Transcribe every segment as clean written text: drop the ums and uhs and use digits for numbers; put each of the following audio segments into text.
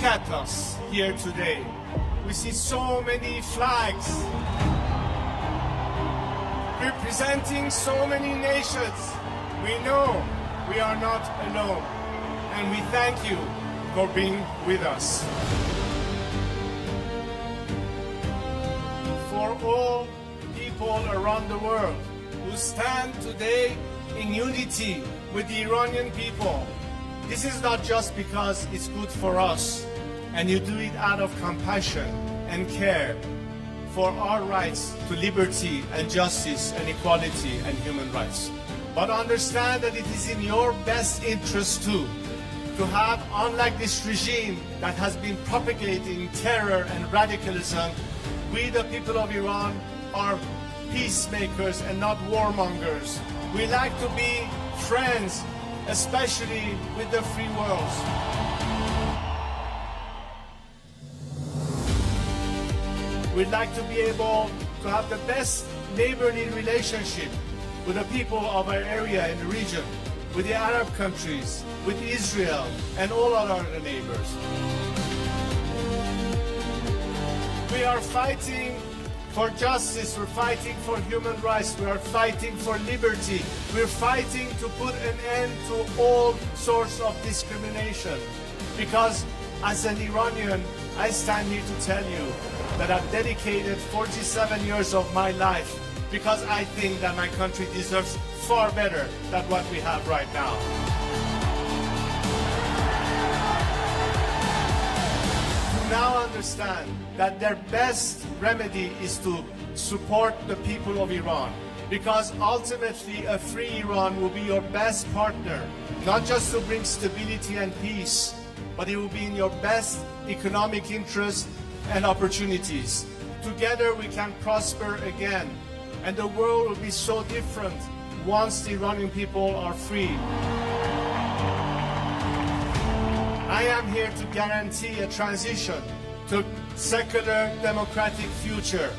at us here today. We see so many flags representing so many nations. We know we are not alone, and we thank you for being with us. For all people around the world who stand today in unity with the Iranian people, this is not just because it's good for us, and you do it out of compassion and care for our rights to liberty and justice and equality and human rights. But understand that it is in your best interest too, to have, unlike this regime that has been propagating terror and radicalism, we the people of Iran are peacemakers and not warmongers. We like to be friends, especially with the free world. We'd like to be able to have the best neighborly relationship with the people of our area and the region, with the Arab countries, with Israel, and all our other neighbors. We are fighting for justice, we're fighting for human rights, we are fighting for liberty, we're fighting to put an end to all sorts of discrimination. Because as an Iranian, I stand here to tell you that I've dedicated 47 years of my life because I think that my country deserves far better than what we have right now. To now understand that their best remedy is to support the people of Iran, because ultimately a free Iran will be your best partner, not just to bring stability and peace, but it will be in your best economic interest and opportunities. Together we can prosper again, and the world will be so different once the Iranian people are free. I am here to guarantee a transition to secular democratic future.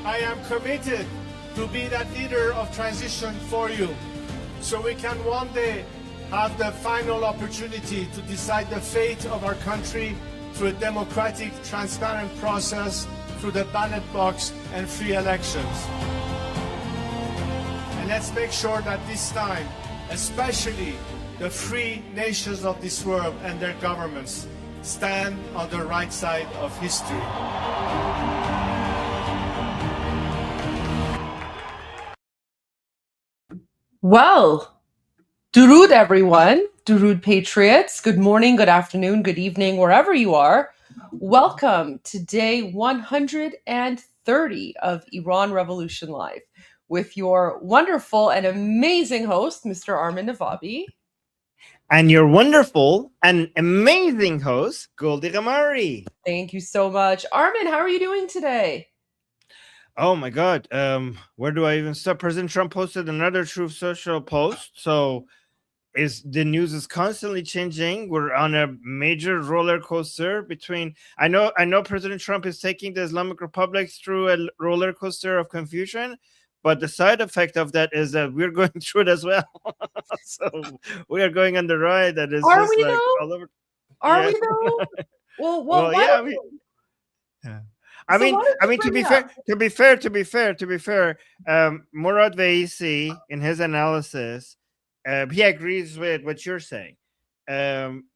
I am committed to be that leader of transition for you, so we can one day have the final opportunity to decide the fate of our country through a democratic, transparent process, through the ballot box and free elections. And let's make sure that this time, especially the free nations of this world and their governments, stand on the right side of history. Well, Durud everyone, Durud patriots, good morning, good afternoon, good evening, wherever you are. Welcome to day 130 of Iran Revolution Live with your wonderful and amazing host, Mr. Armin NAVABI. And your wonderful and amazing host, Goldie Ghamari. Thank you so much. Armin, how are you doing today? Oh my God. Where do I even start? President Trump posted another Truth Social post. So the news is constantly changing. We're on a major roller coaster between I know President Trump is taking the Islamic Republic through a roller coaster of confusion, but the side effect of that is that we're going through it as well. So we are going on the ride that is Are just we like though? all over. Are Yeah. we though? Well, Well, why yeah, don't you- yeah. So why don't you to bring be fair, Murad Vaisi in his analysis, he agrees with what you're saying.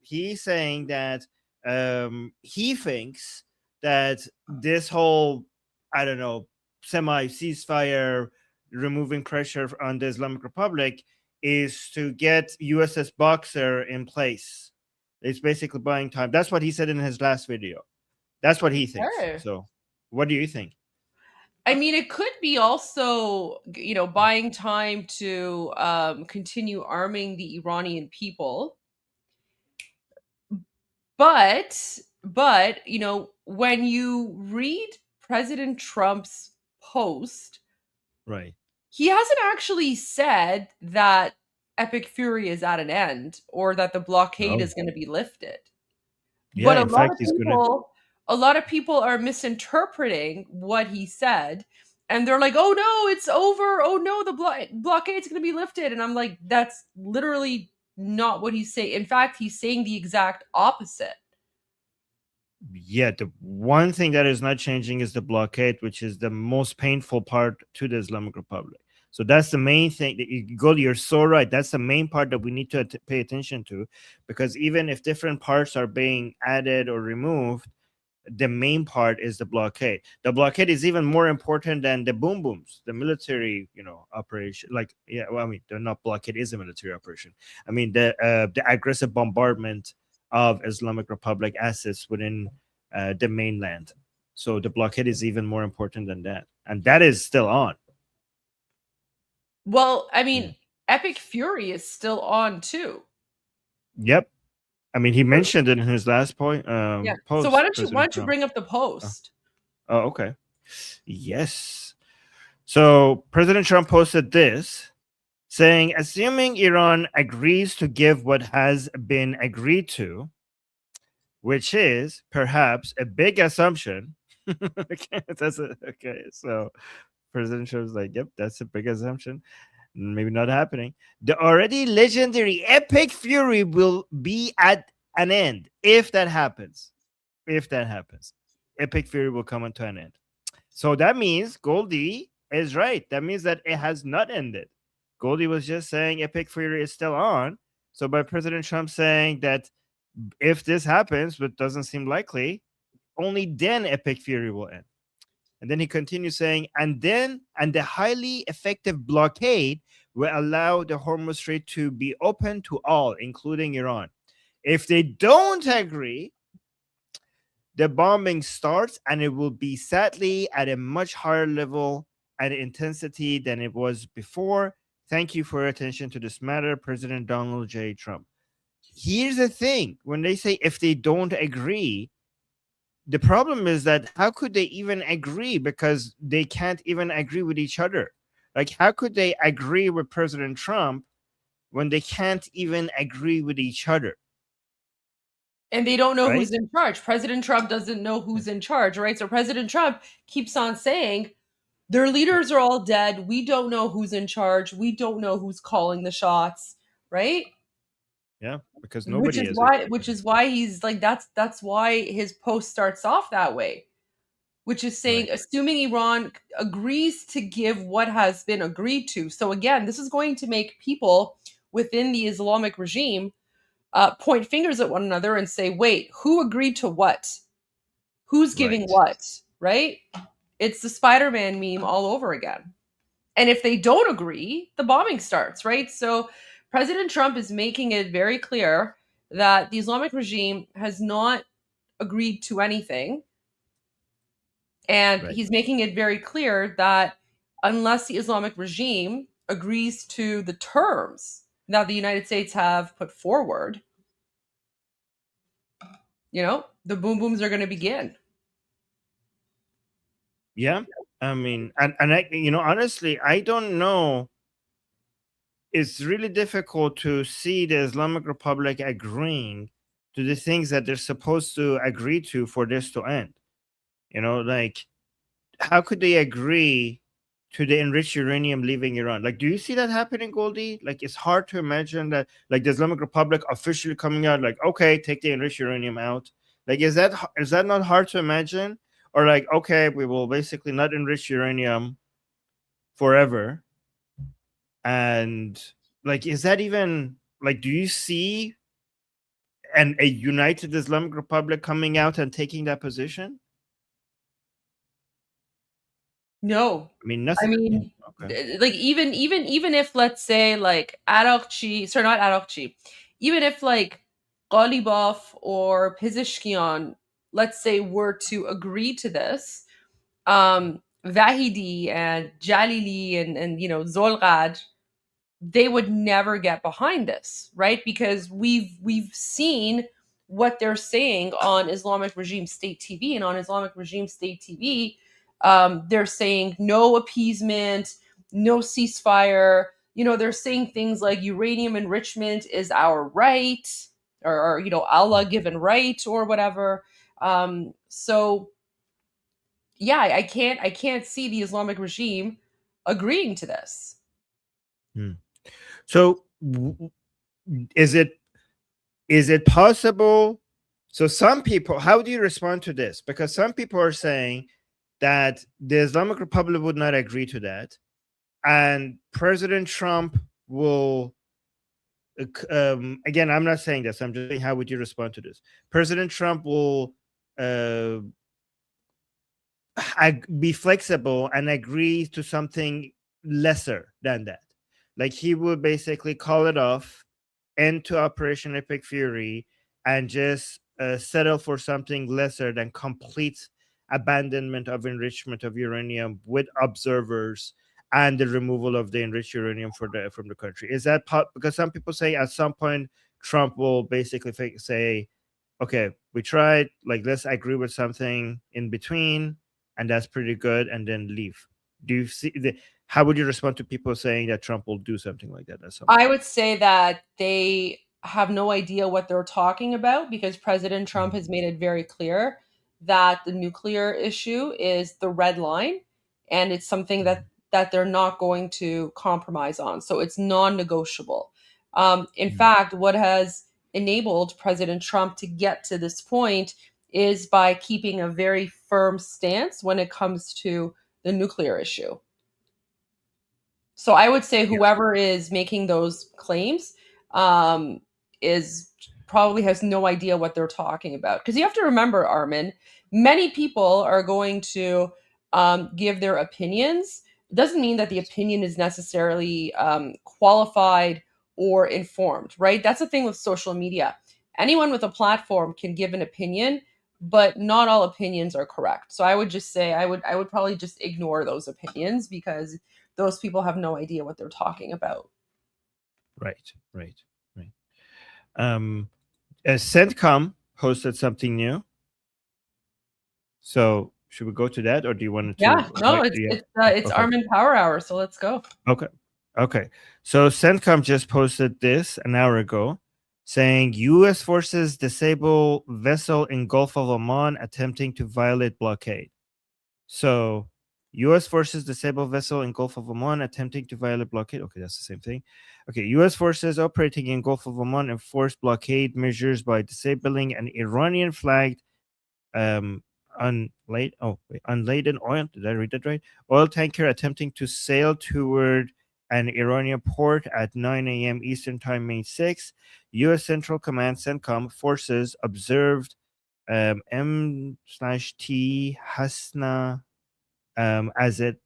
He's saying that he thinks that this whole, I don't know, semi ceasefire, removing pressure on the Islamic Republic is to get USS Boxer in place. It's basically buying time. That's what he said in his last video. That's what he thinks. Okay. So what do you think? I mean, it could be also, buying time to continue arming the Iranian people. But, when you read President Trump's post, Right. he hasn't actually said that Epic Fury is at an end or that the blockade is going to be lifted. Yeah, But in fact, he's a lot of people are misinterpreting what he said, and they're like, "Oh no, it's over! Oh no, the blockade's going to be lifted." And I'm like, "That's literally not what he's saying. In fact, he's saying the exact opposite." Yeah, the one thing that is not changing is the blockade, which is the most painful part to the Islamic Republic. So that's the main thing. You're so right. That's the main part that we need to pay attention to, because even if different parts are being added or removed, the main part is the blockade. The blockade is even more important than the boom booms, the military, operation. Like, yeah, well, I mean, they're not blockade is a military operation. I mean, the aggressive bombardment of Islamic Republic assets within the mainland. So the blockade is even more important than that, and that is still on. Well, I mean, Epic Fury is still on too. Yep. I mean, he mentioned it in his last point. Yeah. So Post. why don't President you Trump. bring up the post? Oh, okay. Yes. So President Trump posted this, saying, assuming Iran agrees to give what has been agreed to, which is perhaps a big assumption. Okay. So President Trump's like, yep, that's a big assumption. Maybe not happening. The already legendary Epic Fury will be at an end if that happens. If that happens, Epic Fury will come to an end. So that means Goldie is right. That means that it has not ended. Goldie was just saying Epic Fury is still on. So by President Trump saying that if this happens, but doesn't seem likely, only then Epic Fury will end. And then he continues saying, and the highly effective blockade will allow the Hormuz Strait to be open to all, including Iran. If they don't agree, the bombing starts, and it will be sadly at a much higher level and intensity than it was before. Thank you for your attention to this matter, President Donald J. Trump. Here's the thing: when they say if they don't agree, the problem is that how could they even agree, because they can't even agree with each other? Like, how could they agree with President Trump when they can't even agree with each other? And they don't know Right? who's in charge. President Trump doesn't know who's in charge, right? So President Trump keeps on saying, their leaders are all dead. We don't know who's in charge. We don't know who's calling the shots, right? Yeah, because Which nobody is is. why he's like, that's why his post starts off that way, which is saying, Right. assuming Iran agrees to give what has been agreed to. So again, this is going to make people within the Islamic regime point fingers at one another and say, wait, who agreed to what? Who's giving Right. what? Right? It's the Spider-Man meme all over again. And if they don't agree, the bombing starts, right? So President Trump is making it very clear that the Islamic regime has not agreed to anything. And Right. he's making it very clear that unless the Islamic regime agrees to the terms that the United States have put forward, the boom booms are going to begin. Yeah. I mean, and I, honestly, I don't know. It's really difficult to see the Islamic Republic agreeing to the things that they're supposed to agree to for this to end. Like, how could they agree to the enriched uranium leaving Iran? Like, do you see that happening, Goldie? Like, it's hard to imagine that, like, the Islamic Republic officially coming out, like, okay, take the enriched uranium out. Like, is that not hard to imagine? Or like, okay, we will basically not enrich uranium forever. And like, is that even like, do you see a united Islamic Republic coming out and taking that position? No. I mean, I nothing. mean, Okay. like even if, let's say, like Arakchi, sorry, not Arakchi, even if like Ghalibaf or Pezeshkian, let's say, were to agree to this, Vahidi and Jalili and Zolgad, they would never get behind this, right? Because we've seen what they're saying on Islamic Regime State TV, and on Islamic Regime State TV, they're saying no appeasement, no ceasefire. They're saying things like uranium enrichment is our right, or Allah given right, or whatever. So yeah, I can't see the Islamic regime agreeing to this. So is it possible So some people, how do you respond to this? Because some people are saying that the Islamic Republic would not agree to that, and President Trump will. Again, I'm not saying this. I'm just saying, how would you respond to this? President Trump will uh, be flexible and agree to something lesser than that. Like he would basically call it off, end to Operation Epic Fury, and just settle for something lesser than complete abandonment of enrichment of uranium with observers and the removal of the enriched uranium from the country. Is that because some people say at some point Trump will basically say, okay, we tried, like let's agree with something in between, and that's pretty good, and then leave. Do you see how would you respond to people saying that Trump will do something like that at some point? I would say that they have no idea what they're talking about because President Trump has made it very clear that the nuclear issue is the red line and it's something that they're not going to compromise on. So it's non-negotiable. In fact, what has enabled President Trump to get to this point is by keeping a very firm stance when it comes to the nuclear issue. So I would say whoever is making those claims is probably has no idea what they're talking about. Because you have to remember, Armin, many people are going to give their opinions. It doesn't mean that the opinion is necessarily qualified or informed, right? That's the thing with social media. Anyone with a platform can give an opinion, but not all opinions are correct. So I would just say I would probably just ignore those opinions because those people have no idea what they're talking about. Right. CENTCOM posted something new. So should we go to that, or do you want to? Yeah, no, it's okay. Armin Power Hour, so let's go. Okay. So CENTCOM just posted this an hour ago, saying U.S. forces disable vessel in Gulf of Oman attempting to violate blockade. So U.S. forces disable vessel in Gulf of Oman attempting to violate blockade. Okay, that's the same thing. Okay, U.S. forces operating in Gulf of Oman enforced blockade measures by disabling an Iranian-flagged unladen oil. Did I read that right? Oil tanker attempting to sail toward an Iranian port at 9 a.m. Eastern Time, May 6. U.S. Central Command CENTCOM forces observed M/T Hasna as it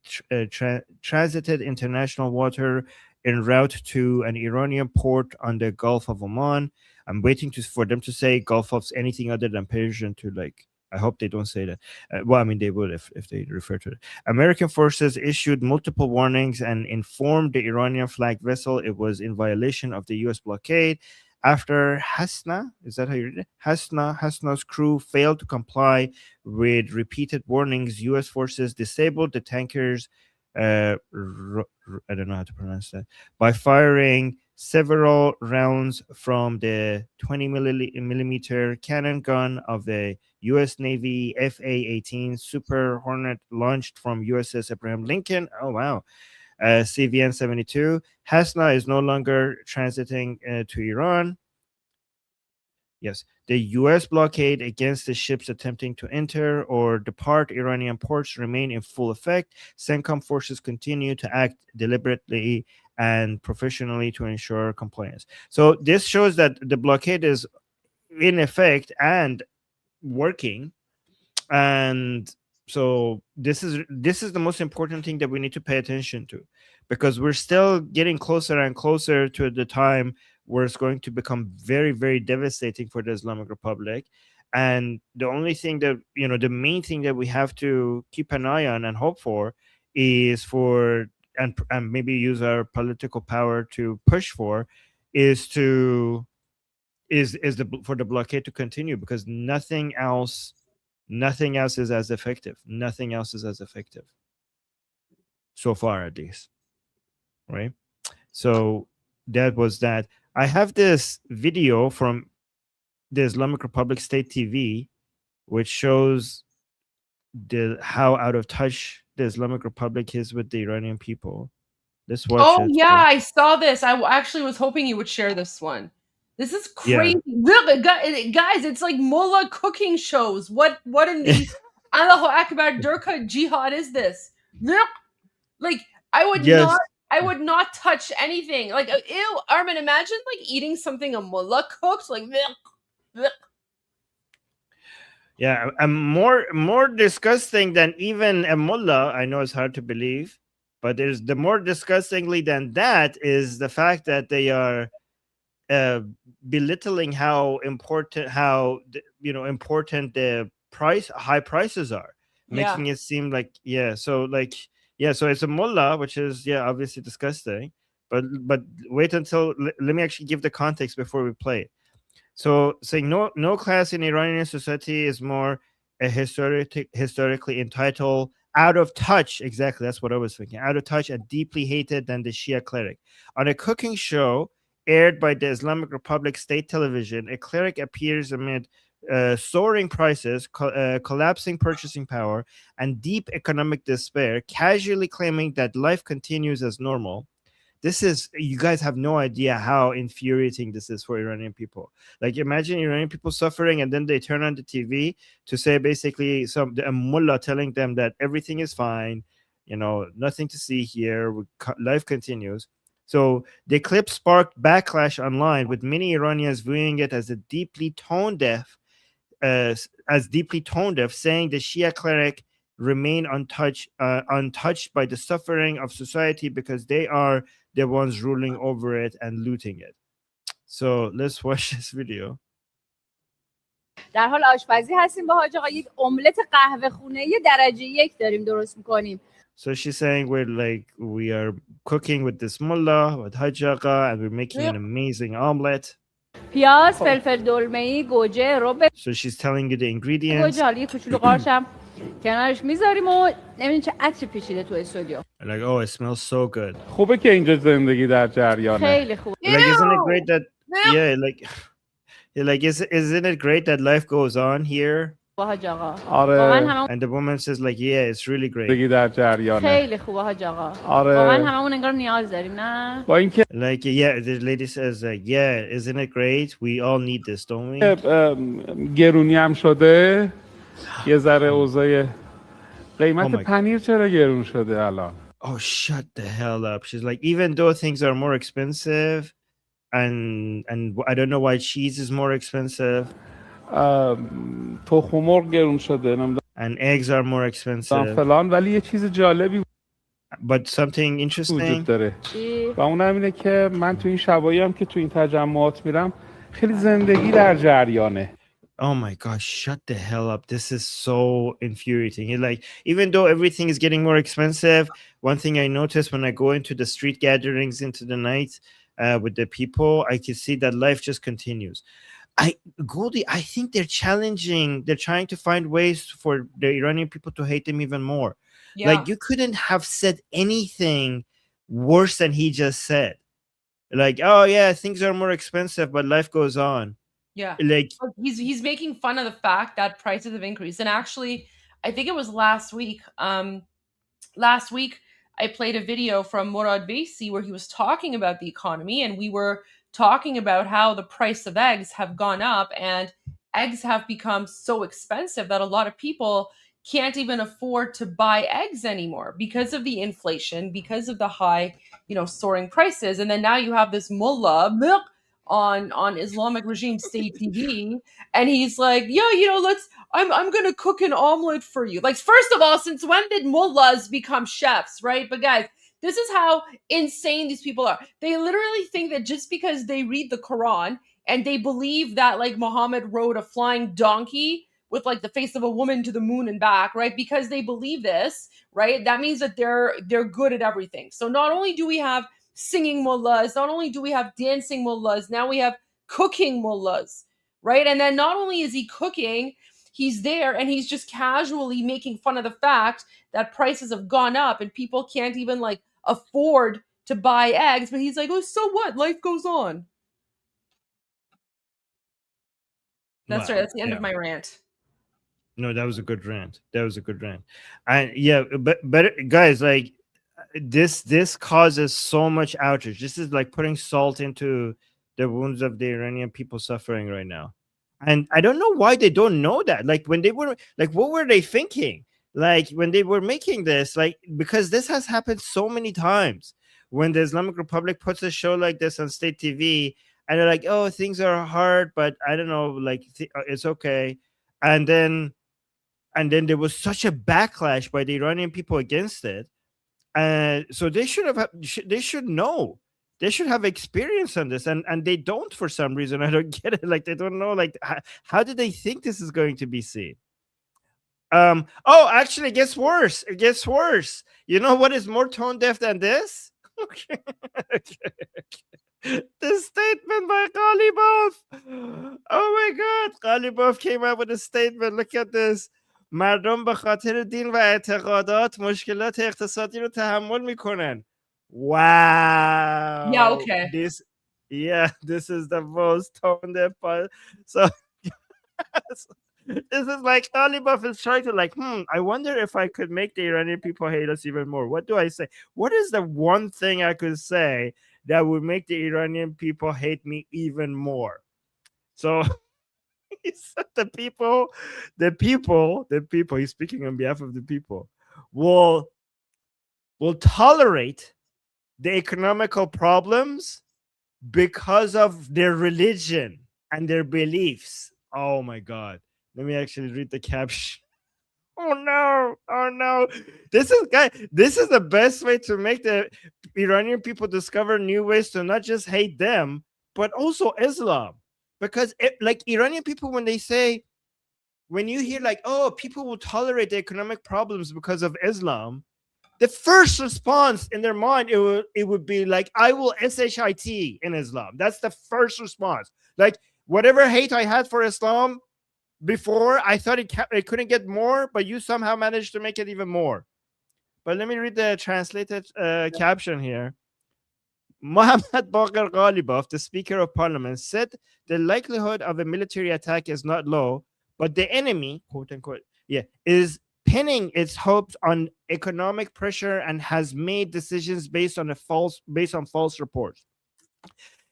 transited international water en route to an Iranian port on the Gulf of Oman. I'm waiting for them to say Gulf of anything other than Persian to like. I hope they don't say that. Well, I mean, they would if they refer to it. American forces issued multiple warnings and informed the Iranian flagged vessel it was in violation of the U.S. blockade. After Hasna, is that how you read it? Hasna's crew failed to comply with repeated warnings. U.S. forces disabled the tankers. I don't know how to pronounce that, by firing several rounds from the 20 millimeter cannon gun of the U.S. Navy FA-18 Super Hornet launched from USS Abraham Lincoln. Oh, wow. CVN-72. Hasna is no longer transiting to Iran. Yes, the U.S. blockade against the ships attempting to enter or depart Iranian ports remain in full effect. CENTCOM forces continue to act deliberately and professionally to ensure compliance. So this shows that the blockade is in effect and working, and so this is the most important thing that we need to pay attention to, because we're still getting closer and closer to the time where it's going to become very, very devastating for the Islamic Republic. And the only thing that, the main thing that we have to keep an eye on and hope for is for, and maybe use our political power to push for, is for the blockade to continue, because nothing else is as effective. Nothing else is as effective so far, at least. Right? So that was that. I have this video from the Islamic Republic State TV, which shows how out of touch the Islamic Republic is with the Iranian people. Let's watch it. Oh, yeah, I saw this. I actually was hoping you would share this one. This is Yeah. crazy. Look, guys, it's like mullah cooking shows. What in the Allahu Akbar Durka jihad is this? Look, like I would Yes. not touch anything. Like ew, Armin, imagine like eating something a mullah cooked. Like blech. Yeah, more disgusting than even a mullah. I know it's hard to believe, but there's the more disgustingly than that is the fact that they are belittling how important important the high prices are, Yeah. making it seem like so it's a mullah, which is obviously disgusting. But wait until let me actually give the context before we play it. So saying no class in Iranian society is more historically entitled, out of touch. Exactly, that's what I was thinking. Out of touch and deeply hated than the Shia cleric. On a cooking show aired by the Islamic Republic State Television, a cleric appears amid soaring prices, collapsing purchasing power, and deep economic despair, casually claiming that life continues as normal. This is, you guys have no idea how infuriating this is for Iranian people. Like, imagine Iranian people suffering, and then they turn on the TV to say basically a mullah telling them that everything is fine, nothing to see here, life continues. So the clip sparked backlash online, with many Iranians viewing it as deeply tone deaf, saying the Shia cleric remain untouched by the suffering of society because they are the ones ruling over it and looting it. So let's watch this video. در حال آشپزی هستیم با حاج آقا. یک املت قهوه خونه درجه 1 داریم درست می‌کنیم. So she's saying we are cooking with this mullah, with Hajj Agha, and we're making an amazing omelet. پیاز، فلفل دلمه‌ای، گوجه، رب. So she's telling you the ingredients. گوجه حالا یه کوچولو قارچم کنارش میذاریم و نمیدونی چه عطری پیچیده تو استودیو. Like, oh, it smells so good. خوبه که اینجا زندگی در جریانه. خیلی خوبه. Like, isn't it great that isn't it great that life goes on here? حاج آقا. آره. And the woman says like, yeah, it's really great. زندگی در جریانه. خیلی خوبه حاج آقا. آره. واقعا هممون انگار نیاز داریم نه؟ با اینکه Like, yeah, the lady says like, yeah, isn't it great? We all need this, don't we? گرونی هم شده. یه ذره اوضاع قیمت Oh my پنیر چرا گرون شده الان؟ Oh, shut the hell up. She's like, even though things are more expensive, and I don't know why cheese is more expensive, تخم مرغ گرون شده، نمیدونم and eggs are more expensive, فلان، ولی یه چیز جالبی but something وجود interesting. داره و اونم اینه که من تو این شبایی هم که تو این تجمعات میرم خیلی زندگی در جریانه. Oh my gosh, shut the hell up. This is so infuriating. Like, even though everything is getting more expensive, one thing I noticed when I go into the street gatherings into the night with the people, I can see that life just continues. Goldie, I think they're trying to find ways for the Iranian people to hate them even more. Yeah. Like, you couldn't have said anything worse than he just said. Like, oh yeah, things are more expensive, but life goes on. Yeah. Like, he's making fun of the fact that prices have increased. And actually, I think it was last week. Last week I played a video from Murad Vaisi where he was talking about the economy, and we were talking about how the price of eggs have gone up, and eggs have become so expensive that a lot of people can't even afford to buy eggs anymore because of the inflation, because of the high, soaring prices. And then now you have this mullah on Islamic regime state TV, and he's like, I'm gonna cook an omelet for you. Like, first of all, since when did mullahs become chefs, right? But guys, this is how insane these people are. They literally think that just because they read the Quran and they believe that like Muhammad rode a flying donkey with like the face of a woman to the moon and back, right? Because they believe this, right? That means that they're good at everything. So not only do we have singing mullahs, not only do we have dancing mullahs, now we have cooking mullahs, right? And then not only is he cooking, he's there and he's just casually making fun of the fact that prices have gone up and people can't even like afford to buy eggs, but he's like, oh, so what? Life goes on. That's right. That's the end of my rant. No, that was a good rant. And yeah, but guys, like, this causes so much outrage. This is like putting salt into the wounds of the Iranian people suffering right now. And I don't know why they don't know that. Like when they were like, what were they thinking? Like when they were making this, like because this has happened so many times. When the Islamic Republic puts a show like this on state TV, and they're like, "Oh, things are hard, but I don't know, like it's okay," and then there was such a backlash by the Iranian people against it, and so they they should know. They should have experience on this, and they don't for some reason. I don't get it. Like they don't know. Like how did they think this is going to be seen? Oh, actually, it gets worse. It gets worse. You know what is more tone deaf than this? Okay. This statement by Ghalibaf. Oh my God, Ghalibaf came out with a statement. Look at this. مردم به خاطر دین و اعتقادات مشکلات اقتصادی رو تحمل میکنن. Wow. Yeah, okay. This is the most tone deaf part. So this is like Ghalibaf is trying to like, I wonder if I could make the Iranian people hate us even more. What do I say? What is the one thing I could say that would make the Iranian people hate me even more? So he said the people, he's speaking on behalf of the people, will tolerate the economical problems because of their religion and their beliefs. Oh my God. Let me actually read the caption. Oh no. This is the best way to make the Iranian people discover new ways to not just hate them, but also Islam. Because like Iranian people, when you hear like, oh, people will tolerate the economic problems because of Islam, the first response in their mind, it would be like, I will shit in Islam. That's the first response. Like whatever hate I had for Islam before, I thought it couldn't get more, but you somehow managed to make it even more. But let me read the translated caption here. Mohammad Baqir Ghalibaf, the Speaker of Parliament, said the likelihood of a military attack is not low, but the enemy, quote unquote, is pinning its hopes on economic pressure and has made decisions based on false reports.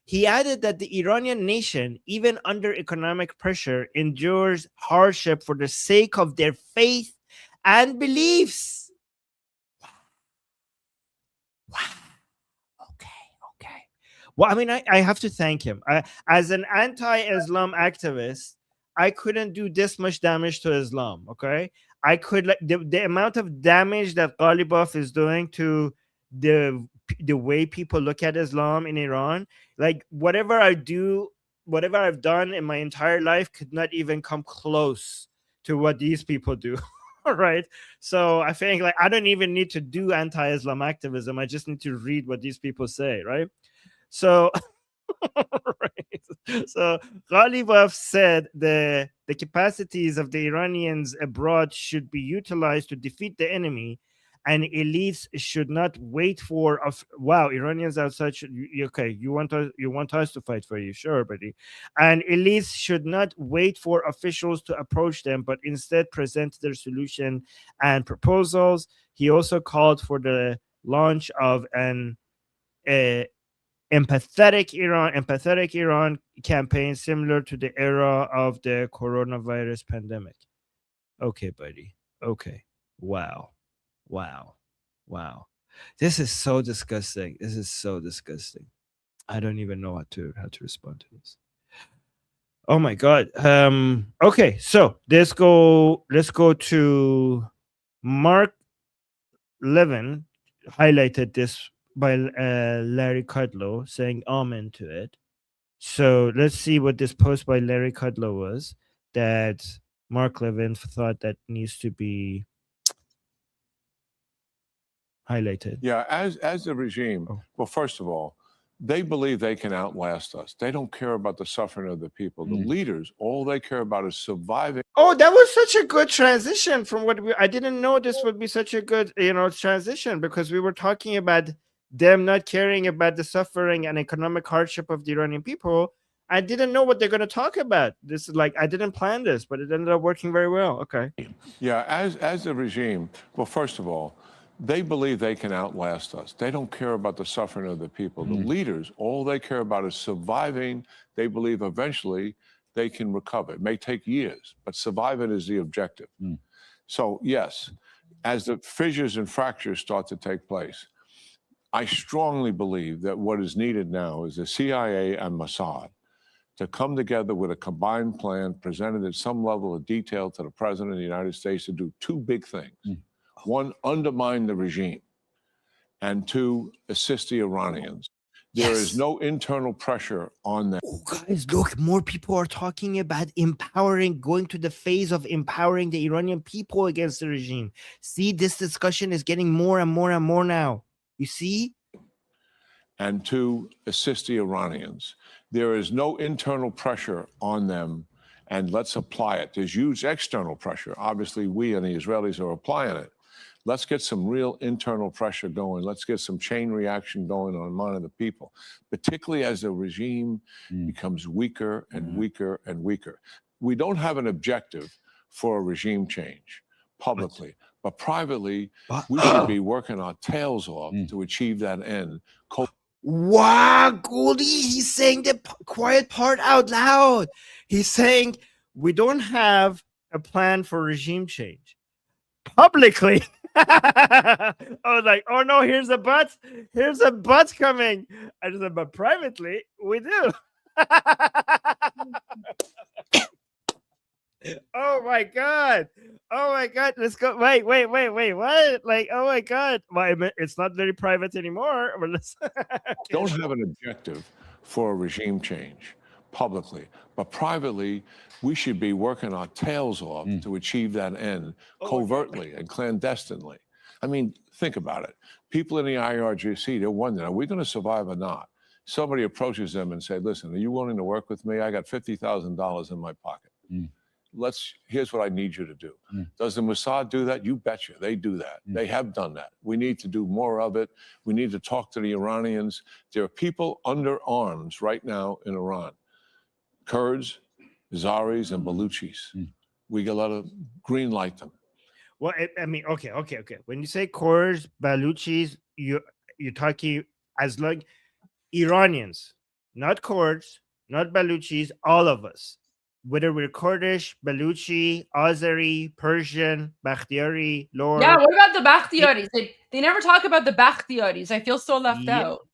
He added that the Iranian nation, even under economic pressure, endures hardship for the sake of their faith and beliefs. Wow. Okay. Well, I mean, I have to thank him. As an anti-Islam activist, I couldn't do this much damage to Islam, okay? I could, like, the amount of damage that Ghalibaf is doing to the way people look at Islam in Iran, like whatever I've done in my entire life could not even come close to what these people do. Right? So I think like I don't even need to do anti-Islam activism. I just need to read what these people say, right? So right. So Ghalibaf said the capacities of the Iranians abroad should be utilized to defeat the enemy, and elites should not wait for Iranians are such okay. You want us to fight for you, sure, buddy. And elites should not wait for officials to approach them, but instead present their solution and proposals. He also called for the launch of an empathetic Iran campaign similar to the era of the coronavirus pandemic. Okay, buddy. Okay. Wow. This is so disgusting. I don't even know how to respond to this. Oh my God. Okay, so let's go to Mark Levin highlighted this by Larry Kudlow, saying amen to it. So let's see what this post by Larry Kudlow was that Mark Levin thought that needs to be highlighted. Yeah, as the regime, well, first of all, they believe they can outlast us. They don't care about the suffering of the people. The leaders, all they care about is surviving. Oh, that was such a good transition from what I didn't know this would be such a good, transition, because we were talking about them not caring about the suffering and economic hardship of the Iranian people. I didn't know what they're going to talk about. This is like, I didn't plan this, but it ended up working very well. Okay. Yeah, as the regime, well, first of all, They believe they can outlast us. They don't care about the suffering of the people. The leaders, all they care about is surviving. They believe eventually they can recover. It may take years, but surviving is the objective. So yes, as the fissures and fractures start to take place, I strongly believe that what is needed now is the CIA and Mossad to come together with a combined plan presented at some level of detail to the President of the United States to do two big things. One, undermine the regime, and two, assist the Iranians. There is no internal pressure on them. Oh, guys, look, more people are talking about empowering, going to the phase of empowering the Iranian people against the regime. See, this discussion is getting more and more and more now. You see? And to assist the Iranians. There is no internal pressure on them, and let's apply it. There's huge external pressure. Obviously, we and the Israelis are applying it. Let's get some real internal pressure going. Let's get some chain reaction going on the mind of the people, particularly as the regime becomes weaker and weaker and weaker. We don't have an objective for a regime change publicly, but privately, we should be working our tails off to achieve that end. Wow, Goldie, he's saying the quiet part out loud. He's saying we don't have a plan for regime change. Publicly. I was like, oh no, here's a but. Here's a but coming. I just said, but privately, we do. Oh my God. Oh my God. Let's go. Wait. What? Like, oh my God. Well, it's not very private anymore. But let's Don't have an objective for a regime change publicly, but privately, we should be working our tails off to achieve that end covertly and clandestinely. I mean, think about it. People in the IRGC, they're wondering, are we going to survive or not? Somebody approaches them and say, listen, are you willing to work with me? I got $50,000 in my pocket. Here's what I need you to do. Does the Mossad do that? You betcha. They do that. They have done that. We need to do more of it. We need to talk to the Iranians. There are people under arms right now in Iran. Kurds, Azaris, and Baluchis. We got to green light them. Well, I mean, okay. When you say Kurds, Baluchis, you're talking as like Iranians, not Kurds, not Baluchis, all of us. Whether we're Kurdish, Baluchi, Azeri, Persian, Bakhtiari, Lord. Yeah, what about the Bakhtiaris? They never talk about the Bakhtiaris. I feel so left out.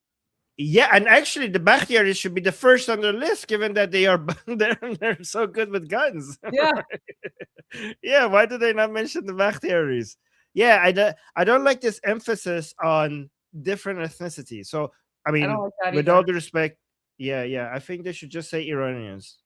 Yeah, and actually the Bakhtiaris should be the first on the list, given that they're so good with guns. Yeah. Yeah, why do they not mention the Bakhtiaris? Yeah, I don't like this emphasis on different ethnicities. So, I mean, with all due respect, yeah, I think they should just say Iranians.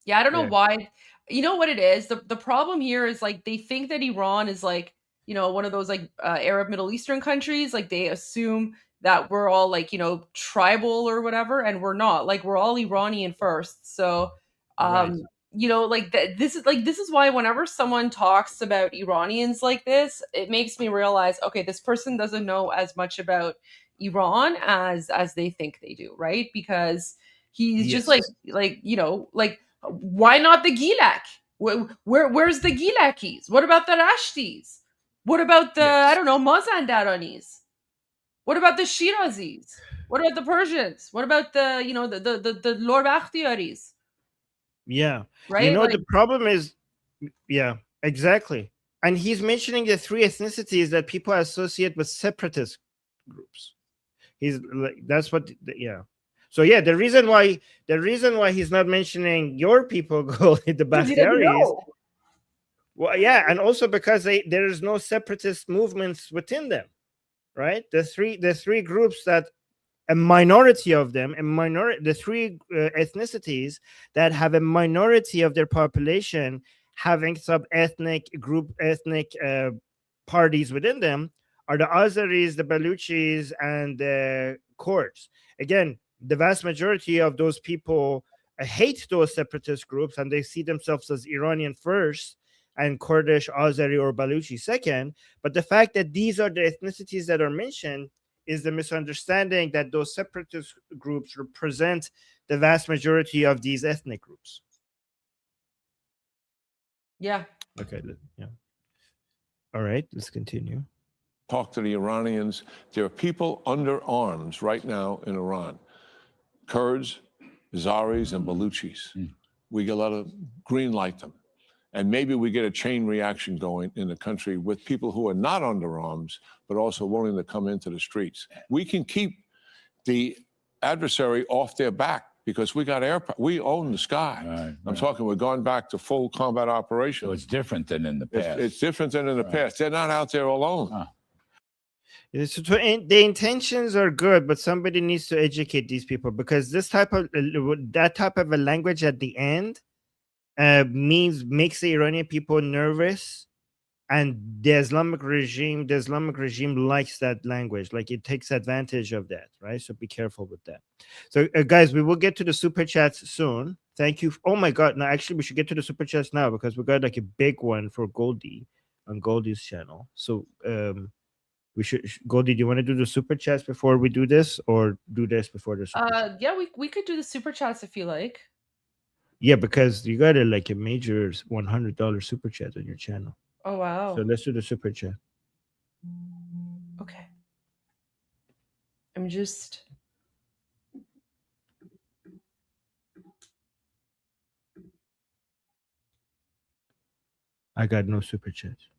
Yeah, I don't know why. You know what it is? The problem here is like they think that Iran is like, you know, one of those like Arab Middle Eastern countries. Like they assume that we're all like, you know, tribal or whatever, and we're not. Like we're all Iranian first. So you know, like this is why whenever someone talks about Iranians like this, it makes me realize, okay, this person doesn't know as much about Iran as they think they do, right? Because he's just like you know, like why not the Gilak? Where's the Gilakis? What about the Rashtis? What about the I don't know, Mazandaranis? What about the Shirazis? What about the Persians? What about the, you know, the Lord Bakhtiaris? Yeah. Right? You know, like, the problem is, yeah, exactly. And he's mentioning the three ethnicities that people associate with separatist groups. He's like, that's what, yeah. So yeah, the reason why he's not mentioning your people, Goldie, the Bakhtiaris. Well, yeah, and also because there is no separatist movements within them, right? The three groups that a minority of them, the three ethnicities that have a minority of their population having sub-ethnic parties within them are the Azeris, the Baluchis, and the Kurds. Again, the vast majority of those people hate those separatist groups, and they see themselves as Iranian first and Kurdish, Azeri, or Baluchi second. But the fact that these are the ethnicities that are mentioned is the misunderstanding that those separatist groups represent the vast majority of these ethnic groups. Yeah. Okay. Yeah. All right. Let's continue. talk to the Iranians. There are people under arms right now in Iran. Kurds, Azaris, and Baluchis. We got to green light them. And maybe we get a chain reaction going in the country with people who are not under arms, but also willing to come into the streets. We can keep the adversary off their back because we got we own the sky. I'm talking, we're going back to full combat operations. So it's different than in the past. It's different than in the past. They're not out there alone. The intentions are good, but somebody needs to educate these people, because this type of that type of a language at the end makes the Iranian people nervous, and the Islamic regime likes that language. Like, it takes advantage of that, right? So be careful with that. So guys, we will get to the super chats soon. Thank you. Oh my God! No, actually, we should get to the super chats now, because we got like a big one for Goldie on Goldie's channel. So we should, Goldie, do you want to do the super chats before we do this, or do this before the super chats? Yeah, we could do the super chats if you like. Yeah, because you got a major $100 super chat on your channel. Oh wow. So let's do the super chat. Okay. I'm just I got no super chats.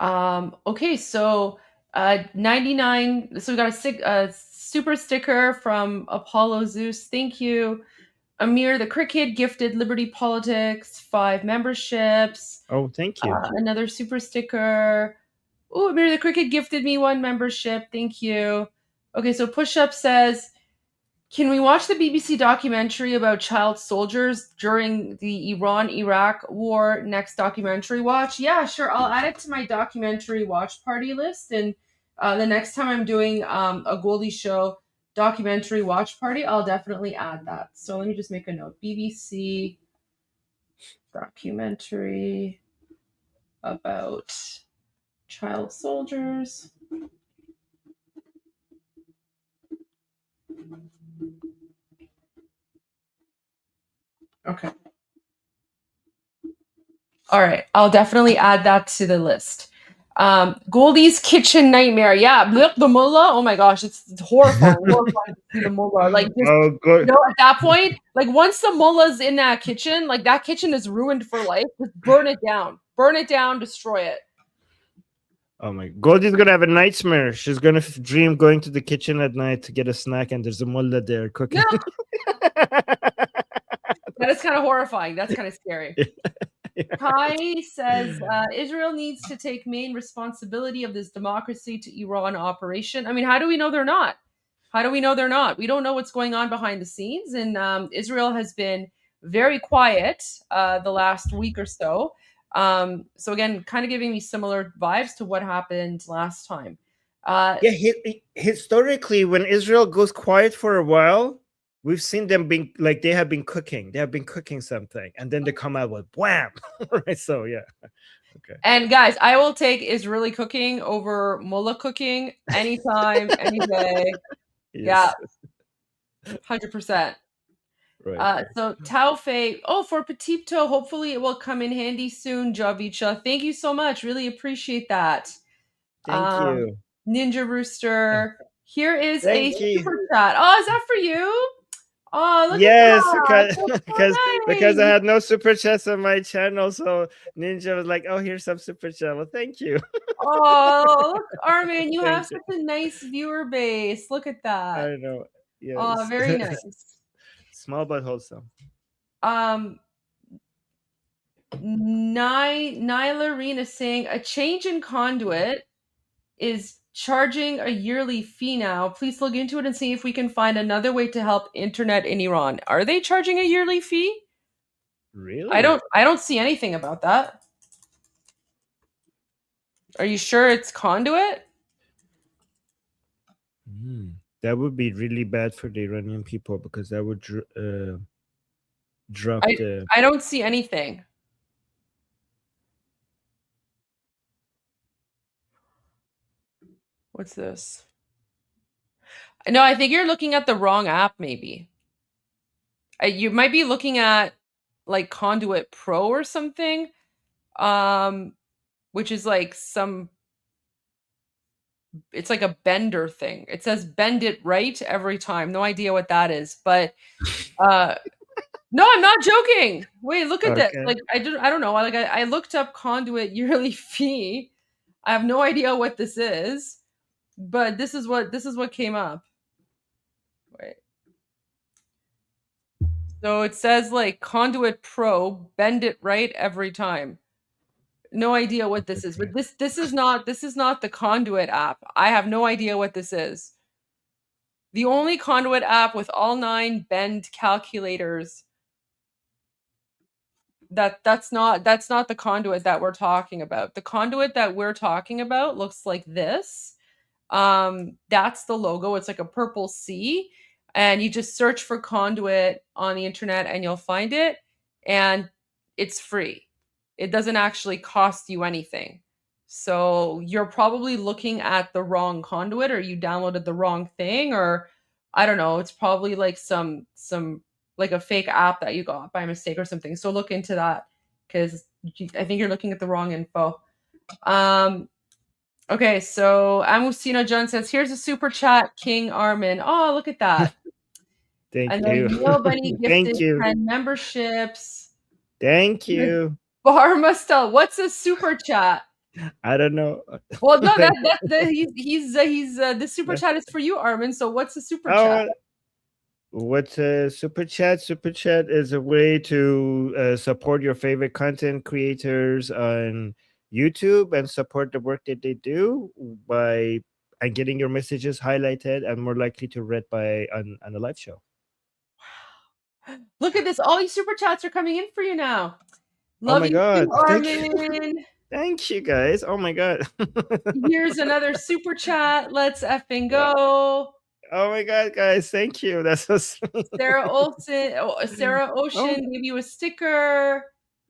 okay, so 99. So we got a super sticker from Apollo Zeus. Thank you. Amir the Cricket gifted Liberty Politics 5 memberships. Oh, thank you. Another super sticker. Oh, Amir the Cricket gifted me 1 membership. Thank you. Okay, so Push Up says, can we watch the BBC documentary about child soldiers during the Iran-Iraq war next documentary watch? Yeah, sure. I'll add it to my documentary watch party list. And the next time I'm doing a Goldie Show documentary watch party, I'll definitely add that. So let me just make a note. BBC documentary about child soldiers. Okay. All right. I'll definitely add that to the list. Goldie's kitchen nightmare. Yeah. Look, the mullah. Oh my gosh. It's horrifying. Horrifying to see the mullah. Like, just, good. at that point, like, once the mullah's in that kitchen, like, that kitchen is ruined for life. Just burn it down. Burn it down. Destroy it. Oh my! Goldie's gonna have a nightmare. She's gonna dream going to the kitchen at night to get a snack, and there's a mullah there cooking. No. That is kind of horrifying. That's kind of scary. Kai says Israel needs to take main responsibility of this democracy to Iran operation. I mean, how do we know they're not? How do we know they're not? We don't know what's going on behind the scenes. And Israel has been very quiet the last week or so. So again, kind of giving me similar vibes to what happened last time. Historically, when Israel goes quiet for a while, we've seen them being like, they have been cooking. They have been cooking something, and then they come out with wham. Right? So yeah. Okay. And guys, I will take Israeli cooking over mullah cooking anytime, any day. Yes. Yeah, 100%. Right. So Taufei, for Petito, hopefully it will come in handy soon, Javicha. Thank you so much. Really appreciate that. Thank you. Ninja Rooster. Here is Thank a you. super chat. Oh, is that for you? Oh, look Yes, at that. because I had no super chats on my channel, so Ninja was like, "Oh, here's some super chat." Well, thank you. Oh, look, Armin, you Thank have such a nice viewer base. Look at that. I know. Yes. Oh, very nice. Small but wholesome. Nyla Rena saying a change in conduit is charging a yearly fee now. Please look into it and see if we can find another way to help internet in Iran. Are they charging a yearly fee? Really? I don't see anything about that. Are you sure it's conduit? That would be really bad for the Iranian people, because that would drop the. I don't see anything. What's this? No, I think you're looking at the wrong app, maybe. You might be looking at like Conduit Pro or something, which is like some it's like a bender thing. It says bend it right every time. No idea what that is, but no, I'm not joking. Wait, look at this. Okay. Like I don't know. Like I looked up conduit yearly fee. I have no idea what this is, but this is what came up. Wait. So it says like conduit pro, bend it right every time. No idea what this is, but this is not the conduit app. I have no idea what this is. The only conduit app with all 9 bend calculators. That's not the conduit that we're talking about. The conduit that we're talking about looks like this. That's the logo. It's like a purple C, and you just search for conduit on the internet and you'll find it, and it's free. It doesn't actually cost you anything. So you're probably looking at the wrong conduit, or you downloaded the wrong thing, or I don't know, it's probably like some like a fake app that you got by mistake or something. So look into that, because I think you're looking at the wrong info. Okay, so Amusino John says, here's a super chat, King Armin. Oh, look at that. Thank And you. then Neil Bunny Thank gifted you. 10 memberships. Thank you. Bar Mustel, what's a super chat? I don't know. Well, no, that's the super chat is for you, Armin. So what's a super chat? What's a super chat? Super chat is a way to support your favorite content creators on YouTube and support the work that they do by getting your messages highlighted and more likely to read by on a live show. Look at this. All these super chats are coming in for you now. Love Oh my you God. too, Armin. Thank you guys. Oh my God. Here's another super chat. Let's effing go. Oh my God, guys. Thank you. That's so sweet. Sarah Ocean gave you a sticker.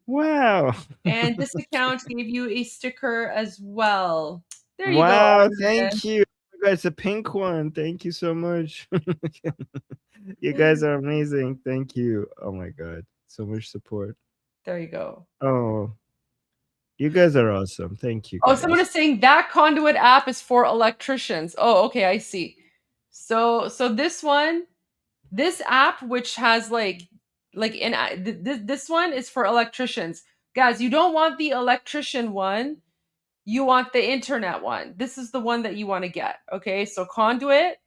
Wow. And this account gave you a sticker as well. There you go. Wow, Armin. thank you. You guys, a pink one. Thank you so much. You guys are amazing. Thank you. Oh my God. So much support. There you go. Oh, you guys are awesome. Thank you. Oh, Guys. someone is saying that conduit app is for electricians. Oh, okay, I see. So this app, which has this one is for electricians. Guys, you don't want the electrician one. You want the internet one. This is the one that you want to get. Okay, so conduit,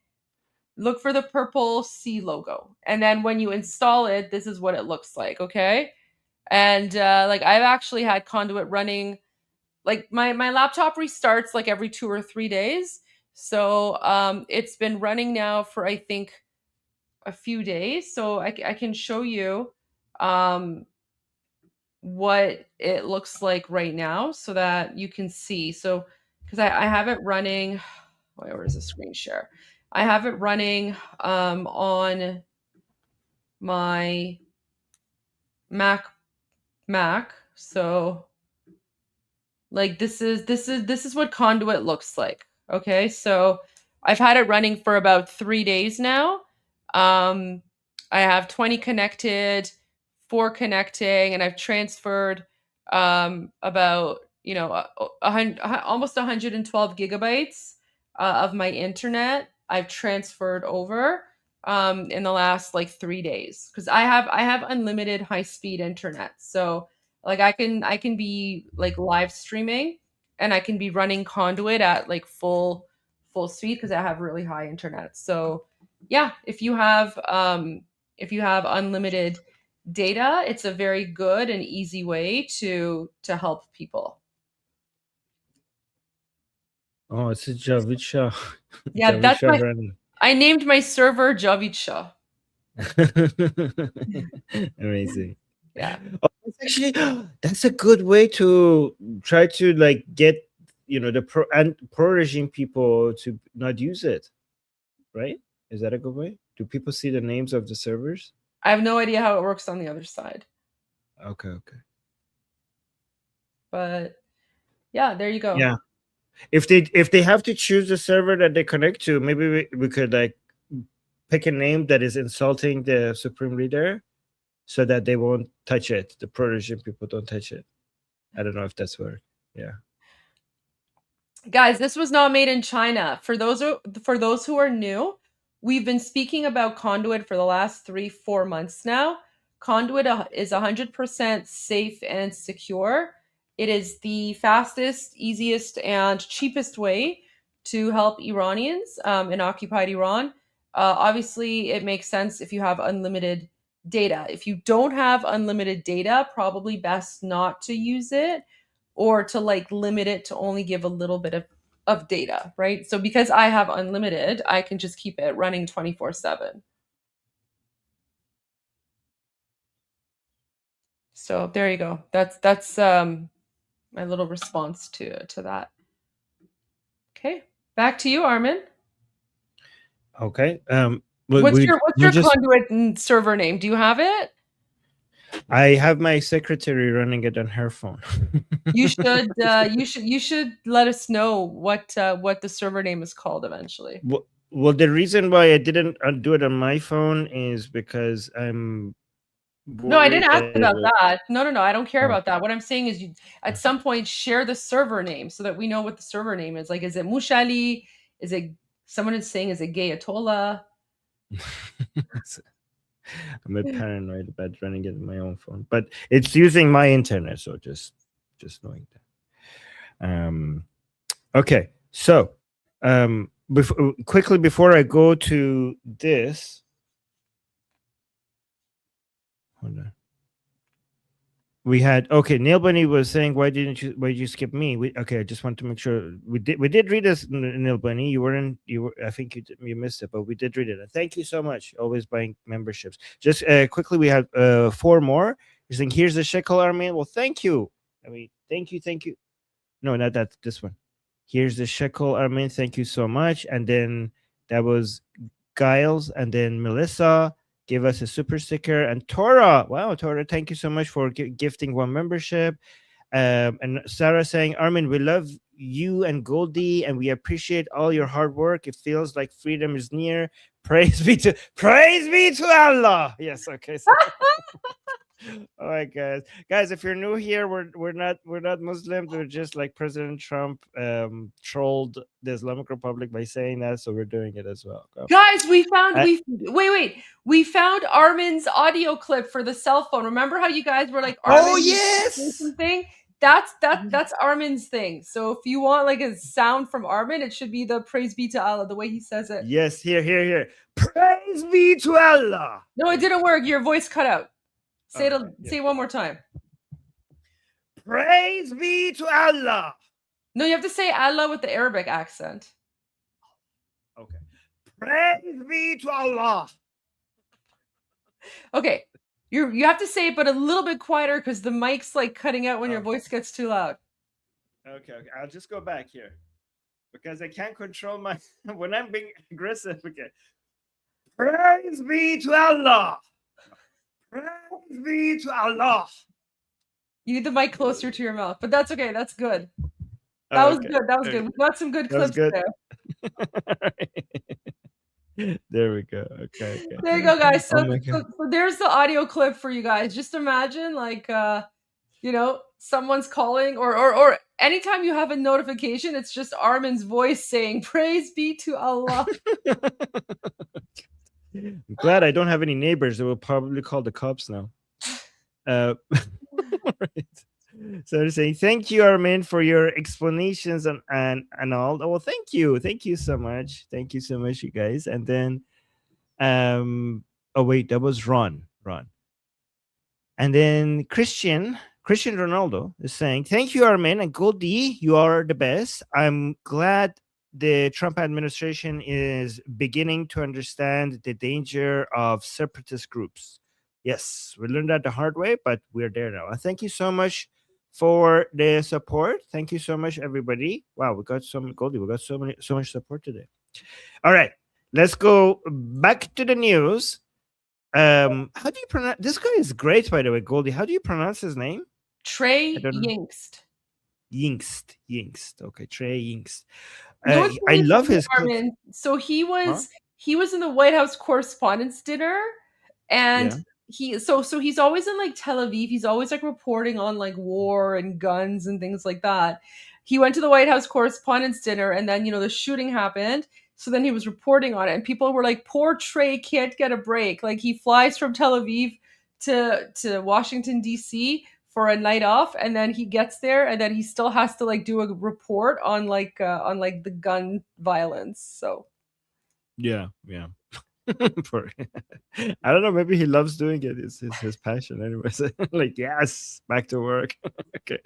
look for the purple C logo. And then when you install it, this is what it looks like. Okay. And like I've actually had conduit running, like my laptop restarts like every 2 or 3 days. So it's been running now for I think a few days. So I can show you what it looks like right now so that you can see. So because I have it running, where is the screen share? I have it running on my Mac. So like this is what conduit looks like. Okay, so I've had it running for about 3 days now. I have 20 connected, 4 connecting, and I've transferred about almost 112 gigabytes of my internet. I've transferred over in the last like 3 days because I have unlimited high speed internet. So like I can be like live streaming and I can be running conduit at like full speed because I have really high internet. So yeah, if you have unlimited data, it's a very good and easy way to help people. Oh, it's a Javidsha. Yeah, that's I named my server Javidsha. Amazing. Yeah. Oh, that's a good way to try to like get the pro regime people to not use it, right? Is that a good way? Do people see the names of the servers? I have no idea how it works on the other side. Okay. But yeah, there you go. Yeah. If they have to choose the server that they connect to, maybe we could like pick a name that is insulting the Supreme Leader so that they won't touch it. The pro regime people don't touch it. I don't know if that's where. Yeah. Guys, this was not made in China. For those who are new, we've been speaking about Conduit for the last 3-4 months now. Conduit is 100% safe and secure. It is the fastest, easiest, and cheapest way to help Iranians in occupied Iran. Obviously, it makes sense if you have unlimited data. If you don't have unlimited data, probably best not to use it, or to like limit it to only give a little bit of data, right? So because I have unlimited, I can just keep it running 24/7. So there you go. That's my little response to that. Okay, back to you, Armin. Okay. What's your Conduit and server name? Do you have it? I have my secretary running it on her phone. You should let us know what the server name is called eventually. Well, the reason why I didn't do it on my phone is because I'm No, I didn't ask about worried. that. No, I don't care about that. What I'm saying is, you at some point share the server name so that we know what the server name is. Like, is it Mushali? Is it someone is saying, is it Gayatollah? I'm a paranoid about running it on my own phone, but it's using my internet, so just knowing that. Okay, so before I go to this, hold on. We had Neil Bunny was saying, why did you skip me? Okay, I just want to make sure we did read this, Neil Bunny. I think you missed it, but we did read it. And thank you so much. Always buying memberships. Just quickly, we have 4 more. You're saying, here's the shekel, Armin. Well, thank you. I mean, thank you. No, not that. This one. Here's the shekel, Armin. Thank you so much. And then that was Giles, and then Melissa give us a super sticker, and Tora, wow, Tora, thank you so much for gifting 1 membership. And Sarah saying, Armin, we love you and Goldie, and we appreciate all your hard work. It feels like freedom is near. Praise be to Allah. Yes, okay. So all right, guys, if you're new here, we're not Muslims. We're just like President Trump trolled the Islamic Republic by saying that, so we're doing it as well. Guys, we found Armin's audio clip for the cell phone. Remember how you guys were like, Armin, yes, thing? That's Armin's thing. So if you want like a sound from Armin, it should be the praise be to Allah, the way he says it. Yes, here. Praise be to Allah. No, it didn't work. Your voice cut out. Say it one more time. Praise be to Allah. No, you have to say Allah with the Arabic accent. Okay. Praise be to Allah. Okay. You have to say it, but a little bit quieter because the mic's like cutting out when your voice gets too loud. Okay. I'll just go back here because I can't control my when I'm being aggressive. Okay. Praise be to Allah. Praise be to Allah. You need the mic closer to your mouth, but that's okay. That's good. That was good. We got some good clips there. There we go. Okay. There you go, guys. So there's the audio clip for you guys. Just imagine, like, someone's calling, or anytime you have a notification, it's just Armin's voice saying, "Praise be to Allah." I'm glad I don't have any neighbors that will probably call the cops now. Right. So they're saying, thank you, Armin, for your explanations and all. Well, thank you so much. Thank you so much, you guys. And then oh wait, that was Ron. And then Christian Ronaldo is saying, thank you, Armin and Goldie, you are the best. I'm glad the Trump administration is beginning to understand the danger of separatist groups. Yes, we learned that the hard way, but we're there now. And thank you so much for the support. Thank you so much, everybody. Wow, we got so much support today. All right, let's go back to the news. How do you pronounce this guy? Is great, by the way, Goldie. How do you pronounce his name? Trey Yingst. Yingst. Okay, Trey Yingst. I love his. So he was in the White House Correspondents' Dinner, and he's always in like Tel Aviv. He's always like reporting on like war and guns and things like that. he went to the White House Correspondents' Dinner, and then, the shooting happened. So then he was reporting on it, and people were like, poor Trey can't get a break. Like, he flies from Tel Aviv to Washington, D.C. for a night off, and then he gets there, and then he still has to like do a report on the gun violence. So Yeah. Poor- I don't know. Maybe he loves doing it. It's his passion, anyways. Like, yes, back to work. Okay.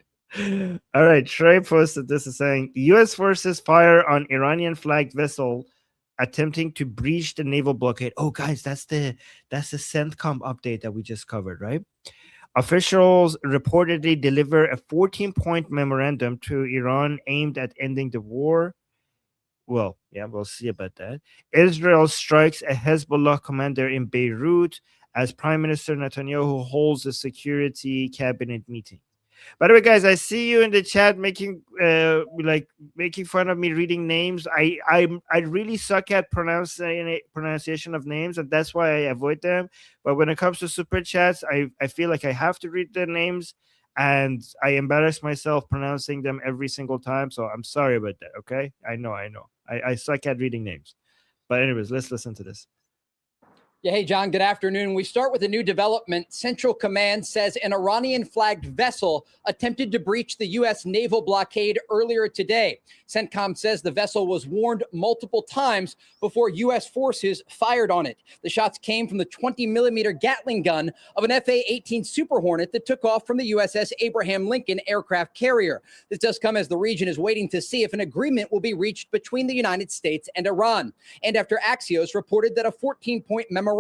All right. Trey posted this is saying U.S. forces fire on Iranian flagged vessel attempting to breach the naval blockade. Oh, guys, that's the CENTCOM update that we just covered, right? Officials reportedly deliver a 14-point memorandum to Iran aimed at ending the war. Well, yeah, we'll see about that. Israel strikes a Hezbollah commander in Beirut as Prime Minister Netanyahu holds a security cabinet meeting. By the way, guys, I see you in the chat making fun of me reading names. I really suck at pronunciation of names, and that's why I avoid them. But when it comes to super chats, I feel like I have to read the names, and I embarrass myself pronouncing them every single time. So I'm sorry about that. Okay, I know. I suck at reading names. But anyways, let's listen to this. Yeah, hey, John, good afternoon. We start with a new development. Central Command says an Iranian-flagged vessel attempted to breach the U.S. naval blockade earlier today. CENTCOM says the vessel was warned multiple times before U.S. forces fired on it. The shots came from the 20-millimeter Gatling gun of an FA-18 Super Hornet that took off from the USS Abraham Lincoln aircraft carrier. This does come as the region is waiting to see if an agreement will be reached between the United States and Iran. And after Axios reported that a 14-point memorandum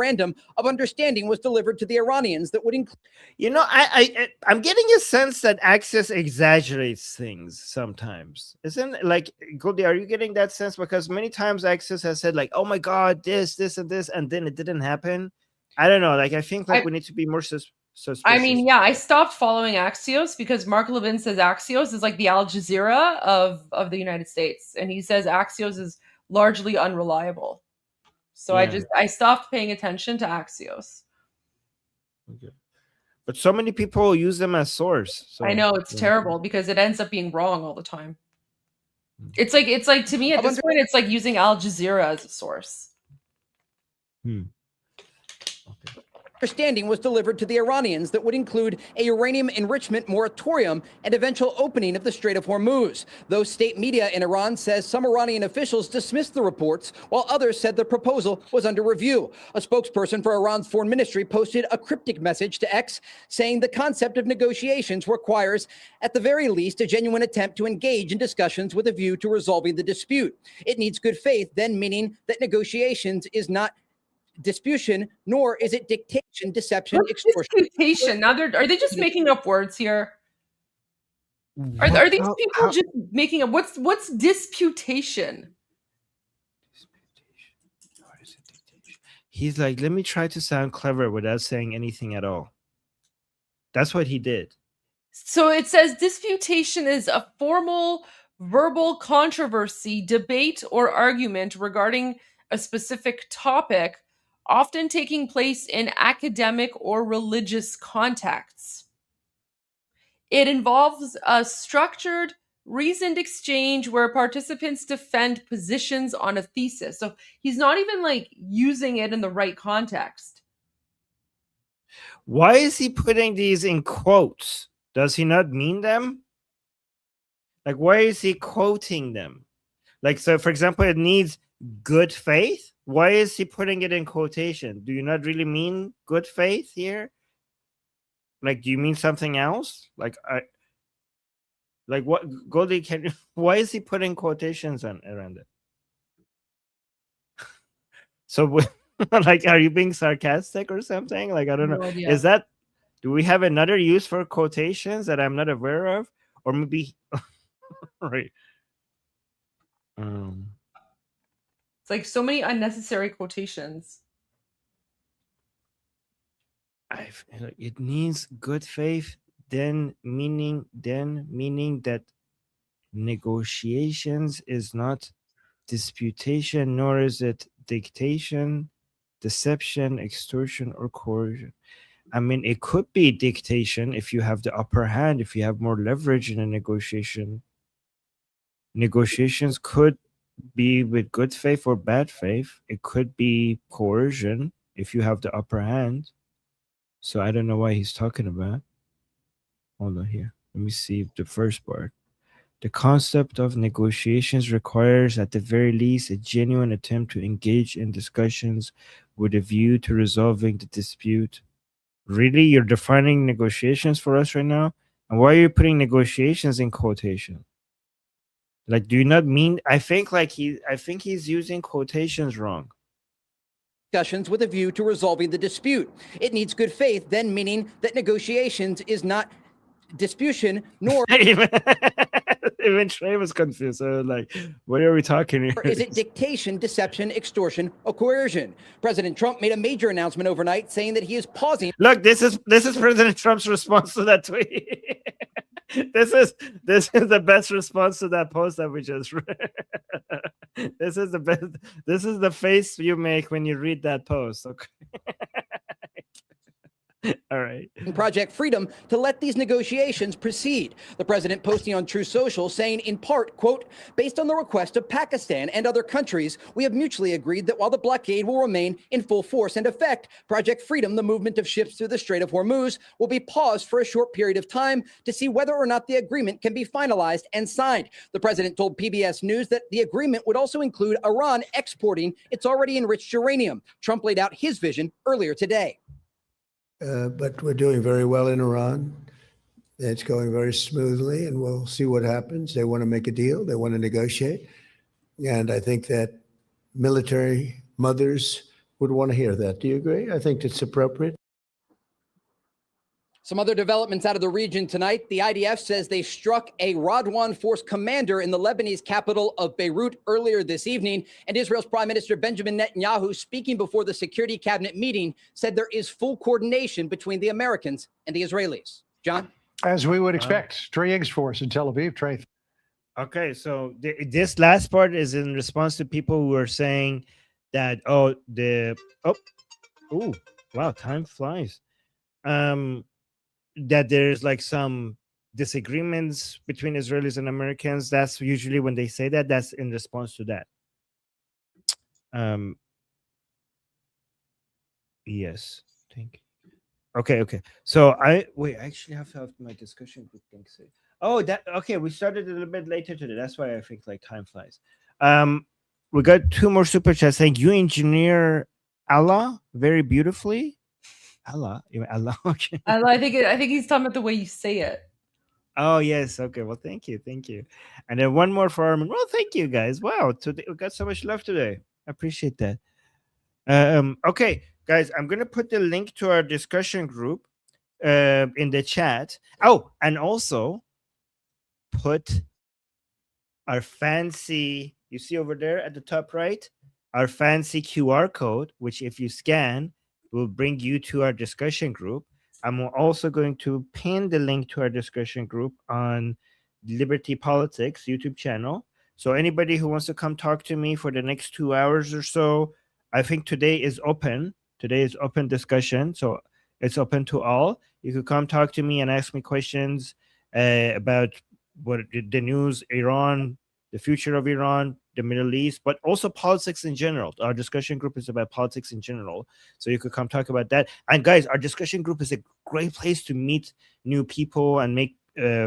of understanding was delivered to the Iranians that would include. I'm getting a sense that Axios exaggerates things sometimes. Isn't it? Like, Goldie, are you getting that sense? Because many times Axios has said like, oh my God, this, and this, and then it didn't happen. I don't know. Like, I think we need to be more suspicious. I mean, yeah, I stopped following Axios because Mark Levin says Axios is like the Al Jazeera of the United States. And he says Axios is largely unreliable. So Yeah. I stopped paying attention to Axios. Okay. But so many people use them as source. So I know it's terrible because it ends up being wrong all the time. It's like to me at this point, it's like using Al Jazeera as a source. Okay. Understanding was delivered to the Iranians that would include a uranium enrichment moratorium and eventual opening of the Strait of Hormuz. Though state media in Iran says some Iranian officials dismissed the reports, while others said the proposal was under review. A spokesperson for Iran's foreign ministry posted a cryptic message to X saying the concept of negotiations requires, at the very least, a genuine attempt to engage in discussions with a view to resolving the dispute. It needs good faith, then meaning that negotiations is not disputation, nor is it dictation, deception, extortion. Disputation. Now are they just making up words here? Are these people just making up what's disputation? He's like, let me try to sound clever without saying anything at all. That's what he did. So it says disputation is a formal verbal controversy, debate, or argument regarding a specific topic, often taking place in academic or religious contexts. It involves a structured, reasoned exchange where participants defend positions on a thesis. So he's not even like using it in the right context. Why is he putting these in quotes? Does he not mean them? Like, why is he quoting them? Like, so for example, it needs good faith. Why is he putting it in quotation? Do you not really mean good faith here? Like, do you mean something else? Like what? Goldie, why is he putting quotations around it? So, like, are you being sarcastic or something? Like, I don't know. Idea. Do we have another use for quotations that I'm not aware of? Or maybe, right. It's like so many unnecessary quotations. It needs good faith, then meaning that negotiations is not disputation, nor is it dictation, deception, extortion, or coercion. I mean, it could be dictation if you have the upper hand, if you have more leverage in a negotiation. negotiations could be with good faith or bad faith. It could be coercion if you have the upper hand. So I don't know why he's talking about. Hold on here. Let me see the first part. The concept of negotiations requires, at the very least, a genuine attempt to engage in discussions with a view to resolving the dispute. Really? You're defining negotiations for us right now? And why are you putting negotiations in quotation? Like, do you not mean? I think he's using quotations wrong. Discussions with a view to resolving the dispute. It needs good faith, then meaning that negotiations is not disputation, nor Even Trey was confused. So like, what are we talking here? is it dictation, deception, extortion, or coercion. President Trump made a major announcement overnight saying that he is pausing. Look, this is President Trump's response to that tweet. This is the best response to that post that we just read. This is the best. This is the face you make when you read that post. Okay. All right. Project Freedom to let these negotiations proceed. The president posting on True Social saying in part, quote, based on the request of Pakistan and other countries, we have mutually agreed that while the blockade will remain in full force and effect, Project Freedom, the movement of ships through the Strait of Hormuz, will be paused for a short period of time to see whether or not the agreement can be finalized and signed. The president told PBS News that the agreement would also include Iran exporting its already enriched uranium. Trump laid out his vision earlier today. But we're doing very well in Iran. It's going very smoothly, and we'll see what happens. They want to make a deal. They want to negotiate. And I think that military mothers would want to hear that. Do you agree? I think it's appropriate. Some other developments out of the region tonight. The IDF says they struck a Radwan force commander in the Lebanese capital of Beirut earlier this evening. And Israel's Prime Minister Benjamin Netanyahu, speaking before the Security Cabinet meeting, said there is full coordination between the Americans and the Israelis. John? As we would expect. Trey Higgs force in Tel Aviv. Trey. Okay, so this last part is in response to people who are saying that, wow, time flies. That there's like some disagreements between Israelis and Americans. That's usually when they say that, that's in response to that. Yes, thank you. Okay. So I actually have to have my discussion group thing say. Oh, okay. We started a little bit later today. That's why I think like time flies. We got 2 more super chats saying you engineer Allah very beautifully. Allah, okay. Allah, I think he's talking about the way you say it. Oh yes, okay. Well, thank you, and then 1 more for Armin. Well, thank you guys. Wow, today we got so much love today. I appreciate that. Okay, guys, I'm gonna put the link to our discussion group in the chat. Oh, and also put our fancy. You see over there at the top right, our fancy QR code, which if you scan, will bring you to our discussion group. I'm also going to pin the link to our discussion group on Liberty Politics YouTube channel. So anybody who wants to come talk to me for the next 2 hours or so, I think today is open. Today is open discussion. So it's open to all. You could come talk to me and ask me questions about what the news, Iran, the future of Iran, the Middle East, but also politics in general. Our discussion group is about politics in general. So you could come talk about that. And guys, our discussion group is a great place to meet new people and make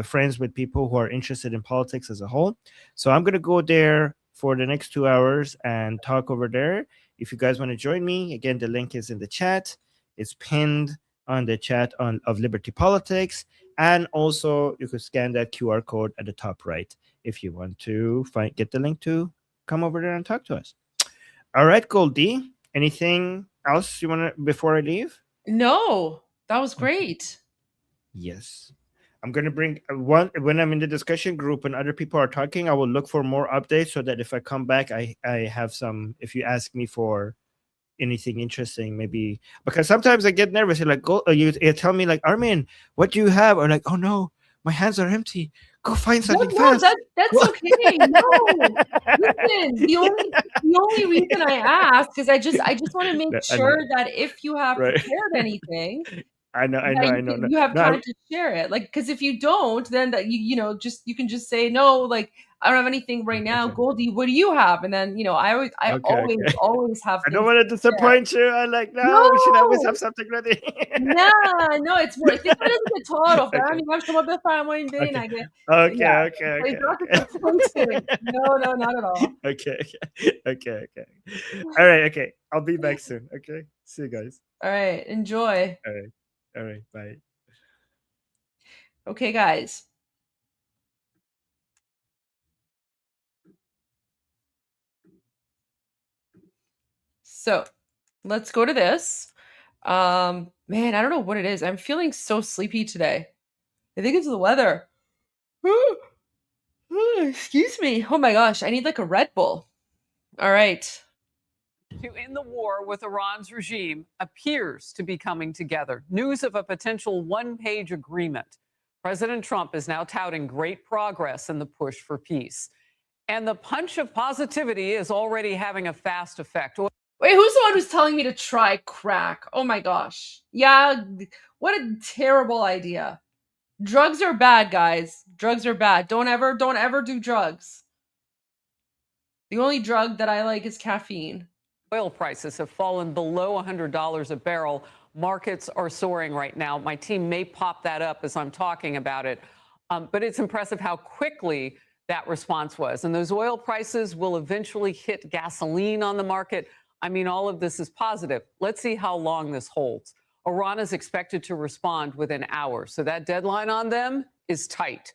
friends with people who are interested in politics as a whole. So I'm going to go there for the next 2 hours and talk over there. If you guys want to join me, again, the link is in the chat. It's pinned on the chat of Liberty Politics. And also you could scan that QR code at the top right if you want to get the link to come over there and talk to us. All right, Goldie, anything else you want to before I leave? No, that was great. Yes. I'm going to bring when I'm in the discussion group and other people are talking, I will look for more updates so that if I come back, I have some, if you ask me for anything interesting, maybe, because sometimes I get nervous. You're like, you tell me like, Armin, what do you have? Or like, oh no, my hands are empty. Go find something fast. That's okay. No, listen. The only reason I ask is I just want to make sure that if you have prepared anything, I know. You have time to share it. Like, because if you don't, then that you can just say no. Like, I don't have anything right now. Goldie, what do you have? And then, you know, I always have. I don't want to disappoint you. I like, no, we should always have something ready. No, it's more. Think of it as a total. Fam. You have some other family in day. Okay. No, not at all. Okay. All right. Okay. I'll be back soon. Okay. See you guys. All right. Enjoy. All right. Bye. Okay, guys. So let's go to this. Man, I don't know what it is. I'm feeling so sleepy today. I think it's the weather. Excuse me. Oh my gosh, I need like a Red Bull. All right. To end the war with Iran's regime appears to be coming together. News of a potential one-page agreement. President Trump is now touting great progress in the push for peace. And the punch of positivity is already having a fast effect. Wait, who's the one who's telling me to try crack? Oh my gosh. Yeah, what a terrible idea. Drugs are bad, guys. Drugs are bad. Don't ever do drugs. The only drug that I like is caffeine. Oil prices have fallen below $100 a barrel. Markets are soaring right now. My team may pop that up as I'm talking about it. But it's impressive how quickly that response was. And those oil prices will eventually hit gasoline on the market. I mean, all of this is positive. Let's see how long this holds. Iran is expected to respond within hours. So that deadline on them is tight.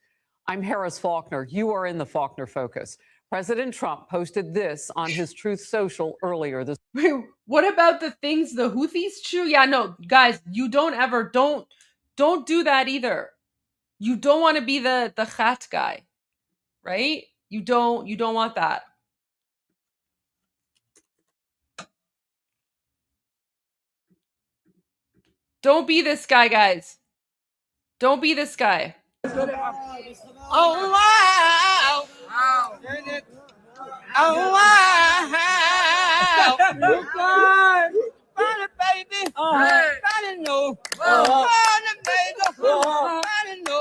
I'm Harris Faulkner. You are in the Faulkner Focus. President Trump posted this on his Truth Social earlier this week. What about the things the Houthis chew? Yeah, no, guys, you don't do that either. You don't want to be the khat guy, right? You don't want that. Don't be this guy, guys. Don't be this guy. Oh, wow. Oh, wow. Funny, baby. Funny, no. Funny, baby. Funny, no.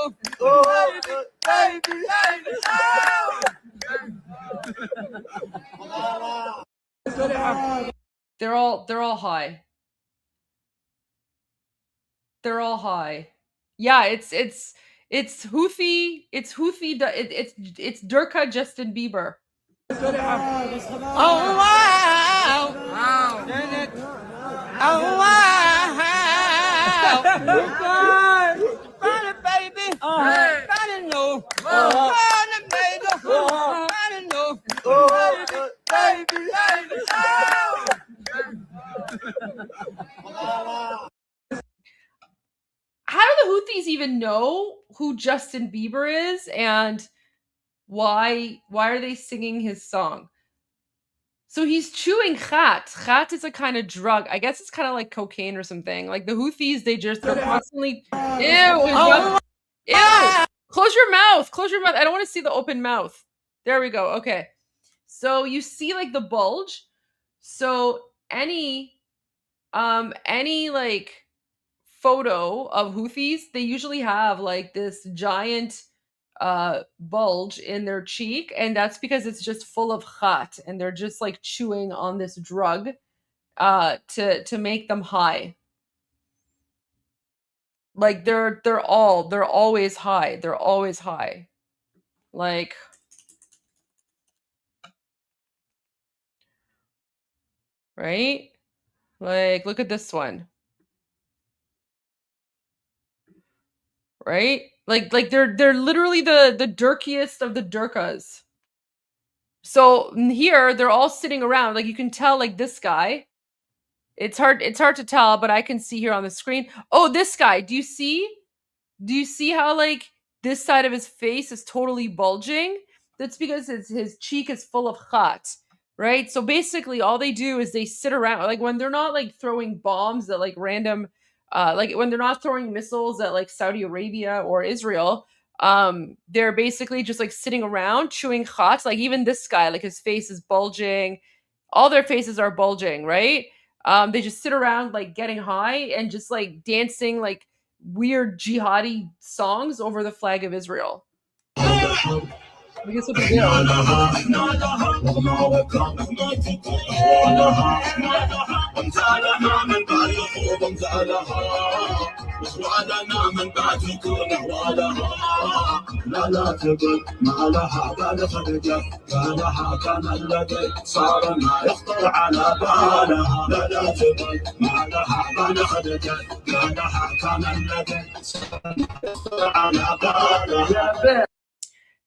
They're all high. They're all high. Yeah, it's Houthi. It's Houthi. It's Durka Justin Bieber. Oh wow! Oh wow! Funny, baby. Funny, no. Funny, baby. Funny, no. Baby. How do the Houthis even know who Justin Bieber is and why are they singing his song? So he's chewing khat. Khat is a kind of drug. I guess it's kind of like cocaine or something. Like the Houthis, they're constantly ew. Close your mouth. I don't want to see the open mouth. There we go. Okay. So you see like the bulge. So any like photo of Houthis, they usually have like this giant bulge in their cheek, and that's because it's just full of khat, and they're just like chewing on this drug to make them high. Like they're always high. They're always high. Like right? Like look at this one. Right? Like they're literally the dirkiest of the Durkas. So here they're all sitting around. Like you can tell, like this guy. It's hard to tell, but I can see here on the screen. Oh, this guy. Do you see how like this side of his face is totally bulging? That's because his cheek is full of khat, right? So basically all they do is they sit around, like when they're not like throwing bombs at like random like when they're not throwing missiles at like Saudi Arabia or Israel, they're basically just like sitting around chewing khat. Like even this guy, like his face is bulging. All their faces are bulging, right? They just sit around like getting high and just like dancing like weird jihadi songs over the flag of Israel. I guess what they do.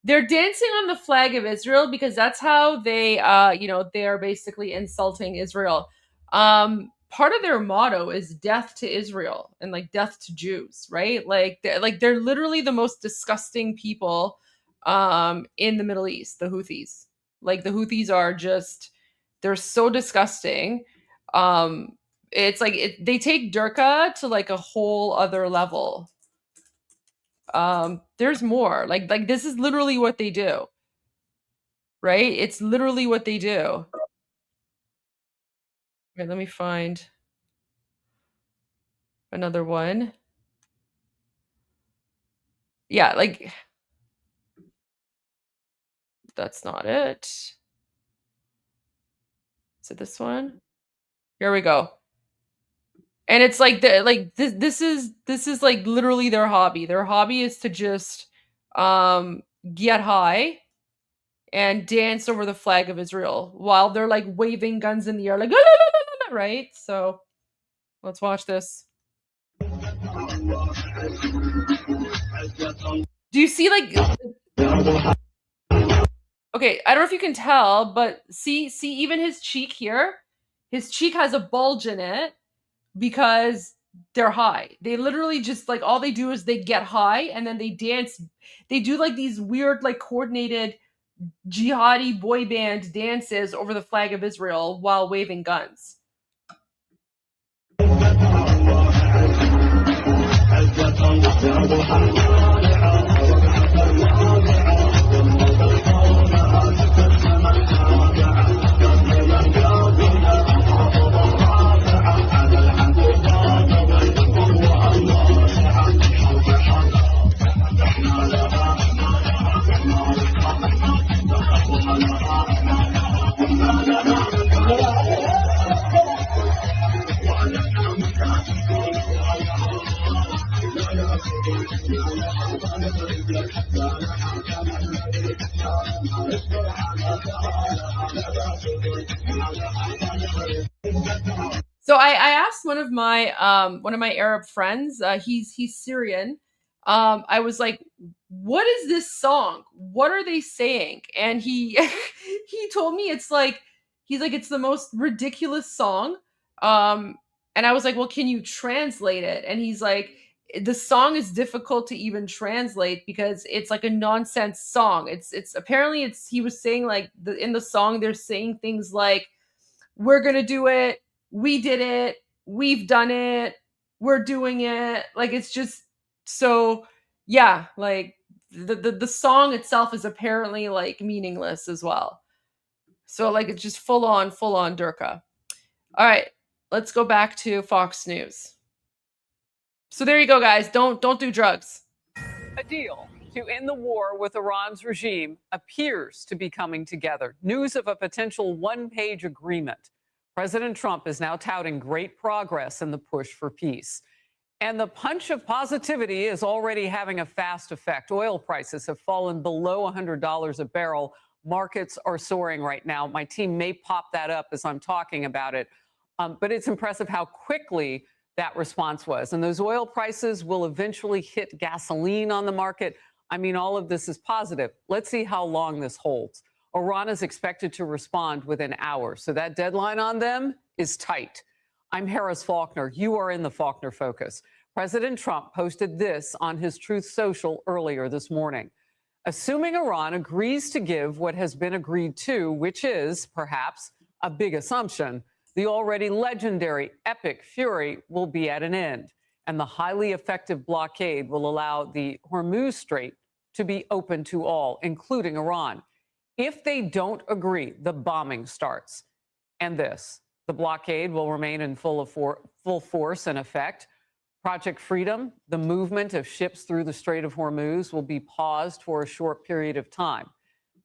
They're dancing on the flag of Israel because that's how they, they are basically insulting Israel. Part of their motto is death to Israel and like death to Jews, right? Like they're literally the most disgusting people in the Middle East, the Houthis. Like the Houthis are just, they're so disgusting. It's like they take Durka to like a whole other level. There's more. Like this is literally what they do. Right? It's literally what they do. Wait, let me find another one. Yeah, like that's not it. Is it this one? Here we go. And it's like this is like literally their hobby. Their hobby is to just get high and dance over the flag of Israel while they're like waving guns in the air like right? So let's watch this. Do you see like okay, I don't know if you can tell, but see even his cheek here? His cheek has a bulge in it because they're high. They literally just like all they do is they get high and then they dance. They do like these weird like coordinated jihadi boy band dances over the flag of Israel while waving guns. So I asked one of my Arab friends. He's Syrian. I was like, "What is this song? What are they saying?" And he he told me it's like it's the most ridiculous song. And I was like, "Well, can you translate it?" And he's like, "The song is difficult to even translate because it's like a nonsense song. It's apparently it's." He was saying like in the song they're saying things like, "We're gonna do it. We did it. We've done it. We're doing it." Like it's just so yeah, like the song itself is apparently like meaningless as well. So like it's just full on Durka. All right, let's go back to Fox News. So there you go, guys. Don't do drugs. A deal to end the war with Iran's regime appears to be coming together. News of a potential one-page agreement. President Trump is now touting great progress in the push for peace. And the punch of positivity is already having a fast effect. Oil prices have fallen below $100 a barrel. Markets are soaring right now. My team may pop that up as I'm talking about it. But it's impressive how quickly that response was. And those oil prices will eventually hit gasoline on the market. I mean, all of this is positive. Let's see how long this holds. Iran is expected to respond within hours. So that deadline on them is tight. I'm Harris Faulkner. You are in the Faulkner Focus. President Trump posted this on his Truth Social earlier this morning. Assuming Iran agrees to give what has been agreed to, which is perhaps a big assumption, the already legendary epic fury will be at an end, and the highly effective blockade will allow the Hormuz Strait to be open to all, including Iran. If they don't agree, the bombing starts. And this, the blockade will remain in full force and effect. Project Freedom, the movement of ships through the Strait of Hormuz, will be paused for a short period of time.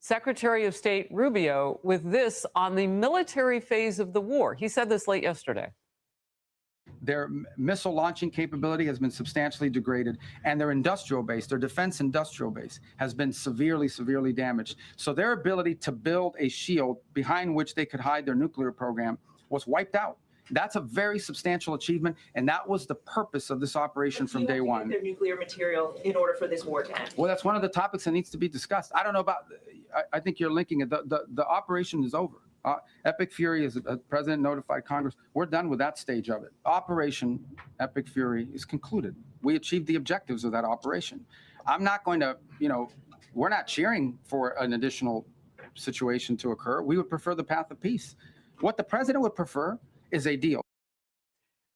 Secretary of State Rubio with this on the military phase of the war. He said this late yesterday. Their missile launching capability has been substantially degraded, and their industrial base, their defense industrial base, has been severely, severely damaged. So their ability to build a shield behind which they could hide their nuclear program was wiped out. That's a very substantial achievement, and that was the purpose of this operation from day one. Their nuclear material in order for this war to end. Well, that's one of the topics that needs to be discussed. I don't know about, I think you're linking it. The operation is over. Epic Fury, as the president notified Congress, we're done with that stage of it. Operation Epic Fury is concluded. We achieved the objectives of that operation. I'm not going to, we're not cheering for an additional situation to occur. We would prefer the path of peace. What the president would prefer is a deal.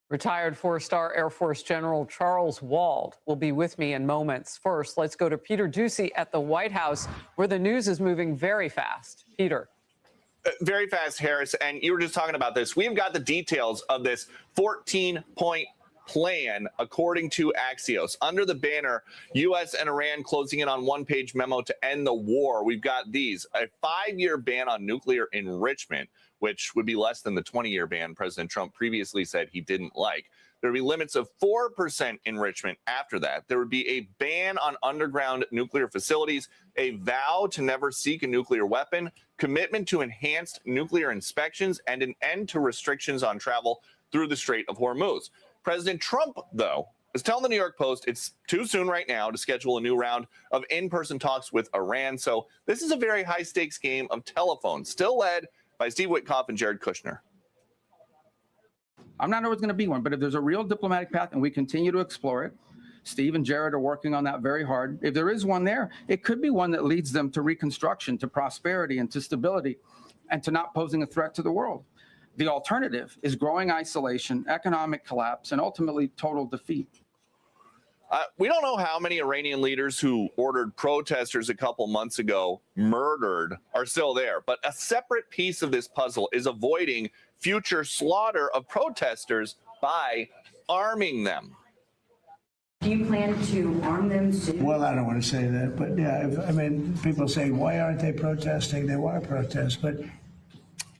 Retired four-star Air Force General Charles Wald will be with me in moments. First, let's go to Peter Doocy at the White House, where the news is moving very fast. Peter. Very fast, Harris, and you were just talking about this. We've got the details of this 14-point plan, according to Axios. Under the banner, U.S. and Iran closing in on one-page memo to end the war. We've got these: a 5-year ban on nuclear enrichment, which would be less than the 20-year ban President Trump previously said he didn't like. There would be limits of 4% enrichment after that. There would be a ban on underground nuclear facilities, a vow to never seek a nuclear weapon, commitment to enhanced nuclear inspections, and an end to restrictions on travel through the Strait of Hormuz. President Trump, though, is telling the New York Post it's too soon right now to schedule a new round of in-person talks with Iran. So this is a very high-stakes game of telephone, still led by Steve Witkoff and Jared Kushner. I'm not sure it's going to be one, but if there's a real diplomatic path and we continue to explore it, Steve and Jared are working on that very hard. If there is one there, it could be one that leads them to reconstruction, to prosperity, and to stability, and to not posing a threat to the world. The alternative is growing isolation, economic collapse, and ultimately total defeat. We don't know how many Iranian leaders who ordered protesters a couple months ago murdered are still there, but a separate piece of this puzzle is avoiding future slaughter of protesters by arming them. Do you plan to arm them soon? Well, I don't want to say that, but yeah, I mean, people say, why aren't they protesting? They want to protest, but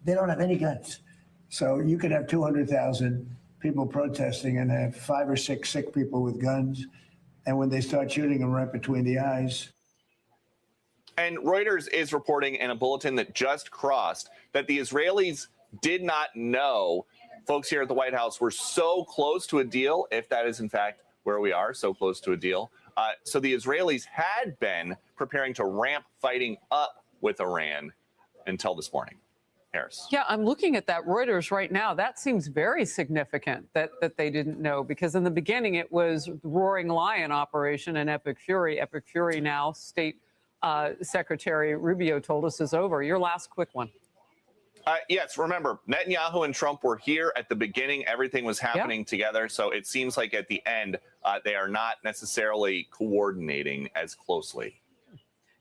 they don't have any guns. So you could have 200,000 people protesting and have 5 or 6 sick people with guns. And when they start shooting them right between the eyes. And Reuters is reporting in a bulletin that just crossed that the Israelis did not know folks here at the White House were so close to a deal, if that is in fact where we are, so close to a deal. So the Israelis had been preparing to ramp fighting up with Iran until this morning. Harris. Yeah, I'm looking at that Reuters right now. That seems very significant that they didn't know, because in the beginning it was the Roaring Lion operation and Epic Fury. Epic Fury now, State Secretary Rubio told us, is over. Your last quick one. Yes, remember, Netanyahu and Trump were here at the beginning. Everything was happening together. So it seems like at the end, they are not necessarily coordinating as closely.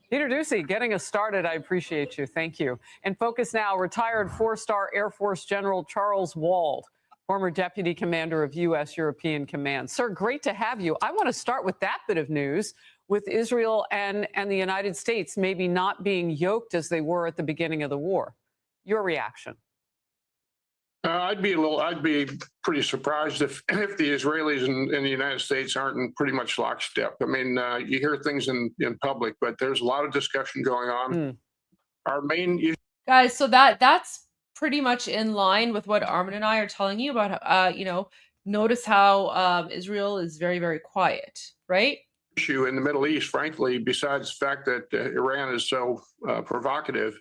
Peter Doocy, getting us started. I appreciate you. Thank you. And focus now, retired 4-star Air Force General Charles Wald, former Deputy Commander of U.S. European Command. Sir, great to have you. I want to start with that bit of news, with Israel and the United States maybe not being yoked as they were at the beginning of the war. Your reaction? I'd be pretty surprised if the Israelis and the United States aren't in pretty much lockstep. I mean, you hear things in public, but there's a lot of discussion going on. Our main issue, guys, so that's pretty much in line with what Armin and I are telling you about. Notice how Israel is very, very quiet, right? Issue in the Middle East, frankly, besides the fact that Iran is so provocative,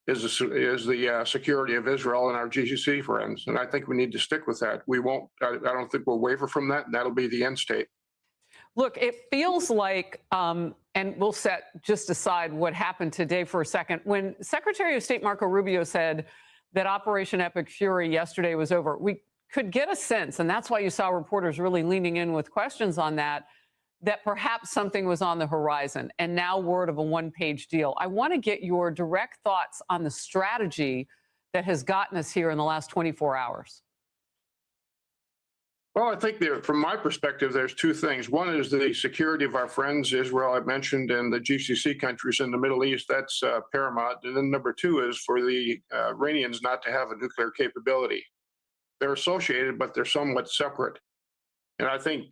is the security of Israel and our GCC friends. And I think we need to stick with that. We won't, I don't think we'll waver from that. And that'll be the end state. Look, it feels like, and we'll set just aside what happened today for a second. When Secretary of State Marco Rubio said that Operation Epic Fury yesterday was over, we could get a sense, and that's why you saw reporters really leaning in with questions on that perhaps something was on the horizon, and now word of a one-page deal. I want to get your direct thoughts on the strategy that has gotten us here in the last 24 hours. Well, I think from my perspective, there's two things. One is the security of our friends, Israel, I mentioned, and the GCC countries in the Middle East. That's paramount. And then number two is for the Iranians not to have a nuclear capability. They're associated, but they're somewhat separate. And I think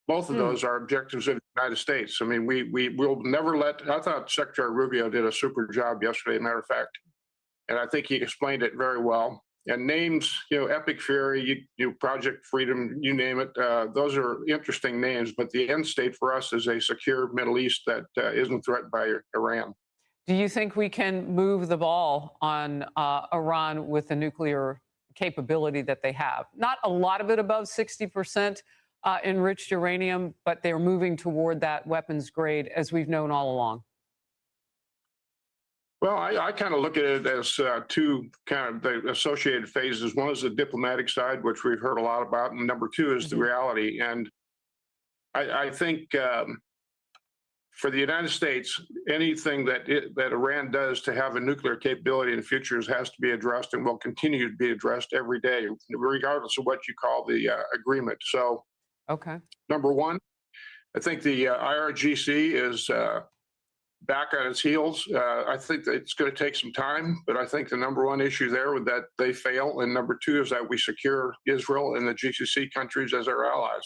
both of those are objectives of the United States. I mean, we will never let, I thought Secretary Rubio did a super job yesterday, matter of fact. And I think he explained it very well. And names, Epic Fury, Project Freedom, you name it, those are interesting names. But the end state for us is a secure Middle East that isn't threatened by Iran. Do you think we can move the ball on Iran with the nuclear capability that they have? Not a lot of it above 60% enriched uranium, but they're moving toward that weapons grade, as we've known all along. Well, I kind of look at it as two kind of the associated phases. One is the diplomatic side, which we've heard a lot about, and number two is the reality. And I think for the United States, anything that Iran does to have a nuclear capability in the future has to be addressed and will continue to be addressed every day, regardless of what you call the agreement. So, number one, I think the IRGC is back on its heels. I think that it's going to take some time, but I think the number one issue there was that they fail. And number two is that we secure Israel and the GCC countries as our allies.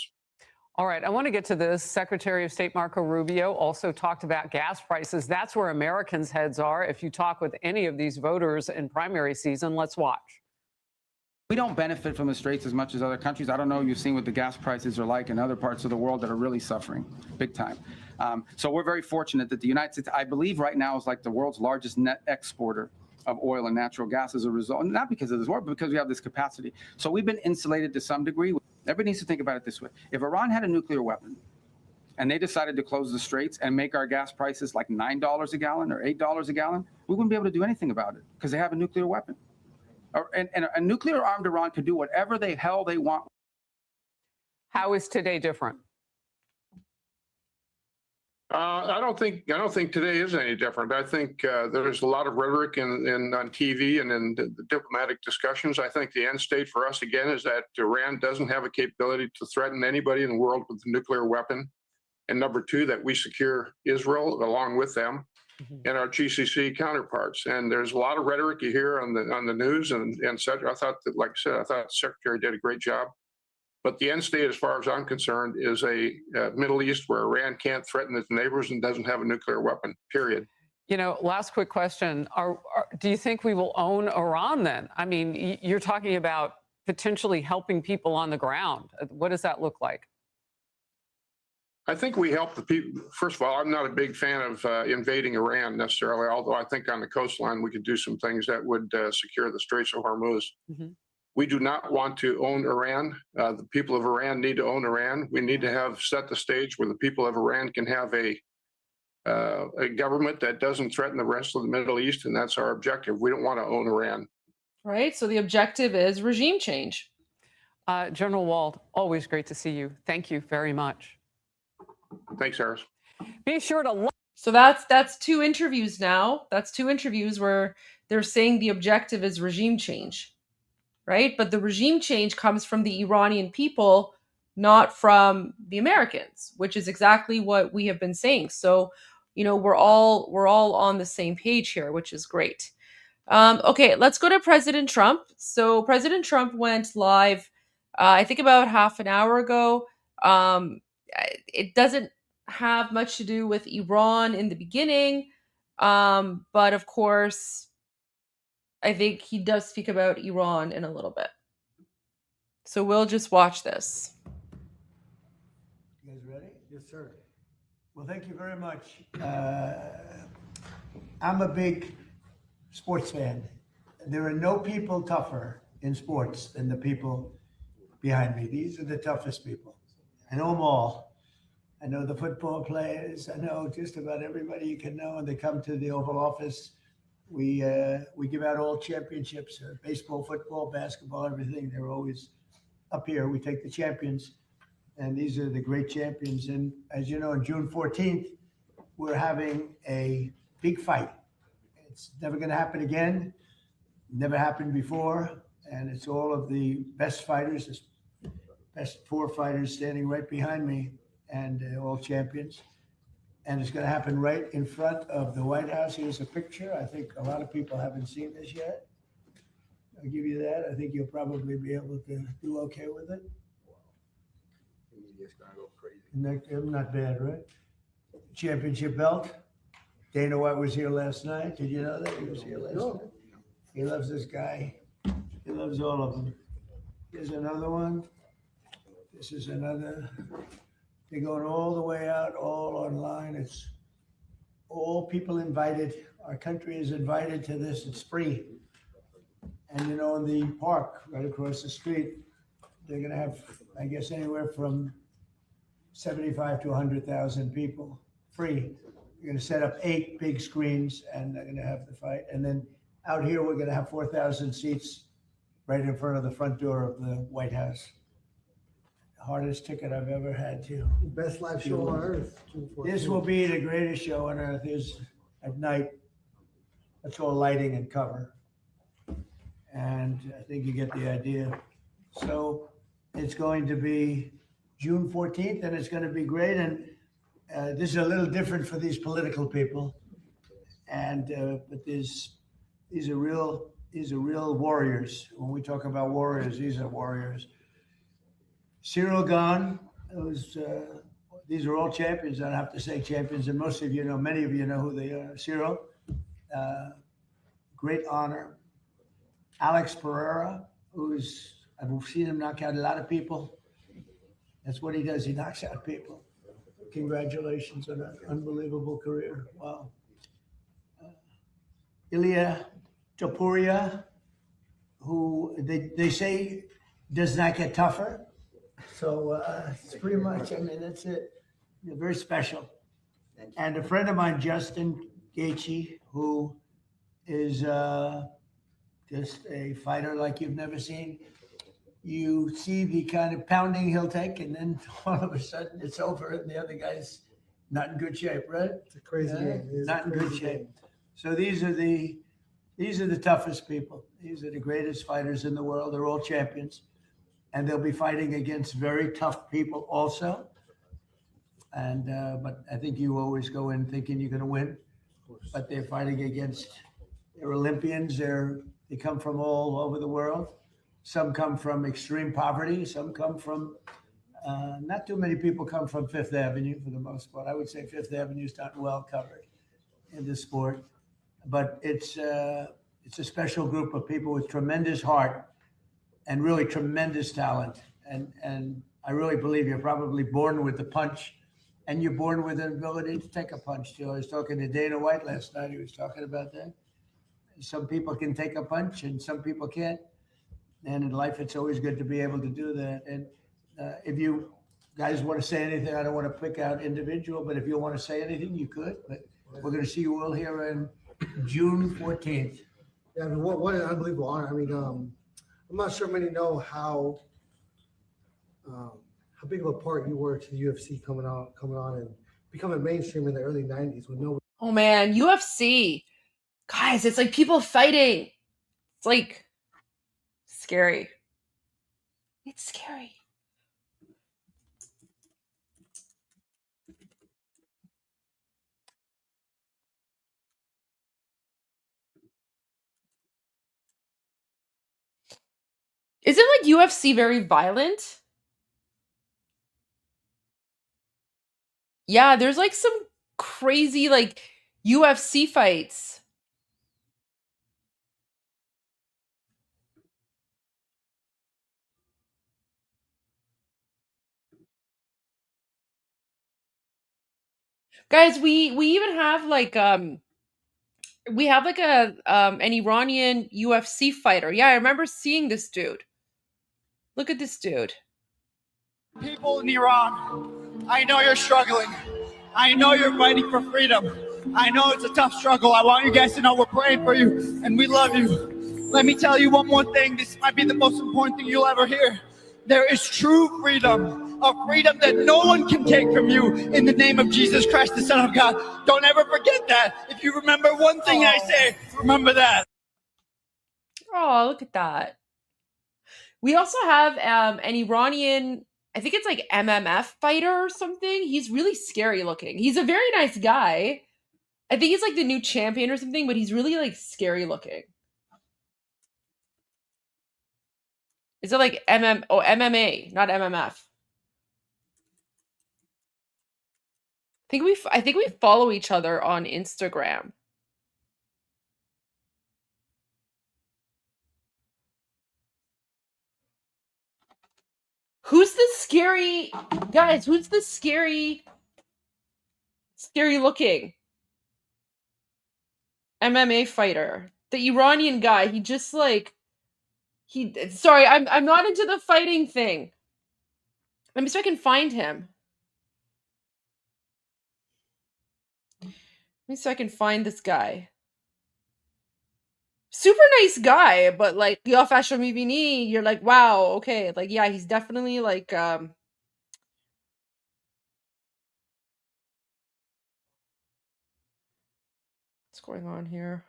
All right, I want to get to this. Secretary of State Marco Rubio also talked about gas prices. That's where Americans' heads are. If you talk with any of these voters in primary season, let's watch. We don't benefit from the Straits as much as other countries. I don't know if you've seen what the gas prices are like in other parts of the world that are really suffering big time. So we're very fortunate that the United States, I believe right now, is like the world's largest net exporter of oil and natural gas as a result, not because of this war, but because we have this capacity. So we've been insulated to some degree. Everybody needs to think about it this way. If Iran had a nuclear weapon and they decided to close the Straits and make our gas prices like $9 a gallon or $8 a gallon, we wouldn't be able to do anything about it because they have a nuclear weapon. And a nuclear-armed Iran could do whatever the hell they want. How is today different? I don't think today is any different. I think there's a lot of rhetoric on TV and in the diplomatic discussions. I think the end state for us again is that Iran doesn't have a capability to threaten anybody in the world with a nuclear weapon, and number two, that we secure Israel along with them and our GCC counterparts. And there's a lot of rhetoric you hear on the news and such. I thought that, like I said, I thought the Secretary did a great job. But the end state, as far as I'm concerned, is a Middle East where Iran can't threaten its neighbors and doesn't have a nuclear weapon, period. Last quick question. Do you think we will own Iran then? I mean, you're talking about potentially helping people on the ground. What does that look like? I think we help the people. First of all, I'm not a big fan of invading Iran necessarily, although I think on the coastline we could do some things that would secure the Straits of Hormuz. We do not want to own Iran. The people of Iran need to own Iran. We need to have set the stage where the people of Iran can have a government that doesn't threaten the rest of the Middle East, and that's our objective. We don't want to own Iran. Right. So the objective is regime change. General Wald, always great to see you. Thank you very much. Thanks, Harris. Be sure to. So that's two interviews now. That's two interviews where they're saying the objective is regime change. Right? But the regime change comes from the Iranian people, not from the Americans, which is exactly what we have been saying. So, we're all on the same page here, which is great. Okay, let's go to President Trump. So President Trump went live, I think about half an hour ago. It doesn't have much to do with Iran in the beginning. But of course, I think he does speak about Iran in a little bit. So we'll just watch this. You guys ready? Yes, sir. Well, thank you very much. I'm a big sports fan. There are no people tougher in sports than the people behind me. These are the toughest people. I know them all. I know the football players. I know just about everybody you can know, and they come to the Oval Office. We give out all championships, baseball, football, basketball, everything. They're always up here. We take the champions, and these are the great champions. And as you know, on June 14th, we're having a big fight. It's never going to happen again. Never happened before. And it's all of the best fighters, best 4 fighters standing right behind me, and all champions. And it's going to happen right in front of the White House. Here's a picture. I think a lot of people haven't seen this yet. I'll give you that. I think you'll probably be able to do okay with it. Media's gonna go crazy. Not bad, right? Championship belt. Dana White was here last night. Did you know that? He was here last night. He loves this guy. He loves all of them. Here's another one. This is another. They're going all the way out, all online. It's all people invited. Our country is invited to this. It's free. And you know, in the park right across the street, they're going to have, I guess, anywhere from 75 to 100,000 people, free. You're going to set up 8 big screens, and they're going to have the fight. And then out here, we're going to have 4,000 seats right in front of the front door of the White House. Hardest ticket I've ever had, too. Best live show on earth. This will be the greatest show on earth. Is at night. That's all lighting and cover. And I think you get the idea. So it's going to be June 14th, and it's going to be great. And this is a little different for these political people. And but these are real warriors. When we talk about warriors, these are warriors. Cyril Gahn, these are all champions. I don't have to say champions, and most of you know, many of you know who they are. Cyril, great honor. Alex Pereira, I've seen him knock out a lot of people. That's what he does. He knocks out people. Congratulations on an unbelievable career. Wow. Ilya Topuria, who they say does not get tougher. So it's pretty much, I mean, that's it. They're very special. And a friend of mine, Justin Gaethje, who is just a fighter like you've never seen. You see the kind of pounding he'll take, and then all of a sudden it's over, and the other guy's not in good shape, right? It's a crazy game. Not in good shape. So these are the toughest people. These are the greatest fighters in the world. They're all champions. And they'll be fighting against very tough people also. And but I think you always go in thinking you're going to win. But they're fighting against, they're Olympians. They come from all over the world. Some come from extreme poverty. Some come from, not too many people come from Fifth Avenue for the most part. I would say Fifth Avenue is not well covered in this sport. But it's a special group of people with tremendous heart and really tremendous talent. And I really believe you're probably born with the punch, and you're born with an ability to take a punch too. I was talking to Dana White last night. He was talking about that. Some people can take a punch and some people can't. And in life, it's always good to be able to do that. And if you guys want to say anything, I don't want to pick out individual, but if you want to say anything, you could. But we're going to see you all here on June 14th. Yeah, I mean, what an unbelievable honor. I mean, I'm not sure many know how big of a part you were to the UFC coming on and becoming mainstream in the early 90s when nobody. Oh man, UFC. Guys, it's like people fighting. It's like scary. It's scary. Isn't like UFC very violent? Yeah, there's like some crazy like UFC fights. Guys, we even have like we have like an Iranian UFC fighter. Yeah, I remember seeing this dude. Look at this dude. People in Iran, I know you're struggling. I know you're fighting for freedom. I know it's a tough struggle. I want you guys to know we're praying for you and we love you. Let me tell you one more thing. This might be the most important thing you'll ever hear. There is true freedom, a freedom that no one can take from you in the name of Jesus Christ, the Son of God. Don't ever forget that. If you remember one thing I say, remember that. Oh, look at that. We also have an Iranian, I think it's like MMF fighter or something. He's really scary looking. He's a very nice guy. I think he's like the new champion or something, but he's really like scary looking. Is it like MMA, not MMF? I think we follow each other on Instagram. Who's the scary guys? Who's the scary looking MMA fighter? The Iranian guy. He just like sorry, I'm not into the fighting thing. Let me see if I can find him. Let me see if I can find this guy. Super nice guy, but like your fashion mivini, you're like, wow, okay. Like, yeah, he's definitely like what's going on here?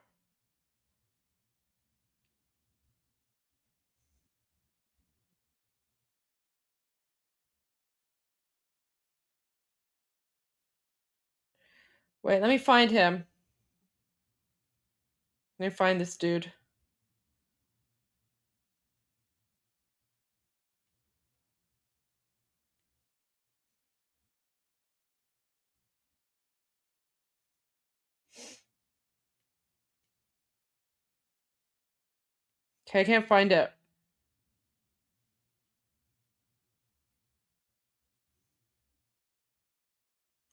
Wait, let me find him. Let me find this dude. Okay, I can't find it.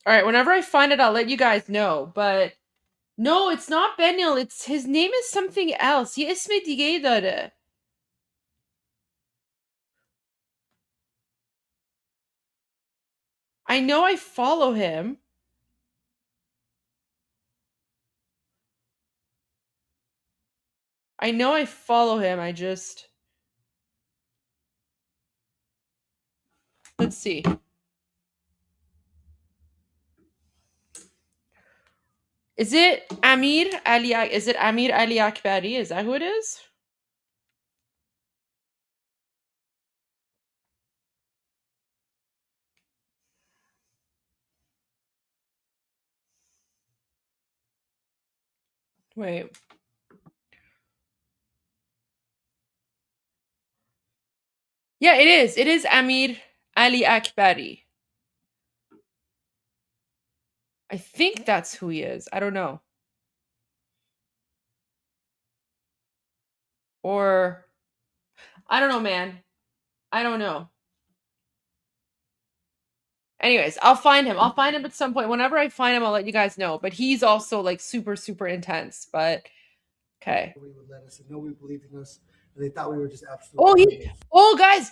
All right, whenever I find it, I'll let you guys know. But no, it's not Benil. It's his name is something else. Ye ismi dige dare. I know I follow him. I know I follow him. I just let's see. Is it Amir Ali? Is it Amir Ali Akbari? Is that who it is? Wait. Yeah, it is. It is Amir Ali Akbari. I think that's who he is. I don't know. Or I don't know, man. I don't know. Anyways, I'll find him. I'll find him at some point. Whenever I find him, I'll let you guys know. But he's also like super, super intense. But okay. We would let us know we believed in us, and they thought we were just absolutely. Guys.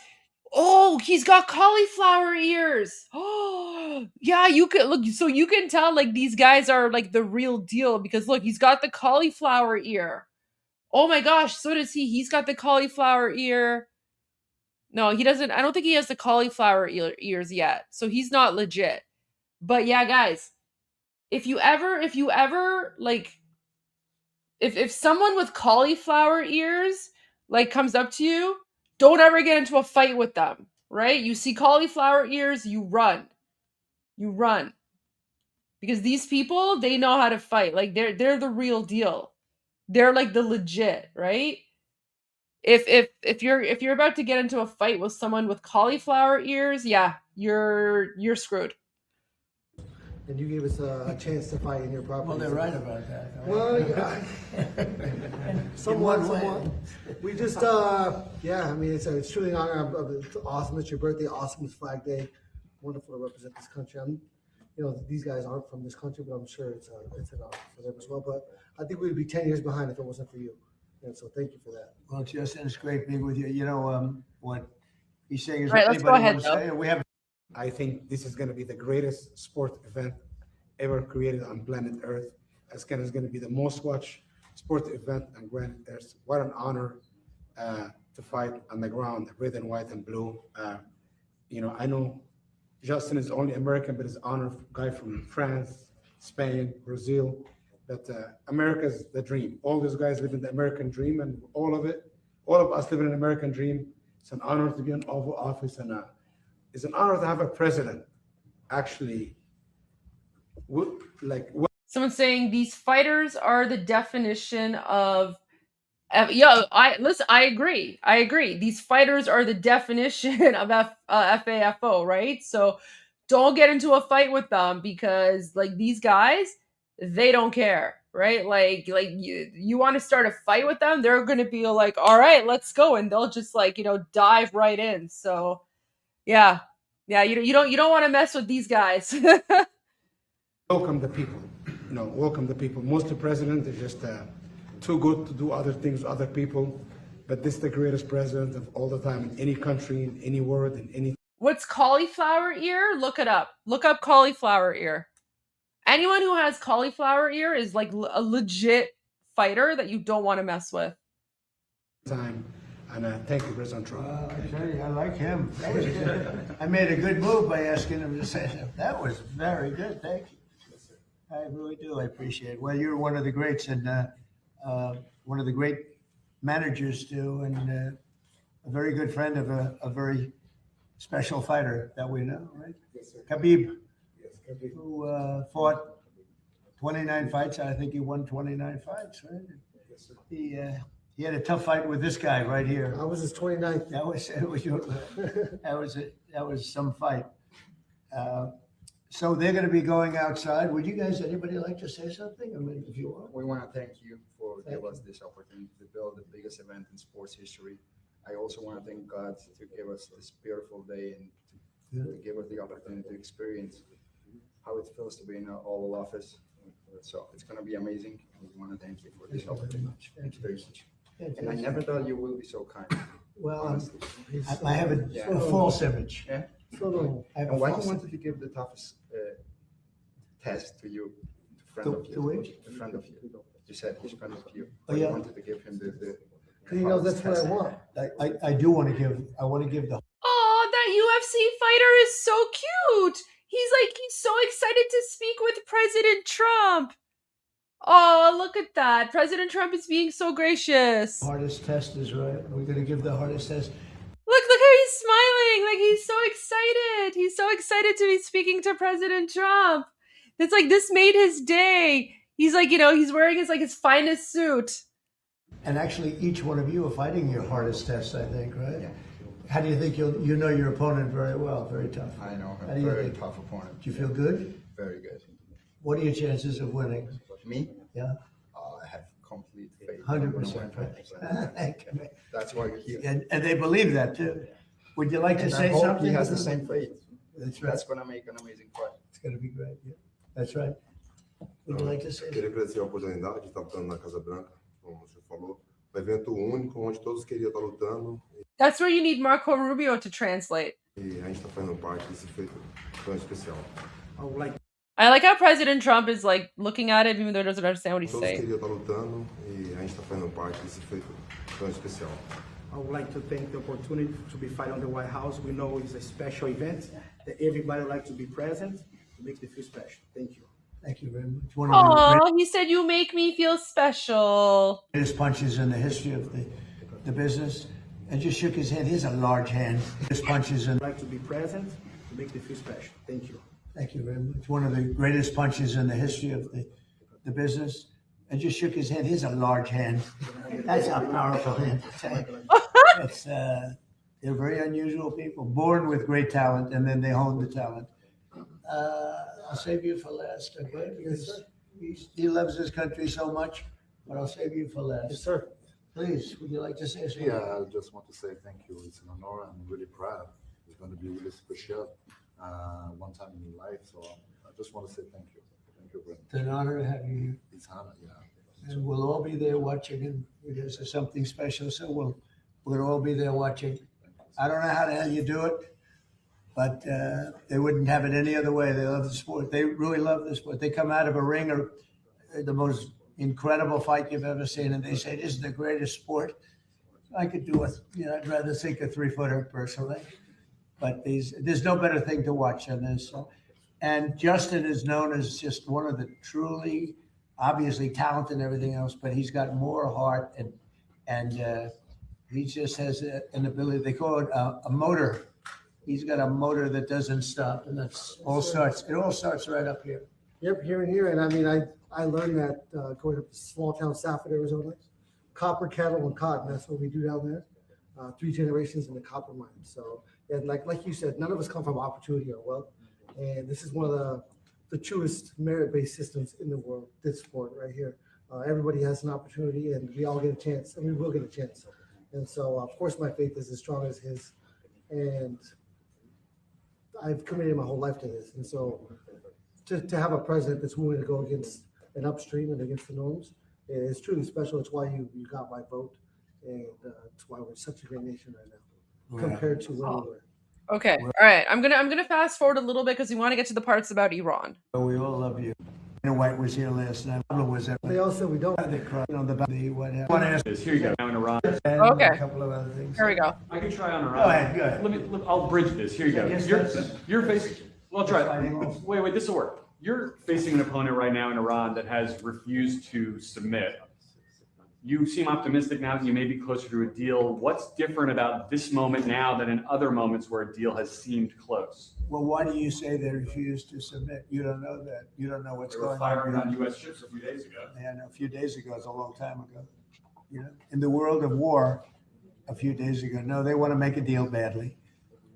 Oh, he's got cauliflower ears. Oh, yeah, you can look. So you can tell like these guys are like the real deal because look, he's got the cauliflower ear. Oh my gosh, so does he. He's got the cauliflower ear. No, he doesn't. I don't think he has the cauliflower ears yet. So he's not legit. But yeah, guys, if you ever like if someone with cauliflower ears like comes up to you, don't ever get into a fight with them, right? You see cauliflower ears, you run. You run. Because these people, they know how to fight. Like they're the real deal. They're like the legit, right? If you're about to get into a fight with someone with cauliflower ears, yeah, you're screwed. And you gave us a chance to fight in your property. Well, they're right about that. Well, yeah. somewhat. We just, yeah, I mean, it's truly an honor. It's awesome. It's your birthday. Awesome. It's Flag Day. Wonderful to represent this country. These guys aren't from this country, but I'm sure it's an honor for them as well. But I think we'd be 10 years behind if it wasn't for you. And so thank you for that. Well, Justin, it's great being with you. You know, what he's saying is right, let's go ahead, we have. I think this is going to be the greatest sport event ever created on planet Earth. It's going to be the most watched sport event on planet Earth. What an honor to fight on the ground, red and white and blue. I know Justin is only American, but he's an honor guy from France, Spain, Brazil. That America's the dream. All those guys live in the American dream, and all of us live in an American dream. It's an honor to be in Oval Office, and it's an honor to have a president actually Someone's saying these fighters are the definition of I agree. I agree. These fighters are the definition of FAFO, right? So don't get into a fight with them because like these guys, they don't care, right? Like you want to start a fight with them, they're going to be like, "All right, let's go." And they'll just like, dive right in. So, yeah. Yeah, you don't want to mess with these guys. welcome the people. Welcome the people. Most of the president is just too good to do other things with other people, but this is the greatest president of all the time in any country, in any world, in any. What's cauliflower ear? Look it up. Look up cauliflower ear. Anyone who has cauliflower ear is like a legit fighter that you don't want to mess with. Time. And thank you, President Trump. I tell you, I like him. That was good. I made a good move by asking him to say that. That was very good. Thank you. I really do. I appreciate it. Well, you're one of the greats and one of the great managers too, and a very good friend of a very special fighter that we know, right? Yes, sir. Khabib, Yes, Khabib. who fought 29 fights. I think he won 29 fights, right? Yes, sir. He had a tough fight with this guy right here. I was his 29th. That was some fight. So they're going to be going outside. Would you guys, anybody like to say something? I mean, if you want. We want to thank you for giving us this opportunity to build the biggest event in sports history. I also want to thank God to give us this beautiful day and to give us the opportunity to experience how it feels to be in an Oval Office. So it's going to be amazing. We want to thank you for this opportunity. Thank you very much. And I never thought you will be so kind. Well, I have a false image. Yeah. I have a And why false you wanted to give the toughest test to you, to friend of To you, which? a friend of you? You said he's friend of you. Oh, You yeah. wanted to give him the He knows that's what I want. I do want to give the Oh, that UFC fighter is so cute. He's so excited to speak with President Trump. Oh, look at that. President Trump is being so gracious. hardest test is right. We're going to give the hardest test. Look how he's smiling. Like he's so excited. He's so excited to be speaking to President Trump. It's like this made his day. He's like, he's wearing his finest suit. And actually, each one of you are fighting your hardest test, I think, right? Yeah. How do you think you know your opponent very well? Very tough. I know How him. do you Very think? tough opponent. Do you feel good? Very good. What are your chances of winning? Me? Yeah. I have complete faith. 100%. 100%. That's why you're here. And they believe that too. Would you like to And say I hope something? he has the same faith. That's right. That's going to make an amazing fight. It's going to be great. Yeah. That's right. Would you like to say Queria agradecer a oportunidade de estar lutando na Casa Branca, como você falou. Evento único, onde todos queriam estar lutando. That's where you need Marco Rubio to translate. E a gente está fazendo parte desse feito tão especial. I like how President Trump is like looking at it even though he doesn't understand what he's Todos saying. queriam estar lutando e a gente está fazendo parte desse feito tão especial. I would like to thank the opportunity to be fighting on the White House. We know it's a special event that everybody would like to be present. It makes me feel special. Thank you. Thank you very much. One of the Oh, he said you make me feel special. greatest punches in the history of the business. And just shook his hand. Here's a large hand. His punches in. I'd like to be present. It makes me feel special. Thank you. Thank you very much. One of the greatest punches in the history of the business. And just shook his hand. Here's a large hand. That's a powerful hand. It's, they're very unusual people, born with great talent, and then they hone the talent. I'll save you for last, okay? Because he loves his country so much, but I'll save you for last. Yes, sir. Please, would you like to say something? Yeah, I just want to say thank you. It's an honor. I'm really proud. It's going to be really special. One time in life, so I just want to say thank you. Thank you very much. It's an honor to have you here. It's an honor, yeah. And we'll all be there watching, and this is something special, so we'll all be there watching. I don't know how the hell you do it, but they wouldn't have it any other way. They love the sport. They really love the sport. They come out of a ring or the most incredible fight you've ever seen, and they say, this is the greatest sport. I could do it. I'd rather think a 3-footer personally, but there's no better thing to watch than this. And Justin is known as just one of the truly, obviously talented and everything else, but he's got more heart and He just has an ability. They call it a motor. He's got a motor that doesn't stop, and that's all starts. It all starts right up here. Yep, here and here. And I mean, I learned that going up to small town Stafford, Arizona, copper, cattle, and cotton. That's what we do down there. 3 generations in the copper mine. So, and like you said, none of us come from opportunity or wealth. And this is one of the truest merit-based systems in the world, this sport right here. Everybody has an opportunity, and we all get a chance, and we will get a chance. And so, of course, my faith is as strong as his. And I've committed my whole life to this. And so to have a president that's willing to go against an upstream and against the norms is truly special. It's why you got my vote. And it's why we're such a great nation right now compared to where we were. Okay. All right. I'm gonna fast forward a little bit because we want to get to the parts about Iran. We all love you. White was here last night. Was that they all said we don't. They cried on the what happened. Here you go. Now in Iran. Okay. A couple of other things. Here we go. I can try on Iran. Go ahead. Go ahead. Let me. I'll bridge this. Here you go. Yes, You're facing. Well, try it. Wait. This will work. You're facing an opponent right now in Iran that has refused to submit. You seem optimistic now that you may be closer to a deal. What's different about this moment now than in other moments where a deal has seemed close? Well, why do you say they refused to submit? You don't know that. You don't know what's going on. They were firing on U.S. ships a few days ago. Yeah, no, a few days ago is a long time ago. You know, in the world of war, a few days ago. No, they want to make a deal badly,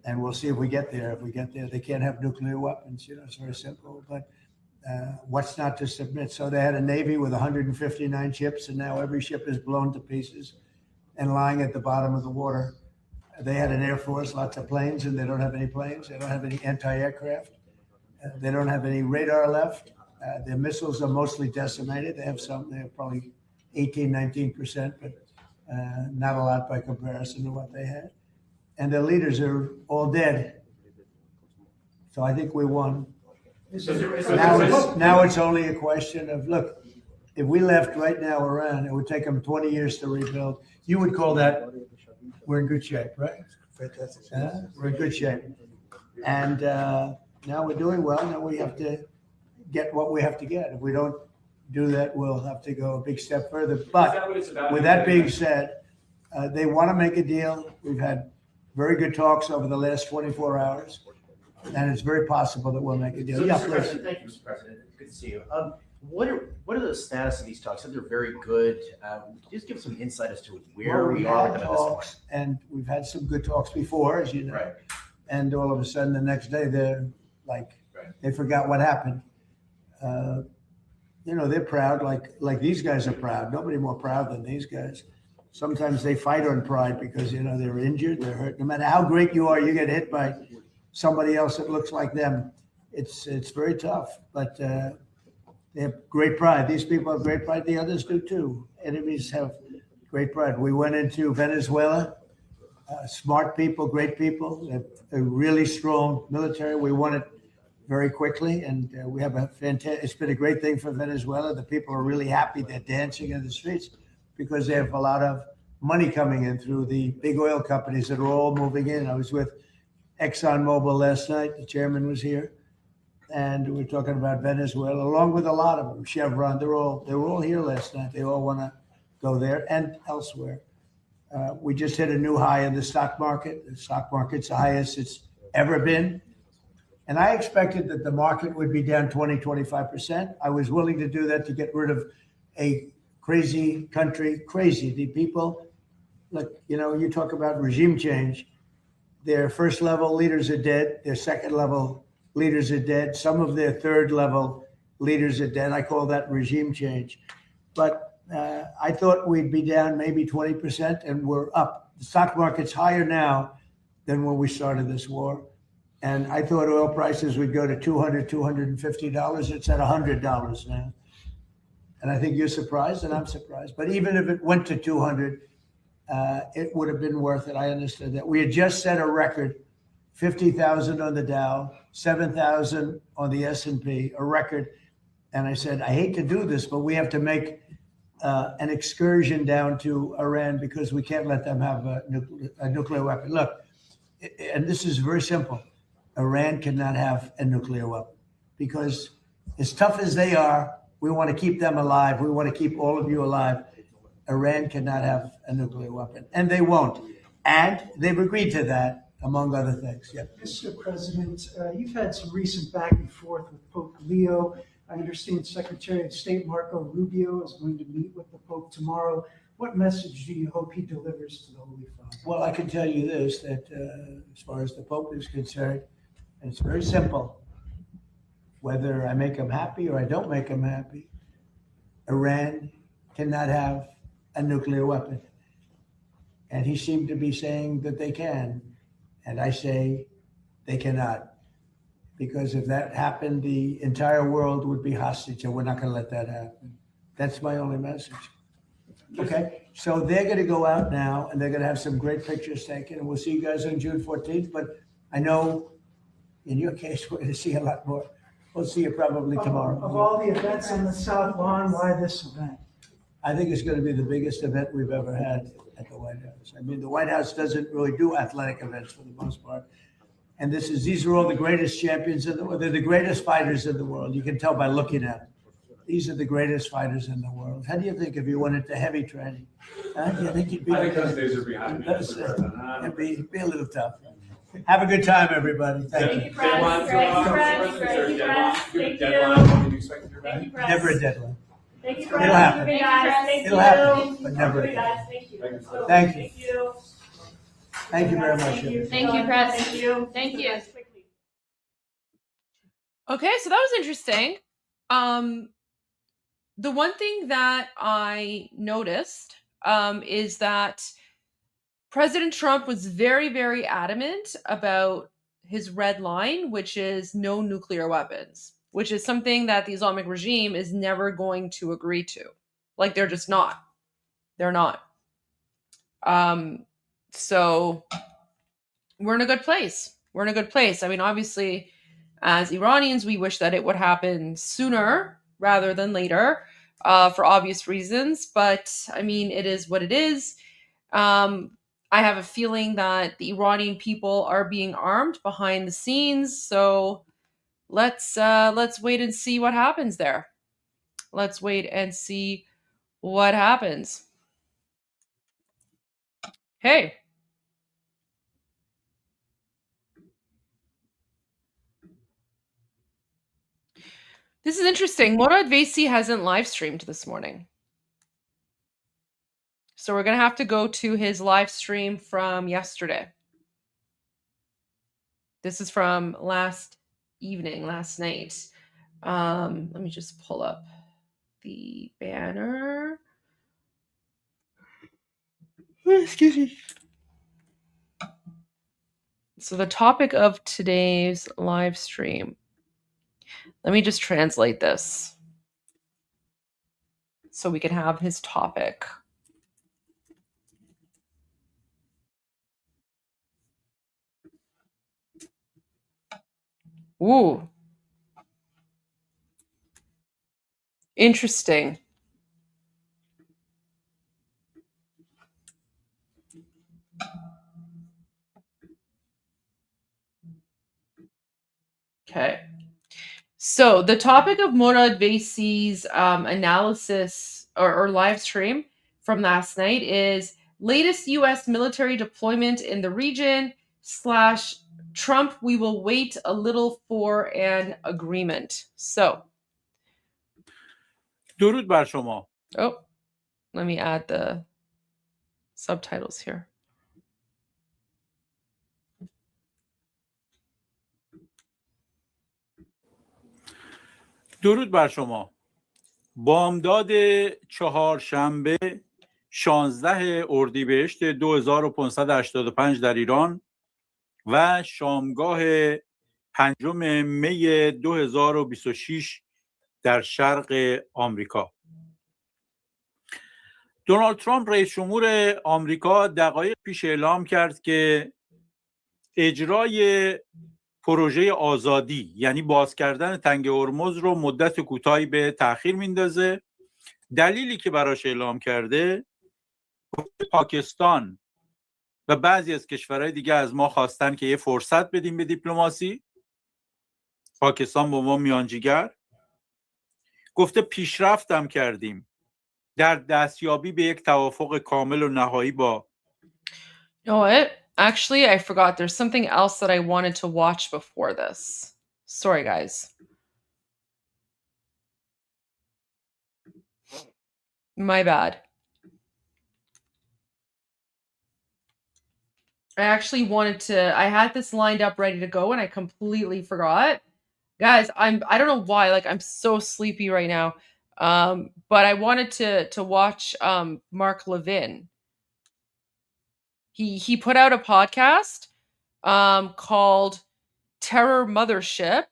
and we'll see if we get there. If we get there, they can't have nuclear weapons. You know, it's very simple. But what's not to submit? So they had a Navy with 159 ships, and now every ship is blown to pieces and lying at the bottom of the water. They had an Air Force, lots of planes, and they don't have any planes. They don't have any anti-aircraft. They don't have any radar left. Their missiles are mostly decimated. They have some, they have probably 18, 19%, but not a lot by comparison to what they had. And their leaders are all dead. So I think we won. Now it's only a question of, look, if we left right now Iran, it would take them 20 years to rebuild. You would call that, we're in good shape, right? Fantastic. We're in good shape. And now we're doing well. Now we have to get what we have to get. If we don't do that, we'll have to go a big step further. But with that being said, they want to make a deal. We've had very good talks over the last 24 hours. And it's very possible that we'll make a deal. So, Yeah, Mr. please. President, thank you, Mr. President. Good to see you. What are the status of these talks? They're very good. Just give some insight as to where Well, we are with them at this point. talks, and we've had some good talks before, as you know. Right. And all of a sudden, the next day, they're like, they forgot what happened. You know, they're proud, like these guys are proud. Nobody more proud than these guys. Sometimes they fight on pride because, you know, they're injured, they're hurt. No matter how great you are, you get hit by somebody else that looks like them. It's very tough, but they have great pride. These people have great pride. The others do too. Enemies have great pride. We went into Venezuela, smart people, great people, a really strong military. We won it very quickly, and we have a fantastic, it's been a great thing for Venezuela. The people are really happy. They're dancing in the streets because they have a lot of money coming in through the big oil companies that are all moving in. I was with ExxonMobil last night. The chairman was here, and we were talking about Venezuela, along with a lot of them. Chevron, they were all here last night. They all want to go there and elsewhere. We just hit a new high in the stock market. The stock market's the highest it's ever been. And I expected that the market would be down 20, 25%. I was willing to do that to get rid of a crazy country, crazy. The people, look, you know, you talk about regime change. Their first level leaders are dead. Their second level leaders are dead. Some of their third level leaders are dead. I call that regime change. But I thought we'd be down maybe 20%, and we're up. The stock market's higher now than when we started this war. And I thought oil prices would go to $200, $250. It's at $100 now. And I think you're surprised, and I'm surprised. But even if it went to 200, it would have been worth it. I understood that. We had just set a record, 50,000 on the Dow, 7,000 on the S&P, a record. And I said, I hate to do this, but we have to make an excursion down to Iran because we can't let them have a nuclear weapon. Look, and this is very simple. Iran cannot have a nuclear weapon because as tough as they are, we want to keep them alive. We want to keep all of you alive. Iran cannot have a nuclear weapon, and they won't. And they've agreed to that, among other things. Yeah. Mr. President, you've had some recent back and forth with Pope Leo. I understand Secretary of State Marco Rubio is going to meet with the Pope tomorrow. What message do you hope he delivers to the Holy Father? Well, I can tell you this, that as far as the Pope is concerned, it's very simple. Whether I make him happy or I don't make him happy, Iran cannot have a nuclear weapon. And he seemed to be saying that they can. And I say they cannot. Because if that happened, the entire world would be hostage, and we're not going to let that happen. That's my only message. Okay, so they're going to go out now, and they're going to have some great pictures taken, and we'll see you guys on June 14th. But I know in your case, we're going to see a lot more. We'll see you probably tomorrow. Of all the events on the South Lawn, why this event? I think it's going to be the biggest event we've ever had at the White House. I mean, the White House doesn't really do athletic events for the most part. And these are all the greatest champions in the world. They're the greatest fighters in the world. You can tell by looking at them. These are the greatest fighters in the world. How do you think if you went into heavy training? Do you think you'd be? I think those days are behind me. It'd be a little tough. Have a good time, everybody. Thank you. Deadline Never a deadline. Thank you, It'll happen. It'll happen, but never a guys. deadline. Thank you. Thank you. Thank you very much. Thank you, Press. Thank you. Thank you. Okay, so that was interesting. The one thing that I noticed is that President Trump was very, very adamant about his red line, which is no nuclear weapons, which is something that the Islamic regime is never going to agree to. Like, they're just not. They're not. So we're in a good place. We're in a good place. I mean, obviously, as Iranians, we wish that it would happen sooner rather than later, for obvious reasons. But I mean, it is what it is. I have a feeling that the Iranian people are being armed behind the scenes. So let's wait and see what happens there. Let's wait and see what happens. Hey. This is interesting. Morad Vesi hasn't live streamed this morning. So we're going to have to go to his live stream from yesterday. This is from last evening, last night. Let me just pull up the banner. Excuse me. So the topic of today's live stream. Let me just translate this so we can have his topic. Ooh. Interesting. Okay. So the topic of Morad Vesi's analysis or live stream from last night is latest U.S. military deployment in the region / Trump, we will wait a little for an agreement. So. درود بر شما. Oh, let me add the subtitles here. درود بر شما. بامداد چهارشنبه 16 اردیبهشت 2585 در ایران و شامگاه 5 می 2026 در شرق آمریکا. دونالد ترامپ رئیس جمهور آمریکا دقایق پیش اعلام کرد که اجرای پروژه آزادی یعنی باز کردن تنگه هرمز رو مدت کوتاهی به تأخیر میندازه. دلیلی که براش اعلام کرده پاکستان و بعضی از کشورهای دیگه از ما خواستن که یه فرصت بدیم به دیپلماسی. پاکستان با ما میانجیگر گفته پیشرفتم کردیم در دستیابی به یک توافق کامل و نهایی با You know what? Actually, I forgot. There's something else that I wanted to watch before this. Sorry, guys. My bad. I had this lined up ready to go and I completely forgot. Guys, I don't know why, like I'm so sleepy right now. But I wanted to watch Mark Levin. He put out a podcast called Terror Mothership,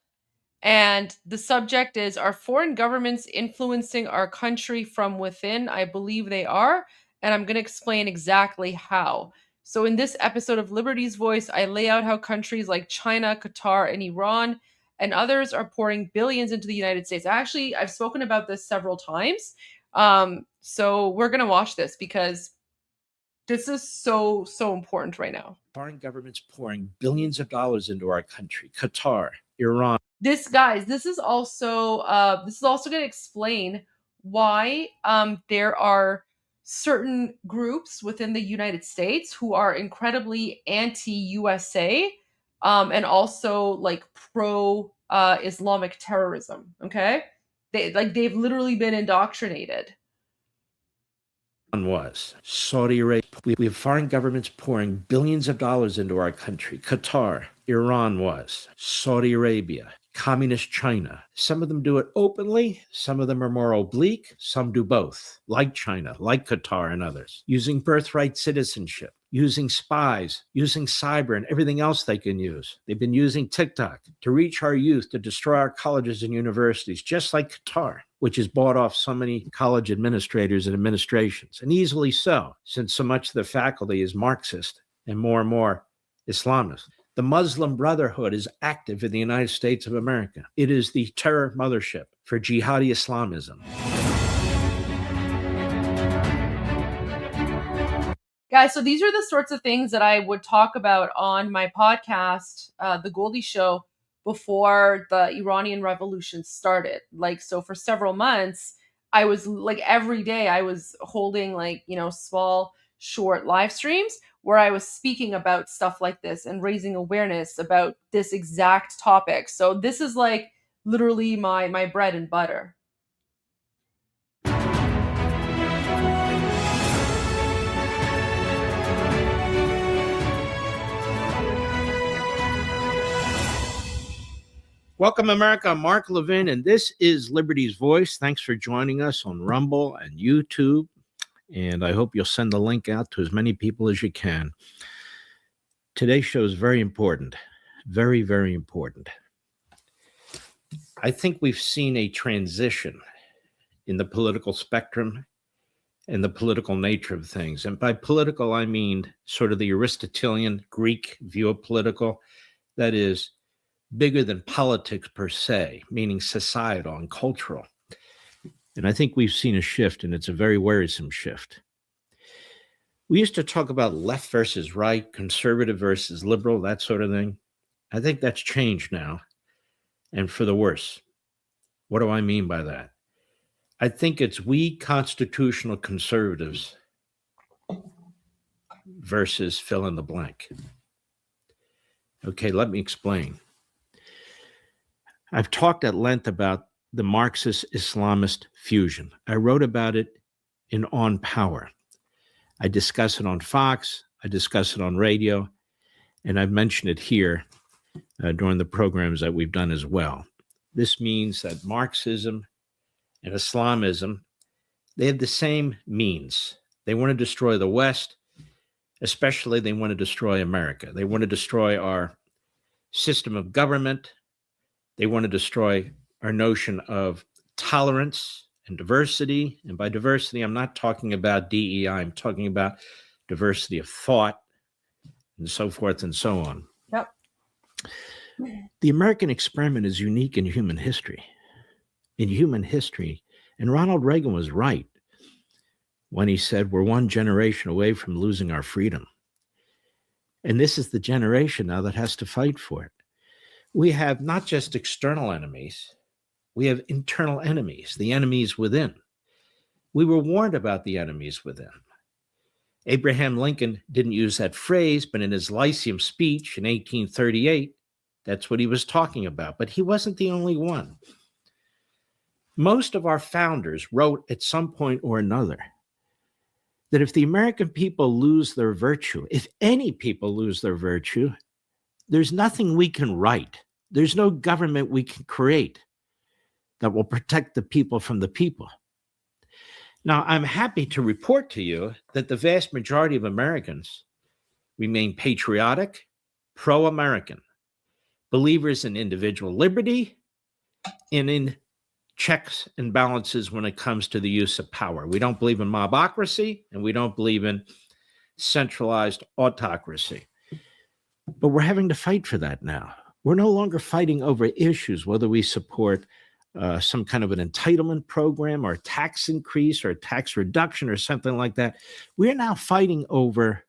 and the subject is, are foreign governments influencing our country from within? I believe they are, and I'm going to explain exactly how. So in this episode of Liberty's Voice, I lay out how countries like China, Qatar, and Iran and others are pouring billions into the United States. Actually, I've spoken about this several times. So we're going to watch this because this is so important right now. Foreign governments pouring billions of dollars into our country. Qatar, Iran. This, guys, this is also going to explain why there are certain groups within the United States who are incredibly anti-USA and also like pro Islamic terrorism. Okay, they've literally been indoctrinated. Was Saudi Arabia. We have foreign governments pouring billions of dollars into our country. Qatar, Iran was Saudi Arabia, Communist China. Some of them do it openly. Some of them are more oblique. Some do both, like China, like Qatar and others, using birthright citizenship, using spies, using cyber and everything else they can use. They've been using TikTok to reach our youth, to destroy our colleges and universities, just like Qatar, which has bought off so many college administrators and administrations, and easily so, since so much of the faculty is Marxist and more Islamist. The Muslim Brotherhood is active in the United States of America. It is the terror mothership for jihadi Islamism. Guys, so these are the sorts of things that I would talk about on my podcast, The Goldie Show, before the Iranian Revolution started. Like, so for several months, I was like every day I was holding like, small, short live streams where I was speaking about stuff like this and raising awareness about this exact topic. So this is like literally my bread and butter. Welcome, America. I'm Mark Levin, and this is Liberty's Voice. Thanks for joining us on Rumble and YouTube, and I hope you'll send the link out to as many people as you can. Today's show is very important, very, very important. I think we've seen a transition in the political spectrum and the political nature of things. And by political, I mean sort of the Aristotelian Greek view of political, that is, bigger than politics per se, meaning societal and cultural. And I think we've seen a shift, and it's a very worrisome shift. We used to talk about left versus right, conservative versus liberal, that sort of thing. I think that's changed now, and for the worse. What do I mean by that? I think it's we constitutional conservatives versus fill in the blank. Okay, let me explain. I've talked at length about the Marxist-Islamist fusion. I wrote about it in On Power. I discuss it on Fox, I discuss it on radio, and I've mentioned it here during the programs that we've done as well. This means that Marxism and Islamism, they have the same means. They want to destroy the West, especially they want to destroy America. They want to destroy our system of government. They want to destroy our notion of tolerance and diversity. And by diversity, I'm not talking about DEI. I'm talking about diversity of thought and so forth and so on. Yep. The American experiment is unique in human history. In human history, and Ronald Reagan was right when he said we're one generation away from losing our freedom. And this is the generation now that has to fight for it. We have not just external enemies, we have internal enemies, the enemies within. We were warned about the enemies within. Abraham Lincoln didn't use that phrase, but in his Lyceum speech in 1838, that's what he was talking about. But he wasn't the only one. Most of our founders wrote at some point or another that if the American people lose their virtue, if any people lose their virtue, there's nothing we can write. There's no government we can create that will protect the people from the people. Now, I'm happy to report to you that the vast majority of Americans remain patriotic, pro-American, believers in individual liberty and in checks and balances when it comes to the use of power. We don't believe in mobocracy, and we don't believe in centralized autocracy. But we're having to fight for that now. We're no longer fighting over issues, whether we support some kind of an entitlement program or a tax increase or a tax reduction or something like that. We're now fighting over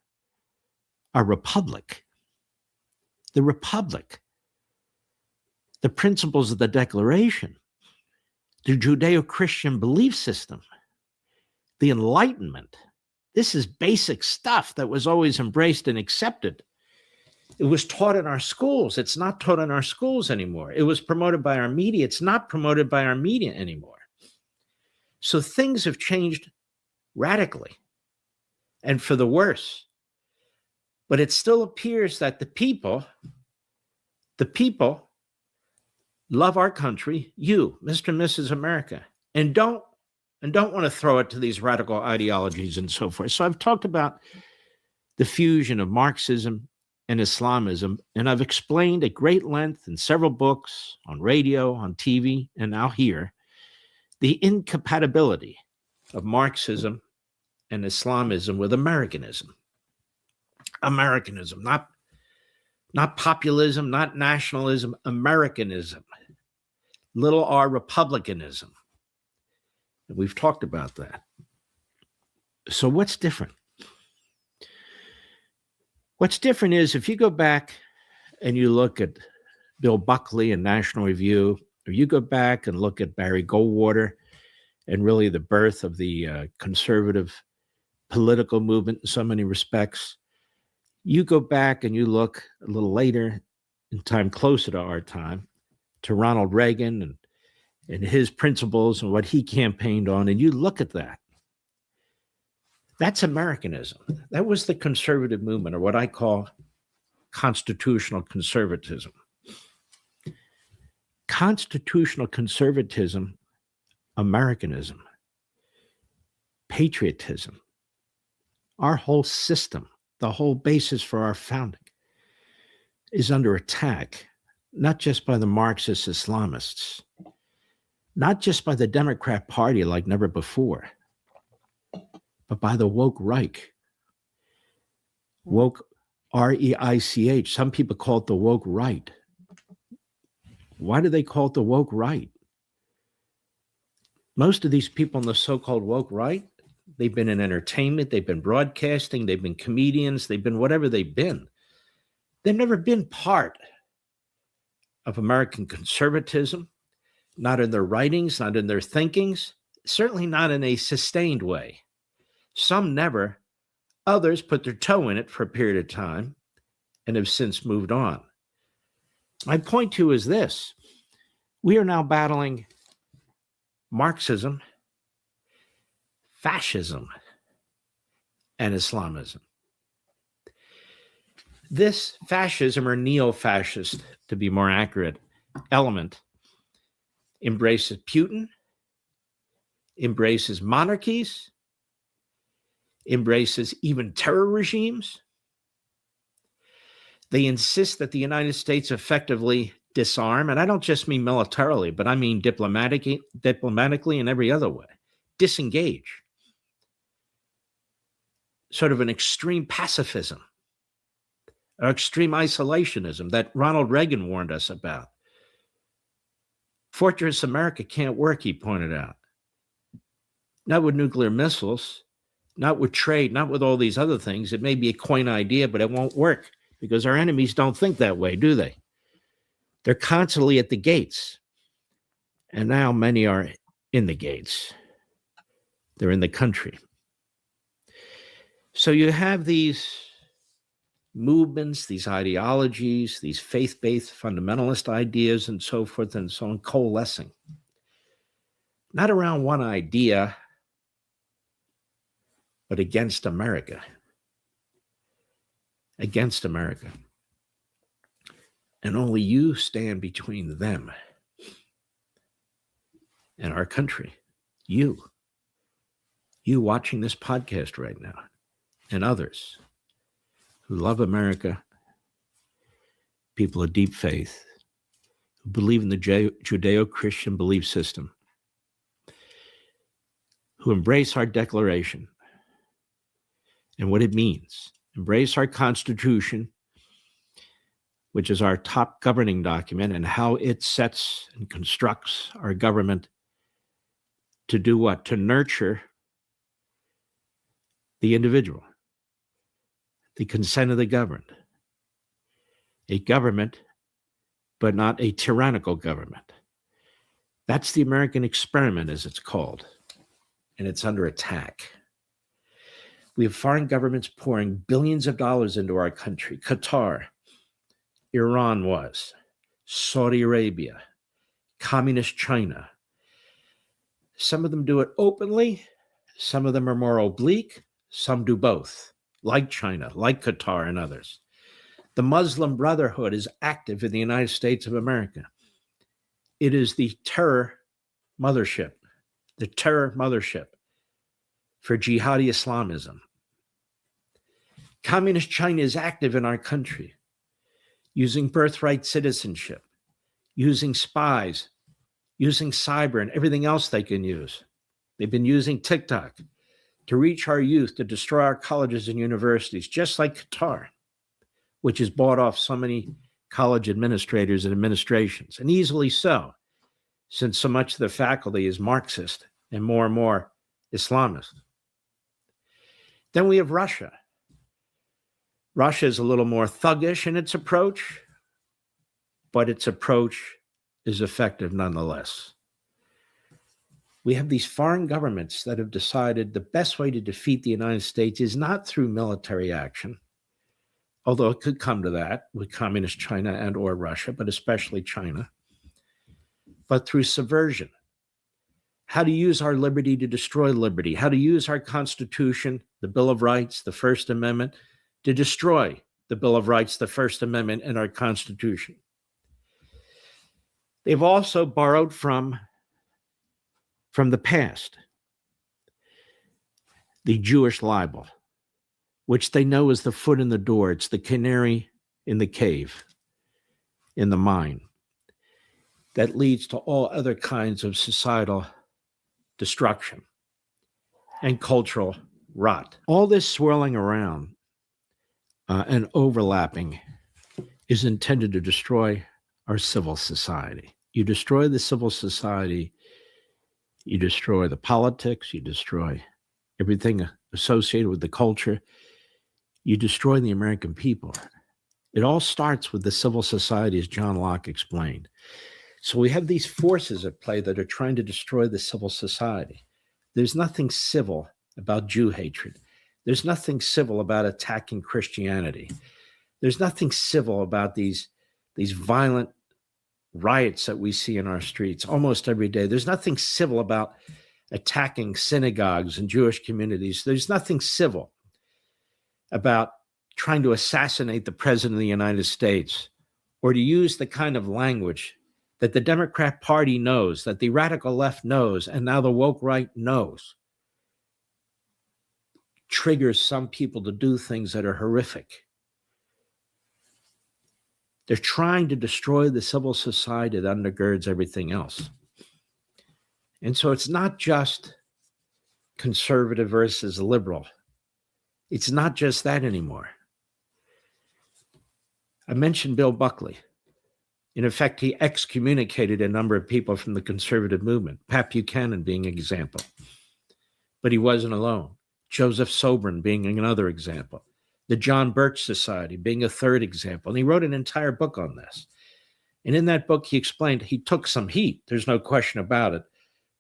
a republic. The republic. The principles of the Declaration. The Judeo-Christian belief system. The Enlightenment. This is basic stuff that was always embraced and accepted. It was taught in our schools. It's not taught in our schools anymore. It was promoted by our media. It's not promoted by our media anymore. So things have changed radically and for the worse. But it still appears that the people love our country, you, Mr. and Mrs. America, and don't want to throw it to these radical ideologies and so forth. So I've talked about the fusion of Marxism and Islamism, and I've explained at great length in several books, on radio, on TV, and now here, the incompatibility of Marxism and Islamism with Americanism. Americanism, not populism, not nationalism, Americanism. Little r republicanism. And we've talked about that. So what's different? What's different is if you go back and you look at Bill Buckley and National Review, or you go back and look at Barry Goldwater and really the birth of the conservative political movement in so many respects, you go back and you look a little later in time, closer to our time, to Ronald Reagan and his principles and what he campaigned on, and you look at that. That's Americanism. That was the conservative movement, or what I call constitutional conservatism. Constitutional conservatism, Americanism, patriotism, our whole system, the whole basis for our founding, is under attack, not just by the Marxist Islamists, not just by the Democrat Party like never before, but by the woke Reich. Woke, R-E-I-C-H. Some people call it the woke right. Why do they call it the woke right? Most of these people in the so-called woke right, they've been in entertainment, they've been broadcasting, they've been comedians, they've been whatever they've been. They've never been part of American conservatism, not in their writings, not in their thinkings, certainly not in a sustained way. Some never, others put their toe in it for a period of time and have since moved on. My point to you is this: we are now battling Marxism, fascism, and Islamism. This fascism, or neo-fascist, to be more accurate, element embraces Putin, embraces monarchies, embraces even terror regimes. They insist that the United States effectively disarm, and I don't just mean militarily, but I mean diplomatically and every other way, disengage. Sort of an extreme pacifism, or extreme isolationism that Ronald Reagan warned us about. Fortress America can't work, he pointed out. Not with nuclear missiles, not with trade, not with all these other things. It may be a quaint idea, but it won't work because our enemies don't think that way, do they? They're constantly at the gates. And now many are in the gates. They're in the country. So you have these movements, these ideologies, these faith-based fundamentalist ideas and so forth and so on coalescing. Not around one idea, but against America. Against America. And only you stand between them and our country. You watching this podcast right now, and others who love America, people of deep faith, who believe in the Judeo-Christian belief system, who embrace our Declaration and what it means, embrace our Constitution, which is our top governing document, and how it sets and constructs our government to do what? To nurture the individual, the consent of the governed, a government, but not a tyrannical government. That's the American experiment, as it's called, and it's under attack. We have foreign governments pouring billions of dollars into our country. Qatar, Iran was, Saudi Arabia, Communist China. Some of them do it openly. Some of them are more oblique. Some do both, like China, like Qatar and others. The Muslim Brotherhood is active in the United States of America. It is the terror mothership for jihadi Islamism. Communist China is active in our country, using birthright citizenship, using spies, using cyber and everything else they can use. They've been using TikTok to reach our youth, to destroy our colleges and universities, just like Qatar, which has bought off so many college administrators and administrations, and easily so, since so much of the faculty is Marxist and more Islamist. Then we have Russia. Russia is a little more thuggish in its approach, but its approach is effective nonetheless. We have these foreign governments that have decided the best way to defeat the United States is not through military action, although it could come to that with communist China and or Russia, but especially China, but through subversion. How to use our liberty to destroy liberty, how to use our Constitution, the Bill of Rights, the First Amendment, to destroy the Bill of Rights, the First Amendment, and our Constitution. They've also borrowed from the past, the Jewish libel, which they know is the foot in the door. It's the canary in the cave, in the mine, that leads to all other kinds of societal destruction and cultural rot. All this swirling around and overlapping is intended to destroy our civil society. You destroy the civil society, you destroy the politics, you destroy everything associated with the culture, you destroy the American people. It all starts with the civil society, as John Locke explained. So we have these forces at play that are trying to destroy the civil society. There's nothing civil about Jew hatred. There's nothing civil about attacking Christianity. There's nothing civil about these violent riots that we see in our streets almost every day. There's nothing civil about attacking synagogues and Jewish communities. There's nothing civil about trying to assassinate the president of the United States or to use the kind of language that the Democrat Party knows, that the radical left knows, and now the woke right knows, triggers some people to do things that are horrific. They're trying to destroy the civil society that undergirds everything else. And so it's not just conservative versus liberal. It's not just that anymore. I mentioned Bill Buckley. In effect, he excommunicated a number of people from the conservative movement, Pat Buchanan being an example. But he wasn't alone. Joseph Sobran being another example. The John Birch Society being a third example. And he wrote an entire book on this. And in that book, he explained he took some heat. There's no question about it.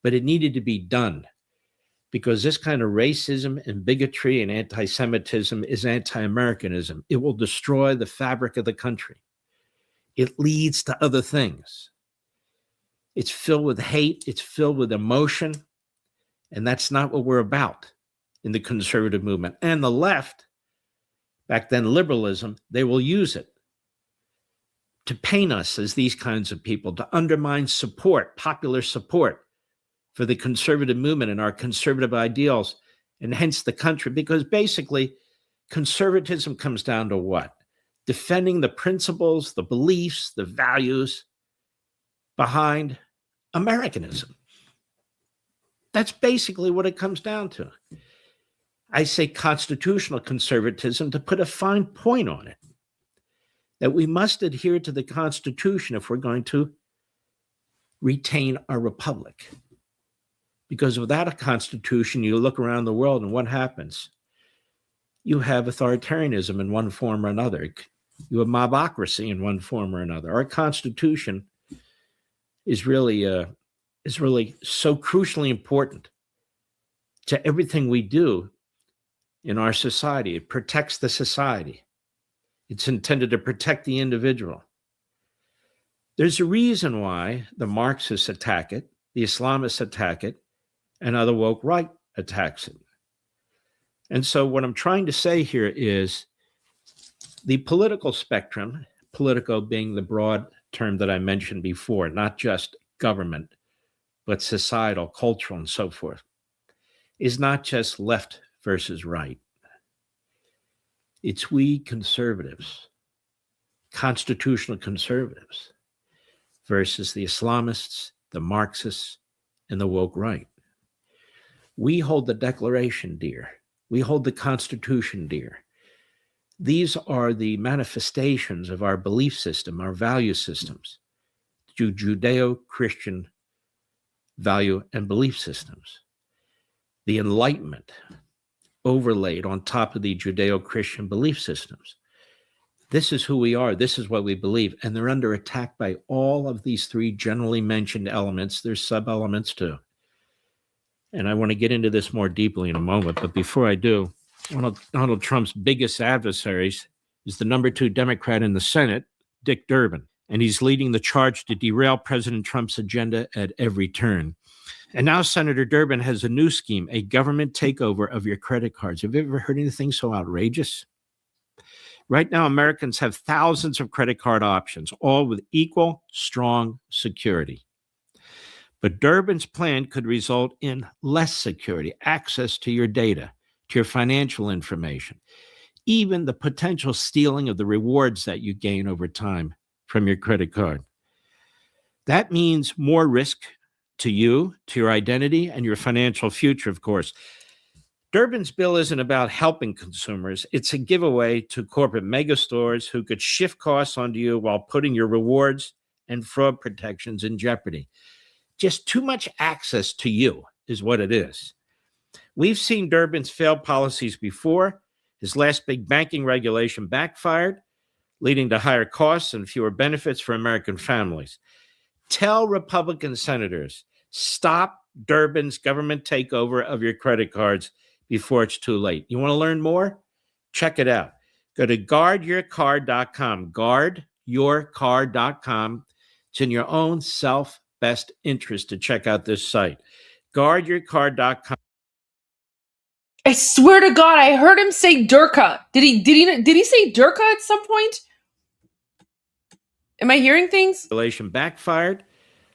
But it needed to be done because this kind of racism and bigotry and anti-Semitism is anti-Americanism. It will destroy the fabric of the country. It leads to other things. It's filled with hate. It's filled with emotion. And that's not what we're about in the conservative movement. And the left, back then liberalism, they will use it to paint us as these kinds of people, to undermine support, popular support for the conservative movement and our conservative ideals, and hence the country. Because basically, conservatism comes down to what? Defending the principles, the beliefs, the values behind Americanism. That's basically what it comes down to. I say constitutional conservatism to put a fine point on it, that we must adhere to the Constitution if we're going to retain our republic. Because without a constitution, you look around the world and what happens? You have authoritarianism in one form or another. You have mobocracy in one form or another. Our Constitution is really so crucially important to everything we do in our society. It protects the society. It's intended to protect the individual. There's a reason why the Marxists attack it, the Islamists attack it, and other woke right attacks it. And so what I'm trying to say here is the political spectrum, politico being the broad term that I mentioned before, not just government, but societal, cultural, and so forth, is not just left versus right. It's we conservatives, constitutional conservatives, versus the Islamists, the Marxists, and the woke right. We hold the Declaration dear. We hold the Constitution dear. These are the manifestations of our belief system, our value systems, Judeo-Christian value and belief systems. The Enlightenment overlaid on top of the Judeo-Christian belief systems. This is who we are. This is what we believe. And they're under attack by all of these three generally mentioned elements. There's sub-elements too. And I want to get into this more deeply in a moment. But before I do, Donald Trump's biggest adversaries is the number 2 Democrat in the Senate, Dick Durbin. And he's leading the charge to derail President Trump's agenda at every turn. And now Senator Durbin has a new scheme, a government takeover of your credit cards. Have you ever heard anything so outrageous? Right now, Americans have thousands of credit card options, all with equal, strong security. But Durbin's plan could result in less security, access to your data, to your financial information, even the potential stealing of the rewards that you gain over time from your credit card. That means more risk to you, to your identity, and your financial future, of course. Durbin's bill isn't about helping consumers. It's a giveaway to corporate megastores who could shift costs onto you while putting your rewards and fraud protections in jeopardy. Just too much access to you is what it is. We've seen Durbin's failed policies before. His last big banking regulation backfired, leading to higher costs and fewer benefits for American families. Tell Republican senators, stop Durbin's government takeover of your credit cards before it's too late. You want to learn more? Check it out. Go to guardyourcard.com, guardyourcard.com. It's in your own best interest to check out this site. Guardyourcard.com. I swear to God, I heard him say Durka. Did he say Durka at some point? Am I hearing things? Regulation backfired,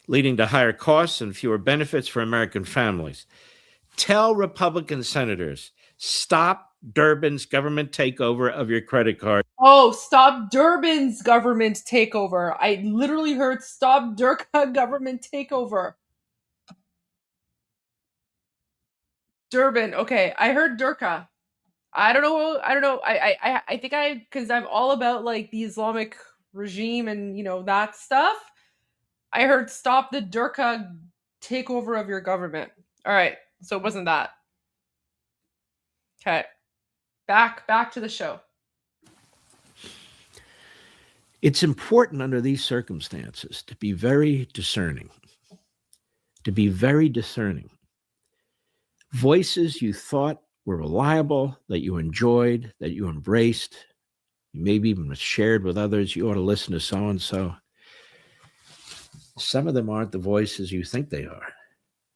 leading to higher costs and fewer benefits for American families. Tell Republican senators, stop Durbin's government takeover of your credit card. Oh, stop Durbin's government takeover. I literally heard stop Durka government takeover. Durbin. Okay, I heard Durka. I don't know. I think because I'm all about like the Islamic regime and that stuff. I heard stop the Durka takeover of your government. All right, so it wasn't that. Okay, back to the show. It's important under these circumstances to be very discerning. Voices you thought were reliable, that you enjoyed, that you embraced, you maybe even shared with others. You ought to listen to so-and-so. Some of them aren't the voices you think they are.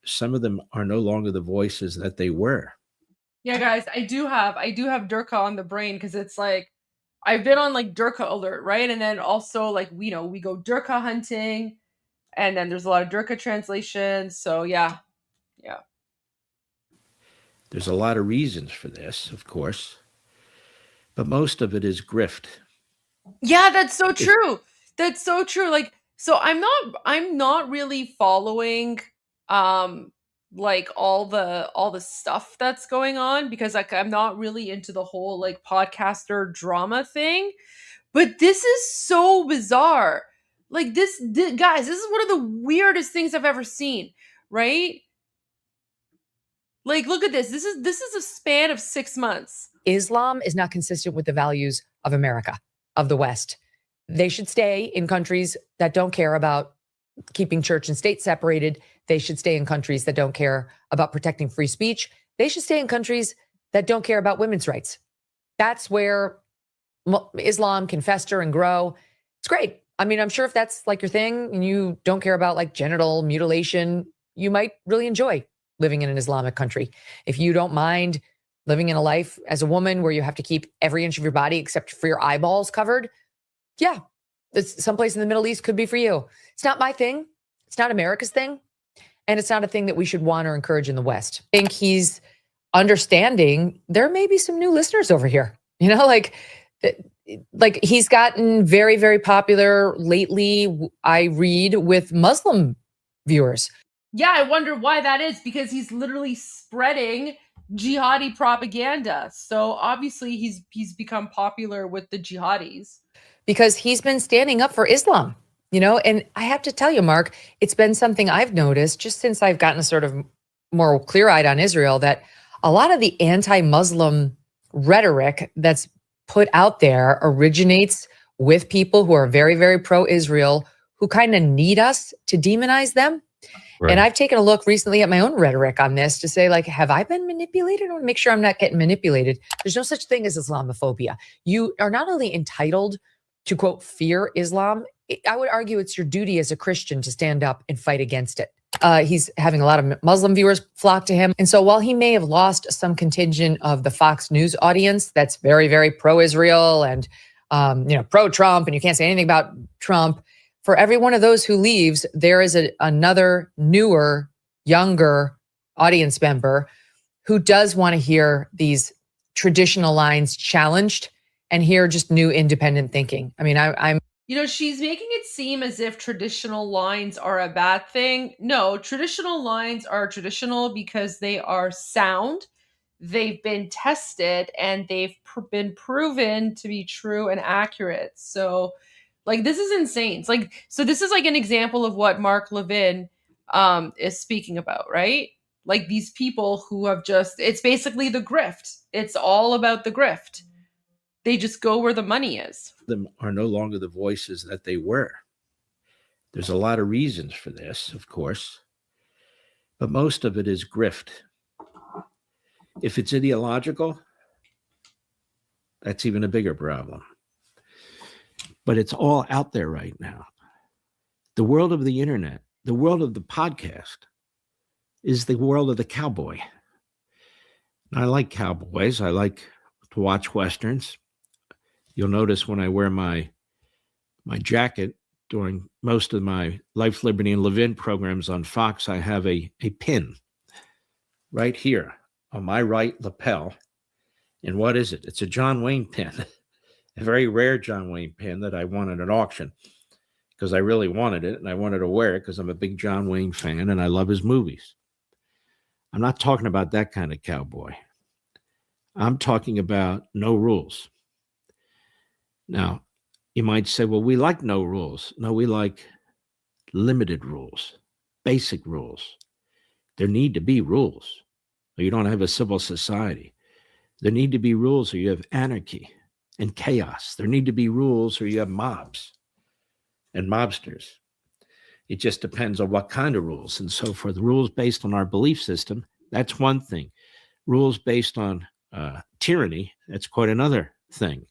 Some of them are no longer the voices that they were. Yeah, guys, I do have Durka on the brain because it's like I've been on like Durka alert, right? And then also like we go Durka hunting, and then there's a lot of Durka translations. So yeah. There's a lot of reasons for this, of course, but most of it is grift. Yeah, that's so true. That's so true. Like, so I'm not really following like all the stuff that's going on because like I'm not really into the whole like podcaster drama thing. But this is so bizarre. Like guys, this is one of the weirdest things I've ever seen, right? Like look at this. This is a span of 6 months. Islam is not consistent with the values of America, of the West. They should stay in countries that don't care about keeping church and state separated. They should stay in countries that don't care about protecting free speech. They should stay in countries that don't care about women's rights. That's where Islam can fester and grow. It's great. I mean, I'm sure if that's like your thing and you don't care about like genital mutilation, you might really enjoy living in an Islamic country. If you don't mind living in a life as a woman where you have to keep every inch of your body except for your eyeballs covered, yeah, it's someplace in the Middle East could be for you. It's not my thing. It's not America's thing. And it's not a thing that we should want or encourage in the West. I think he's understanding there may be some new listeners over here. You know, like he's gotten very, very popular lately, I read, with Muslim viewers. Yeah, I wonder why that is, because he's literally spreading jihadi propaganda. So obviously he's become popular with the jihadis. Because he's been standing up for Islam, you know, and I have to tell you, Mark, it's been something I've noticed just since I've gotten sort of more clear-eyed on Israel, that a lot of the anti-Muslim rhetoric that's put out there originates with people who are very, very pro-Israel, who kind of need us to demonize them. Right. And I've taken a look recently at my own rhetoric on this to say, like, have I been manipulated? I want to make sure I'm not getting manipulated. There's no such thing as Islamophobia. You are not only entitled to, quote, fear Islam, I would argue it's your duty as a Christian to stand up and fight against it. He's having a lot of Muslim viewers flock to him. And so while he may have lost some contingent of the Fox News audience that's very, very pro-Israel and, pro-Trump, and you can't say anything about Trump, for every one of those who leaves, there is another newer, younger audience member who does want to hear these traditional lines challenged and hear just new independent thinking. I mean, I'm she's making it seem as if traditional lines are a bad thing. No, traditional lines are traditional because they are sound. They've been tested and they've been proven to be true and accurate. So, like, this is insane. So this is like an example of what Mark Levin is speaking about, right? Like these people who have it's basically the grift. It's all about the grift. They just go where the money is. Them are no longer the voices that they were. There's a lot of reasons for this, of course, but most of it is grift. If it's ideological, that's even a bigger problem. But it's all out there right now. The world of the internet, the world of the podcast, is the world of the cowboy. And I like cowboys. I like to watch Westerns. You'll notice when I wear my jacket during most of my Life, Liberty, and Levin programs on Fox, I have a pin right here on my right lapel. And what is it? It's a John Wayne pin, a very rare John Wayne pin that I won at an auction because I really wanted it, and I wanted to wear it because I'm a big John Wayne fan and I love his movies. I'm not talking about that kind of cowboy. I'm talking about no rules. Now, you might say, well, we like no rules. No, we like limited rules, basic rules. There need to be rules, or you don't have a civil society. There need to be rules, or you have anarchy and chaos. There need to be rules, or you have mobs and mobsters. It just depends on what kind of rules. And so for the rules based on our belief system, That's one thing. Rules based on tyranny, that's quite another thing.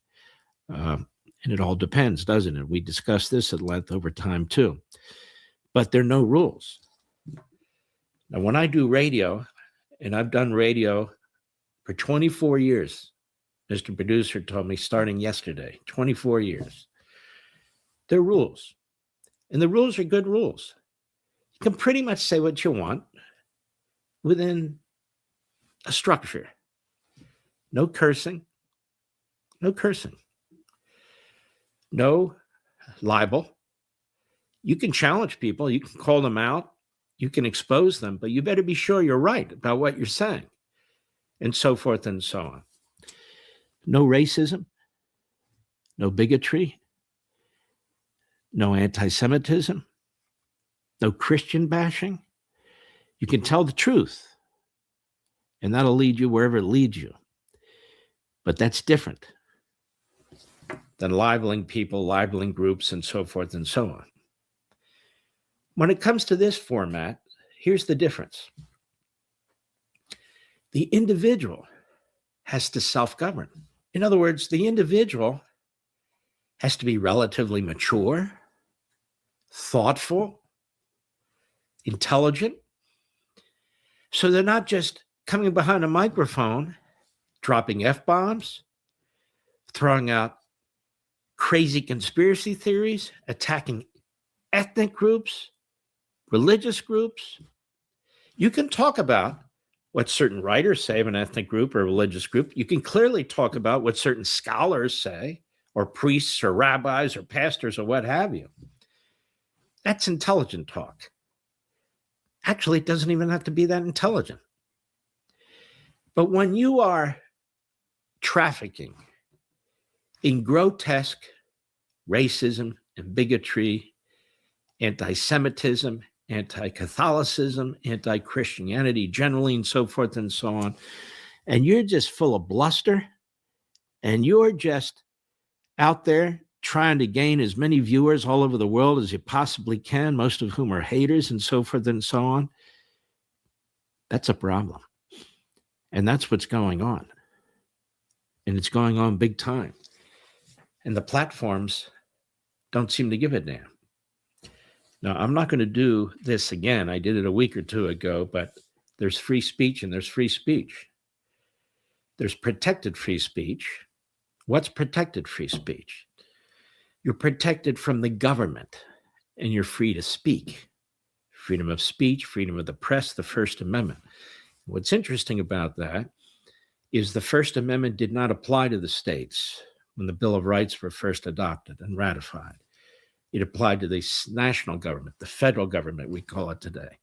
And it all depends, doesn't it? We discussed this at length over time too. But there are no rules. Now, when I do radio, and I've done radio for 24 years, Mr. Producer told me starting yesterday, 24 years, there are rules. And the rules are good rules. You can pretty much say what you want within a structure. No cursing. No cursing. No libel. You can challenge people. You can call them out. You can expose them, but you better be sure you're right about what you're saying, and so forth and so on. No racism. No bigotry. No anti-Semitism. No Christian bashing. You can tell the truth, and that'll lead you wherever it leads you. But that's different than libeling people, libeling groups, and so forth and so on. When it comes to this format, here's the difference. The individual has to self-govern. In other words, the individual has to be relatively mature, thoughtful, intelligent. So they're not just coming behind a microphone, dropping F-bombs, throwing out crazy conspiracy theories, attacking ethnic groups, religious groups. You can talk about what certain writers say of an ethnic group or a religious group. You can clearly talk about what certain scholars say, or priests or rabbis or pastors or what have you. That's intelligent talk. Actually, it doesn't even have to be that intelligent. But when you are trafficking in grotesque racism and bigotry, anti-Semitism, anti-Catholicism, anti-Christianity generally, and so forth and so on, and you're just full of bluster, and you're just out there trying to gain as many viewers all over the world as you possibly can, most of whom are haters and so forth and so on, that's a problem. And that's what's going on. And it's going on big time. And the platforms don't seem to give a damn. Now, I'm not going to do this again. I did it a week or two ago, but there's free speech and there's free speech. There's protected free speech. What's protected free speech? You're protected from the government and you're free to speak. Freedom of speech, freedom of the press, the First Amendment. What's interesting about that is the First Amendment did not apply to the states when the Bill of Rights were first adopted and ratified. It applied to the national government, the federal government, we call it today.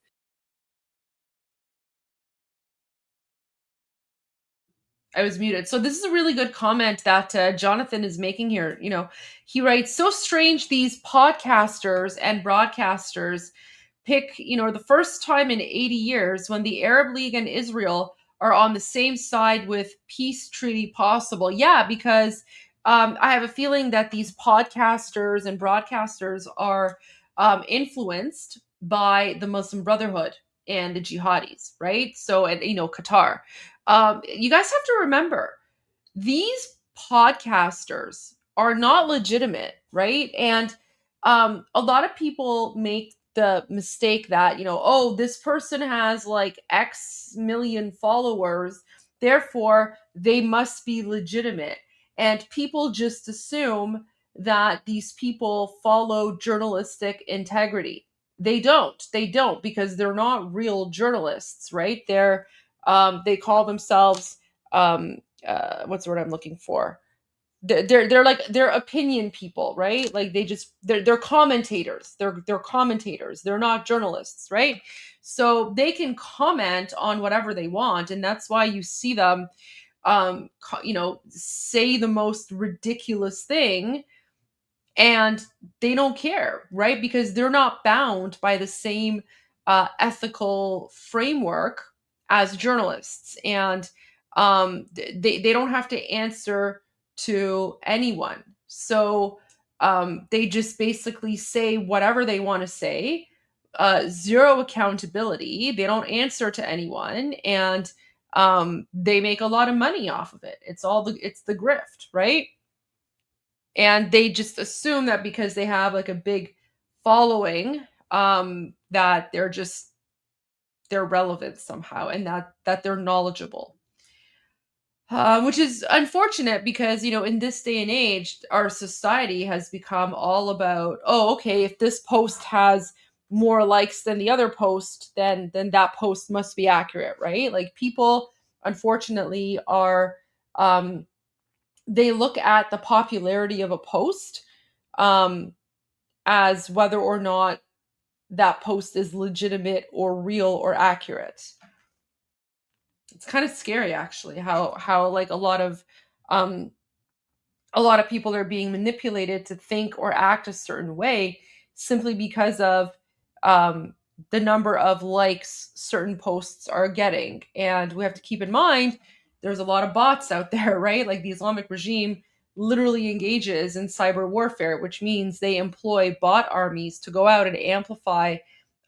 I was muted. So this is a really good comment that Jonathan is making here. You know, he writes, so strange these podcasters and broadcasters pick, the first time in 80 years when the Arab League and Israel are on the same side with peace treaty possible. Yeah, because I have a feeling that these podcasters and broadcasters are influenced by the Muslim Brotherhood and the jihadis, right? So, and Qatar. You guys have to remember, these podcasters are not legitimate, right? And a lot of people make the mistake that, oh, this person has like X million followers, therefore they must be legitimate. And people just assume that these people follow journalistic integrity. They don't, because they're not real journalists, right? They call themselves, what's the word I'm looking for? They're opinion people, right? Like they're commentators. They're commentators. They're not journalists, right? So they can comment on whatever they want, and that's why you see them, say the most ridiculous thing, and they don't care, right? Because they're not bound by the same ethical framework as journalists, and they don't have to answer to anyone. So they just basically say whatever they want to say, zero accountability. They don't answer to anyone, and they make a lot of money off of it. It's the grift, right? And they just assume that because they have like a big following, that they're relevant somehow, and that they're knowledgeable. Which is unfortunate because, in this day and age, our society has become all about, oh, okay, if this post has more likes than the other post, then that post must be accurate, right? Like, people, unfortunately, are, they look at the popularity of a post as whether or not that post is legitimate or real or accurate. It's kind of scary, actually, how like a lot of people are being manipulated to think or act a certain way simply because of the number of likes certain posts are getting. And we have to keep in mind there's a lot of bots out there, right? Like, the Islamic regime literally engages in cyber warfare, which means they employ bot armies to go out and amplify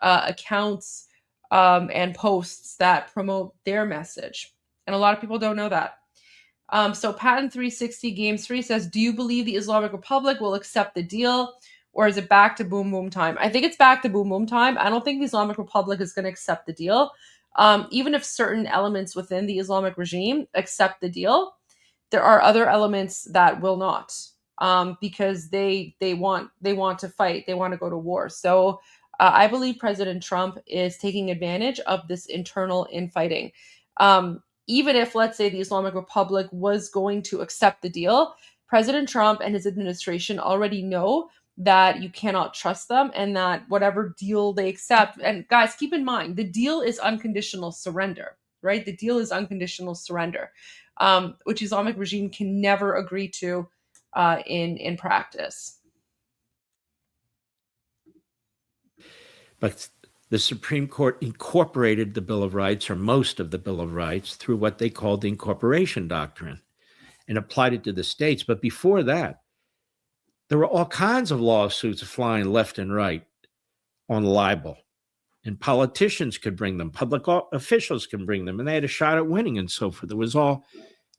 accounts and posts that promote their message. And a lot of people don't know that. So Patent 360 Games 3 says, do you believe the Islamic Republic will accept the deal, or is it back to boom boom time? I think it's back to boom boom time. I don't think the Islamic Republic is going to accept the deal. Even if certain elements within the Islamic regime accept the deal, there are other elements that will not, because they want to fight. They want to go to war. So I believe President Trump is taking advantage of this internal infighting. Even if, let's say, the Islamic Republic was going to accept the deal, President Trump and his administration already know that you cannot trust them, and that whatever deal they accept, and guys, keep in mind, the deal is unconditional surrender, right? The deal is unconditional surrender, which Islamic regime can never agree to in practice. But the Supreme Court incorporated the Bill of Rights, or most of the Bill of Rights, through what they called the incorporation doctrine, and applied it to the states. But before that, there were all kinds of lawsuits flying left and right on libel. And politicians could bring them, public officials can bring them, and they had a shot at winning and so forth. It was all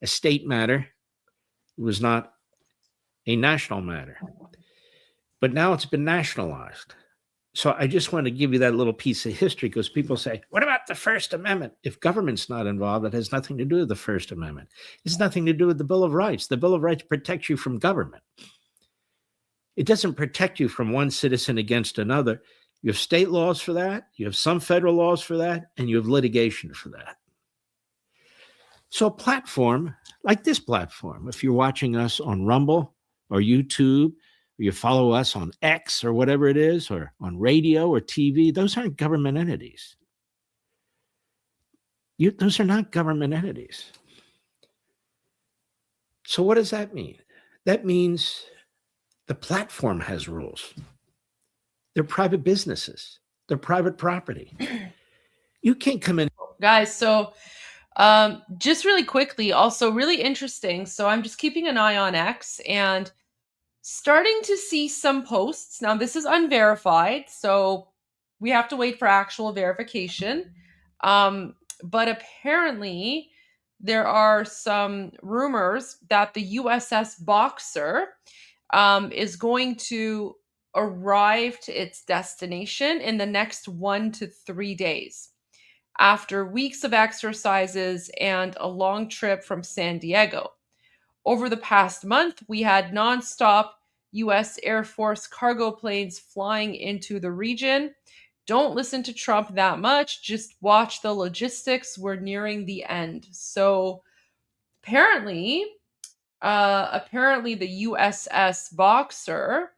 a state matter. It was not a national matter. But now it's been nationalized. So I just want to give you that little piece of history, because people say, what about the First Amendment? If government's not involved, it has nothing to do with the First Amendment. It has nothing to do with the Bill of Rights. The Bill of Rights protects you from government. It doesn't protect you from one citizen against another. You have state laws for that. You have some federal laws for that, and you have litigation for that. So a platform like this platform, if you're watching us on Rumble or YouTube, or you follow us on X or whatever it is, or on radio or TV, those aren't government entities. Those are not government entities. So what does that mean? That means the platform has rules. They're private businesses. They're private property. You can't come in. Guys, so just really quickly, also really interesting. So I'm just keeping an eye on X and starting to see some posts. Now, this is unverified, so we have to wait for actual verification. But apparently, there are some rumors that the USS Boxer is going to arrive to its destination in the next 1 to 3 days, after weeks of exercises and a long trip from San Diego. Over the past month, we had nonstop U.S. Air Force cargo planes flying into the region. Don't listen to Trump that much. Just watch the logistics. We're nearing the end. So apparently the USS Boxer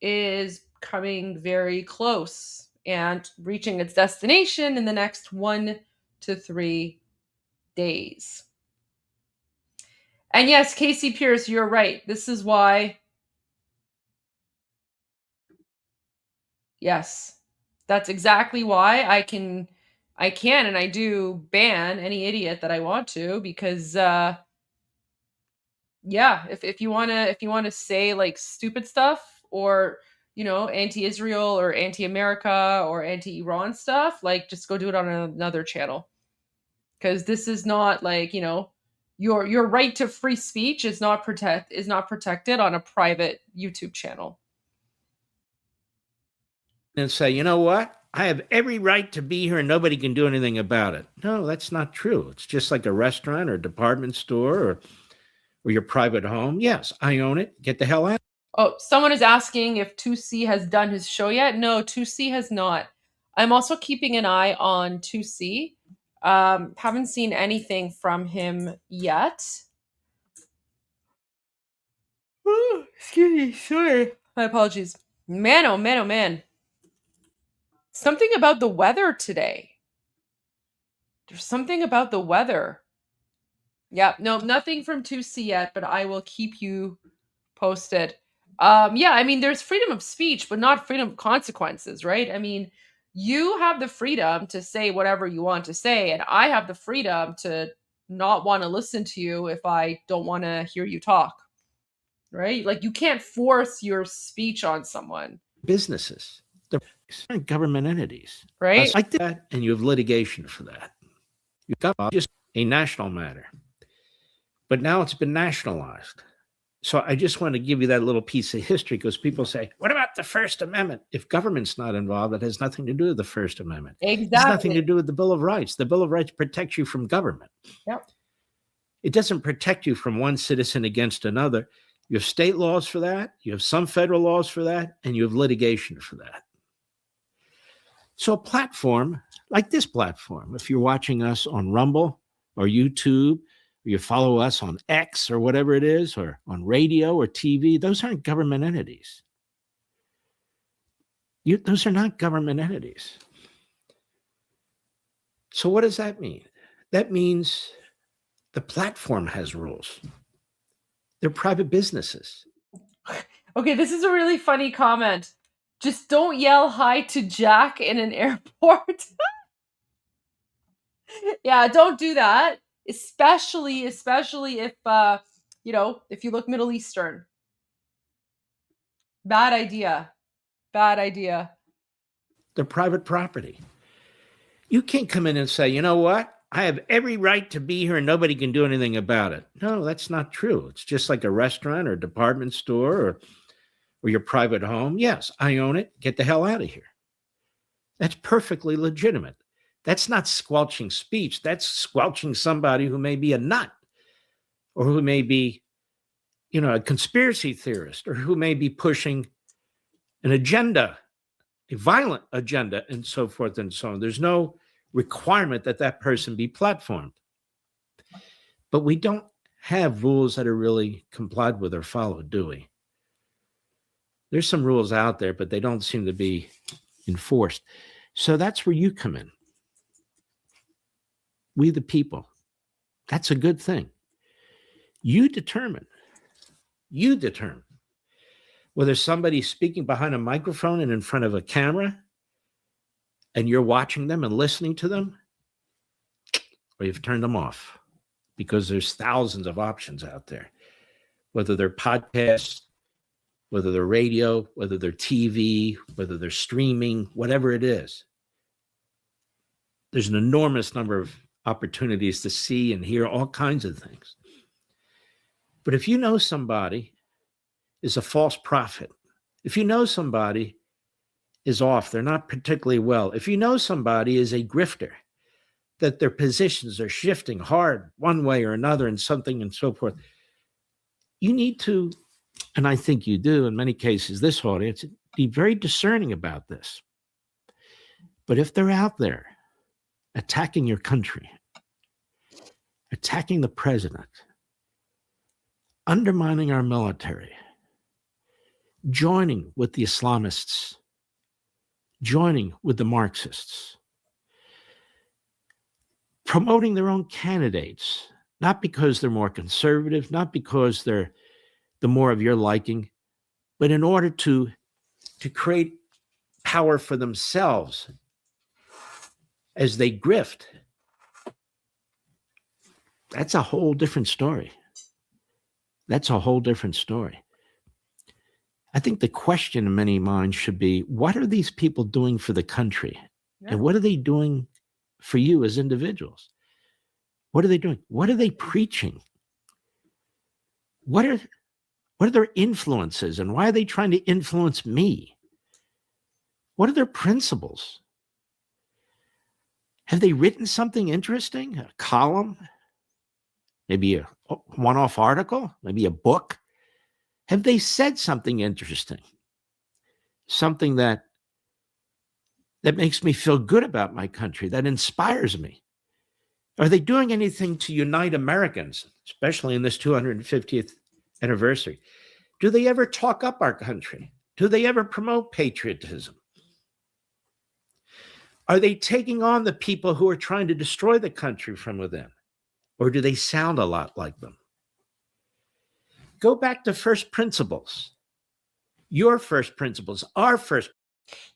is coming very close and reaching its destination in the next 1 to 3 days. And yes, Casey Pierce, you're right. This is why. Yes, that's exactly why I can and I do ban any idiot that I want to, because yeah, if you wanna say like stupid stuff or anti-Israel or anti-America or anti-Iran stuff, like just go do it on another channel. Because this is not like, your right to free speech is not protected on a private YouTube channel. And say, you know what? I have every right to be here and nobody can do anything about it. No, that's not true. It's just like a restaurant or a department store or your private home. Yes, I own it. Get the hell out. Oh, someone is asking if 2C has done his show yet. No, 2C has not. I'm also keeping an eye on 2C. Haven't seen anything from him yet. Ooh, excuse me, sorry. My apologies. Man, oh man, oh man. Something about the weather today. There's something about the weather. Yeah, no, nothing from 2C yet, but I will keep you posted. Yeah, I mean, there's freedom of speech, but not freedom of consequences, right? I mean, you have the freedom to say whatever you want to say, and I have the freedom to not want to listen to you if I don't want to hear you talk, right? Like, you can't force your speech on someone. Businesses. They're government entities. Right. Like that, and you have litigation for that. You've got just a national matter. But now it's been nationalized. So I just want to give you that little piece of history because people say, what about the First Amendment? If government's not involved, it has nothing to do with the First Amendment. Exactly. It has nothing to do with the Bill of Rights. The Bill of Rights protects you from government. Yep. It doesn't protect you from one citizen against another. You have state laws for that. You have some federal laws for that. And you have litigation for that. So a platform like this platform, if you're watching us on Rumble or YouTube, or you follow us on X or whatever it is, or on radio or TV, those aren't government entities. Those are not government entities. So what does that mean? That means the platform has rules. They're private businesses. Okay, this is a really funny comment. Just don't yell hi to Jack in an airport. Yeah, don't do that. Especially if if you look Middle Eastern. Bad idea. Bad idea. They're private property. You can't come in and say, you know what? I have every right to be here and nobody can do anything about it. No, that's not true. It's just like a restaurant or department store or your private home. Yes, I own it. Get the hell out of here. That's perfectly legitimate. That's not squelching speech. That's squelching somebody who may be a nut or who may be, a conspiracy theorist or who may be pushing an agenda, a violent agenda, and so forth and so on. There's no requirement that that person be platformed. But we don't have rules that are really complied with or followed, do we? There's some rules out there, but they don't seem to be enforced. So that's where you come in. We the people. That's a good thing. You determine whether somebody's speaking behind a microphone and in front of a camera and you're watching them and listening to them, or you've turned them off because there's thousands of options out there, whether they're podcasts, whether they're radio, whether they're TV, whether they're streaming, whatever it is. There's an enormous number of opportunities to see and hear all kinds of things. But if you know somebody is a false prophet, if you know somebody is off, they're not particularly well, if you know somebody is a grifter, that their positions are shifting hard one way or another and something and so forth, you need to, and I think you do in many cases, this audience, be very discerning about this. But if they're out there attacking your country, attacking the president, undermining our military, joining with the Islamists, joining with the Marxists, promoting their own candidates, not because they're more conservative, not because they're the more of your liking, but in order to create power for themselves as they grift. That's a whole different story. That's a whole different story. I think the question in many minds should be, what are these people doing for the country? Yeah. And what are they doing for you as individuals? What are they doing? What are they preaching? What are their influences, and why are they trying to influence me? What are their principles? Have they written something interesting? A column? Maybe a one-off article? Maybe a book? Have they said something interesting? Something that makes me feel good about my country, that inspires me? Are they doing anything to unite Americans, especially in this 250th anniversary? Do they ever talk up our country? Do they ever promote patriotism? Are they taking on the people who are trying to destroy the country from within? Or do they sound a lot like them? Go back to first principles. Your first principles, our first.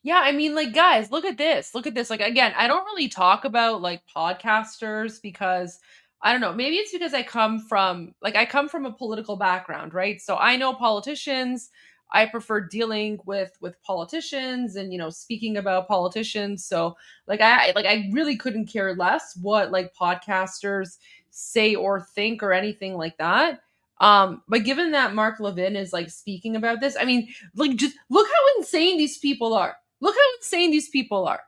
Yeah, I mean, like, guys, look at this. Look at this. Like, again, I don't really talk about like podcasters because I don't know, maybe it's because I come from a political background, right? So I know politicians. I prefer dealing with politicians and, you know, speaking about politicians. So I really couldn't care less what like podcasters say or think or anything like that. But given that Mark Levin is like speaking about this, I mean, like, just look how insane these people are. Look how insane these people are.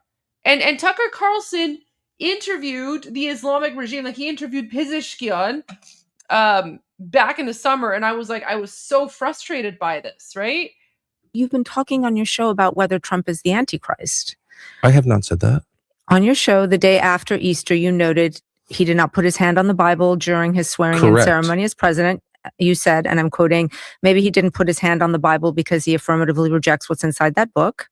And Tucker Carlson interviewed the Islamic regime, like he interviewed Pezeshkian back in the summer, and I was so frustrated by this, right? You've been talking on your show about whether Trump is the Antichrist. I have not said that. On your show, the day after Easter, you noted he did not put his hand on the Bible during his swearing-in ceremony as president. You said, and I'm quoting, maybe he didn't put his hand on the Bible because he affirmatively rejects what's inside that book.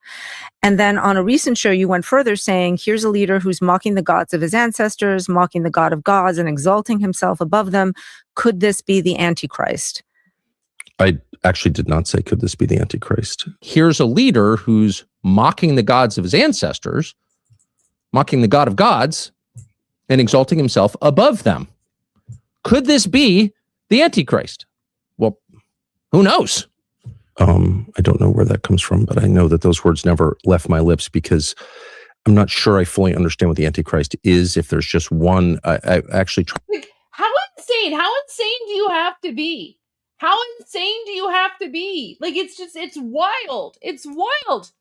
And then on a recent show, you went further saying, here's a leader who's mocking the gods of his ancestors, mocking the God of gods and exalting himself above them. Could this be the Antichrist? I actually did not say, could this be the Antichrist? Here's a leader who's mocking the gods of his ancestors, mocking the God of gods, and exalting himself above them. Could this be the Antichrist? Well, who knows? I don't know where that comes from, but I know that those words never left my lips because I'm not sure I fully understand what the Antichrist is. If there's just one, I actually tried. Like, how insane do you have to be? How insane do you have to be? Like, it's wild. It's wild.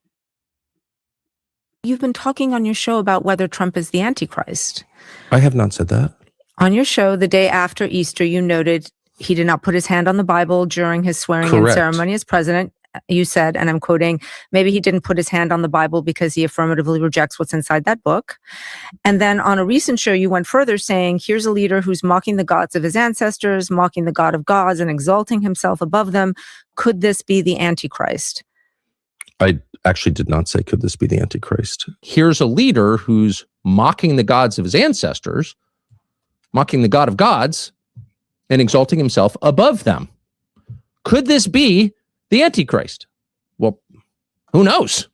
You've been talking on your show about whether Trump is the Antichrist. I have not said that. On your show, the day after Easter, you noted he did not put his hand on the Bible during his swearing-in ceremony as president. You said, and I'm quoting, maybe he didn't put his hand on the Bible because he affirmatively rejects what's inside that book. And then on a recent show, you went further saying, here's a leader who's mocking the gods of his ancestors, mocking the God of gods and exalting himself above them. Could this be the Antichrist? I actually did not say, could this be the Antichrist? Here's a leader who's mocking the gods of his ancestors, mocking the God of gods, and exalting himself above them. Could this be the Antichrist? Well, who knows?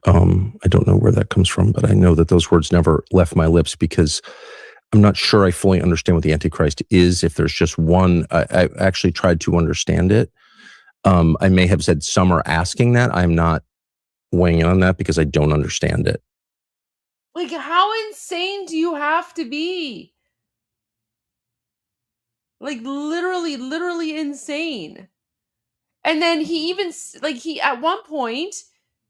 I don't know where that comes from, but I know that those words never left my lips because I'm not sure I fully understand what the Antichrist is. If there's just one, I actually tried to understand it. I may have said some are asking that. I'm not weighing in on that because I don't understand it. Like, how insane do you have to be? Like, literally insane. And then at one point,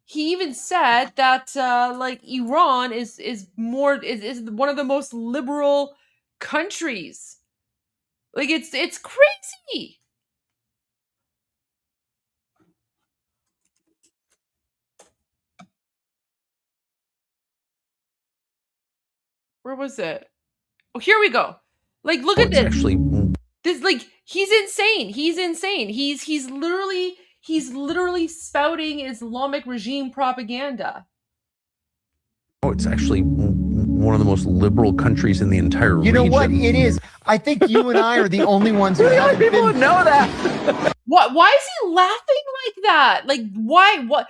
he even said that like Iran is one of the most liberal countries. Like, it's crazy. Where was it? Oh, here we go. Like, look at this. This, like, he's insane. He's insane. He's literally spouting Islamic regime propaganda. Oh, it's actually one of the most liberal countries in the entire region. You know what? It is. I think you and I are the only ones who haven't people been... who know that. Why is he laughing like that? Like, why? What?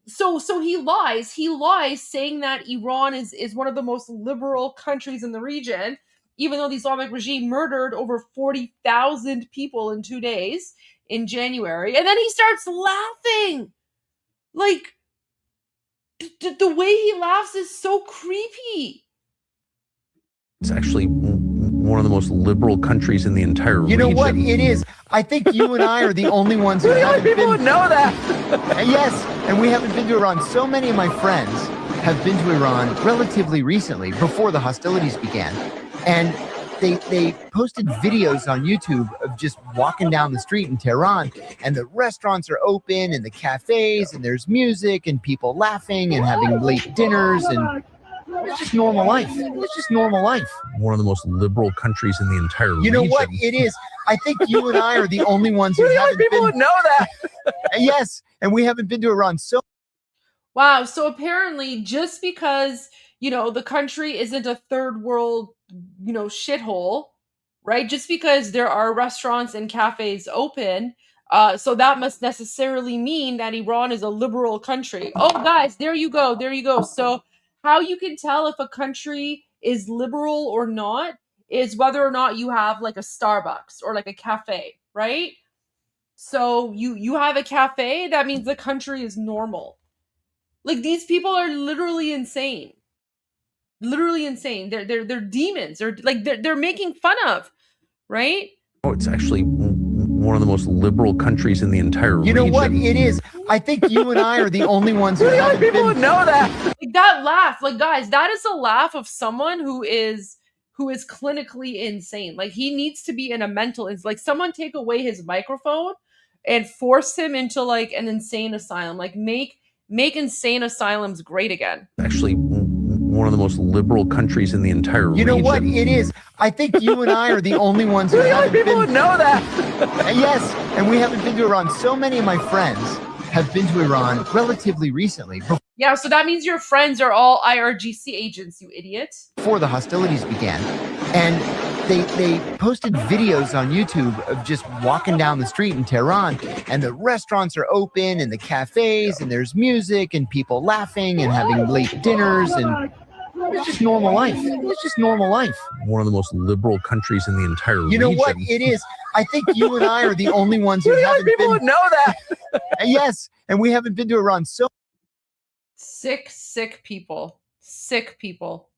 So he lies. He lies saying that Iran is one of the most liberal countries in the region. even though the Islamic regime murdered over 40,000 people in 2 days in January. And then he starts laughing. Like, the way he laughs is so creepy. It's actually one of the most liberal countries in the entire region. You know what? It is. I think you and I are the only ones who haven't been. People would know that. Yes, and we haven't been to Iran. So many of my friends have been to Iran relatively recently, before the hostilities began, and they posted videos on YouTube of just walking down the street in Tehran, and the restaurants are open, and the cafes, and there's music, and people laughing, and having late dinners, and it's just normal life. It's just normal life. One of the most liberal countries in the entire region. You know what? It is. I think you and I are the only ones who haven't people been. would know that. Yes, and we haven't been to Iran. So Wow. So apparently, just because, the country isn't a third world, shithole, right? Just because there are restaurants and cafes open, so that must necessarily mean that Iran is a liberal country. Oh, guys, there you go. There you go. So how you can tell if a country is liberal or not is whether or not you have like a Starbucks or like a cafe, right? So you have a cafe, that means the country is normal. Like, these people are literally insane. Literally insane. They're demons. They're making fun of, right? Oh, it's actually one of the most liberal countries in the entire region. you know what? It is. I think you and I are the only ones who haven't people been. would know that. Like, that laugh, like, guys, that is a laugh of someone who is clinically insane. Like, he needs to be in a mental. It's like someone take away his microphone and force him into like an insane asylum. Like, make insane asylums great again. Actually, one of the most liberal countries in the entire region. You know what? It is. I think you and I are the only ones who haven't people been. would know that. Yes, and we haven't been to Iran. So many of my friends have been to Iran relatively recently, Yeah, so that means your friends are all IRGC agents, you idiot. before the hostilities began, and they posted videos on YouTube of just walking down the street in Tehran, and the restaurants are open, and the cafes, and there's music, and people laughing, and having late dinners, and it's just normal life. It's just normal life. One of the most liberal countries in the entire region. You know what? It is. I think you and I are the only ones who haven't people been. would know that. Yes, and we haven't been to Iran. So Sick people. Sick people.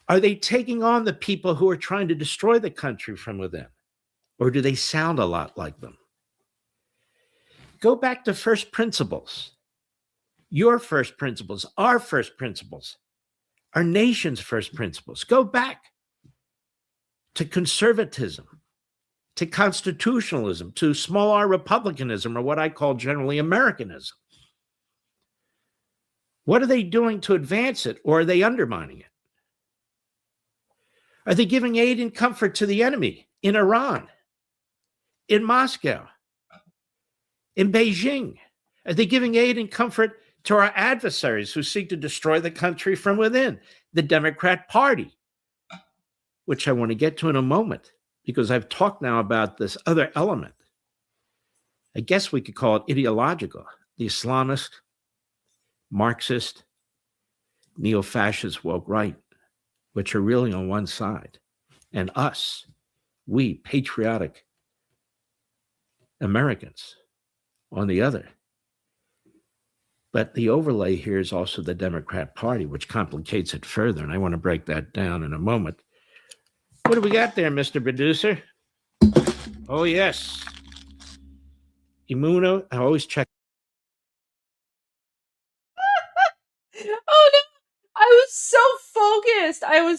Are they taking on the people who are trying to destroy the country from within? Or do they sound a lot like them? Go back to first principles. Your first principles, our first principles, our nation's first principles. Go back to conservatism, to constitutionalism, to small r republicanism, or what I call generally Americanism. What are they doing to advance it, or are they undermining it? Are they giving aid and comfort to the enemy in Iran, in Moscow, in Beijing? Are they giving aid and comfort to our adversaries who seek to destroy the country from within, the Democrat Party, which I want to get to in a moment, because I've talked now about this other element. I guess we could call it ideological, the Islamist, Marxist, neo-fascist woke right, which are really on one side, and us, we patriotic Americans, on the other. But the overlay here is also the Democrat Party, which complicates it further, and I want to break that down in a moment. What do we got there, Mr. Producer? Oh, yes. Immuno, I always check. Oh no, I was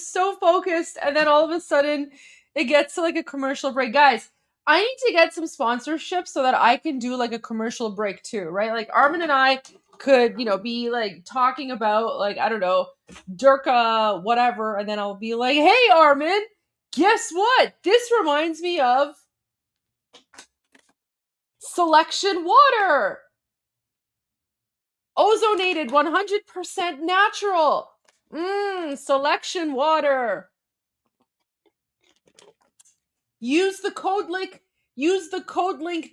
so focused, and then all of a sudden it gets to like a commercial break. Guys, I need to get some sponsorship so that I can do like a commercial break too, right? Like, Armin and I could, be like talking about, like, I don't know, Durka, whatever, and then I'll be like, hey Armin, guess what? This reminds me of Selection Water. Ozonated, 100% natural. Selection Water. Use the code link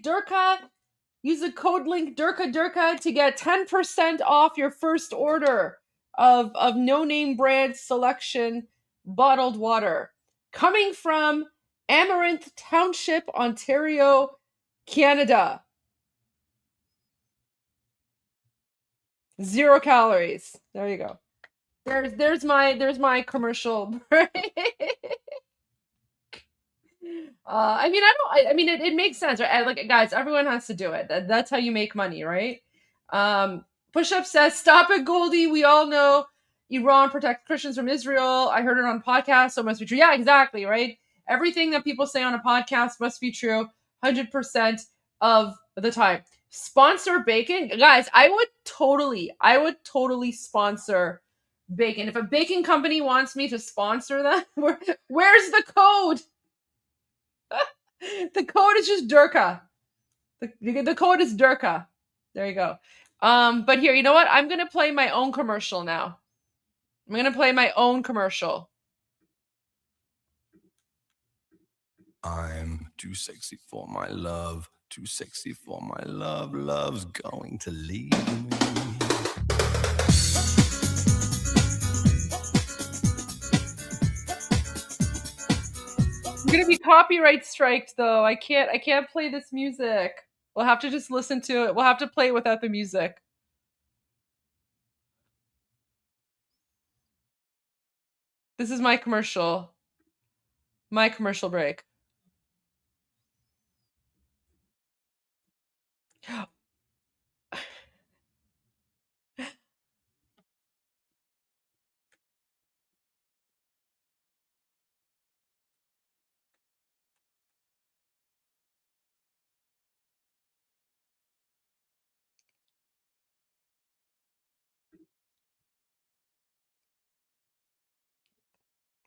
Durka. Use the code link Durka to get 10% off your first order of no-name brand selection bottled water. Coming from Amaranth Township, Ontario, Canada. 0 calories. There you go. There's my commercial break. I mean, it makes sense, right? Like, guys, everyone has to do it. That's how you make money, right? Push-Up says, stop it, Goldie. We all know Iran protects Christians from Israel. I heard it on podcast, so it must be true. Yeah, exactly, right? Everything that people say on a podcast must be true 100% of the time. Sponsor bacon. Guys, I would totally sponsor bacon. If a bacon company wants me to sponsor them, where's the code? The code is just Durka. The code is Durka. There you go. But here, you know what? I'm gonna play my own commercial now. I'm gonna play my own commercial. I'm too sexy for my love. Too sexy for my love. Love's going to leave me. I'm gonna be copyright striked though. I can't play this music. We'll have to just listen to it. We'll have to play it without the music. This is my commercial. My commercial break.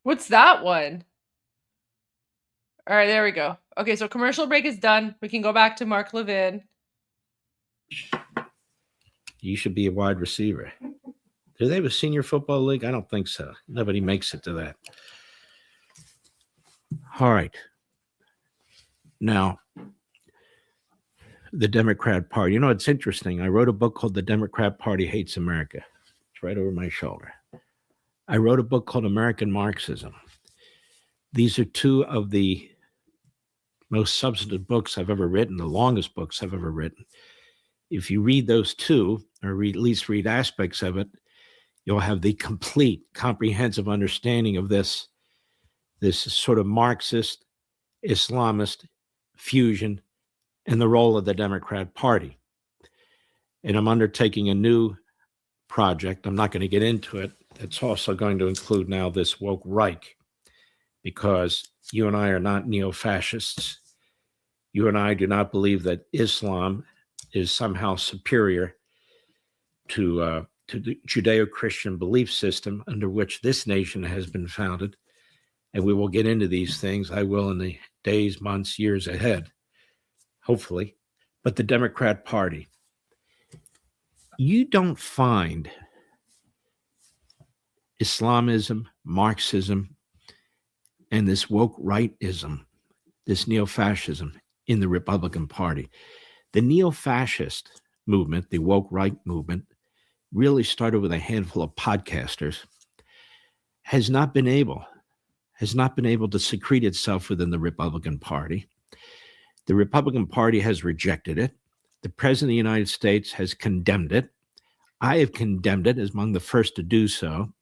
What's that one? All right, there we go. Okay, so commercial break is done. We can go back to Mark Levin. You should be a wide receiver. Do they have a senior football league? I don't think so. Nobody makes it to that. All right. Now, the Democrat Party. You know, it's interesting. I wrote a book called The Democrat Party Hates America. It's right over my shoulder. I wrote a book called American Marxism. These are two of the most substantive books I've ever written, the longest books I've ever written. If you read those two, or at least read aspects of it, you'll have the complete, comprehensive understanding of this sort of Marxist, Islamist fusion and the role of the Democrat Party. And I'm undertaking a new project. I'm not going to get into it. It's also going to include now this woke Reich, because you and I are not neo-fascists. You and I do not believe that Islam is somehow superior to the Judeo-Christian belief system under which this nation has been founded. And we will get into these things. I will in the days, months, years ahead, hopefully. But the Democrat Party, you don't find Islamism, Marxism, and this woke rightism, this neo-fascism in the Republican Party. The neo-fascist movement, the woke right movement, really started with a handful of podcasters, has not been able to secrete itself within the Republican Party. The Republican Party has rejected it. The President of the United States has condemned it. I have condemned it as among the first to do so.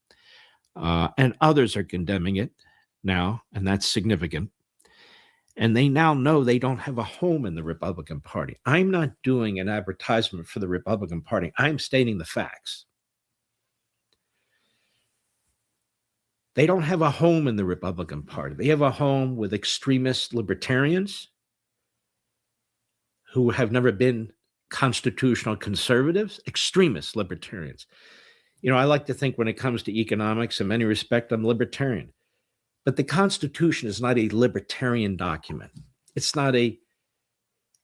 And others are condemning it now, and that's significant. And they now know they don't have a home in the Republican Party. I'm not doing an advertisement for the Republican Party. I'm stating the facts. They don't have a home in the Republican Party. They have a home with extremist libertarians who have never been constitutional conservatives, extremist libertarians. You know, I like to think when it comes to economics, in many respects, I'm libertarian. But the Constitution is not a libertarian document. It's not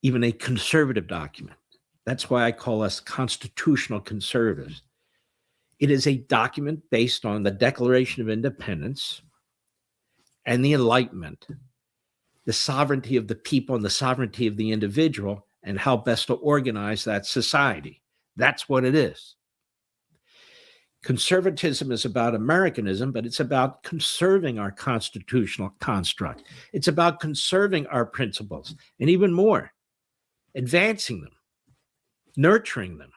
even a conservative document. That's why I call us constitutional conservatives. It is a document based on the Declaration of Independence and the Enlightenment, the sovereignty of the people and the sovereignty of the individual and how best to organize that society. That's what it is. Conservatism is about Americanism, but it's about conserving our constitutional construct. It's about conserving our principles, and even more, advancing them, nurturing them.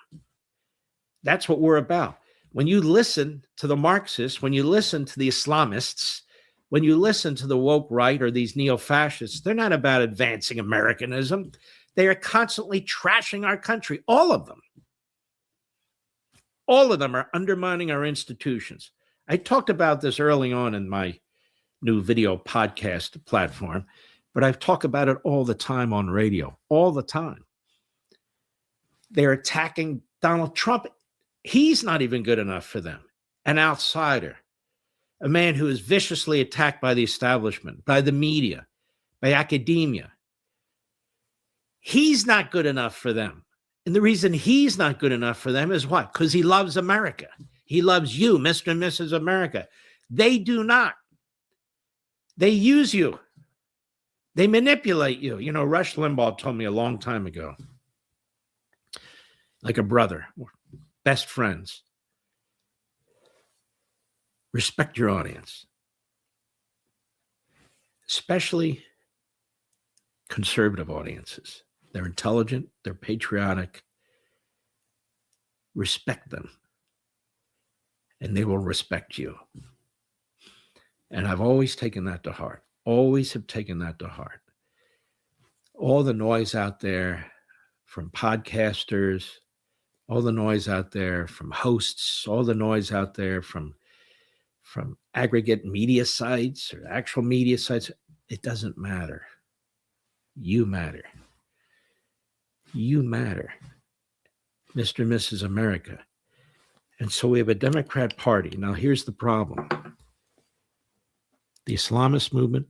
That's what we're about. When you listen to the Marxists, when you listen to the Islamists, when you listen to the woke right or these neo-fascists, they're not about advancing Americanism. They are constantly trashing our country, all of them. All of them are undermining our institutions. I talked about this early on in my new video podcast platform, but I've talked about it all the time on radio, all the time. They're attacking Donald Trump. He's not even good enough for them. An outsider, a man who is viciously attacked by the establishment, by the media, by academia. He's not good enough for them. And the reason he's not good enough for them is what? Because he loves America. He loves you, Mr. and Mrs. America. They do not. They use you. They manipulate you. You know, Rush Limbaugh told me a long time ago, like a brother, best friends, respect your audience, especially conservative audiences. They're intelligent, they're patriotic. Respect them, and they will respect you. And I've always taken that to heart, always have taken that to heart. All the noise out there from podcasters, all the noise out there from hosts, all the noise out there from aggregate media sites or actual media sites, it doesn't matter. You matter. You matter, Mr. and Mrs. America. And so we have a Democrat Party. Now, here's the problem. The Islamist movement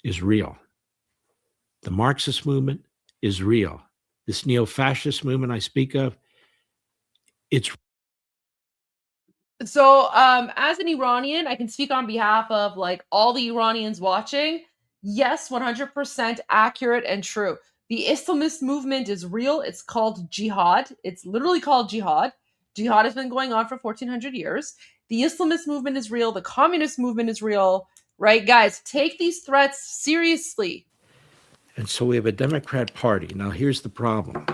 is real. The Marxist movement is real. This neo-fascist movement I speak of, it's So, as an Iranian, I can speak on behalf of like all the Iranians watching. Yes, 100% accurate and true. The Islamist movement is real. It's called jihad. It's literally called jihad. Jihad has been going on for 1400 years. The Islamist movement is real. The communist movement is real, right? Guys, take these threats seriously. And so we have a Democrat Party. Now, here's the problem.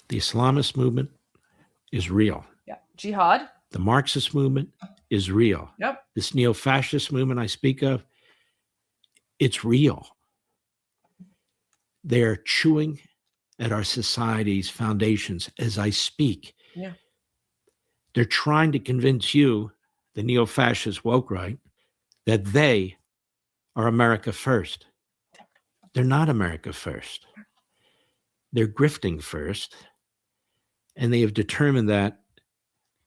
The Islamist movement is real. Yeah, jihad. The Marxist movement is real. Yep. This neo-fascist movement I speak of, it's real. They're chewing at our society's foundations as I speak. Yeah. They're trying to convince you, the neo-fascist woke right, that they are America first. They're not America first. They're grifting first. And they have determined that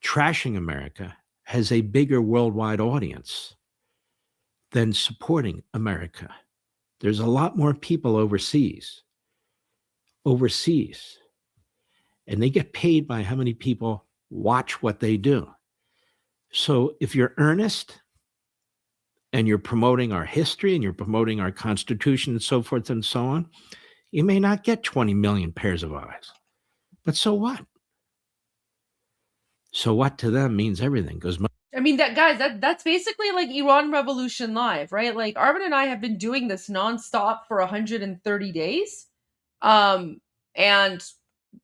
trashing America has a bigger worldwide audience than supporting America. There's a lot more people overseas, and they get paid by how many people watch what they do. So if you're earnest and you're promoting our history and you're promoting our Constitution and so forth and so on, you may not get 20 million pairs of eyes. But so what? So what to them means everything. Because I mean, that's basically like Iran Revolution Live, right? Like Armin and I have been doing this nonstop for 130 days. And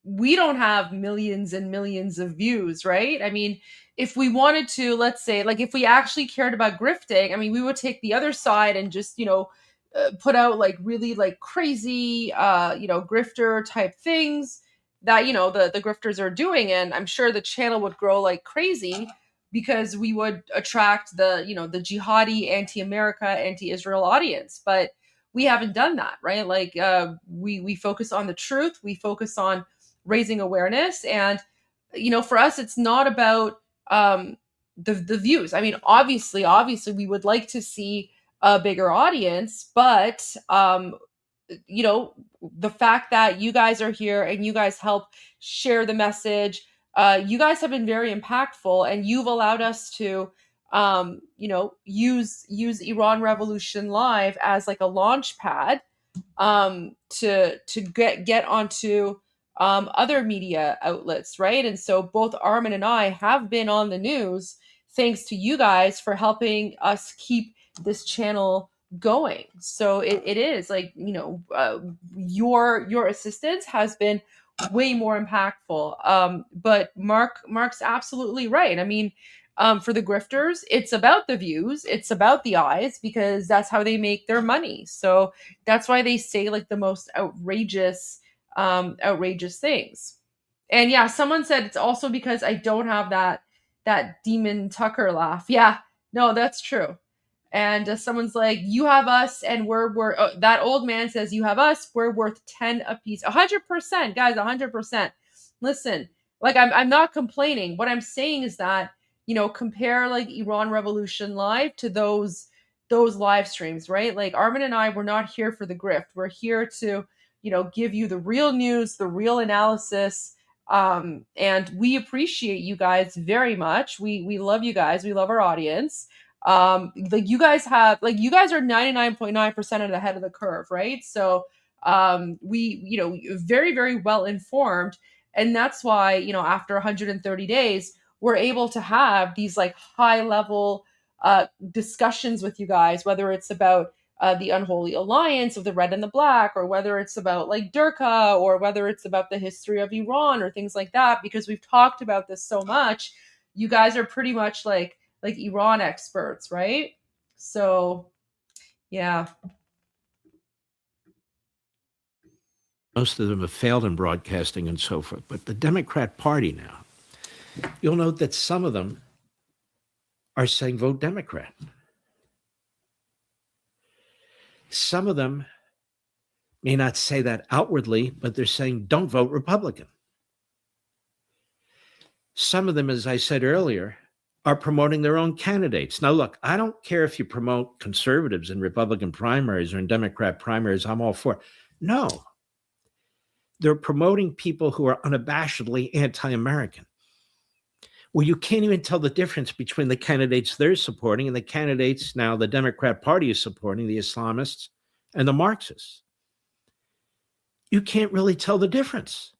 we don't have millions and millions of views, right? I mean, if we wanted to, let's say, like if we actually cared about grifting, I mean, we would take the other side and just, put out like really like crazy, grifter type things that, the grifters are doing. And I'm sure the channel would grow like crazy because we would attract the jihadi, anti-America, anti-Israel audience. But we haven't done that, right? Like we focus on the truth. We focus on raising awareness. And, for us, it's not about the views. I mean, obviously, we would like to see a bigger audience, but, the fact that you guys are here and you guys help share the message, you guys have been very impactful, and you've allowed us to, use Iran Revolution Live as like a launch pad to get onto other media outlets, right? And so both Armin and I have been on the news thanks to you guys for helping us keep this channel going. So it is like, you know, your assistance has been way more impactful. But Mark's absolutely right. I mean, for the grifters, it's about the views, it's about the eyes, because that's how they make their money. So that's why they say like the most outrageous things. And yeah, someone said it's also because I don't have that Demon Tucker laugh. Yeah, no, that's true. And someone's like, you have us and we're that old man says, you have us, we're worth 10 apiece. 100%, guys, 100%. Listen, like I'm not complaining. What I'm saying is that, you know, compare like Iran Revolution Live to those live streams, right? Like Armin and I, we're not here for the grift. We're here to, you know, give you the real news, the real analysis. And we appreciate you guys very much. We love you guys. We love our audience. Like you guys are 99.9% at the head of the curve, right? So we, you know, very, very well informed. And that's why, you know, after 130 days, we're able to have these like high level discussions with you guys, whether it's about the unholy alliance of the red and the black, or whether it's about like Durka, or whether it's about the history of Iran or things like that, because we've talked about this so much. You guys are pretty much like Iran experts, right? So yeah. Most of them have failed in broadcasting and so forth. But the Democrat Party now, you'll note that some of them are saying vote Democrat. Some of them may not say that outwardly, but they're saying don't vote Republican. Some of them, as I said earlier, are promoting their own candidates. Now, look, I don't care if you promote conservatives in Republican primaries or in Democrat primaries. I'm all for it. No. They're promoting people who are unabashedly anti-American. Well, you can't even tell the difference between the candidates they're supporting and the candidates now the Democrat Party is supporting, the Islamists and the Marxists. You can't really tell the difference.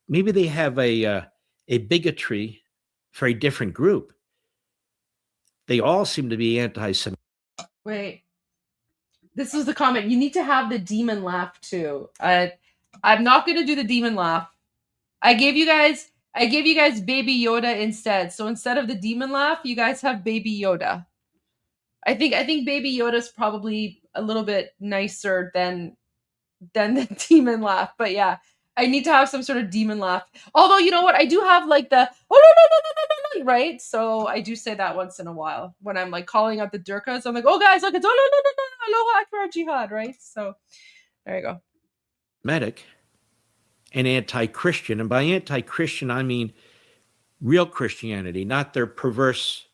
Maybe they have a bigotry for a different group. They all seem to be anti-Semitic. Wait, this is the comment. You need to have the demon laugh too. I'm not going to do the demon laugh. I gave you guys Baby Yoda instead. So instead of the demon laugh, you guys have Baby Yoda. I think Baby Yoda's probably a little bit nicer than the demon laugh. But yeah, I need to have some sort of demon laugh. Although, you know what? I do have like the right? So I do say that once in a while when I'm like calling out the Durkas. I'm like, oh guys, look, it's Aloha Akbar Jihad, right? So there you go. Medic and anti-Christian. And by anti-Christian, I mean real Christianity, not their perverse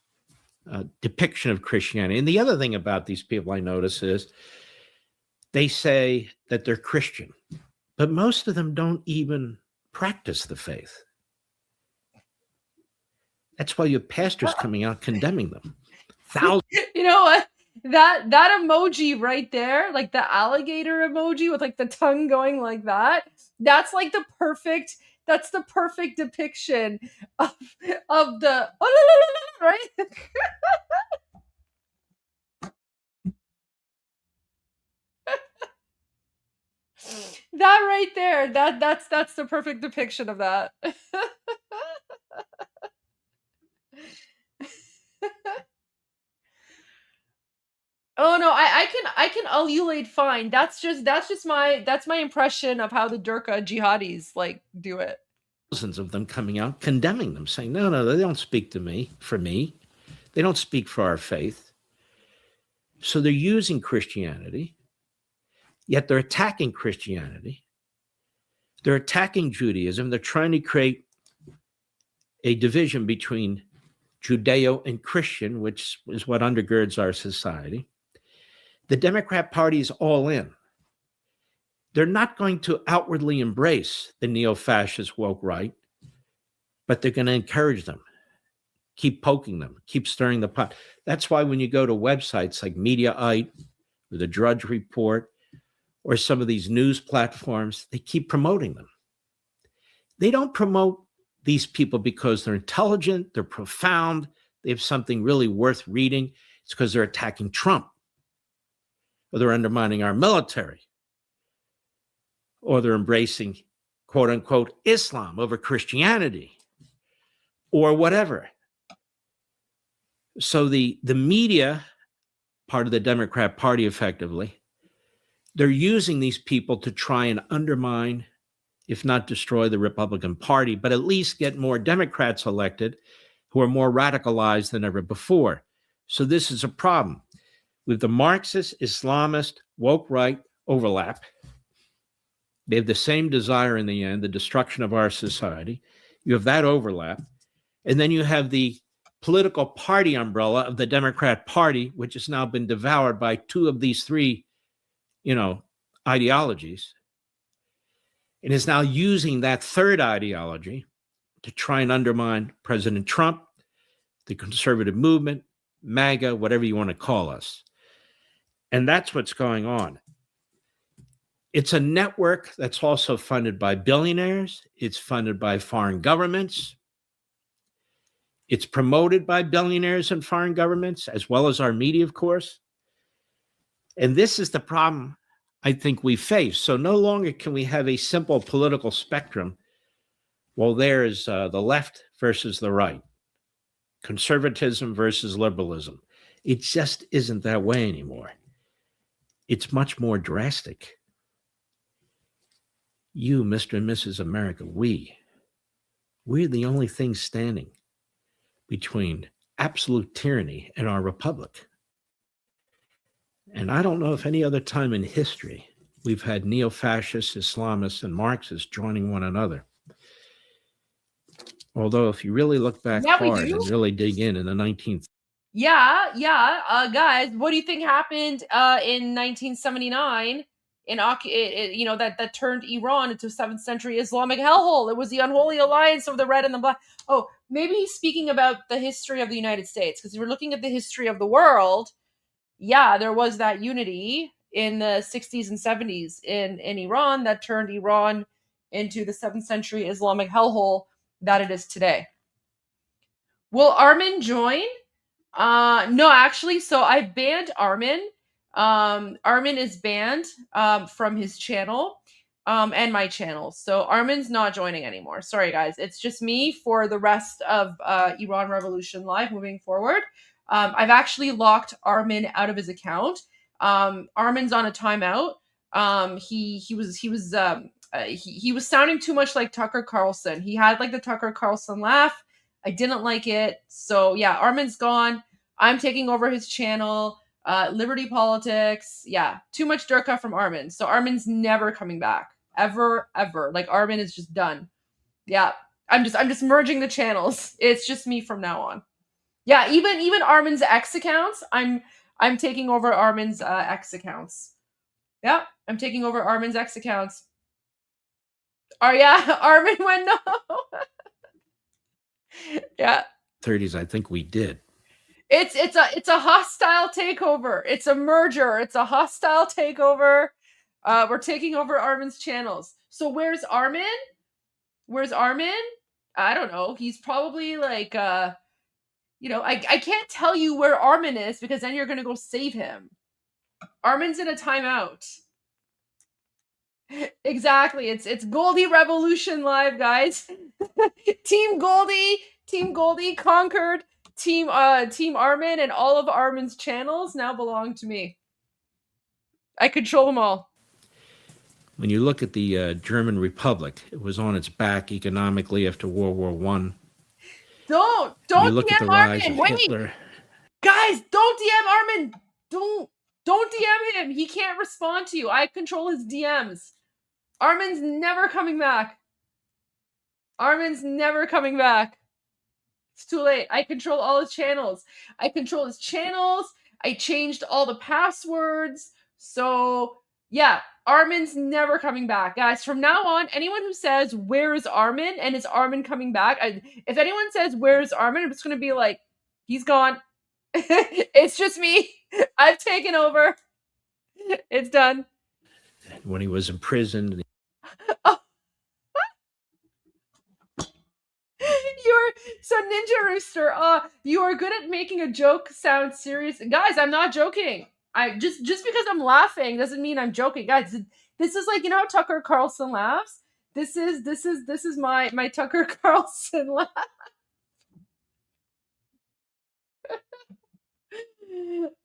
depiction of Christianity. And the other thing about these people I notice is they say that they're Christian, but most of them don't even practice the faith. That's why you have pastors coming out condemning them. Thousands. You know what? That emoji right there, like the alligator emoji with like the tongue going like that, that's like the perfect depiction of the right? That right there, that's the perfect depiction of that. Oh no, I can ululate fine. That's just my impression of how the Durka jihadis like do it. Thousands of them coming out condemning them, saying, no, they don't speak to me, for me. They don't speak for our faith. So they're using Christianity, yet they're attacking Christianity. They're attacking Judaism. They're trying to create a division between Judeo and Christian, which is what undergirds our society. The Democrat Party is all in. They're not going to outwardly embrace the neo-fascist woke right, but they're going to encourage them, keep poking them, keep stirring the pot. That's why when you go to websites like Mediaite or the Drudge Report or some of these news platforms, they keep promoting them. They don't promote these people because they're intelligent, they're profound, they have something really worth reading. It's because they're attacking Trump, or they're undermining our military, or they're embracing, quote unquote, Islam over Christianity, or whatever. So the media, part of the Democrat Party effectively, they're using these people to try and undermine, if not destroy, the Republican Party, but at least get more Democrats elected who are more radicalized than ever before. So this is a problem. With the Marxist, Islamist, woke right overlap, they have the same desire in the end, the destruction of our society. You have that overlap. And then you have the political party umbrella of the Democrat Party, which has now been devoured by two of these three, ideologies, and is now using that third ideology to try and undermine President Trump, the conservative movement, MAGA, whatever you want to call us. And that's what's going on. It's a network that's also funded by billionaires. It's funded by foreign governments. It's promoted by billionaires and foreign governments, as well as our media, of course. And this is the problem I think we face. So no longer can we have a simple political spectrum. Well, there is the left versus the right, conservatism versus liberalism. It just isn't that way anymore. It's much more drastic. You, Mr. and Mrs. America, we're the only thing standing between absolute tyranny and our republic. And I don't know if any other time in history we've had neo-fascists, Islamists, and Marxists joining one another. Although if you really look back hard and really dig in the 19th. Guys, what do you think happened in 1979 that turned Iran into a 7th century Islamic hellhole? It was the unholy alliance of the red and the black. Oh, maybe he's speaking about the history of the United States, because if we're looking at the history of the world, there was that unity in the 60s and 70s in Iran that turned Iran into the 7th century Islamic hellhole that it is today. Will Armin join? No, actually, so I banned Armin. Armin is banned from his channel and my channel. So Armin's not joining anymore. Sorry, guys. It's just me for the rest of Iran Revolution Live moving forward. I've actually locked Armin out of his account. Armin's on a timeout. He was sounding too much like Tucker Carlson. He had like the Tucker Carlson laugh. I didn't like it. So yeah, Armin's gone. I'm taking over his channel. Liberty Politics. Yeah, too much Durka from Armin. So Armin's never coming back. Ever. Like Armin is just done. Yeah. I'm just merging the channels. It's just me from now on. Yeah, even Armin's X accounts, I'm taking over Armin's X accounts. Yeah, I'm taking over Armin's X accounts. Armin went no. Yeah. 30s, I think we did. It's a hostile takeover. It's a merger. It's a hostile takeover. We're taking over Armin's channels. So where's Armin? I don't know. He's probably like I can't tell you where Armin is because then you're gonna go save him. Armin's in a timeout. Exactly. It's Goldie Revolution Live, guys. Team Goldie conquered. Team Armin, and all of Armin's channels now belong to me. I control them all. When you look at the German Republic, it was on its back economically after World War I. Don't DM Armin. Wait, guys, don't DM Armin. Don't DM him. He can't respond to you. I control his DMs. Armin's never coming back. It's too late. I control all his channels. I changed all the passwords. So yeah, Armin's never coming back. Guys, from now on, anyone who says, where is Armin? And is Armin coming back? If anyone says, where is Armin? I'm just going to be like, he's gone. It's just me. I've taken over. It's done. And when he was in prison, You're so Ninja Rooster. You are good at making a joke sound serious, guys. I'm not joking. I just because I'm laughing doesn't mean I'm joking, guys. This is like, you know how Tucker Carlson laughs. This is my Tucker Carlson laugh.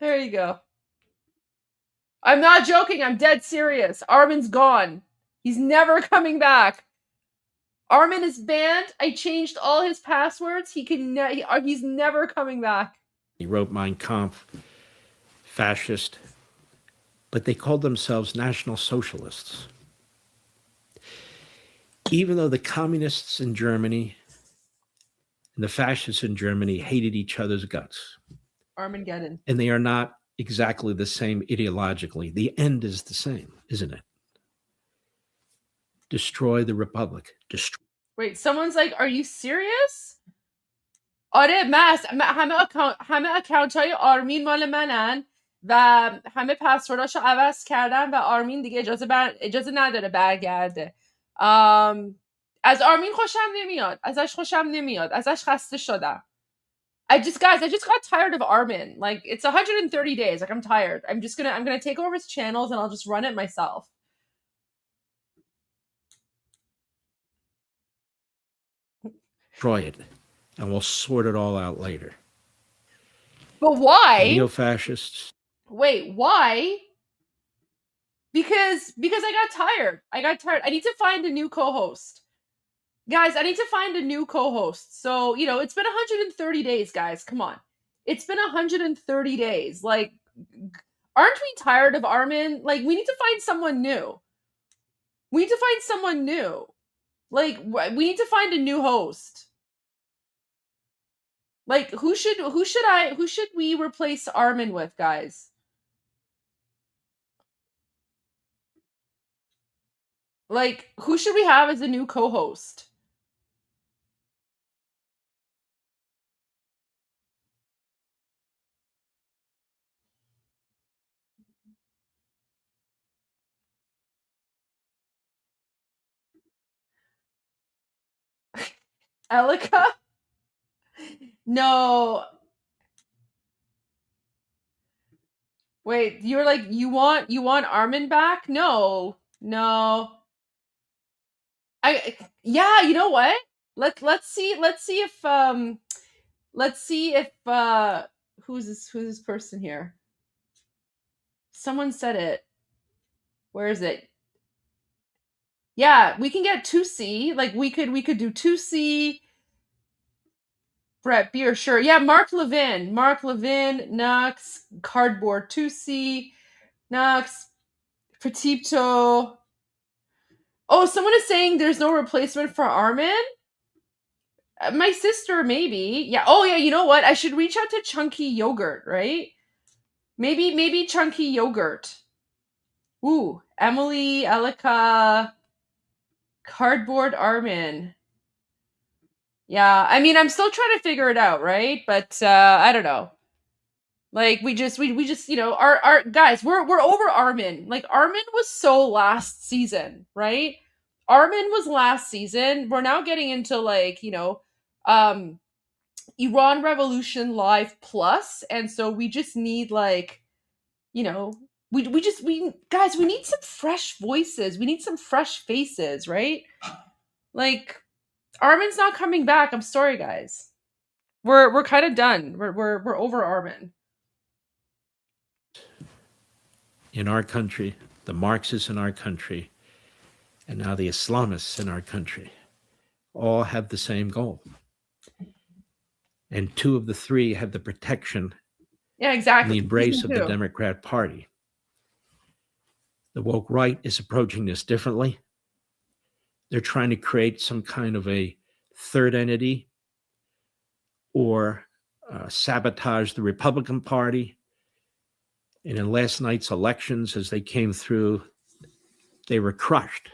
There you go. I'm not joking. I'm dead serious. Armin's gone. He's never coming back. Armin is banned. I changed all his passwords. He's never coming back. he wrote Mein Kampf, fascist, but they called themselves National Socialists. Even though the communists in Germany and the fascists in Germany hated each other's guts, Armageddon. and they are not exactly the same ideologically, the end is the same, isn't it? Destroy the republic. Wait, someone's like, are you serious? آره مست همه اکانت های آرمین مال منن و همه پسورداشو عوض کردن و آرمین دیگه اجازه نداره برگرده. از آرمین خوشم نمیاد. ازش خسته شدم. I just got tired of Armin. Like, it's 130 days. Like, I'm tired. I'm gonna take over his channels and I'll just run it myself. Destroy it, and we'll sort it all out later. But why? Neo-fascists. Wait, why? Because I got tired. I need to find a new co-host. Guys, I need to find a new co-host. So, you know, it's been 130 days, guys. Come on. It's been 130 days. Like, aren't we tired of Armin? Like, we need to find someone new. Like, we need to find a new host. Like, who should we replace Armin with, guys? Like, who should we have as a new co-host? Elika? No. Wait, you're like, you want Armin back? No. Yeah, you know what? Let's see if who's this person here? Someone said it. Where is it? Yeah, we can get 2C. Like, we could do 2C. Brett Beer, sure. Yeah, Mark Levin, Nux, Cardboard 2C, Nux, Petito. Oh, someone is saying there's no replacement for Armin? My sister, maybe. Yeah. Oh, yeah, you know what? I should reach out to Chunky Yogurt, right? Maybe Chunky Yogurt. Ooh, Emily, Elika, Cardboard Armin. Yeah, I mean, I'm still trying to figure it out, right? But I don't know. Like, we just, you know, our guys, we're over Armin. Like, Armin was so last season, right? Armin was last season. We're now getting into, like, you know, Iran Revolution Live Plus, and so we just need, like, you know, we guys, we need some fresh voices. We need some fresh faces, right? Like, Armin's not coming back. I'm sorry, guys. We're kind of done. We're over Armin. In our country, the Marxists in our country, and now the Islamists in our country, all have the same goal. And 2 of the 3 have the protection, yeah, exactly, and the embrace of the Democrat Party. The woke right is approaching this differently. They're trying to create some kind of a third entity or sabotage the Republican Party. And in last night's elections, as they came through, they were crushed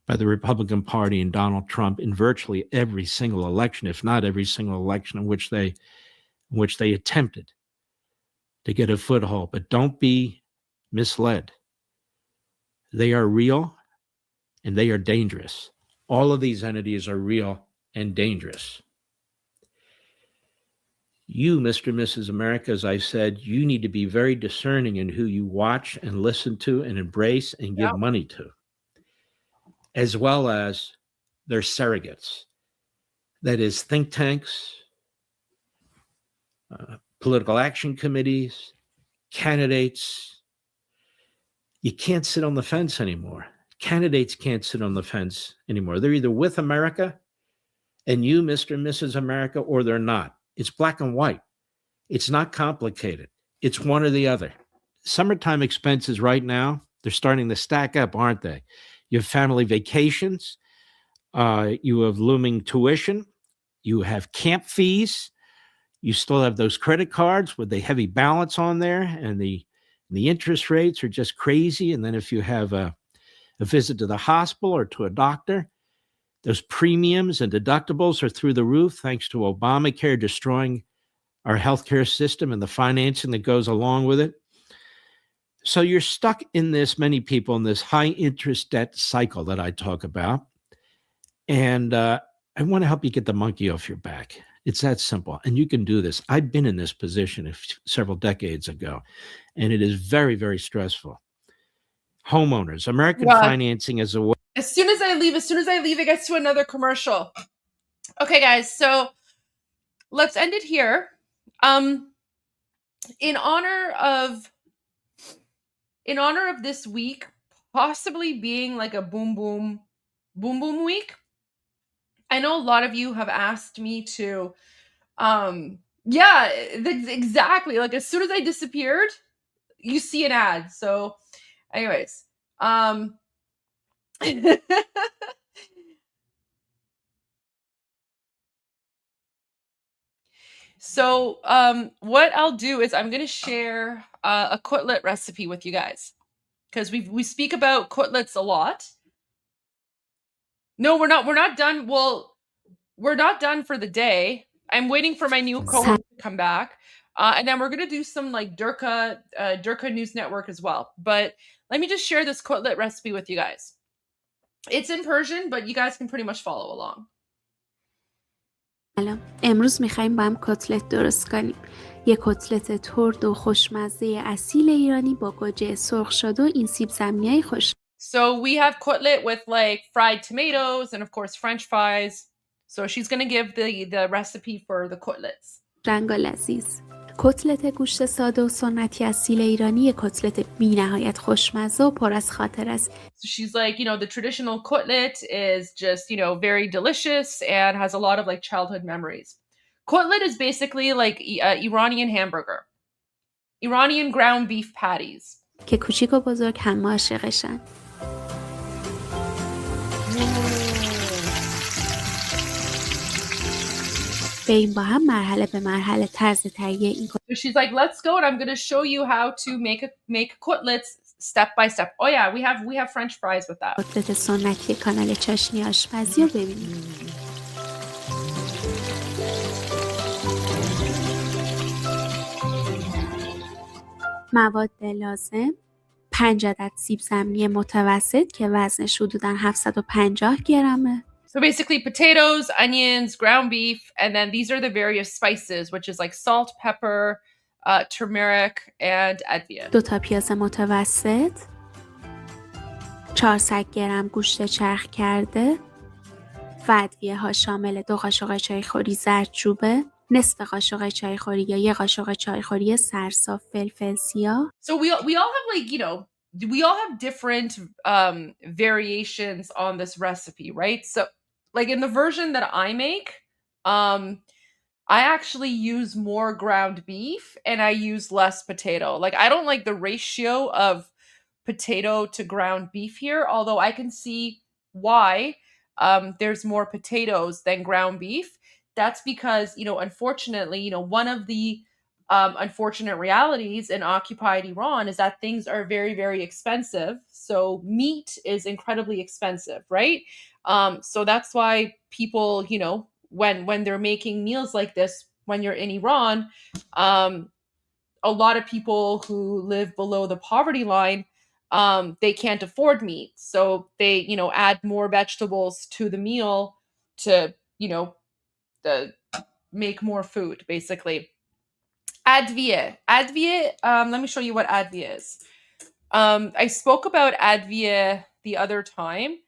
by the Republican Party and Donald Trump in virtually every single election, if not every single election in which they attempted to get a foothold. But don't be misled. They are real and they are dangerous. All of these entities are real and dangerous. You, Mr. and Mrs. America, as I said, you need to be very discerning in who you watch and listen to and embrace and give money to, as well as their surrogates. That is think tanks, political action committees, candidates. You can't sit on the fence anymore. Candidates can't sit on the fence anymore. They're either with America and you, Mr. and Mrs. America, or they're not. It's black and white. It's not complicated. It's one or the other. Summertime expenses right now, they're starting to stack up, aren't they? You have family vacations. You have looming tuition. You have camp fees. You still have those credit cards with the heavy balance on there, and the interest rates are just crazy. And then if you have a visit to the hospital or to a doctor, those premiums and deductibles are through the roof thanks to Obamacare destroying our healthcare system and the financing that goes along with it. So you're stuck in this, many people, in this high interest debt cycle that I talk about. And I want to help you get the monkey off your back. It's that simple. And you can do this. I've been in this position several decades ago, and it is very, very stressful. Homeowners, American financing is a way. As soon as I leave, it gets to another commercial. Okay, guys, so let's end it here. In honor of this week possibly being like a boom boom week, I know a lot of you have asked me to exactly, like as soon as I disappeared, you see an ad. So anyways, so what I'll do is I'm going to share a cutlet recipe with you guys, because we speak about cutlets a lot. No, we're not done. Well, we're not done for the day. I'm waiting for my new co-host to come back. And then we're going to do some like Durka News Network as well. But let me just share this cutlet recipe with you guys. It's in Persian, but you guys can pretty much follow along. سلام. امروز میخوایم با هم کتلت درست کنیم. یک کتلت ترد و خوشمزه اصیل ایرانی با گوجه سرخ شده و این سیب زمینی‌های خوش. So we have cutlet with like fried tomatoes and of course French fries. So she's going to give the recipe for the cutlets. رنگ لذیذ. کتلت گوشت ساده و سنتی اصیل ایرانی یک کتلت بی‌نهایت خوشمزه و پر از خاطر است. So she's like, the traditional cutlet is just, very delicious and has a lot of like childhood memories. Cutlet is basically like Iranian hamburger. Iranian ground beef patties. که کوچیک و بزرگ هم عاشقشن. بریم با هم مرحله به مرحله طرز تهیه این So she's like, let's go and I'm going to show you how to make cutlets step by step. Oh yeah, we have French fries with that. کتلت سنتی کانال چاشنی آشپزی رو ببینیم. مواد لازم: 5 عدد سیب زمینی متوسط که وزنش حدوداً 750 گرمه. So basically potatoes, onions, ground beef, and then these are the various spices, which is like salt, pepper, turmeric, and advieh. 2 تا پیاز متوسط، 400 گرم گوشت چرخ کرده و ادویه ها شامل 2 قاشق چایخوری زردچوبه، نصف قاشق چایخوری یا 1 قاشق چایخوری سرسا فلفل سیاه. So we all have like, we all have different variations on this recipe, right? So like in the version that I make, I actually use more ground beef and I use less potato. Like I don't like the ratio of potato to ground beef here, although I can see why there's more potatoes than ground beef. That's because, unfortunately, one of the unfortunate realities in occupied Iran is that things are very, very expensive. So meat is incredibly expensive, right? So that's why people, when they're making meals like this, when you're in Iran, a lot of people who live below the poverty line they can't afford meat, so they, you know, add more vegetables to the meal to, you know, make more food, basically. Advia. Advia, let me show you what Advia is. I spoke about Advia the other time.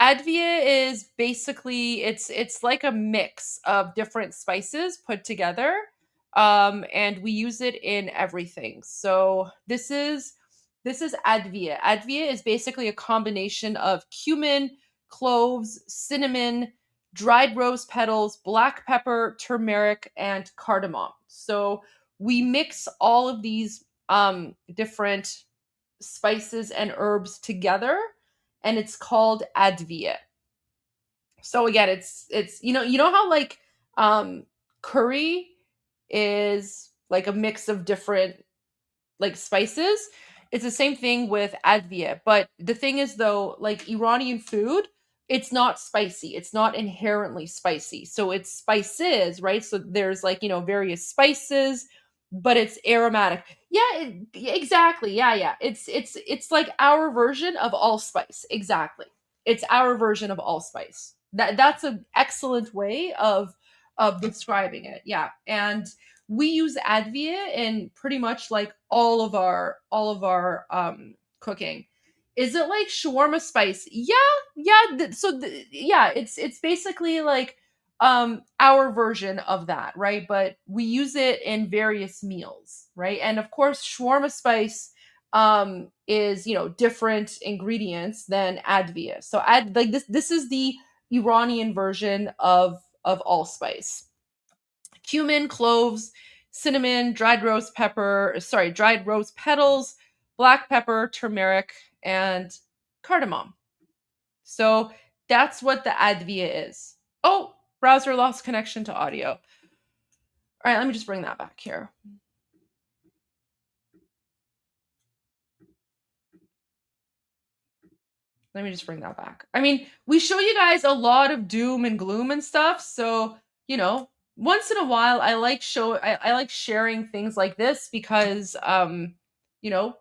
Advia is basically, it's like a mix of different spices put together, and we use it in everything. So this is Advia. Advia is basically a combination of cumin, cloves, cinnamon, dried rose petals, black pepper, turmeric, and cardamom. So we mix all of these different spices and herbs together, and it's called Advia. So again, it's you know how like curry is like a mix of different like spices. It's the same thing with Advia, but the thing is though, like Iranian food, it's not spicy. It's not inherently spicy. So it's spices, right? So there's like, you know, various spices, but it's aromatic. Yeah, exactly. Yeah. It's like our version of allspice. Exactly. It's our version of allspice. That's an excellent way of describing it. Yeah. And we use Advia in pretty much like all of our cooking. Is it like shawarma spice? Yeah. Yeah, it's basically like our version of that, right? But we use it in various meals, right? And of course, shawarma spice is, you know, different ingredients than Advia. So like this is the Iranian version of allspice. Cumin, cloves, cinnamon, dried rose petals, black pepper, turmeric, and cardamom. So that's what the Advia is. Oh, browser lost connection to audio. All right, let me just bring that back here. Let me just bring that back. I mean, we show you guys a lot of doom and gloom and stuff, so, you know, once in a while I like sharing things like this because you know,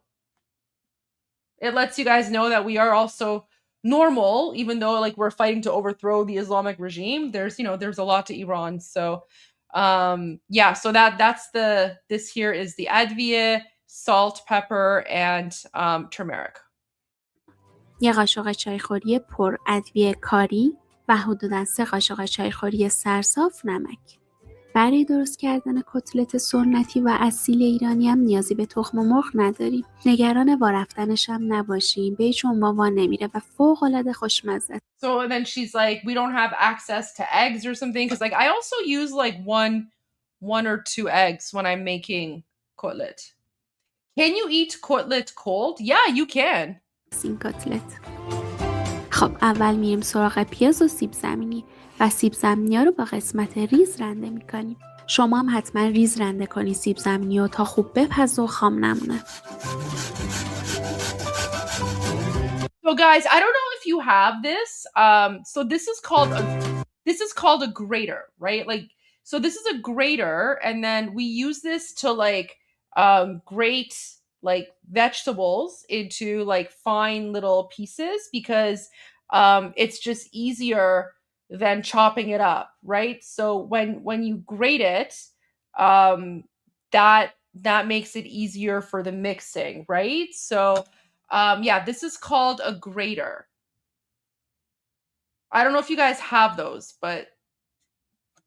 it lets you guys know that we are also normal, even though like we're fighting to overthrow the Islamic regime. There's, you know, there's a lot to Iran. So yeah, so this here is the Advia, salt, pepper, and turmeric. یه قاشق چایخوری پر ادویه کاری و حدوداً 3 قاشق چایخوری سرصاف نمک. برای درست کردن کتلت سنتی و اصیل ایرانی هم نیازی به تخم مرغ نداریم. نگران وارفتنش هم نباشیم. به هیچ عنوان وا نمیره و فوق‌العاده خوشمزه. So then she's like, we don't have access to eggs or something, because like I also use like one or two eggs when I'm making cutlet. Can you eat cutlet cold? Yeah, you can. این کتلت. خب اول میریم سراغ پیاز و سیب زمینی و سیب زمینی‌ها رو با قسمت ریز رنده می‌کنیم. شما هم حتما ریز رنده کنی سیب زمینی رو تا خوب بپزه و خام نمونه. So guys, I don't know if you have this. So this is called a grater, right? Like, so this is a grater, and then we use this to like grate like vegetables into like fine little pieces because it's just easier than chopping it up, right? So when you grate it, that makes it easier for the mixing, right? So yeah, this is called a grater. I don't know if you guys have those, but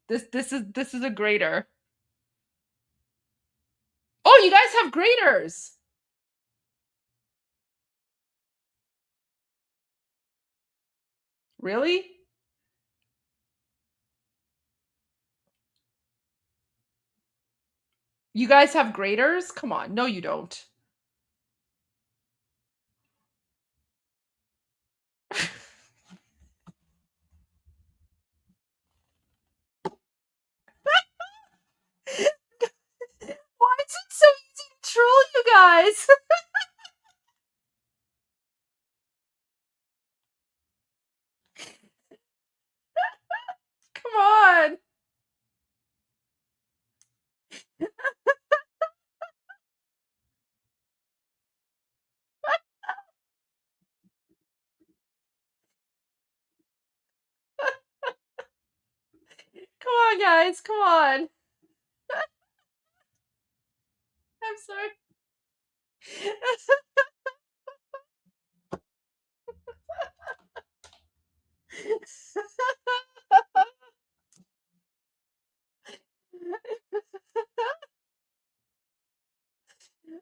this is a grater. Oh, you guys have graters. Really? You guys have graters? Come on. No, you don't. Why is it so easy to troll you guys? Come on. on, guys. Come on. I'm sorry.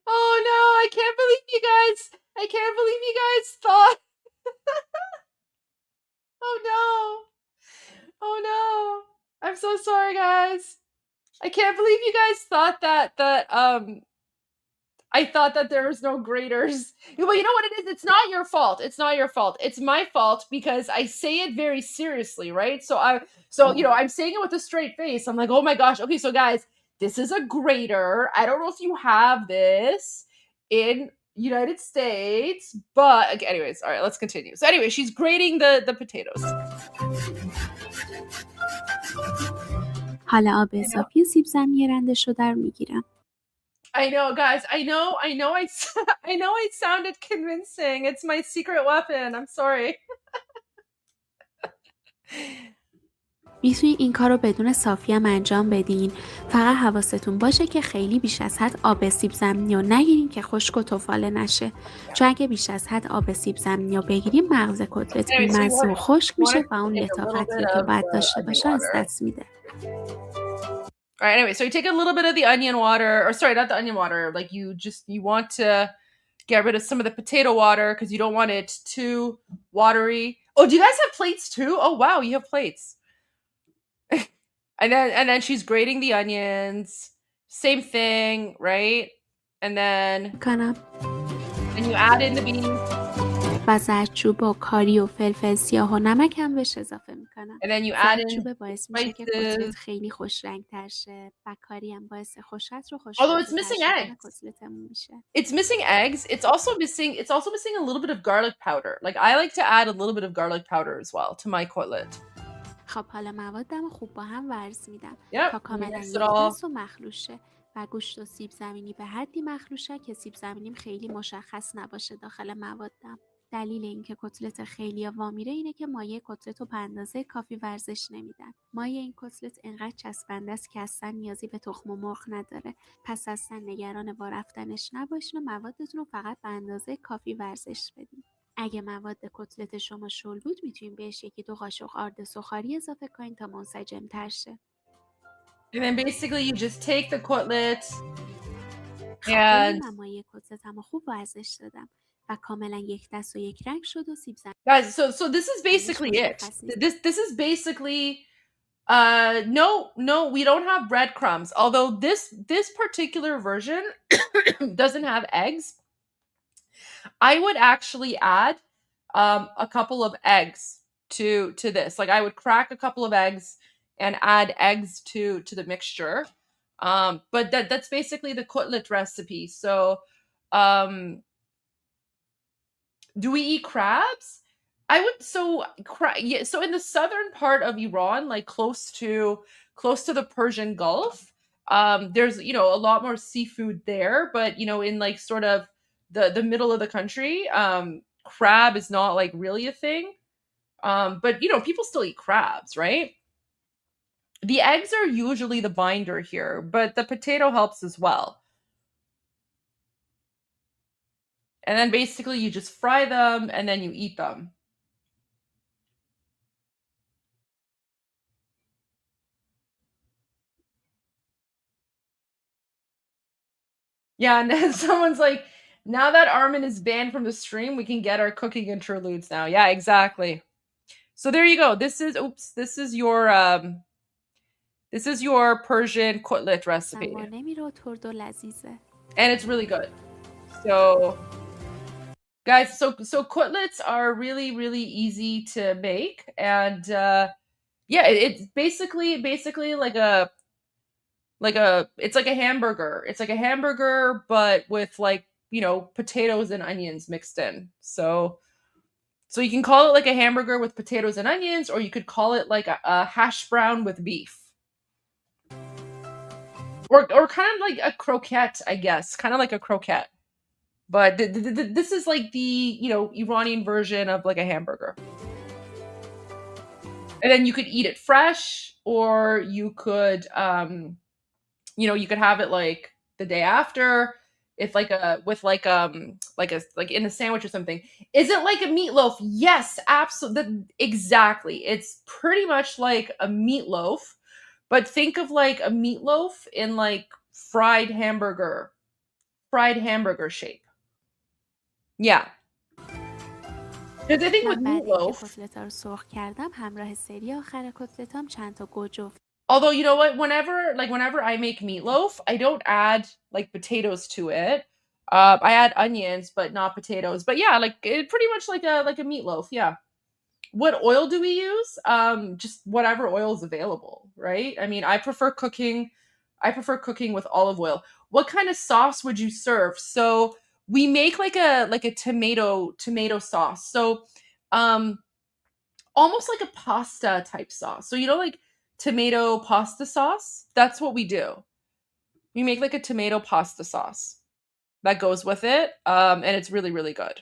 Oh no, I can't believe you guys. I can't believe you guys thought. Oh no. Oh no. I'm so sorry, guys. I can't believe you guys thought that I thought that there was no graders. Well, you know what it is? It's not your fault. It's not your fault. It's my fault because I say it very seriously, right? So I'm saying it with a straight face. I'm like, oh my gosh. Okay, so guys, this is a grater. I don't know if you have this in United States, but okay, anyways, all right, let's continue. So anyway, she's grating the potatoes. حالا آب اضافی سیب زمینی رنده شده رو میگیرم. I know, guys. I know I sounded convincing. It's my secret weapon. I'm sorry. میتونید این کار رو بدون صافی هم انجام بدین. فقط حواستون باشه که خیلی بیش از حد آب سیب زمینی رو نگیرین که خشک و تفاله نشه. چون اگه بیش از حد آب سیب زمینی رو بگیریم مغز کتلت بی‌مزه و خشک میشه و اون لطافتی که باید داشته باشه از دست میده. All right, anyway, so you take a little bit of the onion water, or sorry, not the onion water. Like you want to get rid of some of the potato water because you don't want it too watery. Oh, do you guys have plates too? Oh, wow, you have plates. and then she's grating the onions. Same thing, right? And then you add in the beans. و زردچوب و کاری و فلفل سیاه و نمک هم بهش اضافه میکنم. And then you add in زردچوب باعث میشه که کتلت خیلی خوش رنگ تر شه و کاری هم باعث خوشت رو Although it's missing eggs. It's missing eggs. It's also missing a little bit of garlic powder. Like I like to add a little bit of garlic powder as well to my cutlet. خب حالا موادم خوب با هم ورز میدم تا کاملا یک دست و مخلوط شه و گوشت و سیب زمینی به حدی مخلوط شه که سیب زمینیم خیلی مشخص نباشه داخل موادم. دلیل اینکه کتلت خیلی وامیره اینه که مایه کتلت رو به اندازه کافی ورزش نمیدن. مایه این کتلت انقدر چسبنده است که اصلا نیازی به تخم و مرغ نداره. پس اصلا نگران وا رفتنش نباشین و موادتون رو فقط به اندازه کافی ورزش بدین. اگه مواد کتلت شما شل بود میتونین بهش 1-2 قاشق آرد سوخاری اضافه کنین تا منسجم تر شه. And then basically you just take the cutlet and مایه کتلتمو خوب ورزش دادم. و کاملا یک دست و یک رنگ شد و سیب زمینی. Guys, so this is basically it. This is basically no, we don't have breadcrumbs. Although this particular version doesn't have eggs. I would actually add a couple of eggs to this. Like I would crack a couple of eggs and add eggs to the mixture. But that's basically the cutlet recipe. So do we eat crabs? I would so in the southern part of Iran, like close to the Persian Gulf, there's a lot more seafood there, but in like sort of the middle of the country, crab is not like really a thing. But people still eat crabs, right? The eggs are usually the binder here, but the potato helps as well. And then basically you just fry them and then you eat them. Yeah, and then someone's like, now that Armin is banned from the stream, we can get our cooking interludes now. Yeah, exactly. So there you go. This is your Persian cutlet recipe. And it's really good. So guys, so cutlets are really, really easy to make. And yeah, it's basically it's like a hamburger. It's like a hamburger, but with like, potatoes and onions mixed in. So you can call it like a hamburger with potatoes and onions, or you could call it like a hash brown with beef. Or kind of like a croquette, I guess. Kind of like a croquette. But this is like the, Iranian version of like a hamburger. And then you could eat it fresh, or you could, you could have it like the day after, if like in a sandwich or something. Is it like a meatloaf? Yes, absolutely, exactly. It's pretty much like a meatloaf, but think of like a meatloaf in like fried hamburger shape. Yeah. Because I think with من بعد اینکه meatloaf, کتلتا رو سرخ کردم همراه سری آخر کتلتام چند تا گوجه although you know what, whenever I make meatloaf, I don't add like potatoes to it. I add onions, but not potatoes. But yeah, like pretty much like a meatloaf. Yeah. What oil do we use? Just whatever oil is available, right? I mean, I prefer cooking with olive oil. What kind of sauce would you serve? So we make like a tomato sauce. So almost like a pasta type sauce. So like tomato pasta sauce? That's what we do. We make like a tomato pasta sauce that goes with it. And it's really, really good.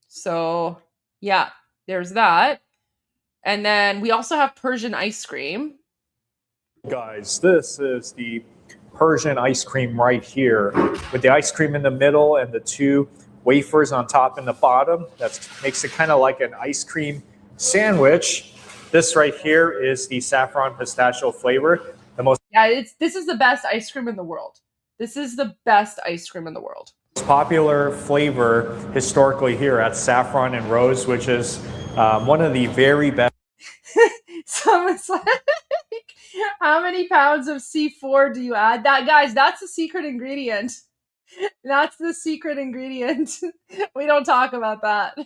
So yeah, there's that. And then we also have Persian ice cream. Guys, this is the Persian ice cream right here, with the ice cream in the middle and the two wafers on top and the bottom. That makes it kind of like an ice cream sandwich. This right here is the saffron pistachio flavor. This is the best ice cream in the world. This is the best ice cream in the world. Popular flavor historically here at Saffron and Rose, which is one of the very best. Someone's like, how many pounds of C4 do you add? That, guys, that's the secret ingredient. That's the secret ingredient. We don't talk about that.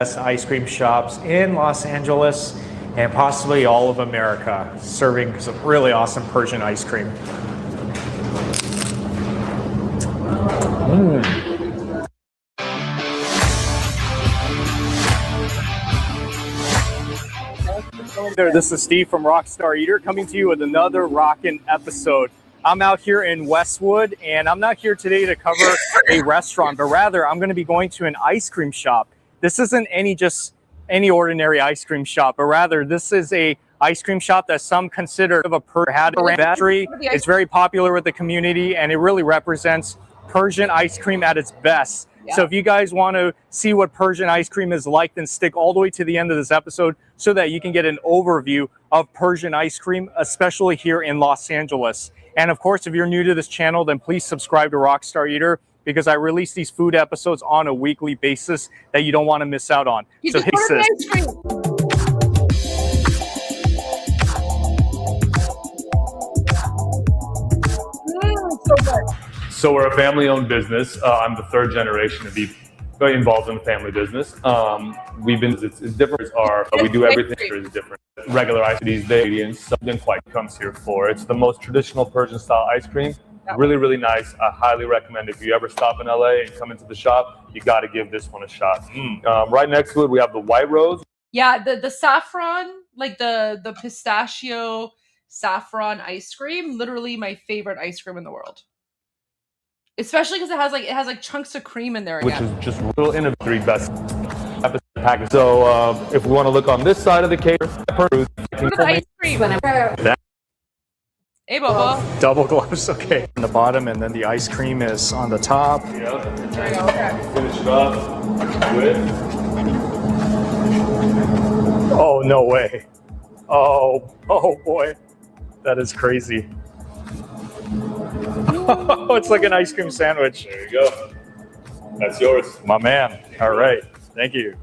Best ice cream shops in Los Angeles and possibly all of America, serving some really awesome Persian ice cream. There, this is Steve from Rockstar Eater coming to you with another rockin' episode. I'm out here in Westwood, and I'm not here today to cover a restaurant, but rather I'm going to be going to an ice cream shop. This isn't any ordinary ice cream shop, but rather this is a ice cream shop that some consider of a battery. It's very popular with the community, and it really represents Persian ice cream at its best. Yeah. So if you guys want to see what Persian ice cream is like, then stick all the way to the end of this episode so that you can get an overview of Persian ice cream, especially here in Los Angeles. And of course, if you're new to this channel, then please subscribe to Rockstar Eater, because I release these food episodes on a weekly basis that you don't want to miss out on. So hey, sis. So good. So we're a family-owned business. I'm the third generation to be very involved in the family business. It's different. We do everything here is different. Regular ice these days, something quite comes here for. It's the most traditional Persian style ice cream. Really, really nice. I highly recommend it. If you ever stop in LA and come into the shop, you got to give this one a shot. Right next to it, we have the White Rose. Yeah, the saffron, like the pistachio saffron ice cream, literally my favorite ice cream in the world. Especially because it has like chunks of cream in there again. Which is just real innovative best package. So if we want to look on this side of the cake, ice cream. Hey, Bobo. Double gloves, okay. On the bottom, and then the ice cream is on the top. Yeah. Okay. Finish it off with. Oh, no way. Oh boy. That is crazy. It's like an ice cream sandwich. There you go. That's yours. My man. All right. Thank you.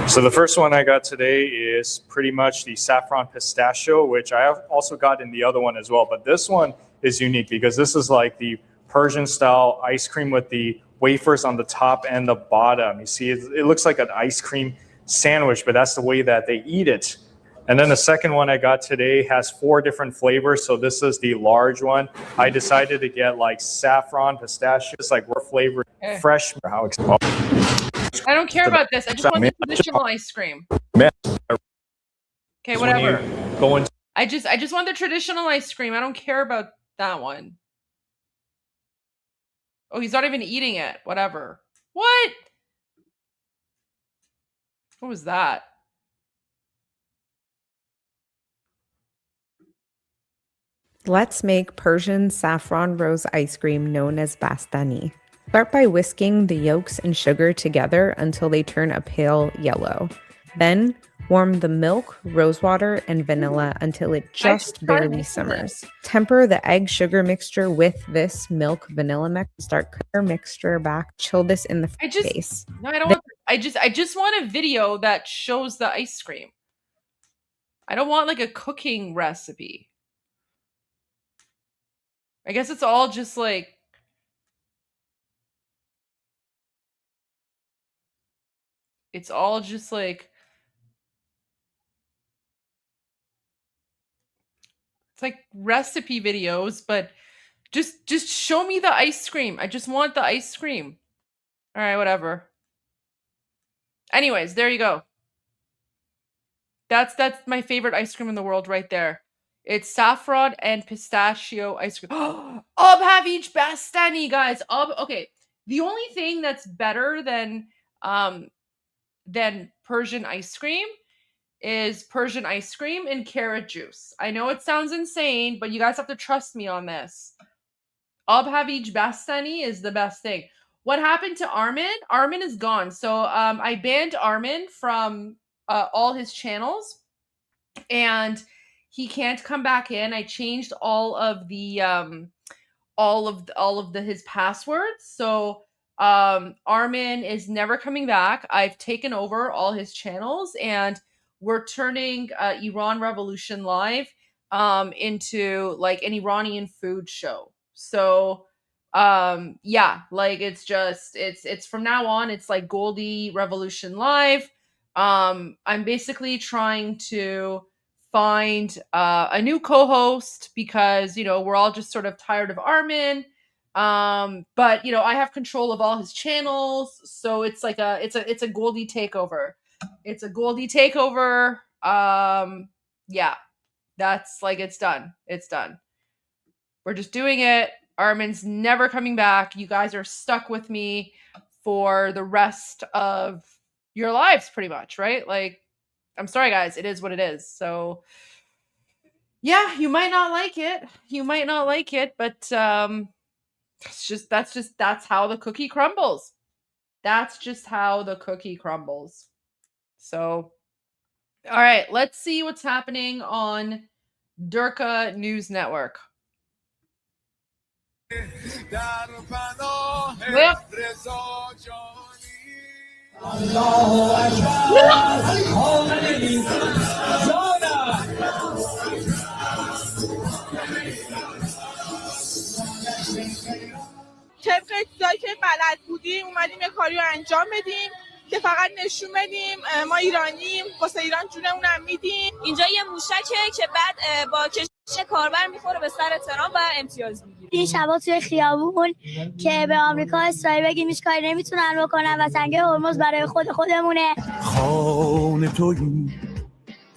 So the first one I got today is pretty much the saffron pistachio, which I have also got in the other one as well. But this one is unique because this is like the Persian style ice cream with the wafers on the top and the bottom. You see, it looks like an ice cream sandwich, but that's the way that they eat it. And then the second one I got today has 4 different flavors. So this is the large one. I decided to get like saffron, pistachios, like raw flavor, fresh. I don't care about this. I just want the traditional ice cream. Okay, whatever. I just want the traditional ice cream. I don't care about that one. Oh, he's not even eating it. Whatever. What? What was that? Let's make Persian saffron rose ice cream known as bastani. Start by whisking the yolks and sugar together until they turn a pale yellow. Then warm the milk, rosewater, and vanilla until it just barely simmers. Temper the egg-sugar mixture with this milk vanilla mix. Start cooking your mixture back. Chill this in the base. No, I don't want. I just want a video that shows the ice cream. I don't want like a cooking recipe. I guess it's all just like. It's all just like. It's like recipe videos, but just show me the ice cream. I just want the ice cream. All right, whatever. Anyways, there you go. That's my favorite ice cream in the world right there. It's saffron and pistachio ice cream. Abhavich bastani, guys. Okay. The only thing that's better than Persian ice cream is Persian ice cream and carrot juice. I know it sounds insane, but you guys have to trust me on this. Abhavich bastani is the best thing. What happened to Armin? Armin is gone. So I banned Armin from all his channels, and he can't come back in. I changed all of his passwords. So Armin is never coming back. I've taken over all his channels, and we're turning Iran Revolution Live into like an Iranian food show. So yeah, like it's from now on, it's like Goldie Revolution Live. I'm basically trying to find a new co-host because, you know, we're all just sort of tired of Armin. But you know, I have control of all his channels, so it's like it's a Goldie takeover. It's a Goldie takeover. Yeah, that's like it's done. It's done. We're just doing it. Armin's never coming back. You guys are stuck with me for the rest of your lives, pretty much, right? Like, I'm sorry, guys. It is what it is. So, yeah, you might not like it. You might not like it, but that's how the cookie crumbles. That's just how the cookie crumbles. So, all right, let's see what's happening on Durka News Network. Well, طبق چیزایی که بلد بودیم اومدیم یه کاری رو انجام بدیم که فقط نشون بدیم ما ایرانیم، واسه ایران جونمونم میدیم. اینجا یه موشکه که بعد با کشش کاربر میخوره به سر ترام و امتیاز میگیره. این شبا توی خیابون که به آمریکا اسرائیل بگیم هیچ کاری نمیتونن بکنن و تنگه هرمز برای خودمونه. خانه تویی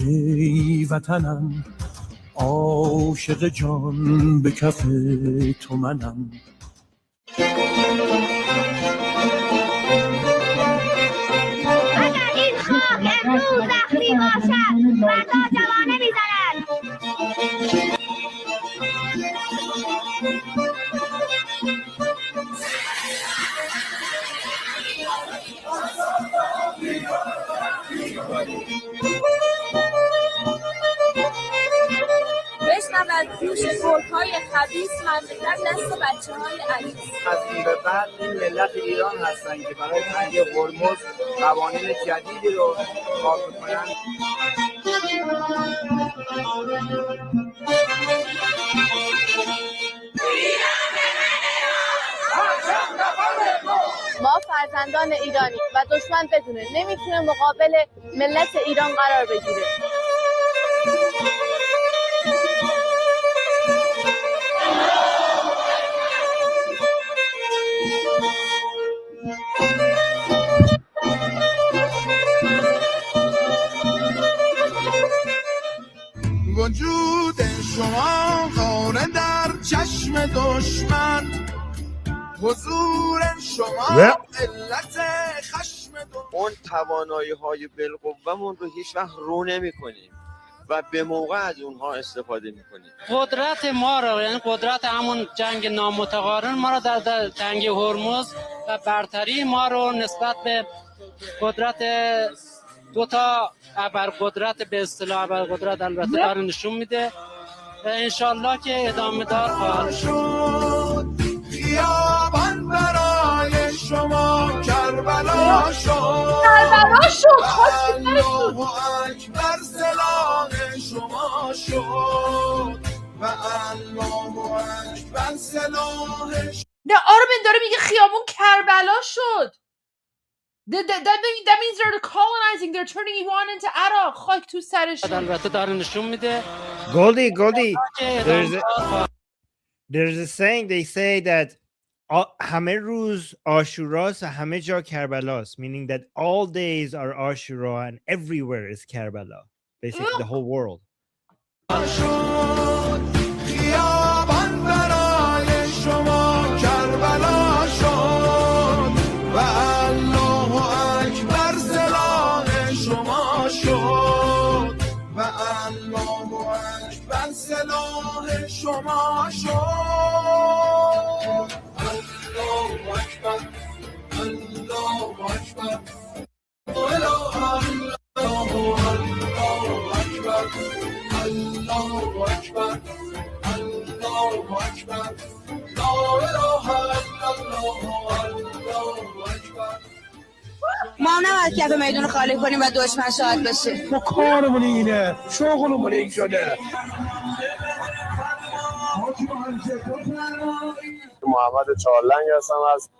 ای وطنم، عاشق جان به کف تو منم. اگر این خاک امروز زخمی باشد فردا جوانه میزنند. بشنم از جوش گرگ‌های خبیث مملکت دست بچه‌های عزیز. از این به بعد این ملت ایران هستن که برای تنگی هرمز قوانین جدیدی رو کار میکنن. ما فرزندان ایرانی و دشمن بدونه نمیتونه مقابل ملت ایران قرار بگیره. وجود شما خانه در چشم دشمن، حضور شما علت خشم دشمن. اون توانایی های بالقوه‌مون رو هیچ وقت رو نمی کنیم. و به موقع از اونها استفاده میکنیم. قدرت ما رو، یعنی قدرت همون جنگ نامتقارن ما رو در تنگه هرمز و برتری ما رو نسبت به قدرت دو تا ابرقدرت به اصطلاح ابرقدرت البته داره نشون میده و انشالله که ادامه دار خواهد شد. خیابان برای شما کربلا شد، کربلا شد، الله اکبر سلاح شما شد و الله اکبر سلاح. نه آرمین داره میگه خیابون کربلا شد. That means they're colonizing. They're turning Iran into Iraq. خاک تو سرشون. البته داره نشون میده. Goldie, there's a saying they say that همه روز آشوراست و همه جا کربلاست, meaning that all days are Ashura and everywhere is Karbala, basically the whole world. خیابان برای شما کربلا شد و الله اکبر سلاح شما شد و الله اکبر سلاح شما شد. الله اکبر الله اکبر الله اکبر الله اکبر الله اکبر لا اله الا الله الله اکبر. ما هم نباید کف میدون خالی کنیم و دشمن شاهد بشیم. ما کارمون اینه، شغلمون این شده. محمد چارلنگ هستم از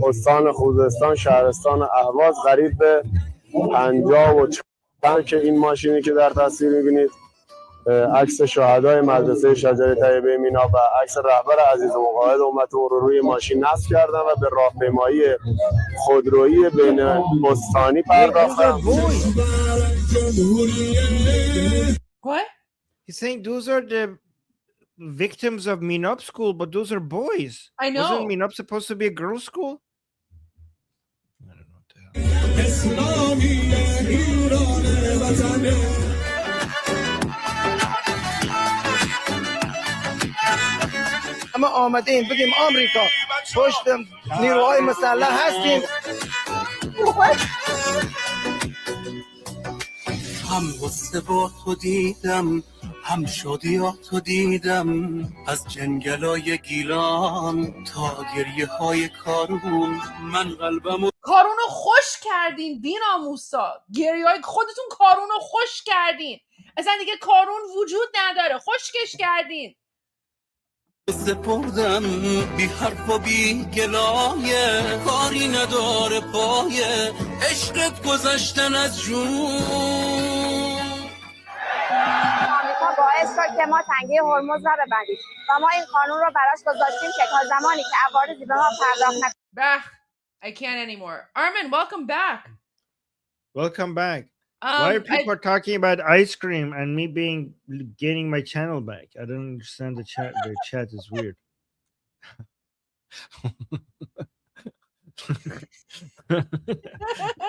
استان خوزستان شهرستان اهواز، قریب به 50 که این ماشینی که در تصویر می‌بینید عکس شهدای مدرسه شجره طیبه مینا و عکس رهبر عزیز و مقاعد امت رو روی ماشین نصب کردم و به راهپیمایی خودرویی بین استانی پرداختم. What? He's saying those are the victims of Minop school, but those are boys. I know. Wasn't Minop supposed to be a girls' school? اما آمده ایم بگیم آمریکا پشت نیروهای مسلح هستیم. هم غصه با تو دیدم، هم شادیاتو دیدم، از جنگلای گیلان تا گریه های کارون. من قلبمو کارونو خوش کردین بی‌ناموسا. گریه‌های خودتون کارونو خوش کردین. اصلا دیگه کارون وجود نداره. خشکش کردین. سپردم بی حرف و بی گلایه، کاری نداره پایه عشقت گذشتن از جون. آمریکا باعث شد که ما تنگه هرمز را ببندیم و ما این قانون رو براش گذاشتیم که تا زمانی که عوارضی به ما پرداخت نکنه. I can't anymore. Armin, welcome back. Welcome back. Why are people talking about ice cream and me getting my channel back? I don't understand the chat. The chat is weird.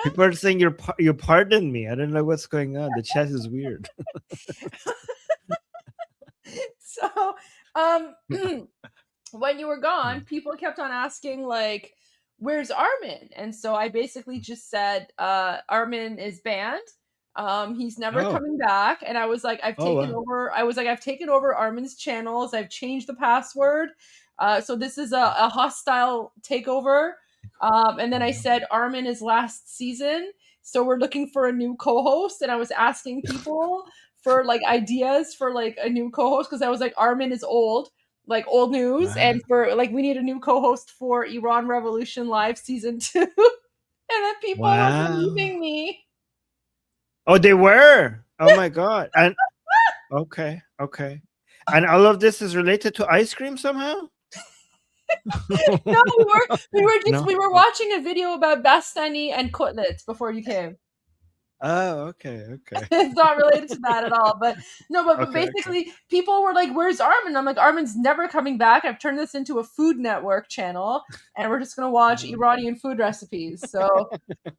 People are saying you pardoned me. I don't know what's going on. The chat is weird. So, when you were gone, people kept on asking like, where's Armin? And so I basically just said, Armin is banned. He's never coming back. And I was like, I've taken over Armin's channels. I've changed the password. So this is a hostile takeover. And then I said, Armin is last season. So we're looking for a new co-host. And I was asking people for like ideas for like a new co-host. Cause I was like, Armin is old. Like old news, and for like we need a new co-host for Iran Revolution Live season 2. And then people were leaving me. Oh, they were. Oh my god. And okay. And all of this is related to ice cream somehow? No, we were watching a video about Bastani and cutlets before you came. Oh, okay. It's not related to that at all, but basically people were like, where's Armin? I'm like, Armin's never coming back. I've turned this into a Food Network channel and we're just going to watch Iranian food recipes. So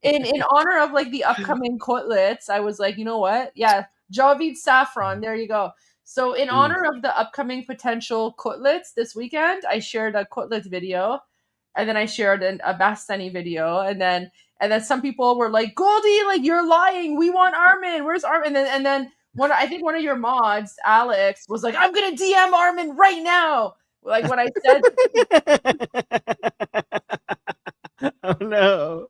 in honor of like the upcoming cutlets, I was like, you know what? Yeah, Javid Saffron. There you go. So in honor of the upcoming potential cutlets this weekend, I shared a cutlet video, and then I shared a Bastani video, and then some people were like, Goldie, like you're lying. We want Armin. Where's Armin? And then I think one of your mods, Alex, was like, I'm gonna DM Armin right now. Like when I said, oh no!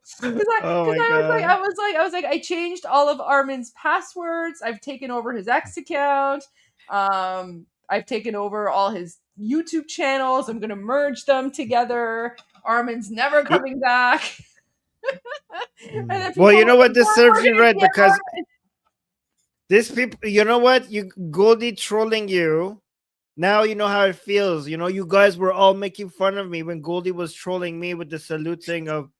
Oh my god! I was like, I changed all of Armin's passwords. I've taken over his X account. I've taken over all his YouTube channels. I'm gonna merge them together. Armin's never coming back. Well, you know what? This serves you right because these people. You know what? You Goldie trolling you. Now you know how it feels. You know, you guys were all making fun of me when Goldie was trolling me with the saluting of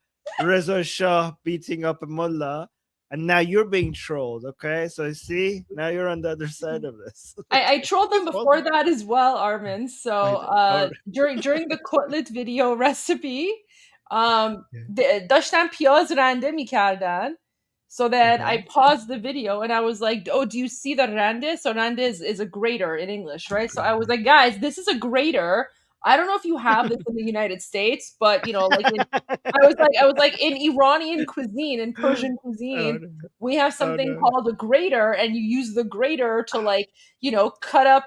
Reza Shah beating up a mullah. And now you're being trolled, okay? So see, now you're on the other side of this. I trolled them before that as well, Armin. So during the cutlet video recipe, داشتن پیاز رنده میکردن. So then I paused the video and I was like, oh, do you see the rande? So rande is a grater in English, right? So I was like, guys, this is a grater. I don't know if you have this in the United States, but you know, like I was like in Iranian cuisine, in Persian cuisine, we have something called a grater, and you use the grater to like, you know, cut up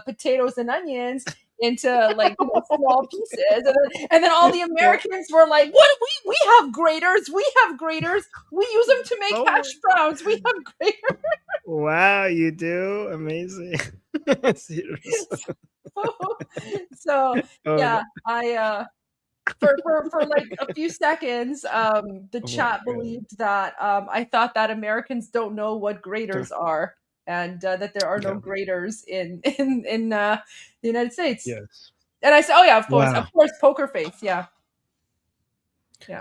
potatoes and onions into like, you know, small pieces, and then all the Americans were like, what, we have graters, we use them to make hash browns, we have graters. Wow, you do? Amazing. So yeah, I for like a few seconds the chat believed that I thought that Americans don't know what graters are, and that there are no graters in the United States. Yes. And I said, oh yeah, of course, poker face. Yeah.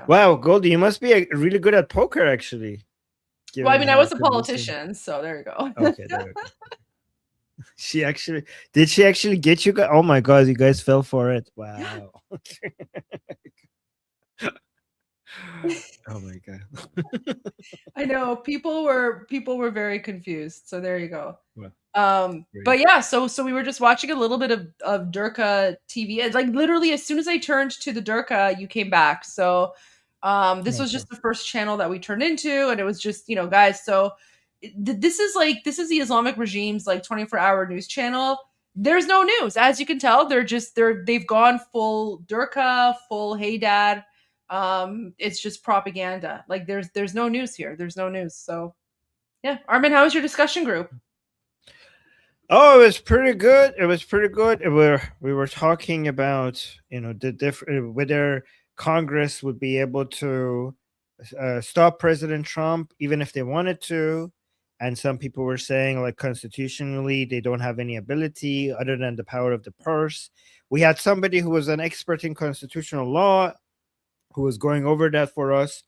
Wow, Goldie, you must be really good at poker, actually. Well, I mean, I was a politician, so there you go. Okay, there we go. Did she actually get you guys? Oh my god, you guys fell for it. Wow. Oh my god. I know people were very confused. So there you go. But yeah, so we were just watching a little bit of Durka TV. It's like literally as soon as I turned to the Durka, you came back. So this was just the first channel that we turned into, and it was just, you know, guys, so this is the Islamic regime's like 24-hour news channel. There's no news, as you can tell. They've gone full Durka, full Hey Dad. It's just propaganda. Like there's no news here. There's no news. So yeah, Armin, how was your discussion group? Oh, it was pretty good. We were talking about, you know, the different, whether Congress would be able to stop President Trump even if they wanted to. And some people were saying, like, constitutionally, they don't have any ability other than the power of the purse. We had somebody who was an expert in constitutional law who was going over that for us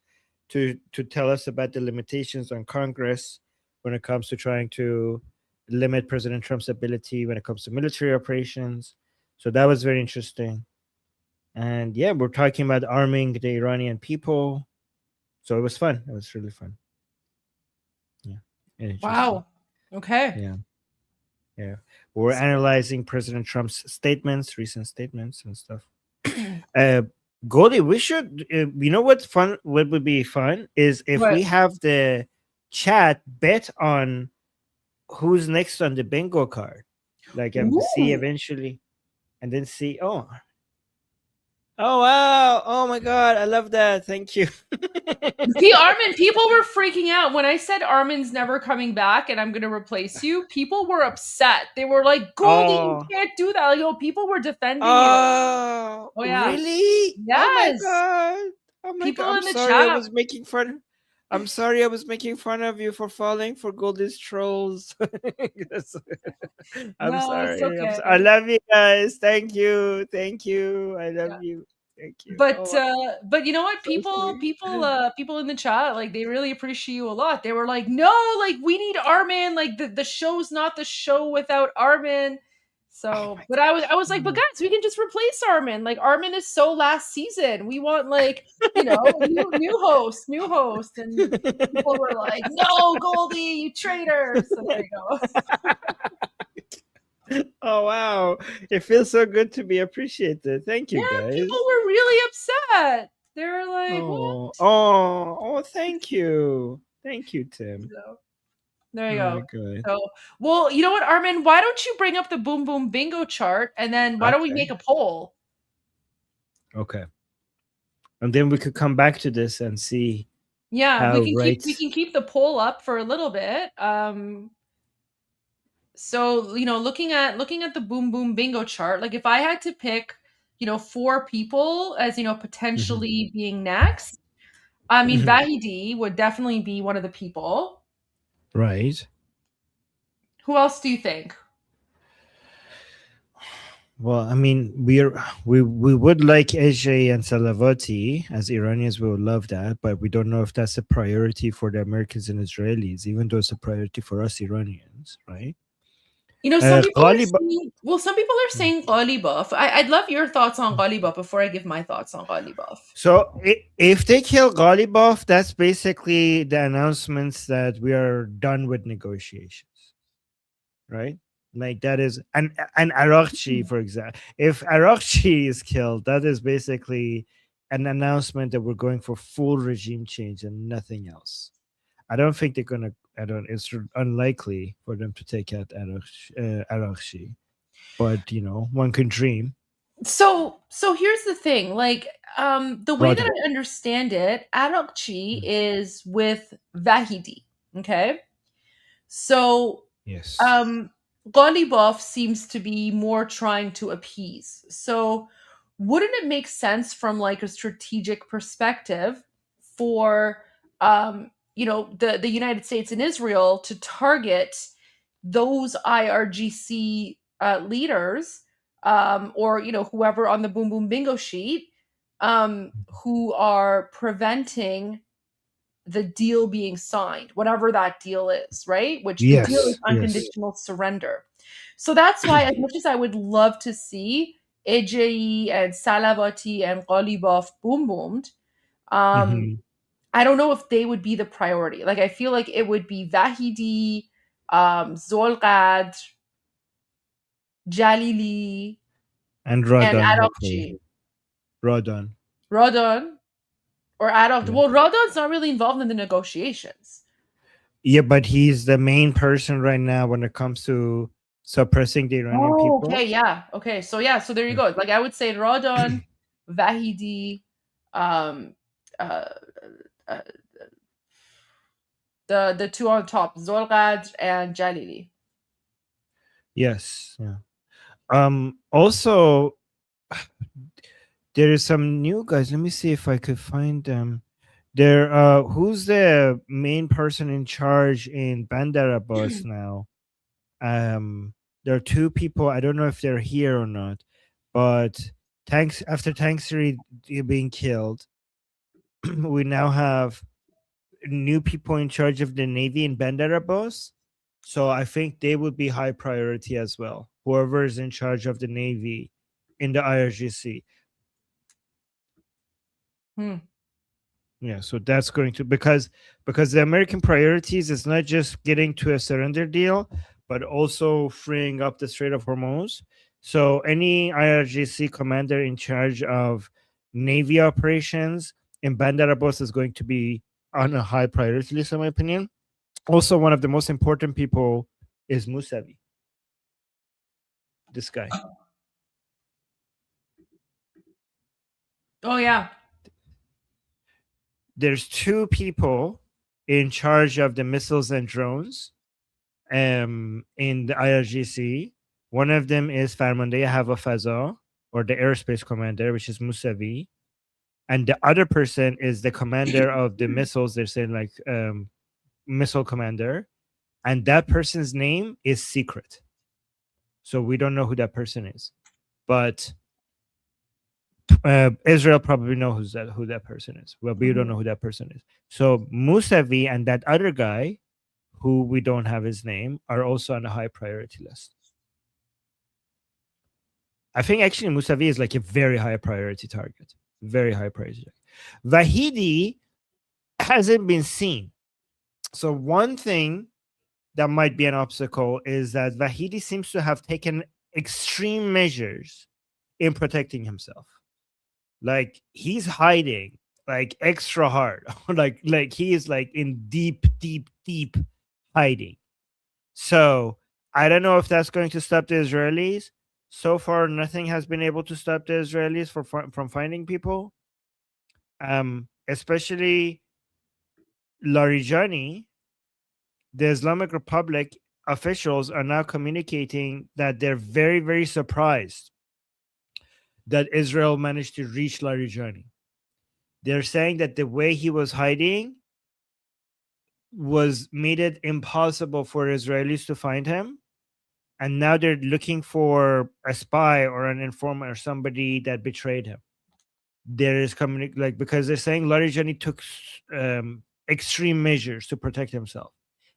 to tell us about the limitations on Congress when it comes to trying to limit President Trump's ability when it comes to military operations. So that was very interesting. And yeah, we're talking about arming the Iranian people. So it was fun. It was really fun. Yeah. Wow. Okay. Yeah. We're analyzing President Trump's recent statements and stuff. Goldie, we should, you know what's fun? What would be fun is if we have the chat bet on who's next on the bingo card. Like, see eventually, and then see, oh wow, oh my god, I love that, thank you. See, Armin, people were freaking out when I said Armin's never coming back and I'm gonna replace you. People were upset. They were like, Goldie, you can't do that. Like, yo, people were defending you. Oh yeah, really? Yes. Oh my People god, in the sorry, chat. I was making fun. I'm sorry, I was making fun of you for falling for Goldie's trolls. I'm sorry. Okay. I love you guys. Thank you. I love you. Thank you. But you know what? People in the chat, like, they really appreciate you a lot. They were like, no, like, we need Armin. Like the show's not the show without Armin. So, but I was like, but guys, we can just replace Armin. Like Armin is so last season. We want like, new host. And people were like, no, Goldie, you traitor. So there you go. Oh wow. It feels so good to be appreciated. Thank you, Yeah, guys. people were really upset. They were like, Oh, what? Thank you. Thank you, Tim. So, there you Oh my go. God. So, well, you know what, Armin? Why don't you bring up the Boom Boom Bingo chart, and then why don't we make a poll? Okay. And then we could come back to this and see. Yeah, how we can keep the poll up for a little bit. So looking at the Boom Boom Bingo chart, like if I had to pick, 4 people as potentially being next, I mean Vahidi would definitely be one of the people. Right. Who else do you think? Well, I mean, we would like AJ and Salavati as Iranians. We would love that, but we don't know if that's a priority for the Americans and Israelis, even though it's a priority for us Iranians, right? Some people are saying Ghalibaf. I'd love your thoughts on Ghalibaf before I give my thoughts on Ghalibaf. So if they kill Ghalibaf, that's basically the announcements that we are done with negotiations, right? Like that is an Arakchi, for example. If Arakchi is killed, that is basically an announcement that we're going for full regime change and nothing else. I don't think they're gonna. It's unlikely for them to take out Arakchi, but one can dream. So here's the thing, like the way that I understand it, Arakchi is with Vahidi, okay? So yes, Ghalibaf seems to be more trying to appease. So wouldn't it make sense from like a strategic perspective for the United States and Israel to target those IRGC leaders or whoever on the Boom Boom Bingo sheet who are preventing the deal being signed, whatever that deal is, right? Which the deal is unconditional surrender. So that's why, as much as I would love to see AJE and Salavati and Ghalibaf boom boomed, I don't know if they would be the priority. Like I feel like it would be Vahidi, Zolqad, Jalili, and Radon. Arakchi. Radon. Or Arakchi. Yeah. Well, Radon's not really involved in the negotiations. Yeah, but he's the main person right now when it comes to suppressing the Iranian people. Okay, yeah. Okay, so there you go. Like I would say Radon, Vahidi, the two on top, Zolqad and Jalili. Yes. Yeah. Also, there is some new guys. Let me see if I could find them. There. Who's the main person in charge in Bandar Abbas now? There are 2 people. I don't know if they're here or not, but after Tangsiri being killed, we now have new people in charge of the Navy in Bandar Abbas. So I think they would be high priority as well. Whoever is in charge of the Navy in the IRGC. Yeah, so that's going to because the American priorities is not just getting to a surrender deal, but also freeing up the Strait of Hormuz. So any IRGC commander in charge of Navy operations in Bandar Abbas is going to be on a high priority list, in my opinion. Also, one of the most important people is Musavi. This guy. Oh, yeah. There's 2 people in charge of the missiles and drones in the IRGC. One of them is Farmandeh Hava Faza, or the airspace commander, which is Musavi. And the other person is the commander of the missiles. They're saying like missile commander. And that person's name is secret. So we don't know who that person is. But Israel probably knows who that person is. Well, we don't know who that person is. So Musavi and that other guy, who we don't have his name, are also on a high priority list. I think actually Mousavi is like a very high priority target. Very high priority target. Vahidi hasn't been seen. So one thing that might be an obstacle is that Vahidi seems to have taken extreme measures in protecting himself. Like he's hiding like extra hard. like he is like in deep hiding. So I don't know if that's going to stop the Israelis. So far, nothing has been able to stop the Israelis from finding people. Especially Larijani, the Islamic Republic officials are now communicating that they're very, very surprised that Israel managed to reach Larijani. They're saying that the way he was hiding made it impossible for Israelis to find him. And now they're looking for a spy or an informant or somebody that betrayed him. There is because they're saying Larijani took extreme measures to protect himself,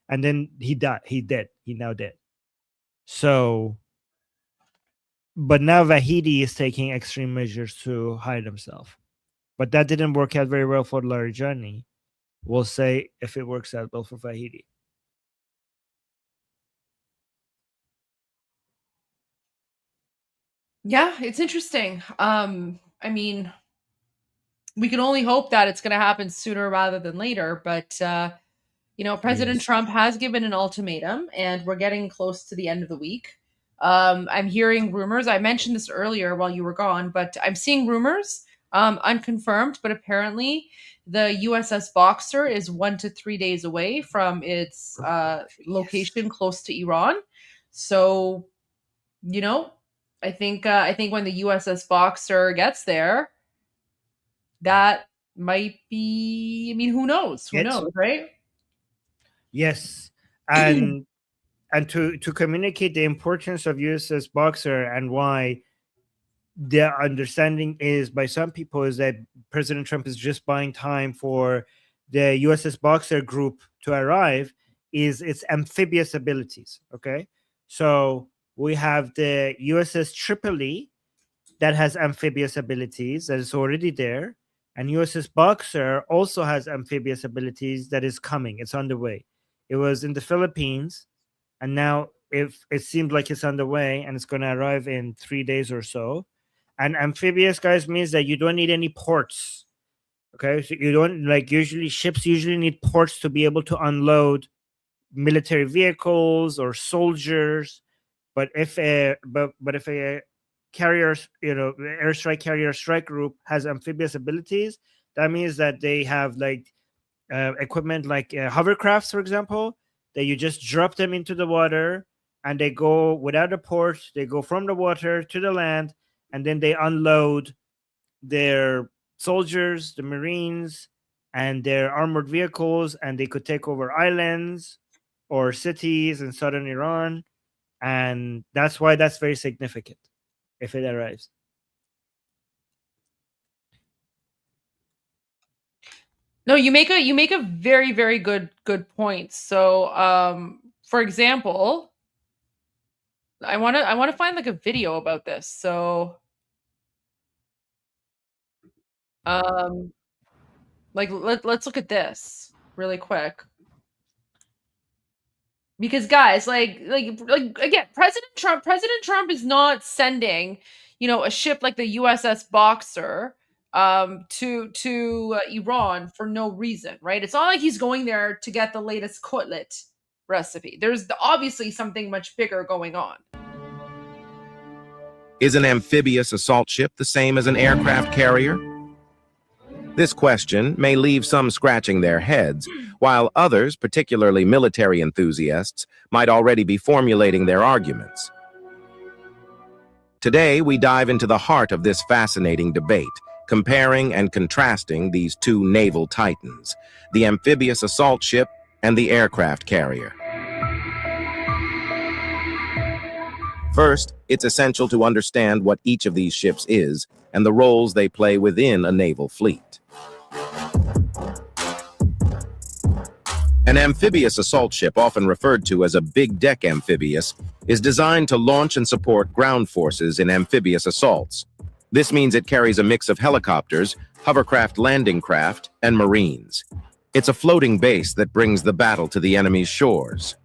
and then he died. He now dead. So, but now Vahidi is taking extreme measures to hide himself, but that didn't work out very well for Larijani. We'll say if it works out well for Vahidi. Yeah, it's interesting. I mean, we can only hope that it's going to happen sooner rather than later. But, President Trump has given an ultimatum, and we're getting close to the end of the week. I'm hearing rumors. I mentioned this earlier while you were gone, but I'm seeing rumors, unconfirmed, but apparently the USS Boxer is 1 to 3 days away from its location close to Iran. So, I think when the USS Boxer gets there, that might be. I mean, who knows? Who knows, right? Yes, and to communicate the importance of USS Boxer and why their understanding is by some people is that President Trump is just buying time for the USS Boxer group to arrive is its amphibious abilities. Okay, so we have the USS Tripoli that has amphibious abilities that is already there, and USS Boxer also has amphibious abilities that is coming. It's on the way. It was in the Philippines, and now it seems like it's on the way, and it's going to arrive in 3 days or so. And amphibious, guys, means that you don't need any ports. Okay, so you don't ships usually need ports to be able to unload military vehicles or soldiers. But if a carrier, airstrike carrier strike group has amphibious abilities, that means that they have equipment like hovercrafts, for example, that you just drop them into the water and they go without a port. They go from the water to the land, and then they unload their soldiers, the Marines, and their armored vehicles, and they could take over islands or cities in southern Iran. And that's why that's very significant if it arrives. No, you make a very, very good point. So, for example, I want to find a video about this. So, let's look at this really quick. Because guys, again, President Trump is not sending, a ship like the USS Boxer to Iran for no reason, right? It's not like he's going there to get the latest cutlet recipe. There's obviously something much bigger going on. Is an amphibious assault ship the same as an aircraft carrier? This question may leave some scratching their heads, while others, particularly military enthusiasts, might already be formulating their arguments. Today, we dive into the heart of this fascinating debate, comparing and contrasting these two naval titans, the amphibious assault ship and the aircraft carrier. First, it's essential to understand what each of these ships is and the roles they play within a naval fleet. An amphibious assault ship, often referred to as a big deck amphibious, is designed to launch and support ground forces in amphibious assaults. This means it carries a mix of helicopters, hovercraft landing craft, and marines. It's a floating base that brings the battle to the enemy's shores.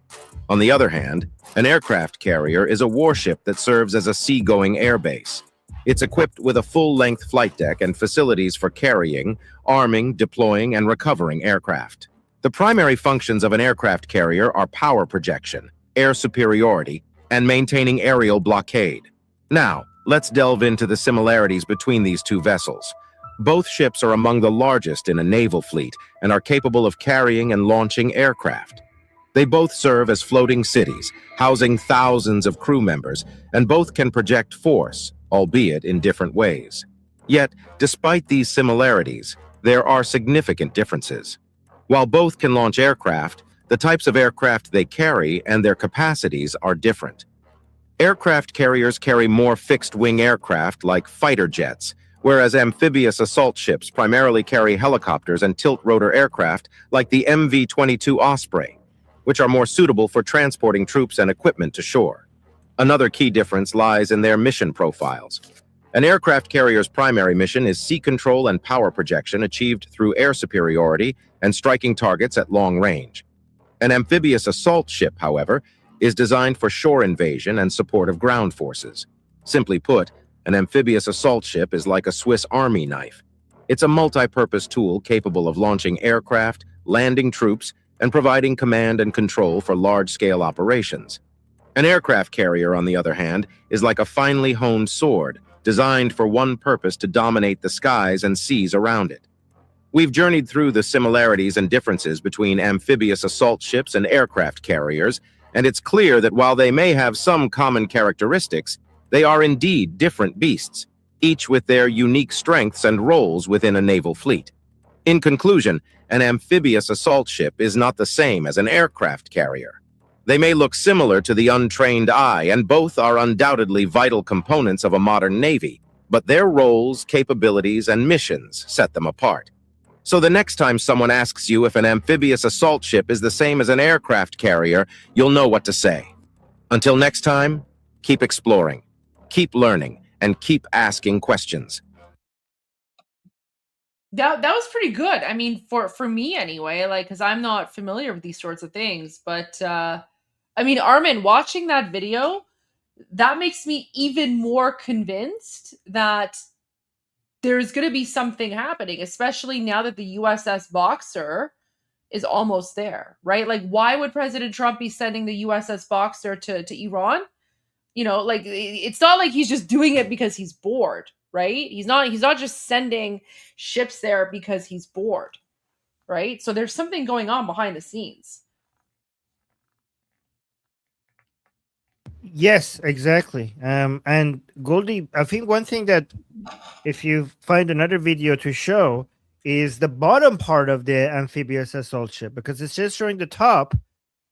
On the other hand, an aircraft carrier is a warship that serves as a seagoing airbase. It's equipped with a full-length flight deck and facilities for carrying, arming, deploying, and recovering aircraft. The primary functions of an aircraft carrier are power projection, air superiority, and maintaining aerial blockade. Now, let's delve into the similarities between these two vessels. Both ships are among the largest in a naval fleet and are capable of carrying and launching aircraft. They both serve as floating cities, housing thousands of crew members, and both can project force, albeit in different ways. Yet, despite these similarities, there are significant differences. While both can launch aircraft, the types of aircraft they carry and their capacities are different. Aircraft carriers carry more fixed-wing aircraft like fighter jets, whereas amphibious assault ships primarily carry helicopters and tilt-rotor aircraft like the MV-22 Osprey, which are more suitable for transporting troops and equipment to shore. Another key difference lies in their mission profiles. An aircraft carrier's primary mission is sea control and power projection achieved through air superiority and striking targets at long range. An amphibious assault ship, however, is designed for shore invasion and support of ground forces. Simply put, an amphibious assault ship is like a Swiss Army knife. It's a multi-purpose tool capable of launching aircraft, landing troops, and providing command and control for large-scale operations. An aircraft carrier, on the other hand, is like a finely honed sword, designed for one purpose: to dominate the skies and seas around it. We've journeyed through the similarities and differences between amphibious assault ships and aircraft carriers, and it's clear that while they may have some common characteristics, they are indeed different beasts, each with their unique strengths and roles within a naval fleet. In conclusion, an amphibious assault ship is not the same as an aircraft carrier. They may look similar to the untrained eye, and both are undoubtedly vital components of a modern navy, but their roles, capabilities, and missions set them apart. So the next time someone asks you if an amphibious assault ship is the same as an aircraft carrier, you'll know what to say. Until next time, keep exploring, keep learning, and keep asking questions. That was pretty good. I mean, for me anyway, like, because I'm not familiar with these sorts of things. But I mean, Armin, watching that video, that makes me even more convinced that there's going to be something happening, especially now that the USS Boxer is almost there, right? Like, why would President Trump be sending the USS Boxer to Iran? You know, like, it's not like he's just doing it because he's bored, right? He's not just sending ships there because he's bored, right? So there's something going on behind the scenes. Yes, exactly. And Goldie, I think one thing that, if you find another video to show, is the bottom part of the amphibious assault ship, because it's just showing the top.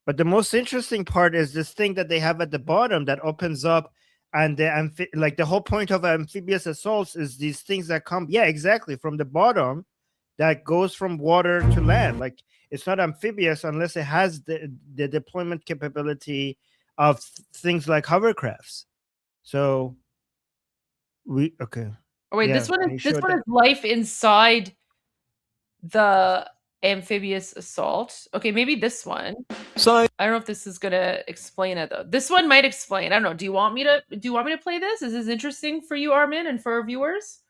But the most interesting part is this thing that they have at the bottom that opens up, and the whole point of amphibious assaults is these things that come, yeah, exactly, from the bottom, that goes from water to land. Like, it's not amphibious unless it has the deployment capability of things like hovercrafts. So okay. Oh wait, Yeah, this one and he is this showed one that. is life inside the amphibious assault. Okay, maybe this one. So I don't know if this is gonna explain it though. This one might explain. I don't know. Do you want me to play this? Is this interesting for you, Armin, and for our viewers?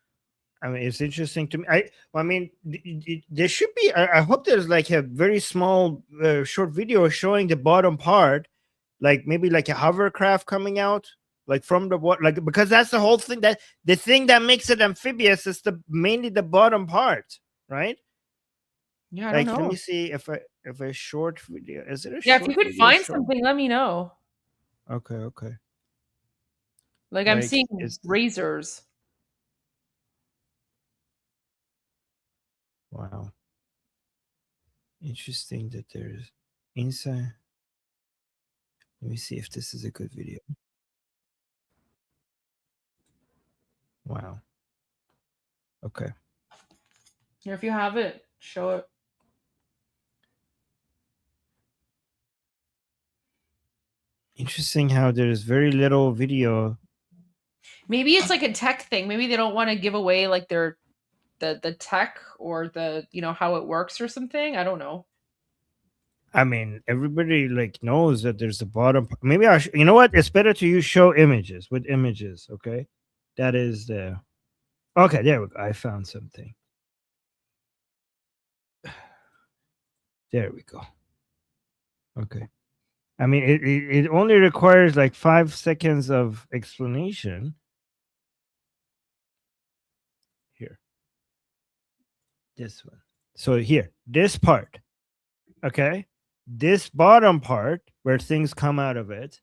I mean, it's interesting to me. I mean, there should be. I hope there's like a very small, short video showing the bottom part, like maybe like a hovercraft coming out, like from the water, like, because that's the whole thing. That the thing that makes it amphibious is mainly the bottom part, right? Yeah, I Like, don't let know. me see if a short video, is it a Yeah, if short you could video find showing? something, let me know. Okay. Like, I'm Like, seeing is razors. wow, interesting that there's inside. Let me see if this is a good video. Wow. Okay. Yeah, if you have it, show it. Interesting how there's very little video. Maybe it's like a tech thing. Maybe they don't want to give away like their the tech or the how it works or something. I don't know. I mean, everybody like knows that there's a bottom. Maybe you know what? It's better to use show images with images. Okay, that is the. Okay, there we go. I found something. There we go. Okay. I mean, it only requires like 5 seconds of explanation. Here. This one. So here, this part. Okay. This bottom part where things come out of it.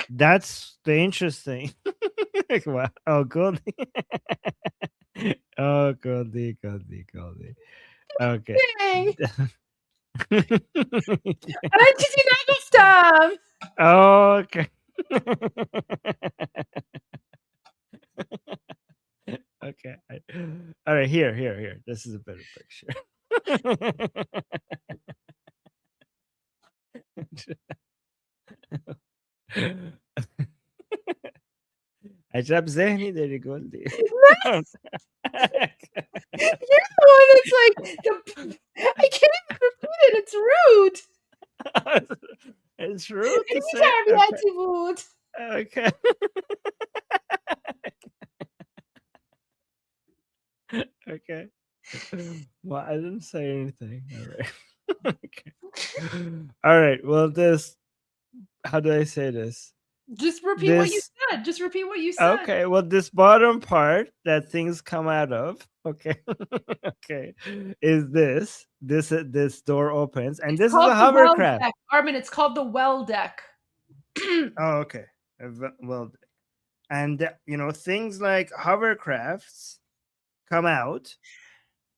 That's the interesting. Wow. Oh, Goldie. Oh, Goldie. Okay. Ale ci nie tam. Okay. Okay. All right. Here. This is a better picture. عجب ذهنی داری گلدی. You're the one that's like, I can't even repeat it. It's rude. It's rude to say. Terbiyetti بود. Okay. Okay. Well, I didn't say anything. All right. Okay. All right. Well, how do I say this? Just repeat what you said. Just repeat what you said. Okay. Well, this bottom part that things come out of, okay, okay, is this door opens, and this is a hovercraft. Armin, it's called the well deck. Oh, okay. Well, and things like hovercrafts come out,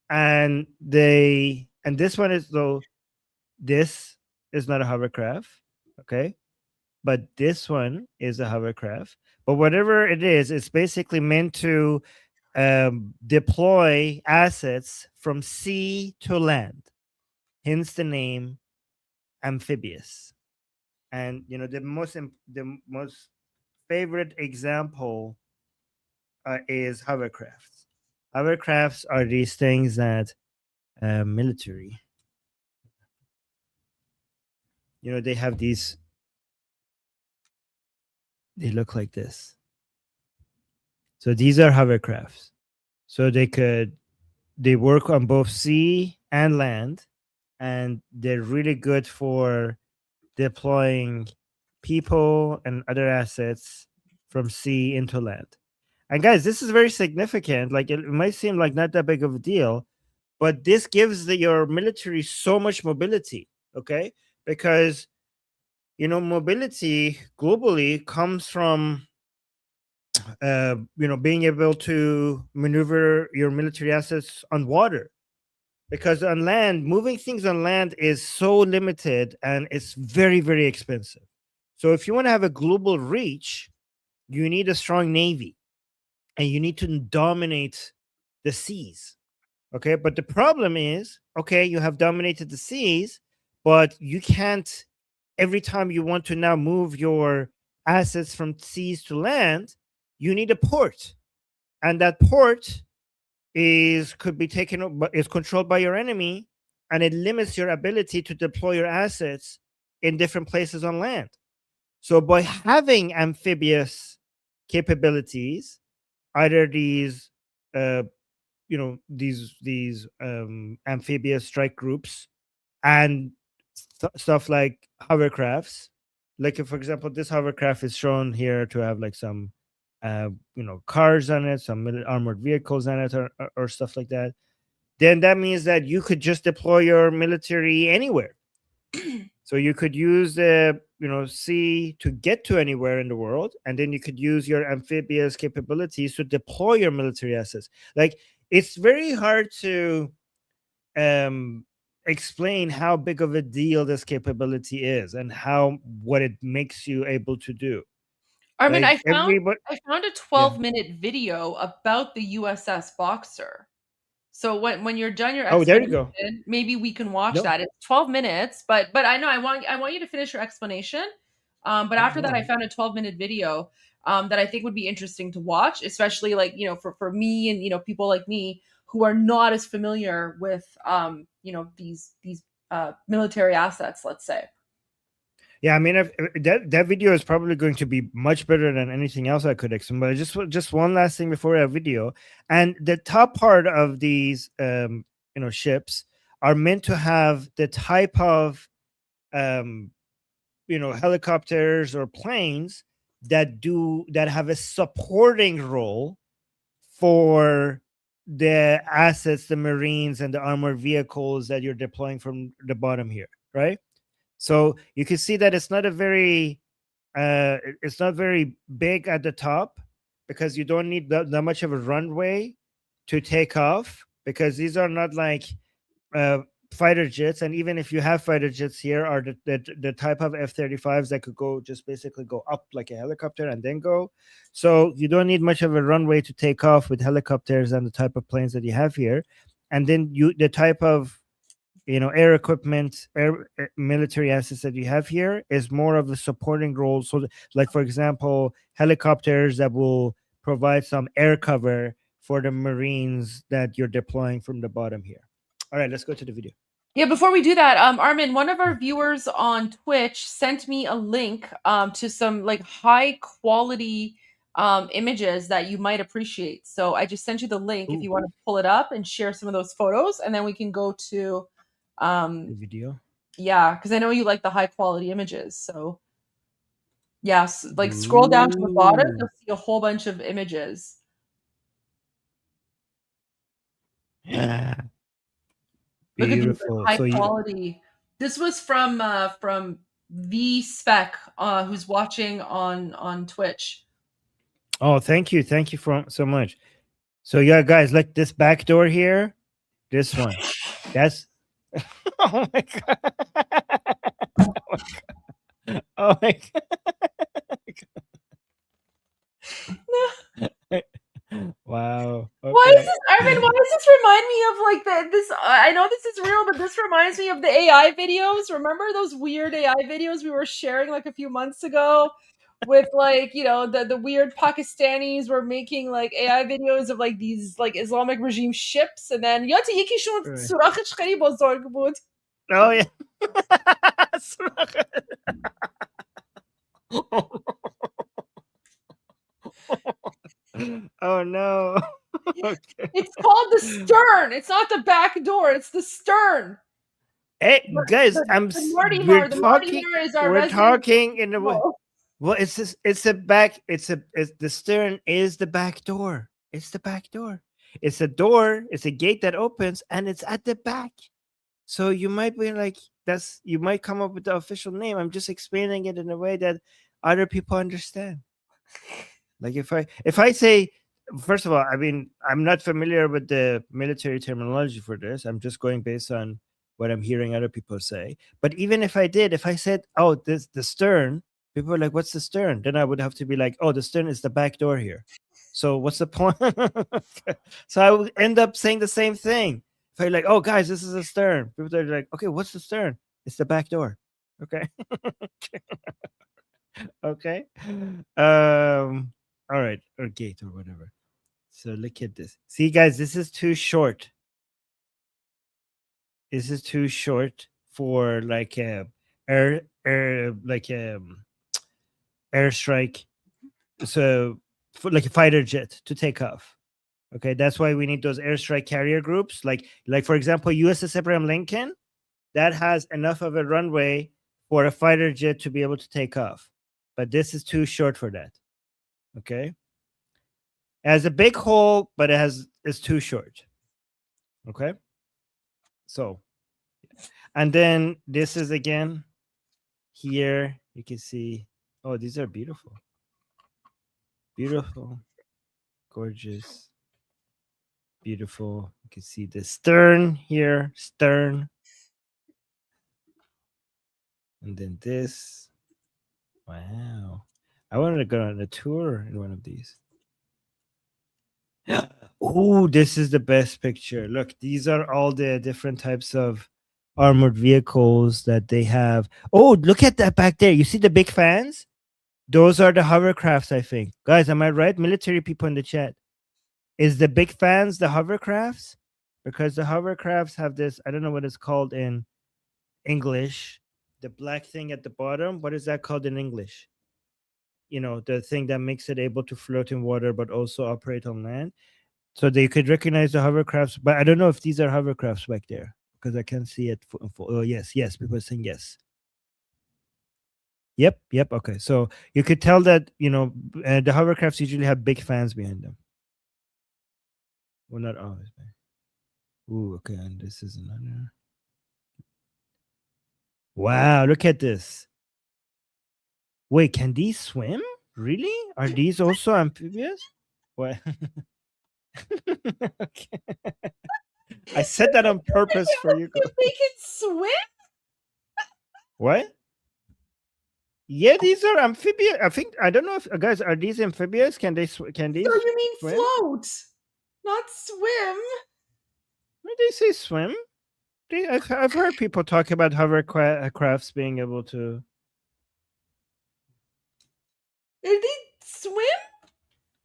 and this one is this is not a hovercraft, okay, but this one is a hovercraft. But whatever it is, it's basically meant to deploy assets from sea to land, hence the name amphibious. And the most favorite example is hovercrafts. Hovercrafts are these things that military, they have these. They look like this. So these are hovercrafts. So they work on both sea and land, and they're really good for deploying people and other assets from sea into land. And guys, this is very significant. Like, it might seem like not that big of a deal, but this gives your military so much mobility, okay? Because mobility globally comes from being able to maneuver your military assets on water, because on land, moving things on land is so limited and it's very, very expensive. So if you want to have a global reach, you need a strong navy and you need to dominate the seas. Okay, but the problem is, okay, you have dominated the seas, but you can't, every time you want to now move your assets from seas to land, you need a port. And that port could be taken, but is controlled by your enemy, and it limits your ability to deploy your assets in different places on land. So by having amphibious capabilities, either these these amphibious strike groups and stuff like hovercrafts, like if, for example, this hovercraft is shown here to have like some cars on it, some armored vehicles on it, or stuff like that, then that means that you could just deploy your military anywhere. So you could use the sea to get to anywhere in the world, and then you could use your amphibious capabilities to deploy your military assets. Like, it's very hard to explain how big of a deal this capability is and what it makes you able to do. Armin, like, I found a 12-minute video about the USS Boxer. So when you're done your explanation, there you go. Maybe we can watch that. It's 12 minutes, but I know I want you to finish your explanation. But after that, I found a 12-minute video that I think would be interesting to watch, especially like, for me and, people like me who are not as familiar with, these military assets, let's say. Yeah, I mean, that video is probably going to be much better than anything else I could expect. But just one last thing before our video, and the top part of these ships are meant to have the type of helicopters or planes that have a supporting role for the assets, the Marines and the armored vehicles that you're deploying from the bottom here, right? So you can see that it's not very big at the top, because you don't need that much of a runway to take off, because these are not like fighter jets. And even if you have fighter jets here, are the type of F-35s that could basically go up like a helicopter and then go. So you don't need much of a runway to take off with helicopters and the type of planes that you have here. And then the type of air equipment, military assets that you have here is more of a supporting role. So like, for example, helicopters that will provide some air cover for the Marines that you're deploying from the bottom here. All right, let's go to the video. Yeah, before we do that, Armin, one of our viewers on Twitch sent me a link to some like high quality images that you might appreciate. So I just sent you the link if you want to pull it up and share some of those photos, and then we can go to the video. Yeah, because I know you like the high quality images. So yes, like scroll down to the bottom, you'll see a whole bunch of images. Yeah. Look at these Beautiful. high So quality. This was from V Spec, who's watching on Twitch. Oh, thank you so much. So yeah, guys, like this back door here, this one, that's oh my god, oh my god. Wow. Okay. Why is this, Armin? Why does this remind me of like this? I know this is real, but this reminds me of the AI videos. Remember those weird AI videos we were sharing like a few months ago, with like the weird Pakistanis were making like AI videos of like these like Islamic regime ships, and then Oh yeah. Oh no. Okay. It's called the stern. It's not the back door. It's the stern. Hey guys, we're talking in the way. Well, it's this. It's the back. It's the stern is the back door. It's the back door. It's a door. It's a gate that opens, and it's at the back. So you might be like, you might come up with the official name. I'm just explaining it in a way that other people understand. Like if I say, first of all, I mean, I'm not familiar with the military terminology for this. I'm just going based on what I'm hearing other people say. But even if I said, oh, this the stern, people are like, what's the stern? Then I would have to be like, oh, the stern is the back door here. So what's the point? So I would end up saying the same thing. If I'm like, oh, guys, this is a stern. People are like, okay, what's the stern? It's the back door. Okay. Okay. All right, or gate or whatever. So look at this. See, guys, this is too short. This is too short for like a airstrike. So for like a fighter jet to take off. Okay, that's why we need those airstrike carrier groups. Like for example, USS Abraham Lincoln, that has enough of a runway for a fighter jet to be able to take off. But this is too short for that. Okay. It has a big hole, but it's too short. Okay. So, and then this is again here. You can see, oh, these are beautiful. Beautiful. Gorgeous. Beautiful. You can see the stern here, stern. And then this. Wow. I wanted to go on a tour in one of these. Oh, this is the best picture. Look, these are all the different types of armored vehicles that they have. Oh, look at that back there. You see the big fans? Those are the hovercrafts, I think. Guys, am I right? Military people in the chat. Is the big fans the hovercrafts? Because the hovercrafts have this, I don't know what it's called in English. The black thing at the bottom, what is that called in English? You know, the thing that makes it able to float in water but also operate on land. So they could recognize the hovercrafts, but I don't know if these are hovercrafts back there because I can't see it. Oh, yes, yes. People are saying yes. Yep, yep. Okay, so you could tell that, you know, the hovercrafts usually have big fans behind them. Well, not always. Ooh, okay, and this is another. Wow, look at this. Wait, can these swim? Really? Are these also amphibious? What? Okay. I said that on purpose for you. They can swim? What? Yeah, these are amphibious. I think I don't know if guys are these amphibious. Can they? Can these? So you mean swim? float, not swim? When they say swim, I've heard people talk about hovercrafts being able to. Did they swim?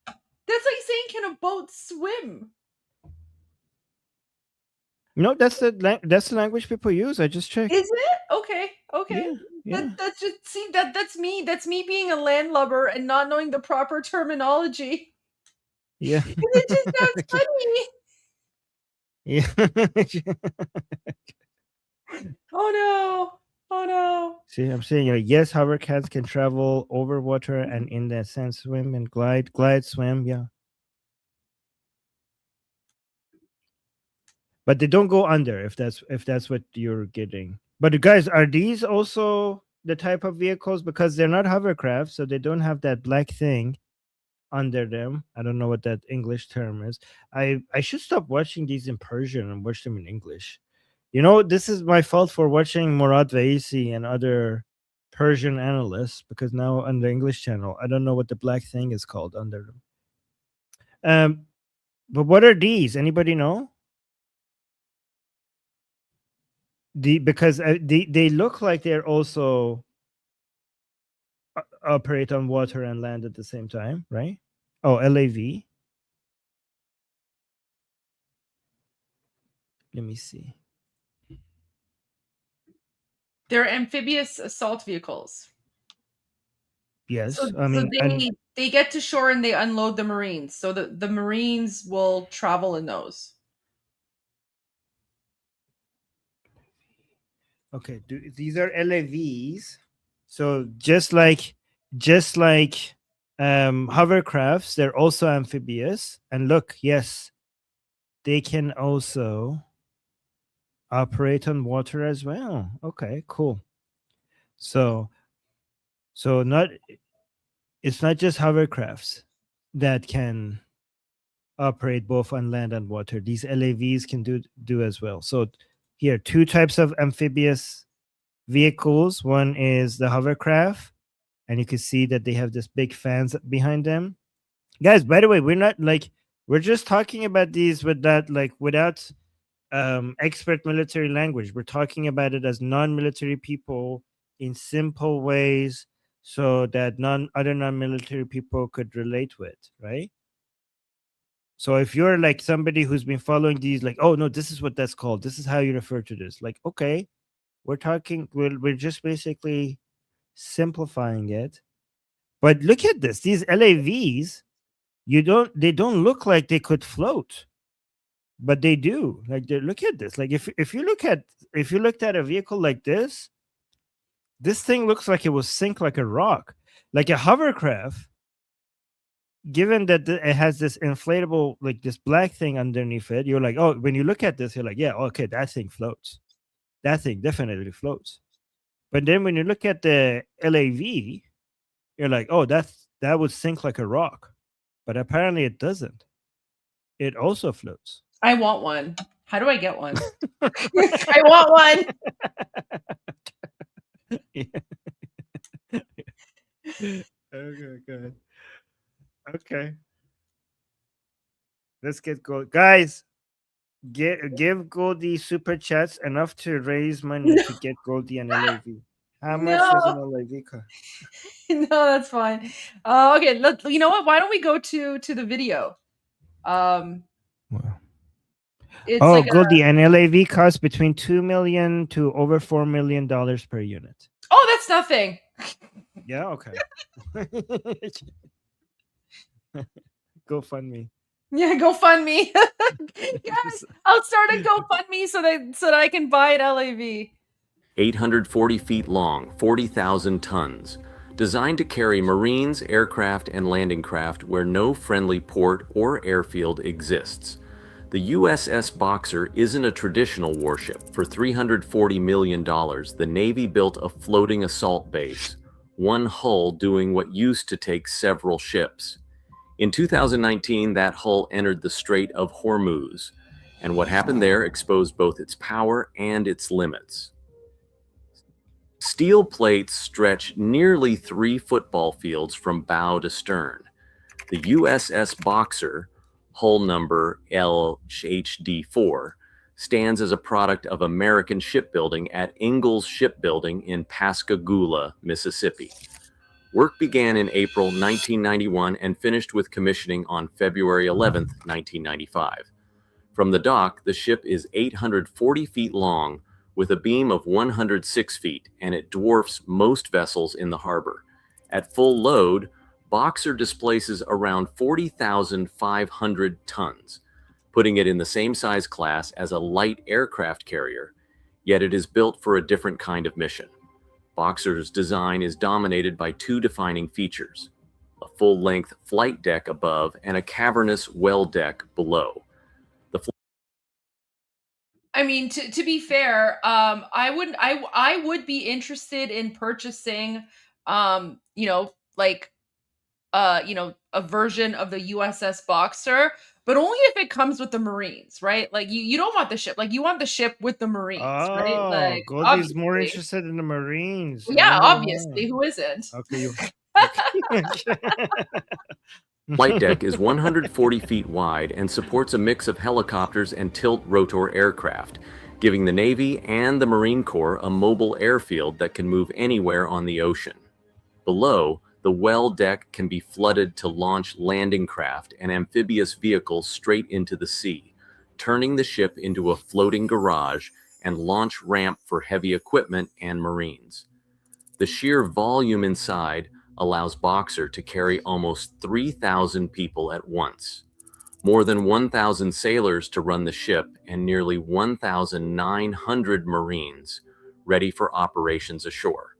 That's like saying, can a boat swim? No, that's the language people use. I just checked. Is it? Okay, okay. Yeah. That's just see that's me. That's me being a landlubber and not knowing the proper terminology. Yeah. It just sounds funny. Yeah. Oh no. Oh no. See, I'm saying yes, hovercrafts can travel over water and in that sense swim and glide, swim. Yeah. But they don't go under if that's what you're getting. But guys, are these also the type of vehicles because they're not hovercrafts, so they don't have that black thing under them. I don't know what that English term is. I should stop watching these in Persian and watch them in English. You know, this is my fault for watching Murad Vaisi and other Persian analysts because now on the English channel, I don't know what the black thing is called under them. But what are these? Anybody know? Because they look like they're also operate on water and land at the same time, right? Oh, LAV. Let me see. They're amphibious assault vehicles. Yes, So, I mean, they get to shore and they unload the Marines. So the Marines will travel in those. okay, these are LAVs. So just like hovercrafts, they're also amphibious. And look, yes, they can also operate on water as well. Okay, cool. So it's not just hovercrafts that can operate both on land and water. These LAVs can do as well. So here, two types of amphibious vehicles. One is the hovercraft, and you can see that they have this big fans behind them. Guys, by the way, we're just talking about these without expert military language. We're talking about it as non-military people in simple ways so that other non-military people could relate with, right? So if you're like somebody who's been following these, like, oh no, this is what that's called. This is how you refer to this. Like, okay, we're just basically simplifying it. But look at this. These LAVs, they don't look like they could float, but they do. Like, look at this. Like if you looked at a vehicle like this thing looks like it will sink like a rock, like a hovercraft. Given that it has this inflatable, like this black thing underneath it, you're like, oh, when you look at this, you're like, yeah, okay, that thing floats. That thing definitely floats. But then when you look at the LAV, you're like, oh, that would sink like a rock. But apparently it doesn't. It also floats. I want one. How do I get one? I want one. Okay, good. Okay. Let's get going. Guys, Give Goldie super chats enough to raise money to get Goldie an LAV. How much does an No. LAV cost? No, that's fine. Okay, you know what? Why don't we go to the video? It's Oh, like Goldie, an LAV costs between $2 million to over $4 million per unit. oh, that's nothing. Yeah, okay. Go fund me. Yeah, GoFundMe. Guys, I'll start a GoFundMe so that I can buy an LAV. 840 feet long, 40,000 tons, designed to carry Marines, aircraft, and landing craft where no friendly port or airfield exists. The USS Boxer isn't a traditional warship. For $340 million, the Navy built a floating assault base, one hull doing what used to take several ships. In 2019, that hull entered the Strait of Hormuz, and what happened there exposed both its power and its limits. Steel plates stretch nearly 3 football fields from bow to stern. The USS Boxer, hull number LHD-4, stands as a product of American shipbuilding at Ingalls Shipbuilding in Pascagoula, Mississippi. Work began in April 1991 and finished with commissioning on February 11, 1995. From the dock, the ship is 840 feet long with a beam of 106 feet, and it dwarfs most vessels in the harbor. At full load, Boxer displaces around 40,500 tons, putting it in the same size class as a light aircraft carrier, yet it is built for a different kind of mission. Boxer's design is dominated by 2 defining features: a full-length flight deck above and a cavernous well deck below. I mean, to be fair, I would be interested in purchasing, like, a version of the USS Boxer, but only if it comes with the Marines, right? Like, you don't want the ship, like, you want the ship with the Marines, right? Oh, Like, Goldie's more obviously. interested in the Marines. Well, yeah, I wonder obviously. Who isn't? why. Okay, you. Flight deck is 140 feet wide and supports a mix of helicopters and tilt-rotor aircraft, giving the Navy and the Marine Corps a mobile airfield that can move anywhere on the ocean. Below, the well deck can be flooded to launch landing craft and amphibious vehicles straight into the sea, turning the ship into a floating garage and launch ramp for heavy equipment and Marines. The sheer volume inside allows Boxer to carry almost 3,000 people at once, more than 1,000 sailors to run the ship, and nearly 1,900 Marines ready for operations ashore.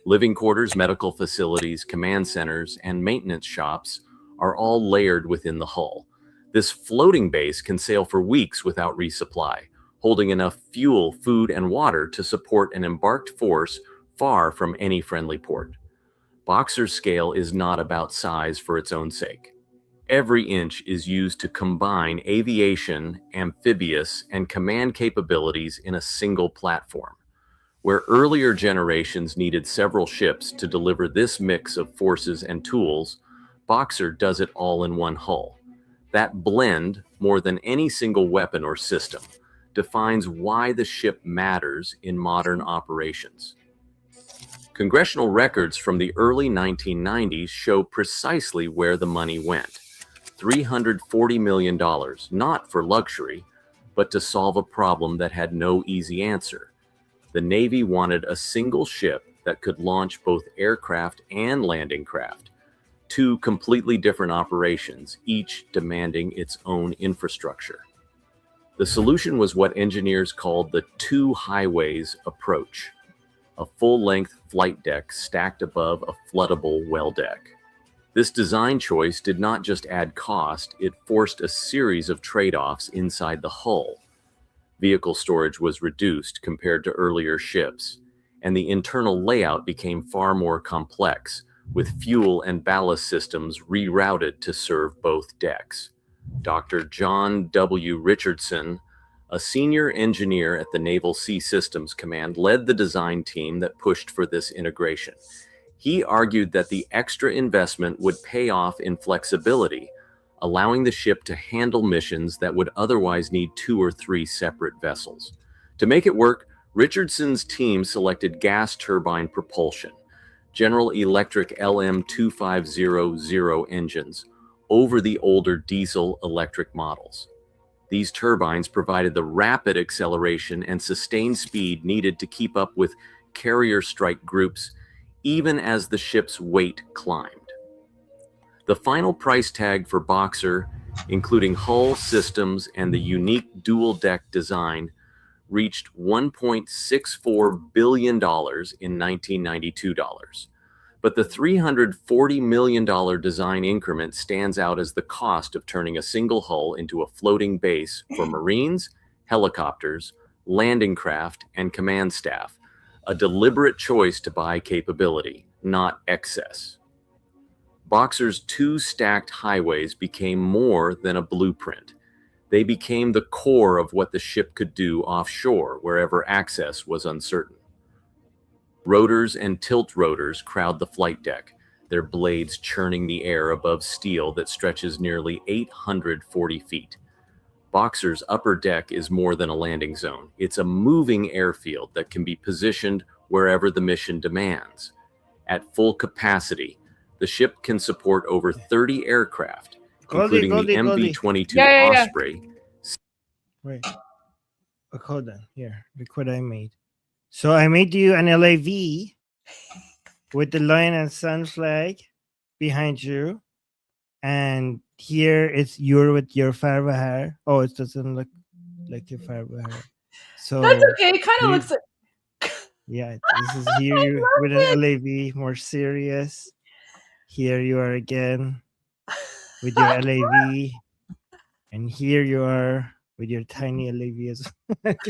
Living quarters, medical facilities, command centers, and maintenance shops are all layered within the hull. This floating base can sail for weeks without resupply, holding enough fuel, food, and water to support an embarked force far from any friendly port. Boxer's scale is not about size for its own sake. Every inch is used to combine aviation, amphibious, and command capabilities in a single platform. Where earlier generations needed several ships to deliver this mix of forces and tools, Boxer does it all in one hull. That blend, more than any single weapon or system, defines why the ship matters in modern operations. Congressional records from the early 1990s show precisely where the money went. $340 million, not for luxury, but to solve a problem that had no easy answer. The Navy wanted a single ship that could launch both aircraft and landing craft, 2 completely different operations, each demanding its own infrastructure. The solution was what engineers called the 2 highways approach, a full-length flight deck stacked above a floodable well deck. This design choice did not just add cost, it forced a series of trade-offs inside the hull. Vehicle storage was reduced compared to earlier ships, and the internal layout became far more complex, with fuel and ballast systems rerouted to serve both decks. Dr. John W. Richardson, a senior engineer at the Naval Sea Systems Command, led the design team that pushed for this integration. He argued that the extra investment would pay off in flexibility, allowing the ship to handle missions that would otherwise need 2 or 3 separate vessels. To make it work, Richardson's team selected gas turbine propulsion, General Electric LM2500 engines, over the older diesel-electric models. These turbines provided the rapid acceleration and sustained speed needed to keep up with carrier strike groups, even as the ship's weight climbed. The final price tag for Boxer, including hull systems and the unique dual-deck design, reached $1.64 billion in 1992 dollars. But the $340 million design increment stands out as the cost of turning a single hull into a floating base for Marines, helicopters, landing craft, and command staff, a deliberate choice to buy capability, not excess. Boxer's 2 stacked highways became more than a blueprint. They became the core of what the ship could do offshore wherever access was uncertain. Rotors and tilt rotors crowd the flight deck, their blades churning the air above steel that stretches nearly 840 feet. Boxer's upper deck is more than a landing zone. It's a moving airfield that can be positioned wherever the mission demands. At full capacity, the ship can support over 30 aircraft, including the MV-22 Osprey. Wait. Hold on. Here, look what I made. So I made you an LAV with the lion and sun flag behind you. And here it's you're with your Farvahar. Oh, it doesn't look like your Farvahar. So that's okay. It kind of looks like... Yeah, this is here with an LAV, more serious. Here you are again with your LAV. And here you are with your tiny LAV as well. That's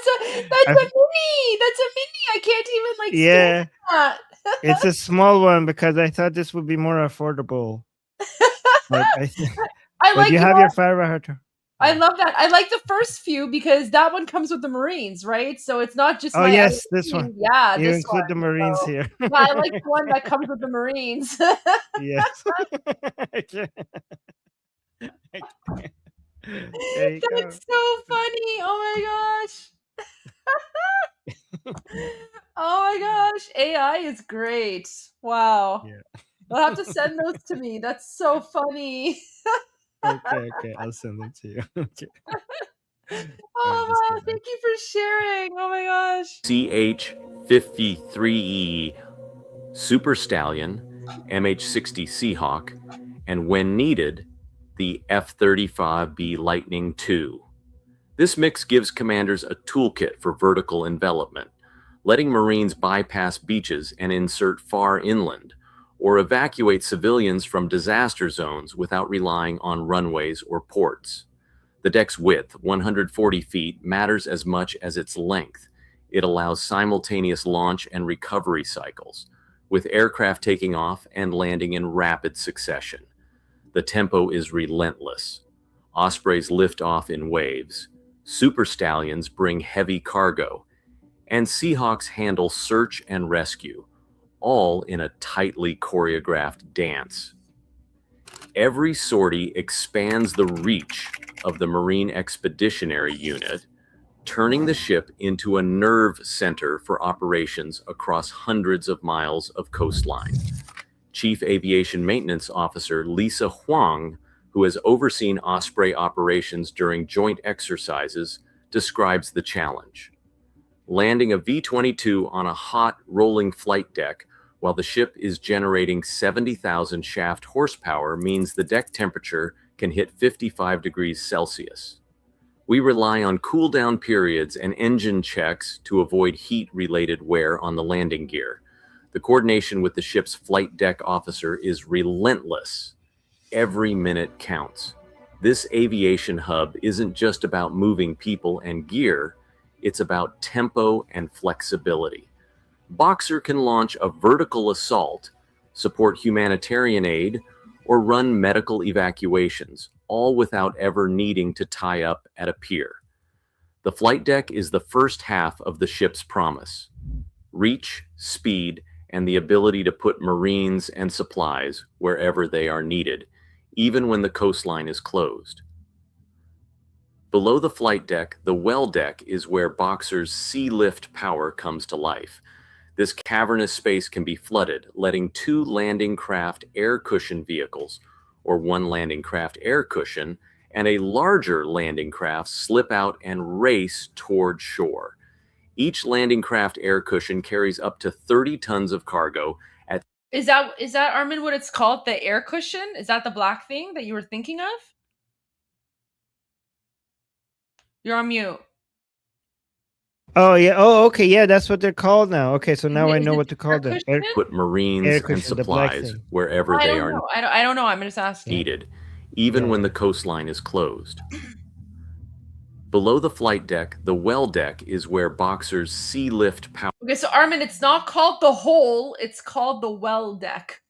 a mini. That's a mini. I can't even like. Yeah, that. It's a small one because I thought this would be more affordable. But like you have your Farvahar. I love that. I like the first few because that one comes with the Marines, right? So it's not just. Oh my yes, this one. Yeah, you this include one. the Marines So, here. yeah, I like the one that comes with the Marines. Yes. That's so funny. Oh my gosh. Oh my gosh. AI is great. Wow. Yeah. You'll have to send those to me. That's so funny. Okay, I'll send them to you. Okay. Oh wow, thank you for sharing. Oh my gosh. CH-53E Super Stallion, MH-60 Seahawk, and when needed, the F-35B Lightning II. This mix gives commanders a toolkit for vertical envelopment, letting Marines bypass beaches and insert far inland, or evacuate civilians from disaster zones without relying on runways or ports. The deck's width, 140 feet, matters as much as its length. It allows simultaneous launch and recovery cycles, with aircraft taking off and landing in rapid succession. The tempo is relentless. Ospreys lift off in waves. Super Stallions bring heavy cargo. And Seahawks handle search and rescue, all in a tightly choreographed dance. Every sortie expands the reach of the Marine Expeditionary Unit, turning the ship into a nerve center for operations across hundreds of miles of coastline. Chief Aviation Maintenance Officer Lisa Huang, who has overseen Osprey operations during joint exercises, describes the challenge. Landing a V-22 on a hot, rolling flight deck while the ship is generating 70,000 shaft horsepower means the deck temperature can hit 55 degrees Celsius. We rely on cool-down periods and engine checks to avoid heat-related wear on the landing gear. The coordination with the ship's flight deck officer is relentless. Every minute counts. This aviation hub isn't just about moving people and gear, it's about tempo and flexibility. Boxer can launch a vertical assault, support humanitarian aid, or run medical evacuations, all without ever needing to tie up at a pier. The flight deck is the first half of the ship's promise. Reach, speed, and the ability to put Marines and supplies wherever they are needed, even when the coastline is closed. Below the flight deck, the well deck is where Boxer's sea lift power comes to life. This cavernous space can be flooded, letting 2 landing craft air cushion vehicles, or 1 landing craft air cushion, and a larger landing craft slip out and race toward shore. Each landing craft air cushion carries up to 30 tons of cargo at... Is that Armin what it's called? The air cushion? Is that the black thing that you were thinking of? You're on mute. Oh yeah. Oh, okay. Yeah, that's what they're called now. Okay, so now I know what to call them. Put Marines and supplies wherever they are I don't know. I'm just asking. needed, even when the coastline is closed. Below the flight deck, the well deck is where Boxer's sea lift power... Okay, so Armin, it's not called the hole. It's called the well deck.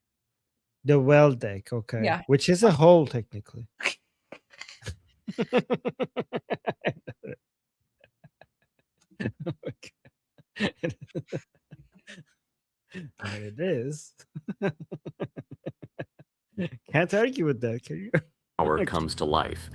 The well deck. Okay. Yeah. Which is a hole technically. But it is. Can't argue with that, can you? Power comes to life.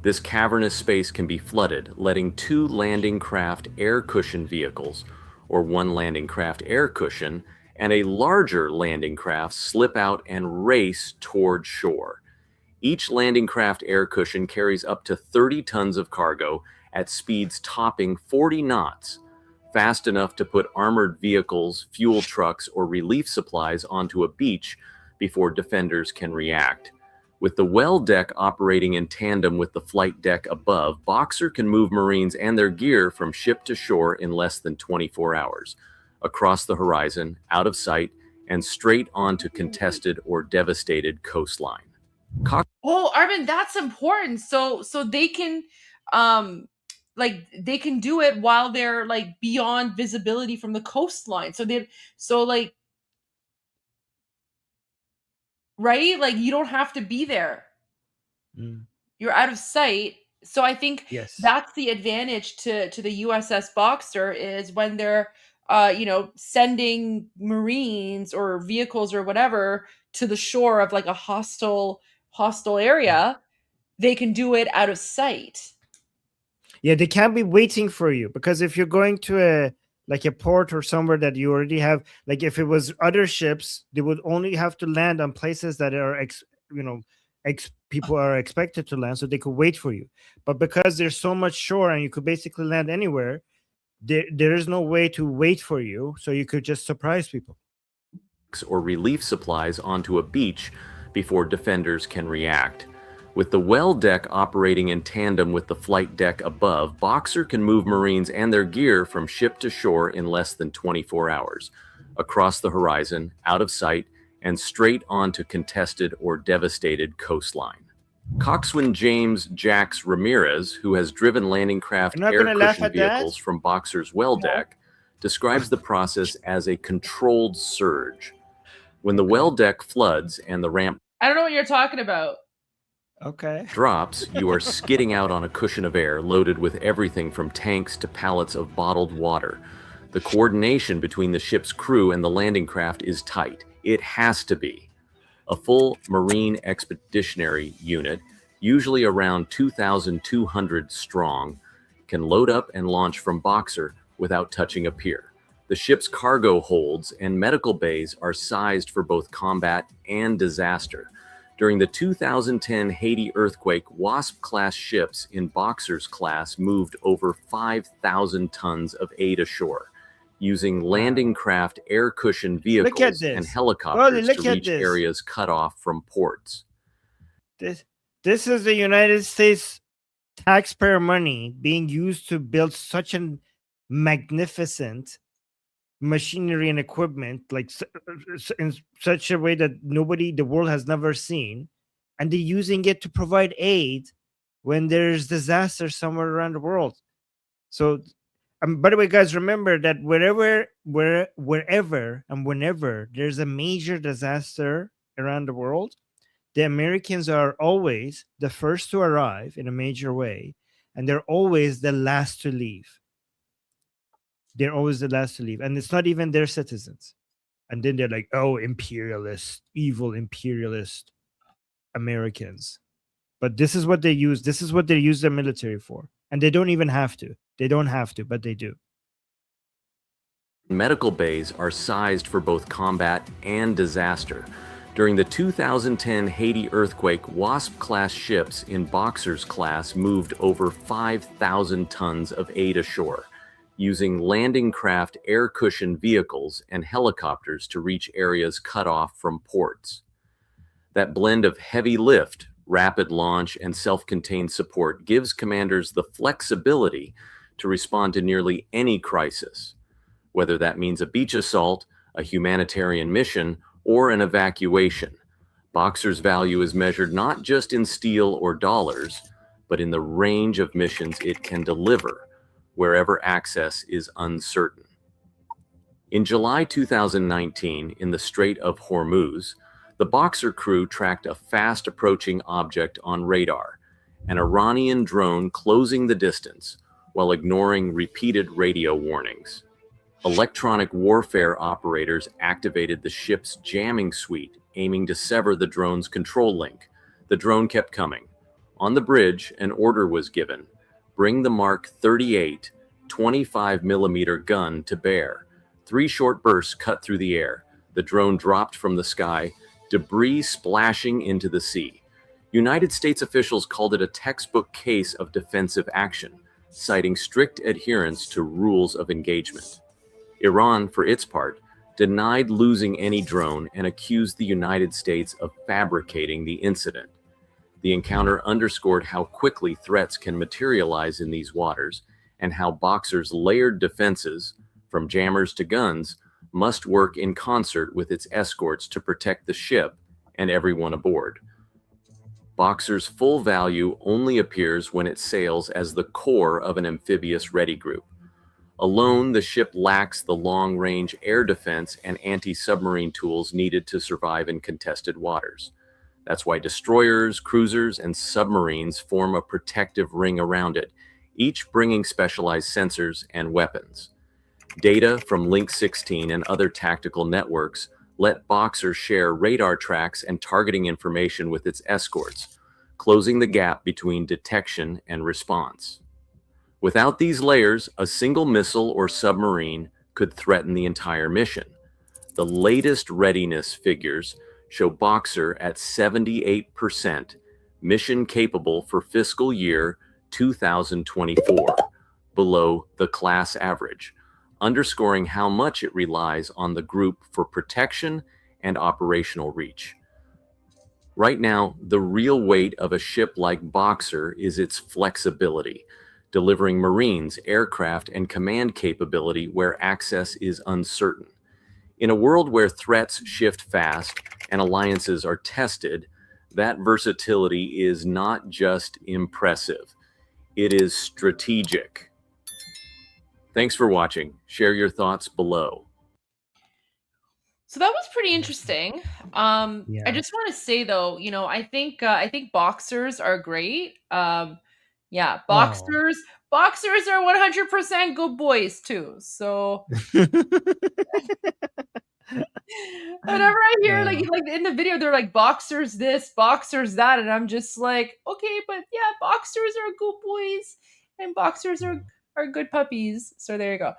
This cavernous space can be flooded, letting 2 landing craft air cushion vehicles, or 1 landing craft air cushion, and a larger landing craft slip out and race toward shore. Each landing craft air cushion carries up to 30 tons of cargo at speeds topping 40 knots, fast enough to put armored vehicles, fuel trucks, or relief supplies onto a beach before defenders can react. With the well deck operating in tandem with the flight deck above, Boxer can move Marines and their gear from ship to shore in less than 24 hours, across the horizon, out of sight, and straight onto contested or devastated coastline. Oh, Armin, that's important. So they can they can do it while they're like beyond visibility from the coastline. Right? Like you don't have to be there. You're out of sight. So I think that's the advantage to the USS Boxer is when they're sending Marines or vehicles or whatever to the shore of like a hostile area, they can do it out of sight. Yeah, they can't be waiting for you, because if you're going to a port or somewhere that you already have, like if it was other ships, they would only have to land on places that are people are expected to land, so they could wait for you. But because there's so much shore and you could basically land anywhere, there is no way to wait for you, so you could just surprise people. Or relief supplies onto a beach before defenders can react. With the well deck operating in tandem with the flight deck above, Boxer can move Marines and their gear from ship to shore in less than 24 hours, across the horizon, out of sight, and straight onto contested or devastated coastline. Coxswain James Jax Ramirez, who has driven landing craft air cushion vehicles from Boxer's well deck, describes the process as a controlled surge. When the well deck floods and the ramp I don't know what you're talking about. Okay. drops, you are skidding out on a cushion of air loaded with everything from tanks to pallets of bottled water. The coordination between the ship's crew and the landing craft is tight. It has to be. A full Marine Expeditionary Unit, usually around 2,200 strong, can load up and launch from Boxer without touching a pier. The ship's cargo holds and medical bays are sized for both combat and disaster. During the 2010 Haiti earthquake, Wasp-class ships in Boxer's class moved over 5,000 tons of aid ashore, using landing craft air cushion vehicles and helicopters to reach areas cut off from ports. This is the United States taxpayer money being used to build such a magnificent machinery and equipment, like in such a way that the world has never seen, and they're using it to provide aid when there's disaster somewhere around the world. So by the way, guys, remember that wherever and whenever there's a major disaster around the world, the Americans are always the first to arrive in a major way, and they're always the last to leave. They're always the last to leave, and it's not even their citizens. And then they're like, "Oh, imperialist, evil imperialist." Americans. But this is what they use. This is what they use their military for. And they don't even have to. They don't have to, but they do. Medical bays are sized for both combat and disaster. During the 2010 Haiti earthquake, Wasp-class ships in Boxer's class moved over 5,000 tons of aid ashore, using landing craft air cushion vehicles and helicopters to reach areas cut off from ports. That blend of heavy lift, rapid launch, and self-contained support gives commanders the flexibility to respond to nearly any crisis, whether that means a beach assault, a humanitarian mission, or an evacuation. Boxer's value is measured not just in steel or dollars, but in the range of missions it can deliver, wherever access is uncertain. In July 2019, in the Strait of Hormuz, the Boxer crew tracked a fast-approaching object on radar, an Iranian drone closing the distance while ignoring repeated radio warnings. Electronic warfare operators activated the ship's jamming suite, aiming to sever the drone's control link. The drone kept coming. On the bridge, an order was given: bring the Mark 38 25mm gun to bear. 3 short bursts cut through the air. The drone dropped from the sky, debris splashing into the sea. United States officials called it a textbook case of defensive action, citing strict adherence to rules of engagement. Iran, for its part, denied losing any drone and accused the United States of fabricating the incident. The encounter underscored how quickly threats can materialize in these waters and how Boxer's layered defenses, from jammers to guns, must work in concert with its escorts to protect the ship and everyone aboard. Boxer's full value only appears when it sails as the core of an amphibious ready group. Alone, the ship lacks the long-range air defense and anti-submarine tools needed to survive in contested waters. That's why destroyers, cruisers, and submarines form a protective ring around it, each bringing specialized sensors and weapons. Data from Link 16 and other tactical networks let Boxer share radar tracks and targeting information with its escorts, closing the gap between detection and response. Without these layers, a single missile or submarine could threaten the entire mission. The latest readiness figures show Boxer at 78% mission capable for fiscal year 2024, below the class average, underscoring how much it relies on the group for protection and operational reach. Right now, the real weight of a ship like Boxer is its flexibility, delivering Marines, aircraft, and command capability where access is uncertain. In a world where threats shift fast and alliances are tested, that versatility is not just impressive, it is strategic. Thanks for watching. Share your thoughts below. So that was pretty interesting. I just want to say though, I think boxers are great. Yeah, boxers are 100% good boys too. So whenever I hear like in the video they're like boxers this, boxers that, and I'm just like, okay, but yeah, boxers are good boys and boxers are good puppies. So there you go.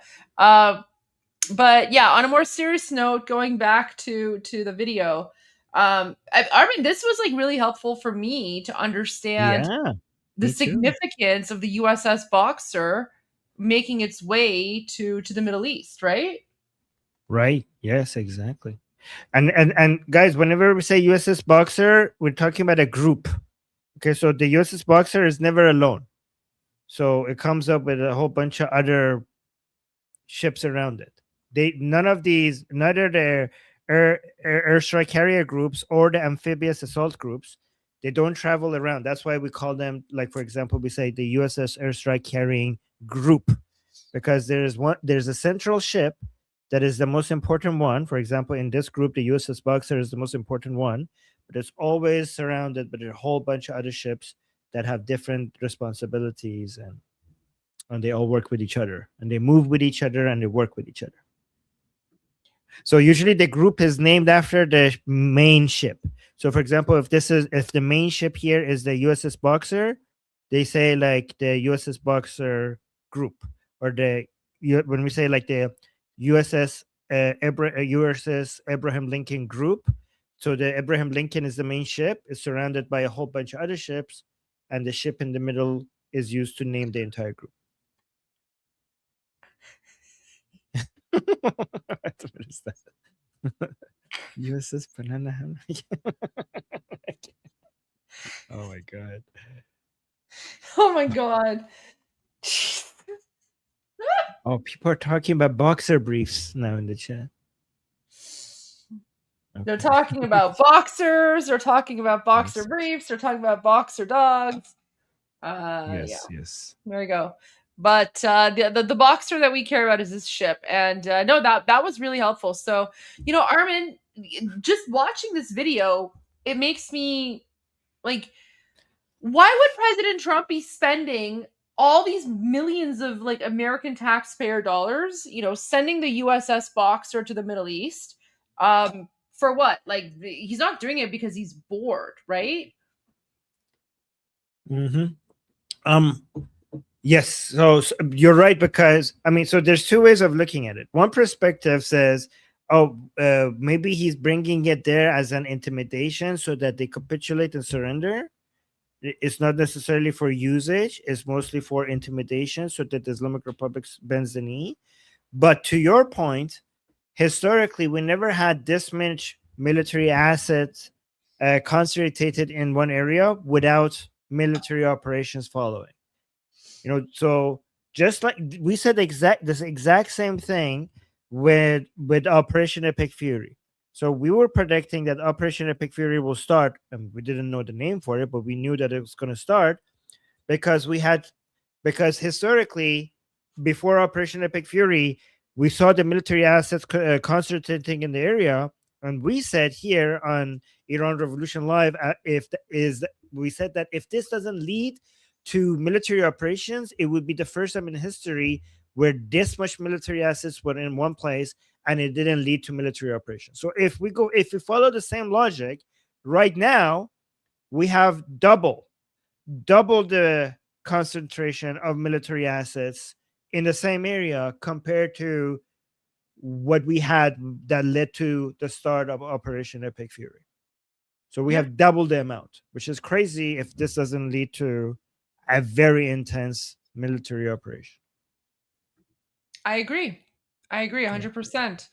But yeah, on a more serious note, going back to the video, I mean, this was like really helpful for me to understand the significance of the USS Boxer making its way to the Middle East, right? Right. Yes, exactly. And guys, whenever we say USS Boxer, we're talking about a group. Okay, so the USS Boxer is never alone. So it comes up with a whole bunch of other ships around it. Neither the airstrike carrier groups or the amphibious assault groups, they don't travel around. That's why we call them, like, for example, we say the USS airstrike carrying group, because there's a central ship that is the most important one. For example, in this group, the USS Boxer is the most important one, but it's always surrounded by a whole bunch of other ships that have different responsibilities, and they all work with each other, and they move with each other, and they work with each other. So usually the group is named after the main ship. So, for example, if the main ship here is the USS Boxer, they say like the USS Boxer group, or when we say like the USS USS Abraham Lincoln group. So the Abraham Lincoln is the main ship. It's surrounded by a whole bunch of other ships, and the ship in the middle is used to name the entire group. What is that? USS Banana Hammock. Oh my god. Oh my god. Oh, people are talking about boxer briefs now in the chat. They're talking about boxers. They're talking about boxer briefs. They're talking about boxer dogs. Yes. There you go. But the boxer that we care about is this ship, and no, that was really helpful. So, you know, Armin, just watching this video, it makes me like, why would President Trump be spending all these millions of like American taxpayer dollars, you know, sending the USS Boxer to the Middle East? For what? Like, he's not doing it because he's bored, right? Yes. So you're right, because I mean, so there's two ways of looking at it. One perspective says, oh, maybe he's bringing it there as an intimidation so that they capitulate and surrender. It's not necessarily for usage. It's mostly for intimidation so that the Islamic Republic bends the knee. But to your point, historically, we never had this much military assets concentrated in one area without military operations following. You know, so just like we said this exact same thing with Operation Epic Fury. So we were predicting that Operation Epic Fury will start, and we didn't know the name for it, but we knew that it was going to start because historically, before Operation Epic Fury, we saw the military assets concentrating in the area, and we said here on Iran Revolution Live, we said that if this doesn't lead to military operations, it would be the first time in history where this much military assets were in one place and it didn't lead to military operations. So if we follow the same logic, right now we have double the concentration of military assets in the same area compared to what we had that led to the start of Operation Epic Fury. So we have double the amount, which is crazy if this doesn't lead to a very intense military operation. I agree 100%.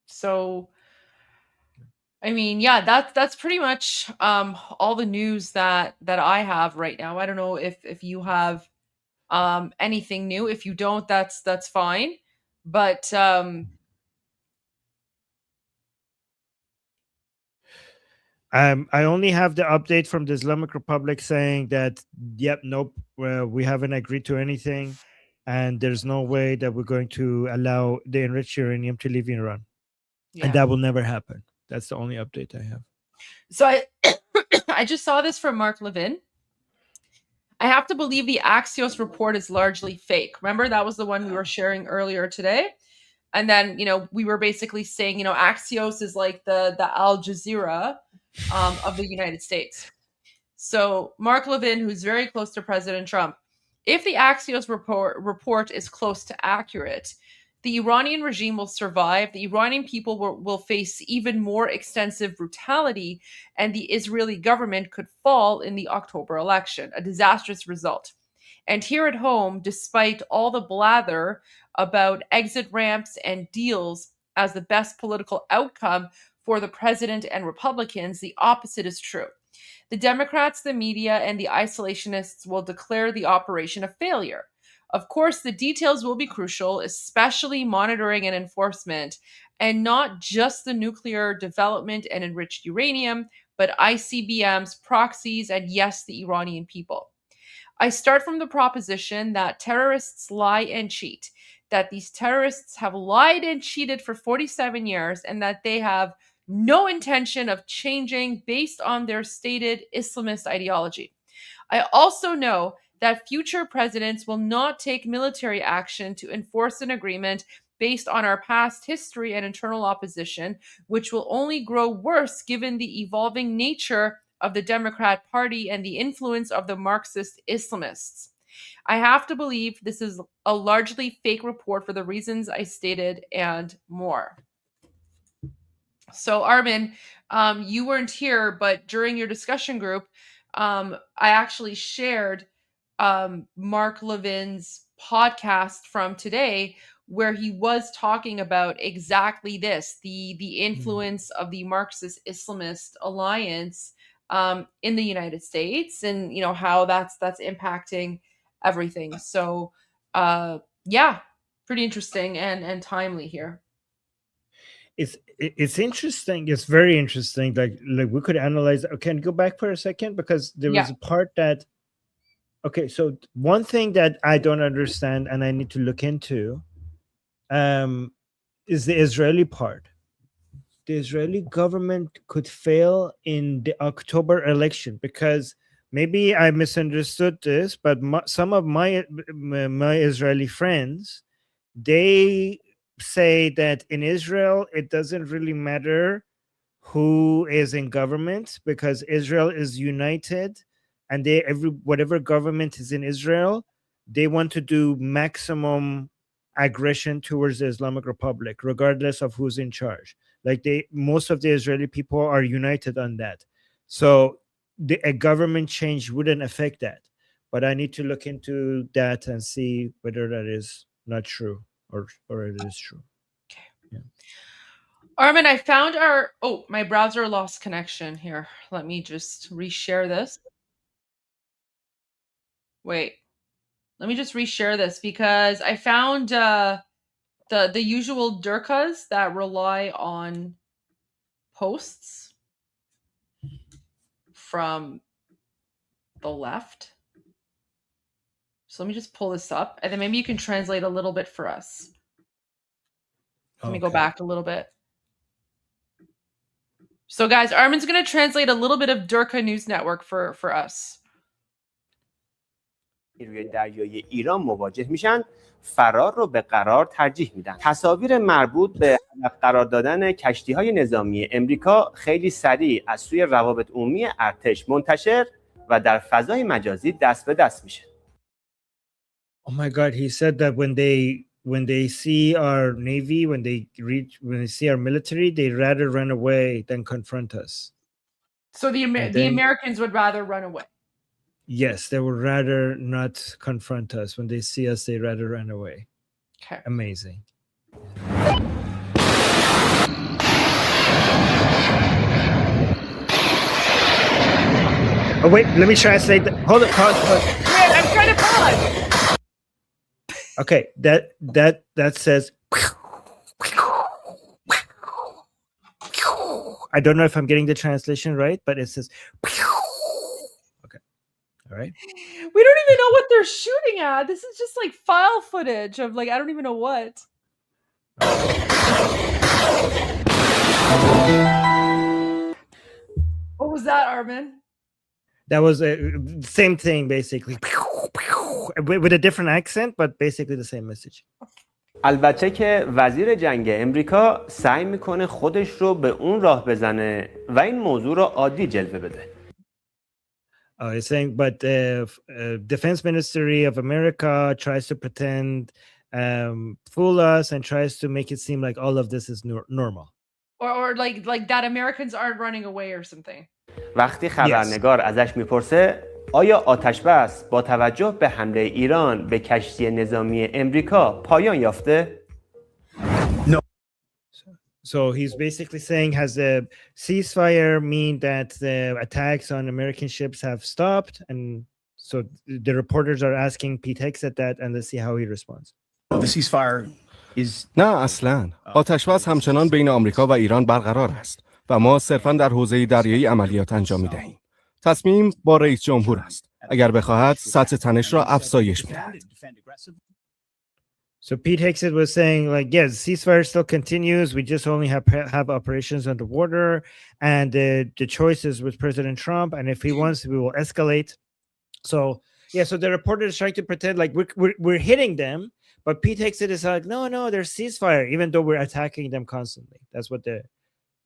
So I mean, yeah, that's pretty much all the news that I have right now. I don't know if you have anything new. If you don't, that's fine. But I only have the update from the Islamic Republic saying that, yep, nope, we haven't agreed to anything, and there's no way that we're going to allow the enriched uranium to leave Iran. And that will never happen. That's the only update I have. So I just saw this from Mark Levin. I have to believe the Axios report is largely fake. Remember, that was the one we were sharing earlier today. And then, you know, we were basically saying, you know, Axios is like the Al Jazeera of the United States. So Mark Levin, who's very close to President Trump, if the Axios report is close to accurate, the Iranian regime will survive, the Iranian people will face even more extensive brutality, and the Israeli government could fall in the October election, a disastrous result. And here at home, despite all the blather about exit ramps and deals as the best political outcome for the president and Republicans, the opposite is true. The Democrats, the media, and the isolationists will declare the operation a failure. Of course, the details will be crucial, especially monitoring and enforcement, and not just the nuclear development and enriched uranium, but ICBMs, proxies, and yes, the Iranian people. I start from the proposition that terrorists lie and cheat, that these terrorists have lied and cheated for 47 years, and that they have no intention of changing based on their stated Islamist ideology. I also know that future presidents will not take military action to enforce an agreement based on our past history and internal opposition, which will only grow worse given the evolving nature of the Democrat Party and the influence of the Marxist Islamists. I have to believe this is a largely fake report for the reasons I stated and more. So, Armin, you weren't here, but during your discussion group, I actually shared Mark Levin's podcast from today, where he was talking about exactly this, the influence of the Marxist Islamist alliance in the United States, and how that's impacting everything. So yeah, pretty interesting and timely here. It's interesting. It's very interesting. Like we could analyze. Okay, go back for a second, because there was a part that. Okay, so one thing that I don't understand and I need to look into is the Israeli part. The Israeli government could fail in the October election, because maybe I misunderstood this, but some of my Israeli friends, they say that in Israel, it doesn't really matter who is in government, because Israel is united, and whatever government is in Israel, they want to do maximum aggression towards the Islamic Republic, regardless of who's in charge. Like most of the Israeli people are united on that. So a government change wouldn't affect that. But I need to look into that and see whether that is not true or it is true. Okay. Armin, I found my browser lost connection here. Let me just reshare this. Wait, let me just reshare this, because I found the usual Durkas that rely on posts from the left. So let me just pull this up, and then maybe you can translate a little bit for us. Let me go back a little bit. So guys, Armin's going to translate a little bit of Durka News Network for us. روی دریای ایران مواجه میشن، فرار رو به قرار ترجیح میدن. تصاویر مربوط به قرار دادن کشتی‌های نظامی امریکا خیلی سریع از سوی روابط عمومی ارتش منتشر و در فضای مجازی دست به دست میشه. Oh my God, he said that when they see our navy, when they see our military, they'd rather run away than confront us. So the Americans would rather run away. Yes, they would rather not confront us. When they see us, they'd rather run away. Okay. Amazing. Oh wait, let me translate. Hold it, pause. Wait, I'm trying to pause. Okay, that says. I don't know if I'm getting the translation right, but it says. Okay, all right. We don't even know what they're shooting at. This is just like file footage of I don't even know what. What was that, Armin? That was the same thing, basically, with a different accent, but basically the same message. البته که وزیر جنگ امریکا سعی میکنه خودش رو به اون راه بزنه و این موضوع رو عادی جلوه بده. It's saying, but the Defense Ministry of America tries to pretend, fool us, and tries to make it seem like all of this is normal. Or like that Americans aren't running away or something. وقتی خبرنگار ازش میپرسه آیا آتش بس با توجه به حمله ایران به کشتی نظامی امریکا پایان یافته؟ No. So he's basically saying, has the ceasefire mean that the attacks on American ships have stopped? And so the reporters are asking Pete Hegseth that, and let's see how he responds. The ceasefire is... نه اصلاً. آتش بس همچنان بین آمریکا و ایران برقرار است و ما صرفاً در حوزه دریایی عملیات انجام می‌دهیم. تصمیم با رئیس جمهور است. اگر بخواهد سطح تنش را افزایش می‌دهد. So Pete Hegseth was saying, like, yes, ceasefire still continues. We just only have operations on the border, and the choice is with President Trump. And if he wants, we will escalate. So yeah, so the reporter is trying to pretend like we're hitting them, But Pete Hegseth is like, no, there's ceasefire, even though we're attacking them constantly. That's what the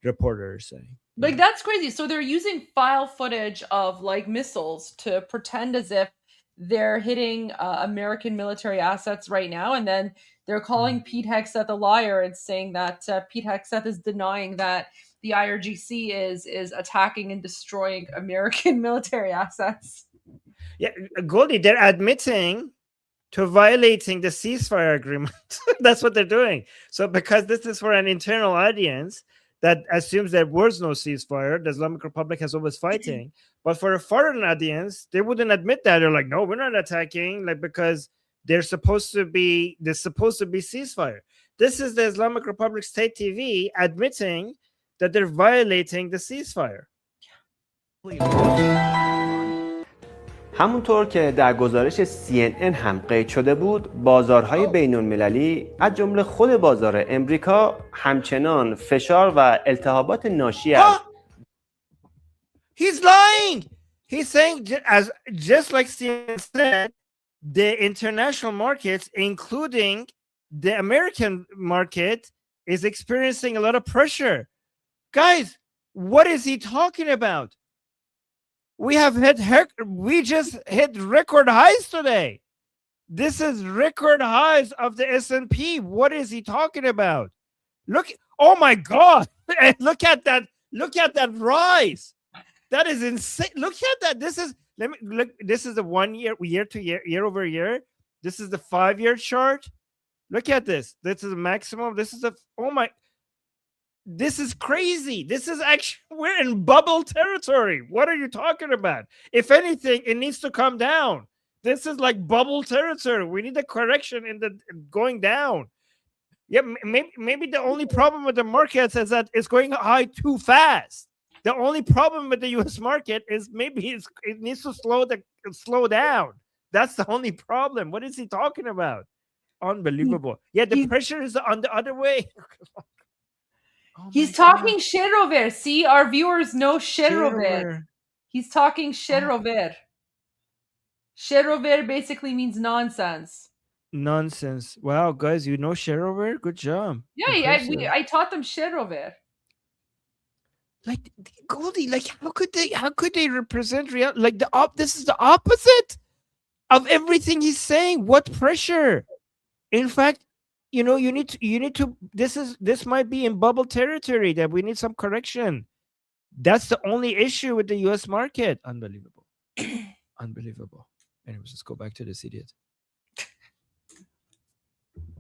reporter is saying. Like, that's crazy. So they're using file footage of like missiles to pretend as if they're hitting American military assets right now, and then they're calling Pete Hegseth a liar and saying that Pete Hegseth is denying that the IRGC is attacking and destroying American military assets. Yeah, Goldie, they're admitting to violating the ceasefire agreement. That's what they're doing. So because this is for an internal audience that assumes there was no ceasefire, the Islamic Republic has always fighting. But for a foreign audience, they wouldn't admit that. They're like, no, we're not attacking, like, because there's supposed to be ceasefire. This is the Islamic Republic State TV admitting that they're violating the ceasefire. همونطور که در گزارش CNN هم قید شده بود، بازارهای بین‌المللی از جمله خود بازار امریکا همچنان فشار و التهابات ناشی از He's lying. He's saying, just like CNN said, the international markets, including the American market, is experiencing a lot of pressure. Guys, what is he talking about? We just hit record highs today. This is record highs of the S&P. What is he talking about? Look, oh my God. Look at that. Look at that rise. That is insane. Look at that. This is the 1 year, year over year. This is the 5-year chart. Look at this. This is the maximum. This is this is crazy. This is actually, we're in bubble territory. What are you talking about? If anything, it needs to come down. This is like bubble territory. We need a correction in the going down. Yeah, maybe the only problem with the markets is that it's going high too fast. The only problem with the U.S. market is maybe it needs to slow down. That's the only problem. What is he talking about? Unbelievable. Yeah, the pressure is on the other way. He's talking shit over. See, our viewers know shit over. He's talking shit over. Shit over basically means nonsense. Nonsense. Wow, guys, you know Sherover? Good job. Yeah, I taught them shit over. Like, Goldie, like, how could they represent reality? Like, this is the opposite of everything he's saying. What pressure? In fact, you need to this might be in bubble territory, that we need some correction. That's the only issue with the US market. Unbelievable. Unbelievable. Anyways, let's go back to this idiot.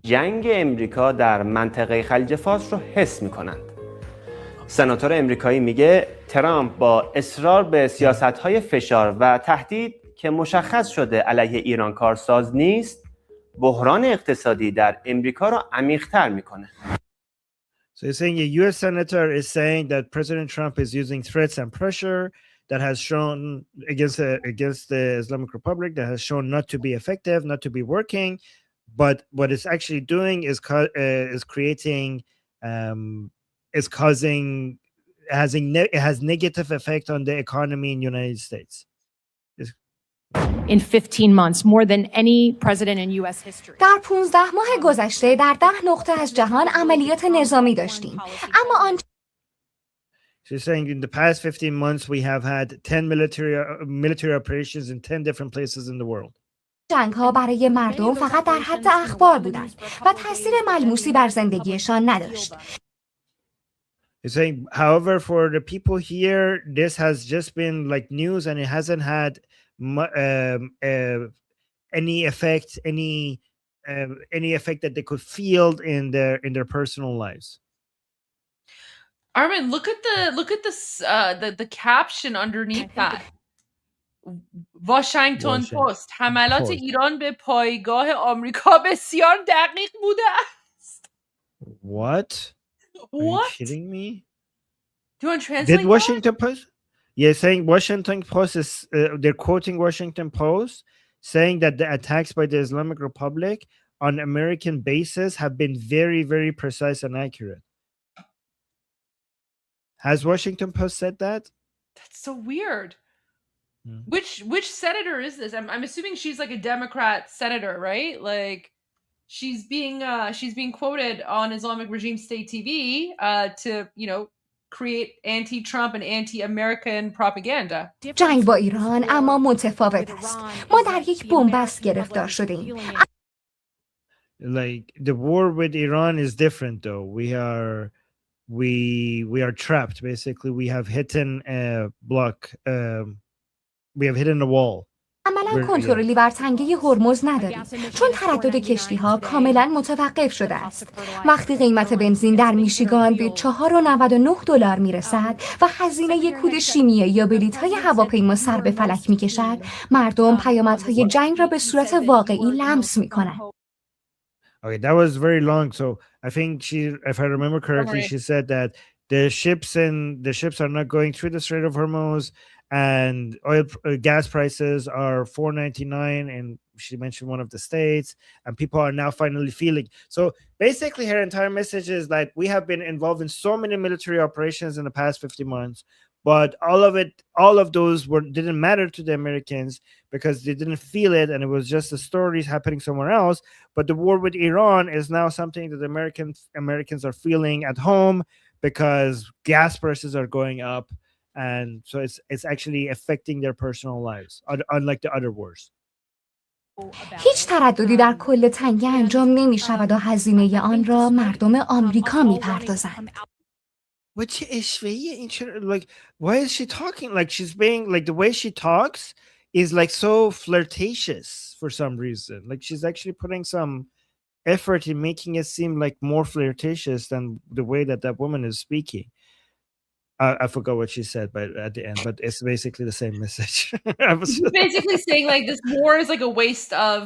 جنگ امریکا در منطقه خلیج فارس رو حس می‌کنند. سناتور امریکایی میگه ترامپ با اصرار به سیاست‌های فشار و تهدید که مشخص شده علیه ایران کارساز نیست، بحران اقتصادی در امریکا را عمیق‌تر میکنه. So he's saying a U.S. senator is saying that President Trump is using threats and pressure that has shown against the Islamic Republic, that has shown not to be effective, not to be working, but what it's actually doing is creating it has negative effect on the economy in the United States. In 15 months, more than any president in U.S. history. در 15 ماه گذشته در 10 نقطه از جهان عملیات نظامی داشتیم. اما آن She's saying in the past 15 months we have had 10 military operations in 10 different places in the world. جنگ‌ها برای مردم فقط در حد اخبار بودند و تاثیر ملموسی بر زندگیشان نداشت. He's saying, however, for the people here, this has just been like news, and it hasn't had any effect that they could feel in their personal lives. Armin, look at the caption underneath that. واشنگتن پست حملات ایران به پایگاه آمریکا بسیار دقیق بوده است. What? Are you kidding me? Do you want to translate? Did Washington Post? Yeah, saying Washington Post is they're quoting Washington Post saying that the attacks by the Islamic Republic on American bases have been very, very precise and accurate. Has Washington Post said that? That's so weird. Which senator is this? I'm assuming she's like a Democrat senator, right? Like, she's being quoted on Islamic Regime State TV to create anti-Trump and anti-American propaganda. جنگ با ایران اما متفاوت است. ما در یک بنبست گرفتار شدیم. Like the war with Iran is different though. We are trapped basically. We have hit a block. We have hit a wall. عملاً کنترلی بر تنگه هرمز نداریم چون تردد کشتی‌ها کاملاً متوقف شده است. وقتی قیمت بنزین در میشیگان به $4.99 میرسد و هزینه یک کود شیمیایی یا بلیط‌های هواپیما سر به فلک میکشد، مردم پیامدهای جنگ را به صورت واقعی لمس میکنند. Okay, that was very long. So I think if I remember correctly, she said that the ships are not going through the Strait of Hormuz, and gas prices are $4.99, and she mentioned one of the states, and people are now finally feeling. So basically, her entire message is that we have been involved in so many military operations in the past 50 months, but all of those didn't matter to the Americans because they didn't feel it, and it was just the stories happening somewhere else. But the war with Iran is now something that the Americans are feeling at home because gas prices are going up, and so it's actually affecting their personal lives, unlike the other wars. هیچ ترددی در کل تنگه انجام نمی شود و هزینه آن را مردم آمریکا می پردازند. Like, why is she talking like she's being like the way she talks is like so flirtatious for some reason. Like she's actually putting some effort in making it seem like more flirtatious than the way that woman is speaking. I forgot what she said, but at the end, but it's basically the same message. Basically saying like this war is like a waste of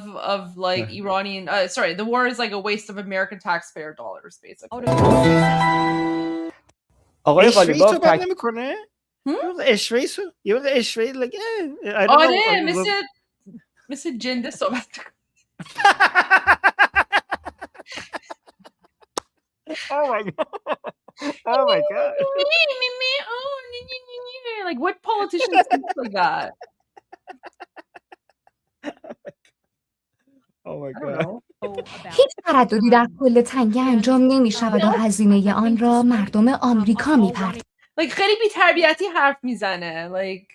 like Iranian. The war is like a waste of American taxpayer dollars, basically. آقای قالیباف نمیکنه؟ یه وقت اشوهی like I don't know. مثل جنده صحبت Oh my god. Oh my god. Like what politician speaks like that? Oh my god. هیچ ترددی در کل تنگه انجام نمی شود و هزینه آن را مردم آمریکا می پردازند. Like خیلی بی تربیتی حرف میزنه. Like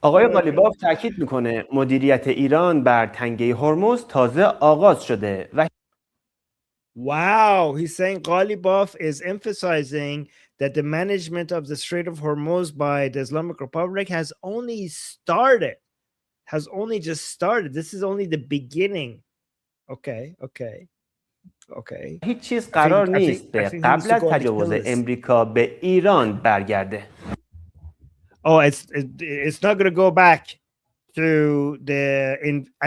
آقای قالیباف تاکید میکنه مدیریت ایران بر تنگه هرمز تازه آغاز شده و Wow, he's saying Ghalibaf is emphasizing that the management of the Strait of Hormuz by the Islamic Republic has only just started. This is only the beginning. Okay. هیچ چیز قرار نیست به قبل از تجاوز امریکا به ایران برگرده. Oh, it's not going to go back to the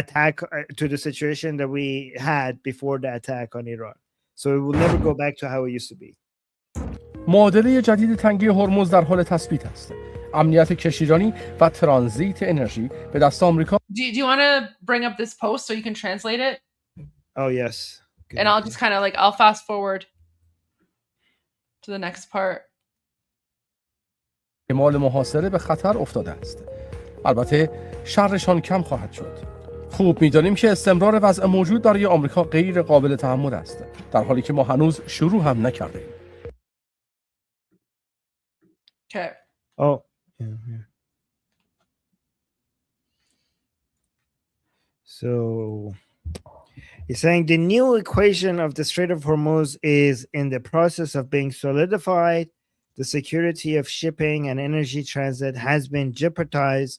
attack to the situation that we had before the attack on Iran. So it will never go back to how it used to be. معادله جدید تنگه هرمز در حال تثبیت است. امنیت کشتیرانی و ترانزیت انرژی به دست آمریکا. Do you want to bring up this post so you can translate it? Oh yes. Okay. And I'll just kind of like I'll fast forward to the next part. احتمال محاصره به خطر افتاده است. البته شرشان کم خواهد شد. خوب می‌دانیم که استمرار وضع موجود برای آمریکا غیر قابل تحمل است، در حالی که ما هنوز شروع هم نکردیم. Okay. Oh. Yeah. So he's saying the new equation of the Strait of Hormuz is in the process of being solidified. The security of shipping and energy transit has been jeopardized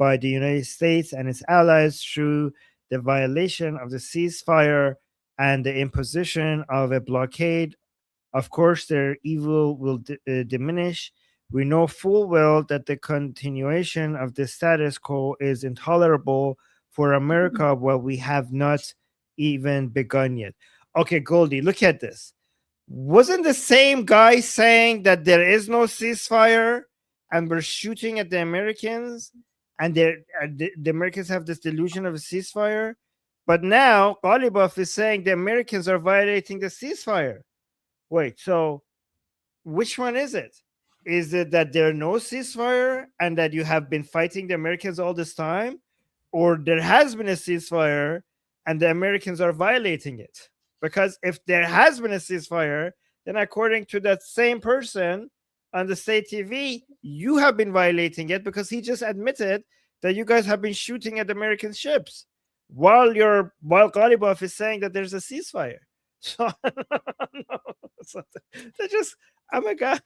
by the United States and its allies through the violation of the ceasefire and the imposition of a blockade. Of course, their evil will diminish. We know full well that the continuation of the status quo is intolerable for America while we have not even begun yet. Okay, Goldie, look at this. Wasn't the same guy saying that there is no ceasefire and we're shooting at the Americans and the Americans have this delusion of a ceasefire? But now Ghalibaf is saying the Americans are violating the ceasefire. Wait, so which one is it? Is it that there are no ceasefire and that you have been fighting the Americans all this time? or there has been a ceasefire and the Americans are violating it. Because if there has been a ceasefire, then according to that same person on the state TV, you have been violating it because he just admitted that you guys have been shooting at American ships while Ghalibaf is saying that there's a ceasefire. So, so they just, oh my God.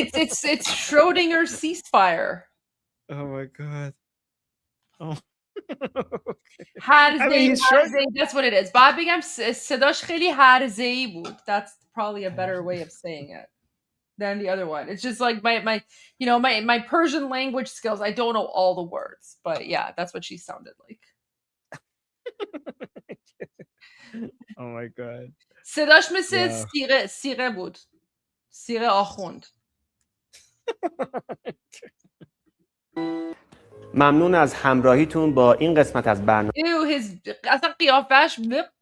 It's Schrodinger ceasefire. Oh my God. Oh. That's what it is. باید بگم صداش خیلی هرزه‌ای بود. That's probably a better way of saying it than the other one. It's just like my Persian language skills, I don't know all the words, but yeah, that's what she sounded like. Oh my God. صداش مثل سیغه بود. سیغه آخوند. ممنون از همراهیتون با این قسمت از برنامه اصلا قیافش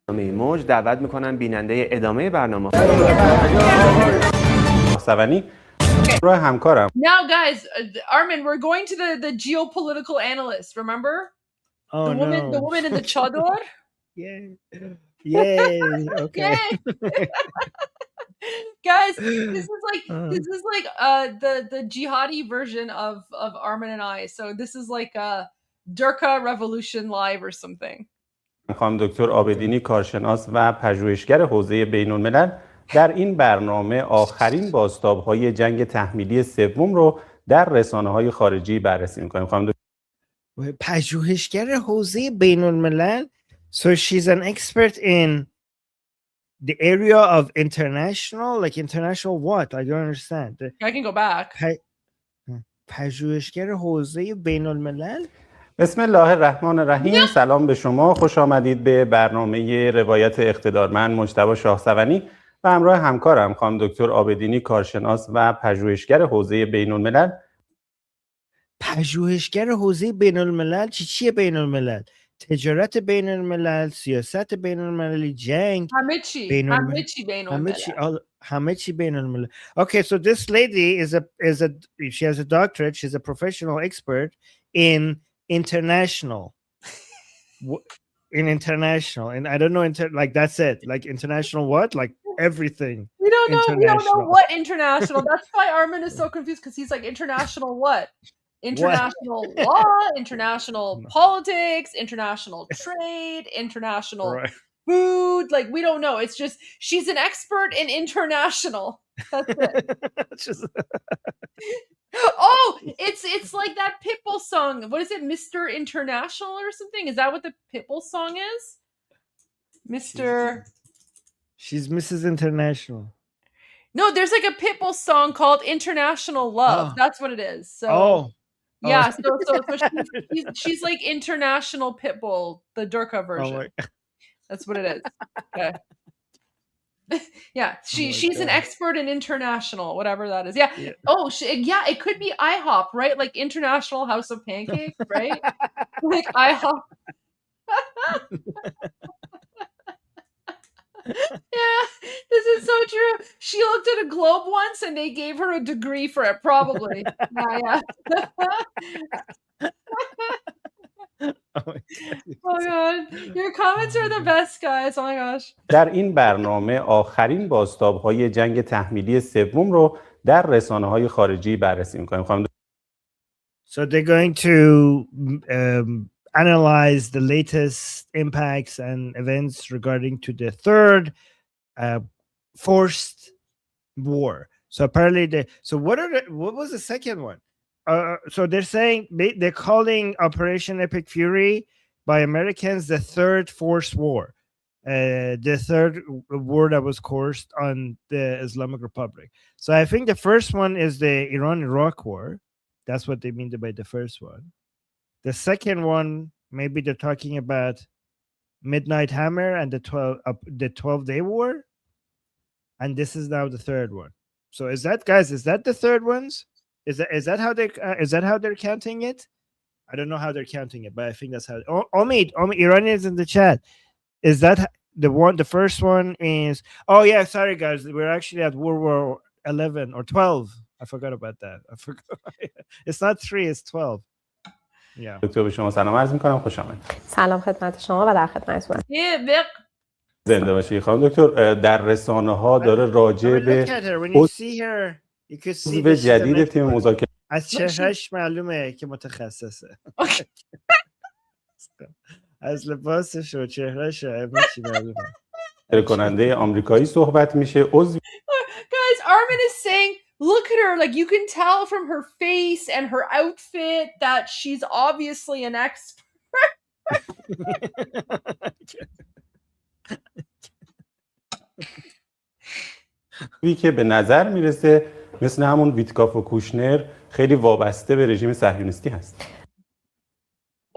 موج. دعوت میکنم بیننده ادامه برنامه راه همکارم. Now guys, Armin, we're going to the geopolitical analyst, remember? Oh, the woman in the chador? Yay. Yay. Okay. Yay. Guys, this is like the jihadi version of Armin and I. So this is like a Durka Revolution live or something. خانم دکتر آبدینی کارشناس و پژوهشگر حوزه بین‌الملل در این برنامه آخرین بازتاب‌های جنگ تحمیلی سوم رو در رسانه‌های خارجی بررسی می‌کنیم. خانم دکتر پژوهشگر حوزه بین‌الملل. So she's an expert in the area of international what? I don't understand. I can go back. پژوهشگر حوزه بین‌الملل. بسم الله الرحمن الرحیم. سلام به شما. خوش آمدید به برنامه روایت اقتدارمند مجتبی شاهسوانی و همراه همکارم خانم دکتر آبدینی کارشناس و پژوهشگر حوزه بین‌الملل. پژوهشگر حوزه بین‌الملل چیه بین‌الملل؟ تجارت بین الملل، سیاست بین المللی، جنگ، همه چی بین الملل. Okay, so this lady she has a doctorate, she's a professional expert in international. And I don't know like that's it. Like international what? Like everything. We don't know what international. That's why Armin is so confused because he's like international what? International law, international politics, international trade, international food. Like, we don't know. It's just, she's an expert in international. That's it. Oh, it's like that Pitbull song. What is it? Mr. International or something? Is that what the Pitbull song is? She's Mrs. International. No, there's like a Pitbull song called International Love. That's what it is. So yeah, so she's like international Pitbull, the Durka version. That's what it is. Okay. Yeah, she's an expert in international, whatever that is. Yeah. Oh, it could be IHOP, right? Like International House of Pancakes, right? Like IHOP. Yeah, this is so true. She looked at a globe once and they gave her a degree for it, probably. Yeah. Oh God, your comments are the best, guys. Oh my gosh. در این برنامه آخرین بازتاب‌های جنگ تحمیلی سوم رو در رسانه‌های خارجی بررسی می‌کنیم. So they're going to analyze the latest impacts and events regarding to the third forced war. So apparently, what was the second one? So they're saying they're calling Operation Epic Fury by Americans the third forced war, the third war that was coursed on the Islamic Republic. So I think the first one is the Iran-Iraq war. That's what they mean by the first one. The second one, maybe they're talking about Midnight Hammer and the 12-day war. And this is now the third one. So is that the third ones? Is that how they're counting it? I don't know how they're counting it, but I think that's how. Omid, Iranians in the chat. Is that the one? The first one is. Oh yeah, sorry guys, we're actually at World War 11 or 12. I forgot about that. I forgot. It's not 3, it's 12. Yeah. دکتر به شما سلام عرض می‌کنم، خوش آمدید. سلام خدمت شما و در خدمتتونم. زنده باشید خانم دکتر. در رسانه‌ها داره راجع به Look at her. When you see her, you could see عضو that she's an جدید تیم expert. مذاکره از چهرهش معلومه که متخصصه. از لباسش و چهرهش همه چی معلومه. کننده آمریکایی صحبت میشه. عضو Guys, Armin is saying, look at her. Like, you can tell from her face and her outfit that she's obviously an expert. که به نظر میرسه مثل همون ویتکاف و کوشنر خیلی وابسته به رژیم صهیونیستی هست.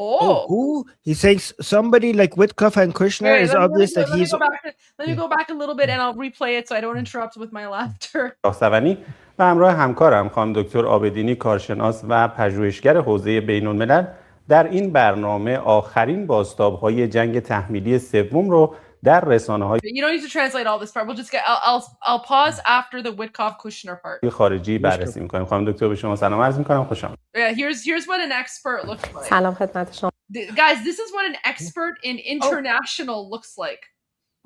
Oh, who? He's saying somebody like Witkoff and Kushner is obvious that he's... Let me go back a little bit and I'll replay it so I don't interrupt with my laughter. شاهسوانی و همراه همکارم خانم دکتر آبدینی کارشناس و پژوهشگر حوزه بین‌الملل در این برنامه آخرین بازتاب‌های جنگ تحمیلی سوم رو در رسانه‌های You don't need to translate all this part. We'll just get. I'll pause after the Witkoff-Kushner part. خارجی بررسی می‌کنیم. خانم دکتر به شما سلام عرض می‌کنم، خوش آمدید. Yeah, here's what an expert looks like. سلام خدمت شما. Guys, this is what an expert in international looks like.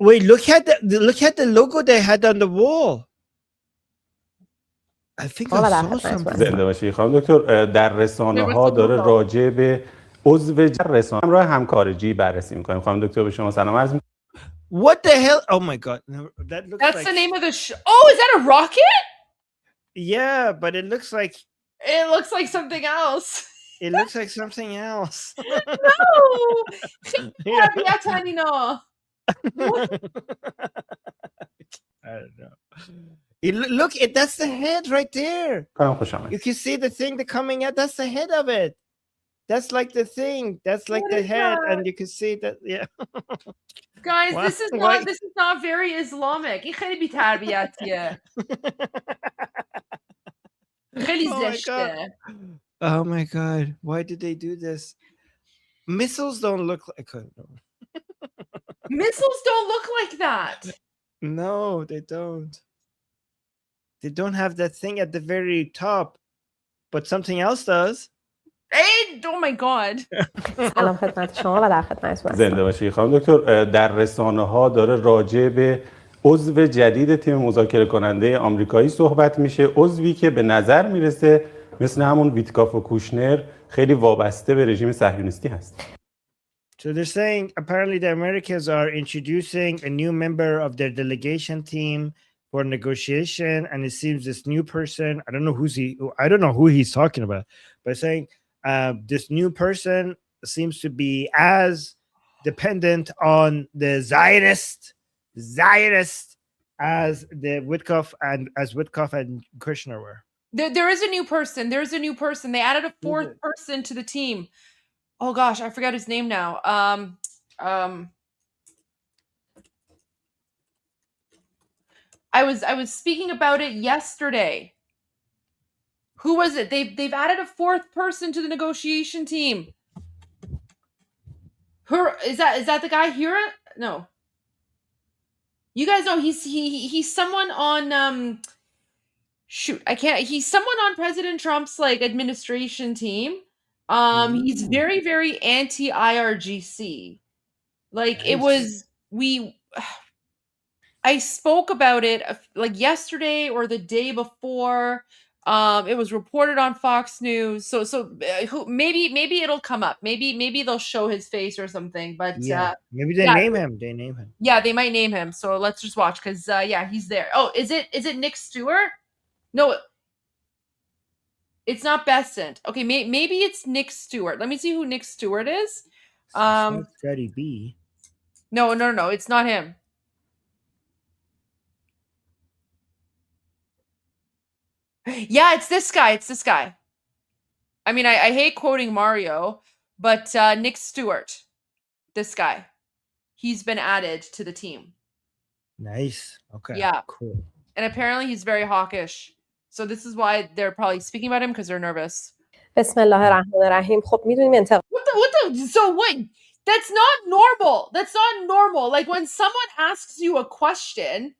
Wait, look at the logo they had on the wall. I think I saw something. زنده باشید خانم دکتر. در رسانه‌ها داره راجع به عضو رسانه همراه همکارجی بررسی می‌کنیم. خانم دکتر به شما سلام عرض می‌کنم. What the hell? Oh my god. That's like... the name of the show. Oh, is that a rocket? Yeah, but it looks like something else. It looks like something else. No. I don't know. Look, that's the head right there. You can see the thing that coming out. That's the head of it. That's like the thing. That's like the head, and you can see that. Yeah. Guys, this is not very Islamic. این خیلی بی‌تربیتیه. خیلی زشته. Oh my god! Why did they do this? Missiles don't look like. Missiles don't look like that. No, they don't. They don't have that thing at the very top, but something else does. Oh my god. سلام خدمت شما و در خدمتتونم. زنده باشید خانم دکتر. در رسانه‌ها داره راجع به عضو جدید تیم مذاکره کننده آمریکایی صحبت میشه. عضوی که به نظر میرسه مثل همون ویتکاف و کوشنر خیلی وابسته به رژیم صهیونیستی هست. So they're saying apparently the Americans are introducing a new member of their delegation team for negotiation, and it seems this new person, I don't know who he's talking about, but saying this new person seems to be as dependent on the Zionist as the Witkoff and Kushner were. There is a new person. There's a new person. They added a fourth person to the team. Oh gosh, I forgot his name now. I was speaking about it yesterday. Who was it? They've added a fourth person to the negotiation team. Is that the guy here? No. You guys know he's someone on he's someone on President Trump's like administration team. He's very, very anti-IRGC. Like it was I spoke about it like yesterday or the day before. It was reported on Fox News. So maybe it'll come up. Maybe they'll show his face or something. But maybe they name him. Yeah, they might name him. So let's just watch because he's there. Oh, is it Nick Stewart? No, it's not Besant. Okay, maybe it's Nick Stewart. Let me see who Nick Stewart is. Freddie B. No, it's not him. Yeah, it's this guy. I mean, I hate quoting Mario, but Nick Stewart, this guy, he's been added to the team. Nice. Okay. Yeah. Cool. And apparently he's very hawkish. So this is why they're probably speaking about him because they're nervous. بسم الله الرحمن الرحیم. خب میدونیم What the so what? That's not normal. Like when someone asks you a question,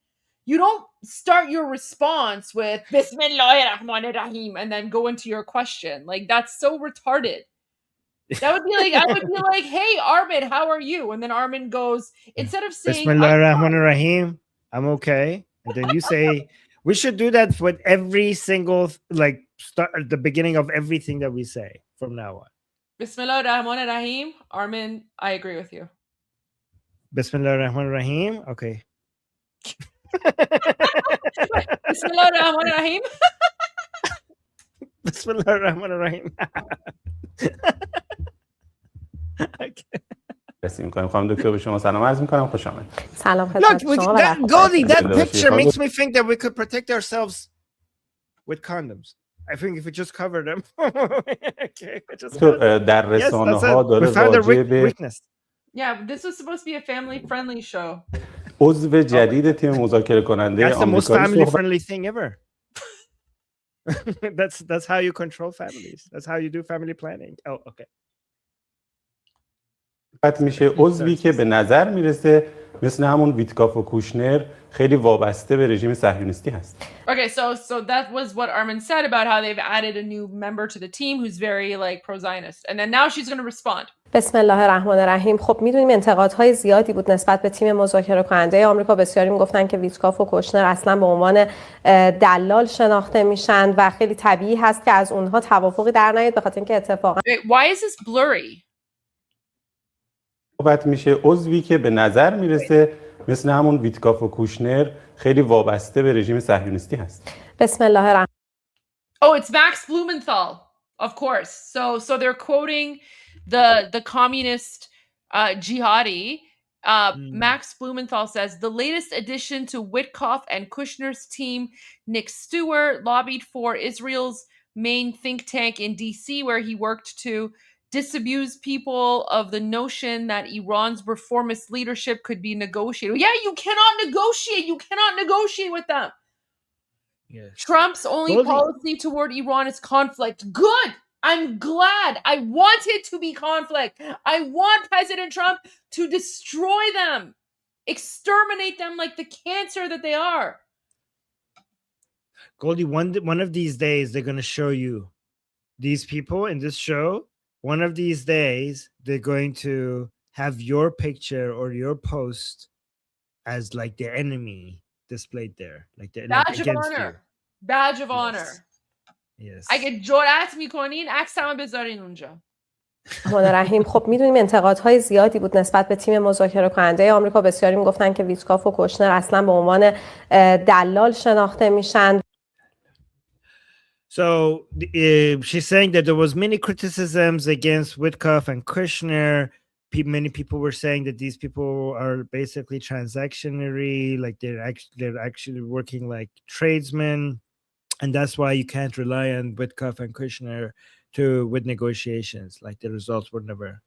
you don't start your response with Bismillahir Rahmanir Rahim and then go into your question. Like that's so retarded. That would be like, I would be like, hey, Armin, how are you? And then Armin goes, instead of saying, Bismillah ar-Rahman ar-Rahim, I'm okay. And then you say, we should do that with every single, like, start at the beginning of everything that we say from now on. Bismillah ar-Rahman ar-Rahim. Armin, I agree with you. Bismillah ar-Rahman ar-Rahim. Okay. Bismillah ar-Rahman ar-Rahim. Bismillah ar-Rahman ar-Rahim. رسیم کنیم. خانم دکتر به شما سلام عرض می‌کنم. خوش آمد. سلام Look, Goldie, that picture makes me think that we could protect ourselves with condoms. I think if we just cover them. Okay, در رسانه‌ها داره راجع به Yeah, this was supposed to be a family-friendly show. عضو جدید تیم مذاکره کننده That's the most آمریکایی family-friendly thing ever. That's how you control families. That's how you do family planning. Oh, okay. صحبت میشه عضوی که به نظر میرسه مثل همون ویتکاف و کوشنر خیلی وابسته به رژیم صهیونیستی هست. Okay, so that was what Armin said about how they've added a new member to the team who's very like pro-Zionist. And then now she's going to respond. بسم الله الرحمن الرحیم. خب میدونیم انتقادهای زیادی بود نسبت به تیم مذاکره کننده آمریکا. بسیاری میگفتن که ویتکاف و کوشنر اصلا به عنوان دلال شناخته میشن و خیلی طبیعی هست که از اونها توافقی در نیاد به خاطر اینکه اتفاقا Why is this blurry? صحبت میشه عضوی که به نظر میرسه مثل همون ویتکاف و کوشنر خیلی وابسته به رژیم صهیونیستی هست. بسم الله الرحمن. Oh, it's Max Blumenthal, of course. So they're quoting the communist jihadi. Max Blumenthal says the latest addition to Witkoff and Kushner's team, Nick Stewart, lobbied for Israel's main think tank in DC, where he worked to disabuse people of the notion that Iran's reformist leadership could be negotiated. Yeah, you cannot negotiate. You cannot negotiate with them. Yes. Trump's only policy toward Iran is conflict. Good. I'm glad. I want it to be conflict. I want President Trump to destroy them, exterminate them like the cancer that they are. Goldie, one of these days, they're going to show you these people in this show. One of these days, they're going to have your picture or your post as like the enemy displayed there. Like the Badge of honor. You. Badge of honor. Yes. اگه جرأت میکنین عکسمو بذارین اونجا. رحیم. خب میدونیم انتقادهای زیادی بود نسبت به تیم مذاکره کننده آمریکا. بسیاری میگفتن که ویتکاف و کوشنر اصلا به عنوان دلال شناخته میشن. So she's saying that there was many criticisms against Witkoff and Kushner. Many people were saying that these people are basically transactionary, like they're actually working like tradesmen, and that's why you can't rely on Witkoff and Kushner with negotiations. Like the results were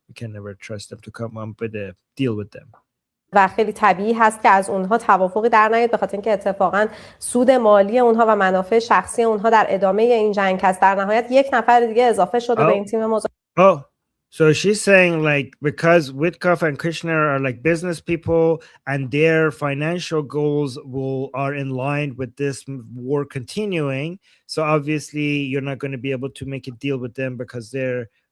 you can never trust them to come up with a deal with them. و خیلی طبیعی هست که از اونها توافقی در نیاد به خاطر اینکه اتفاقا سود مالی اونها و منافع شخصی اونها در ادامه این جنگ هست. در نهایت یک نفر دیگه اضافه شده به این تیم مذاکره. So she's saying like because Witkoff and Kushner are like business people and their financial goals are in line with this war continuing. So obviously you're not going to be able to make a deal with them because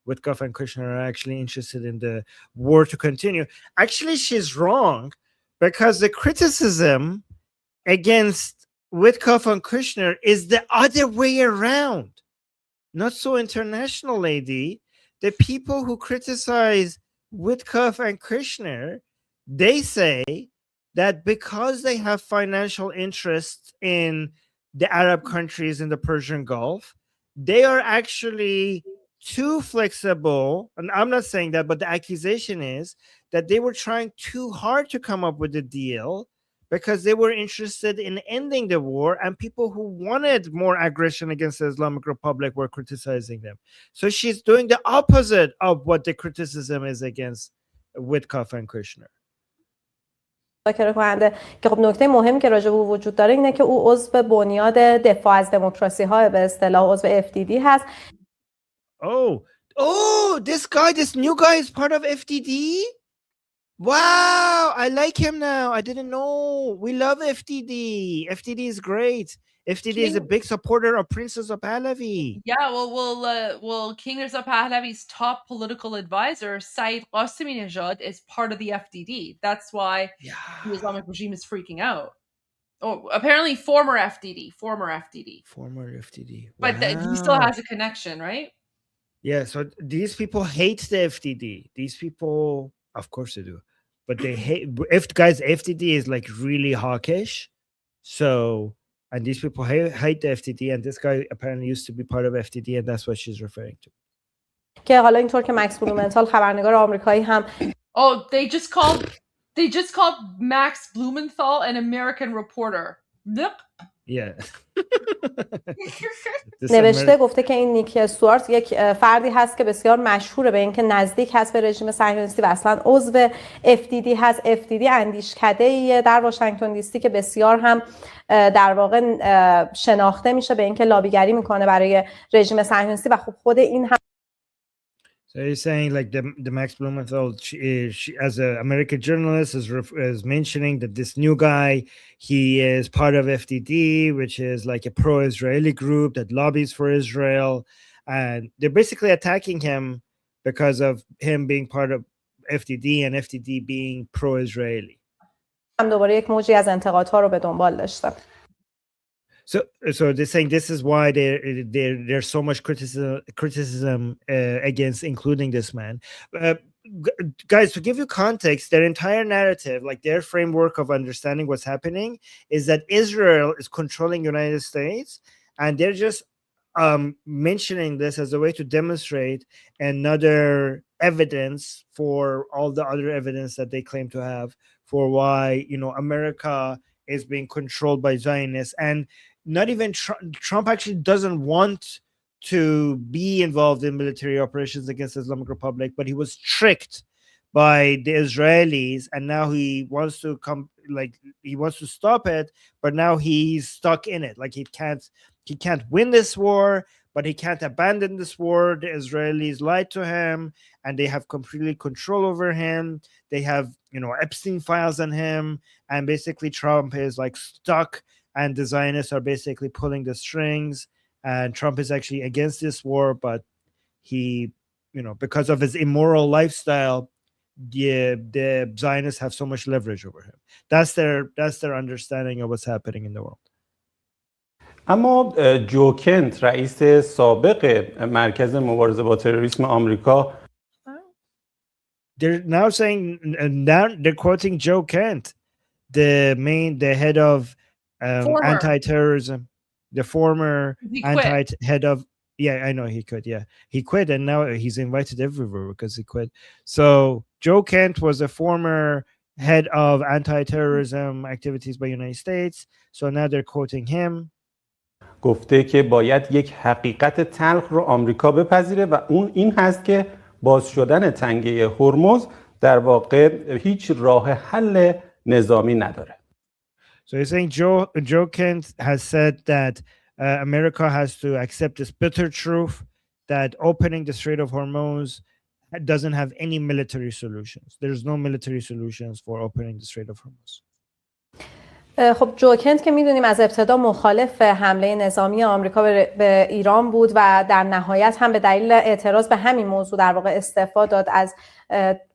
Witkoff and Kushner are actually interested in the war to continue. Actually, she's wrong because the criticism against Witkoff and Kushner is the other way around. Not so international, lady. The people who criticize Witkoff and Kushner, they say that because they have financial interests in the Arab countries in the Persian Gulf, they are actually too flexible. And I'm not saying that, but the accusation is that they were trying too hard to come up with a deal because they were interested in ending the war, and people who wanted more aggression against the Islamic Republic were criticizing them. So she's doing the opposite of what the criticism is against Witkoff and Kushner. مذاکره کننده که خب نکته مهمی که راجع به او وجود داره اینه که او عضو بنیاد دفاع از دموکراسی ها به اصطلاح عضو FDD هست. This new guy is part of FDD? Wow, I like him now. I didn't know. We love FDD. FDD is great. FDD is a big supporter of Princess of Pahlavi. Yeah, well, King Reza Pahlavi's top political advisor, Saeed Qaseminejad, is part of the FDD. That's why the Islamic regime is freaking out. Oh, apparently former FDD. Former FDD. But he still has a connection, right? Yeah, so these people hate the FDD. These people, of course they do. But they hate, FDD is like really hawkish. So, and these people hate the FDD, and this guy apparently used to be part of FDD, and that's what she's referring to. که حالا اینطور که مکس بلومنتال خبرنگار آمریکایی هم Oh, they just called Max Blumenthal an American reporter. Yeah. نوشته گفته که این نیک سوارت یک فردی هست که بسیار مشهوره به اینکه نزدیک هست به رژیم صهیونیستی و اصلا عضو FDD هست. FDD اندیشکده‌ای در واشنگتن دی سی که بسیار هم در واقع شناخته میشه به اینکه لابیگری میکنه برای رژیم صهیونیستی و خب خود این هم So he's saying like the Max Blumenthal, she as an American journalist is mentioning that this new guy, he is part of FDD, which is like a pro-Israeli group that lobbies for Israel, and they're basically attacking him because of him being part of FDD and FDD being pro-Israeli. هم دوباره یک موجی از انتقادها رو به دنبال داشته. So they're saying this is why there's so much criticism against including this man. Guys, to give you context, their entire narrative, like their framework of understanding what's happening, is that Israel is controlling the United States, and they're just mentioning this as a way to demonstrate another evidence for all the other evidence that they claim to have for why, you know, America is being controlled by Zionists. And not even Trump actually doesn't want to be involved in military operations against the Islamic Republic, but he was tricked by the Israelis, and now he wants to he wants to stop it, but now he's stuck in it. Like he can't win this war, but he can't abandon this war. The Israelis lied to him, and they have completely control over him. They have, you know, Epstein files on him, and basically Trump is like stuck, and the Zionists are basically pulling the strings, and Trump is actually against this war, but he, you know, because of his immoral lifestyle, the Zionists have so much leverage over him. That's their understanding of what's happening in the world. اما جو کنت رئیس سابق مرکز مبارزه با تروریسم آمریکا They're now saying, now they're quoting Joe Kent, the head of anti-terrorism, the former head of, yeah, I know he could, yeah. He quit, and now he's invited everywhere because he quit. So Joe Kent was a former head of anti-terrorism activities by the United States. So now they're quoting him. گفته که باید یک حقیقت تلخ رو آمریکا بپذیره و اون این هست که باز شدن تنگه هرمز در واقع هیچ راه حل نظامی نداره. So he's saying Joe Kent has said that America has to accept this bitter truth that opening the Strait of Hormuz doesn't have any military solutions. There's no military solutions for opening the Strait of Hormuz. خب جو کنت که میدونیم از ابتدا مخالف حمله نظامی آمریکا به ایران بود و در نهایت هم به دلیل اعتراض به همین موضوع در واقع استعفا داد از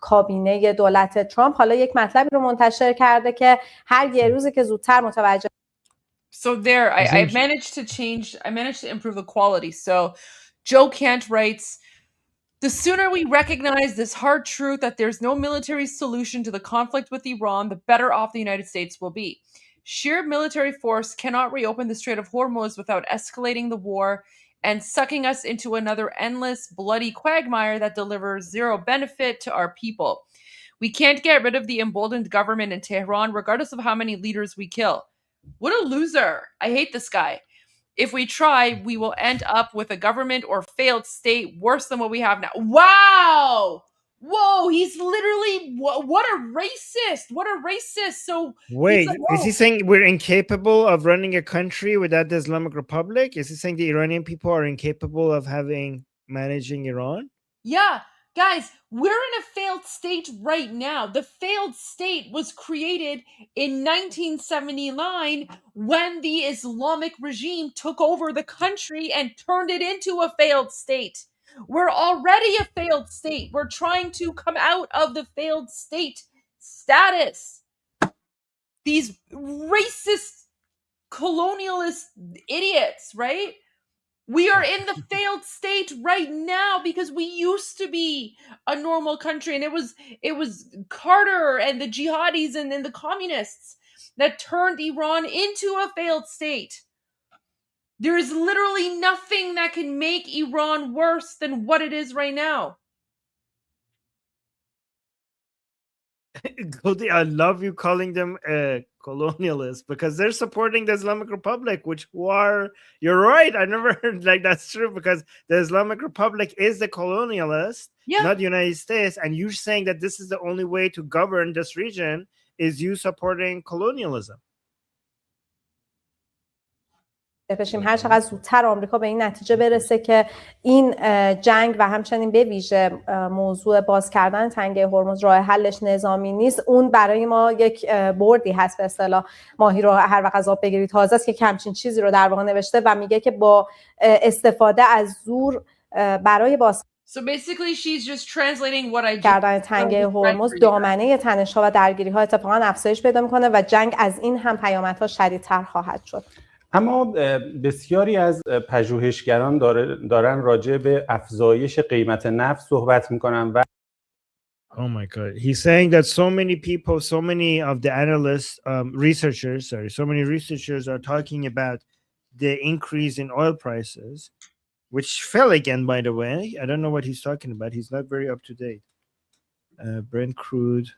کابینه دولت ترامپ. حالا یک مطلبی رو منتشر کرده که هر یه روزی که زودتر متوجه So there, I managed to improve the quality. So Joe Kent writes, the sooner we recognize this hard truth that there's no military solution to the conflict with Iran, the better off the United States will be. Sheer military force cannot reopen the Strait of Hormuz without escalating the war and sucking us into another endless, bloody quagmire that delivers zero benefit to our people. We can't get rid of the emboldened government in Tehran, regardless of how many leaders we kill. What a loser. I hate this guy. If we try, we will end up with a government or failed state worse than what we have now. Wow! Whoa, he's literally, what a racist. What a racist. So wait, is he saying we're incapable of running a country without the Islamic Republic? Is he saying the Iranian people are incapable of managing Iran? Yeah. Guys, we're in a failed state right now. The failed state was created in 1979 when the Islamic regime took over the country and turned it into a failed state. We're already a failed state. We're trying to come out of the failed state status. These racist, colonialist idiots, right? We are in the failed state right now because we used to be a normal country, and it was Carter and the jihadis and the communists that turned Iran into a failed state. There is literally nothing that can make Iran worse than what it is right now. Goldie, I love you calling them colonialists because they're supporting the Islamic Republic, which you're right. I never heard like that's true because the Islamic Republic is the colonialist, not the United States. And you're saying that this is the only way to govern this region is you supporting colonialism. بشیم هر چقدر زودتر آمریکا به این نتیجه برسه که این جنگ و همچنین به ویژه موضوع باز کردن تنگه هرمز راه حلش نظامی نیست، اون برای ما یک بردی هست. به اصطلاح ماهی رو هر وقت از آب بگیری تازه است که همچین چیزی رو در واقع نوشته و میگه که با استفاده از زور برای باز So basically she's just translating what I just کردن تنگه هرمز دامنه تنش‌ها و درگیری‌ها اتفاقا افزایش پیدا می‌کنه و جنگ از این هم پیامدها شدیدتر خواهد شد. اما بسیاری از پژوهشگران دارن راجع به افزایش قیمت نفت صحبت میکنن و Oh my God. He's saying that so many people, so many of the analysts, so many researchers are talking about the increase in oil prices, which fell again, by the way. I don't know what he's talking about. He's not very up to date. Brent crude.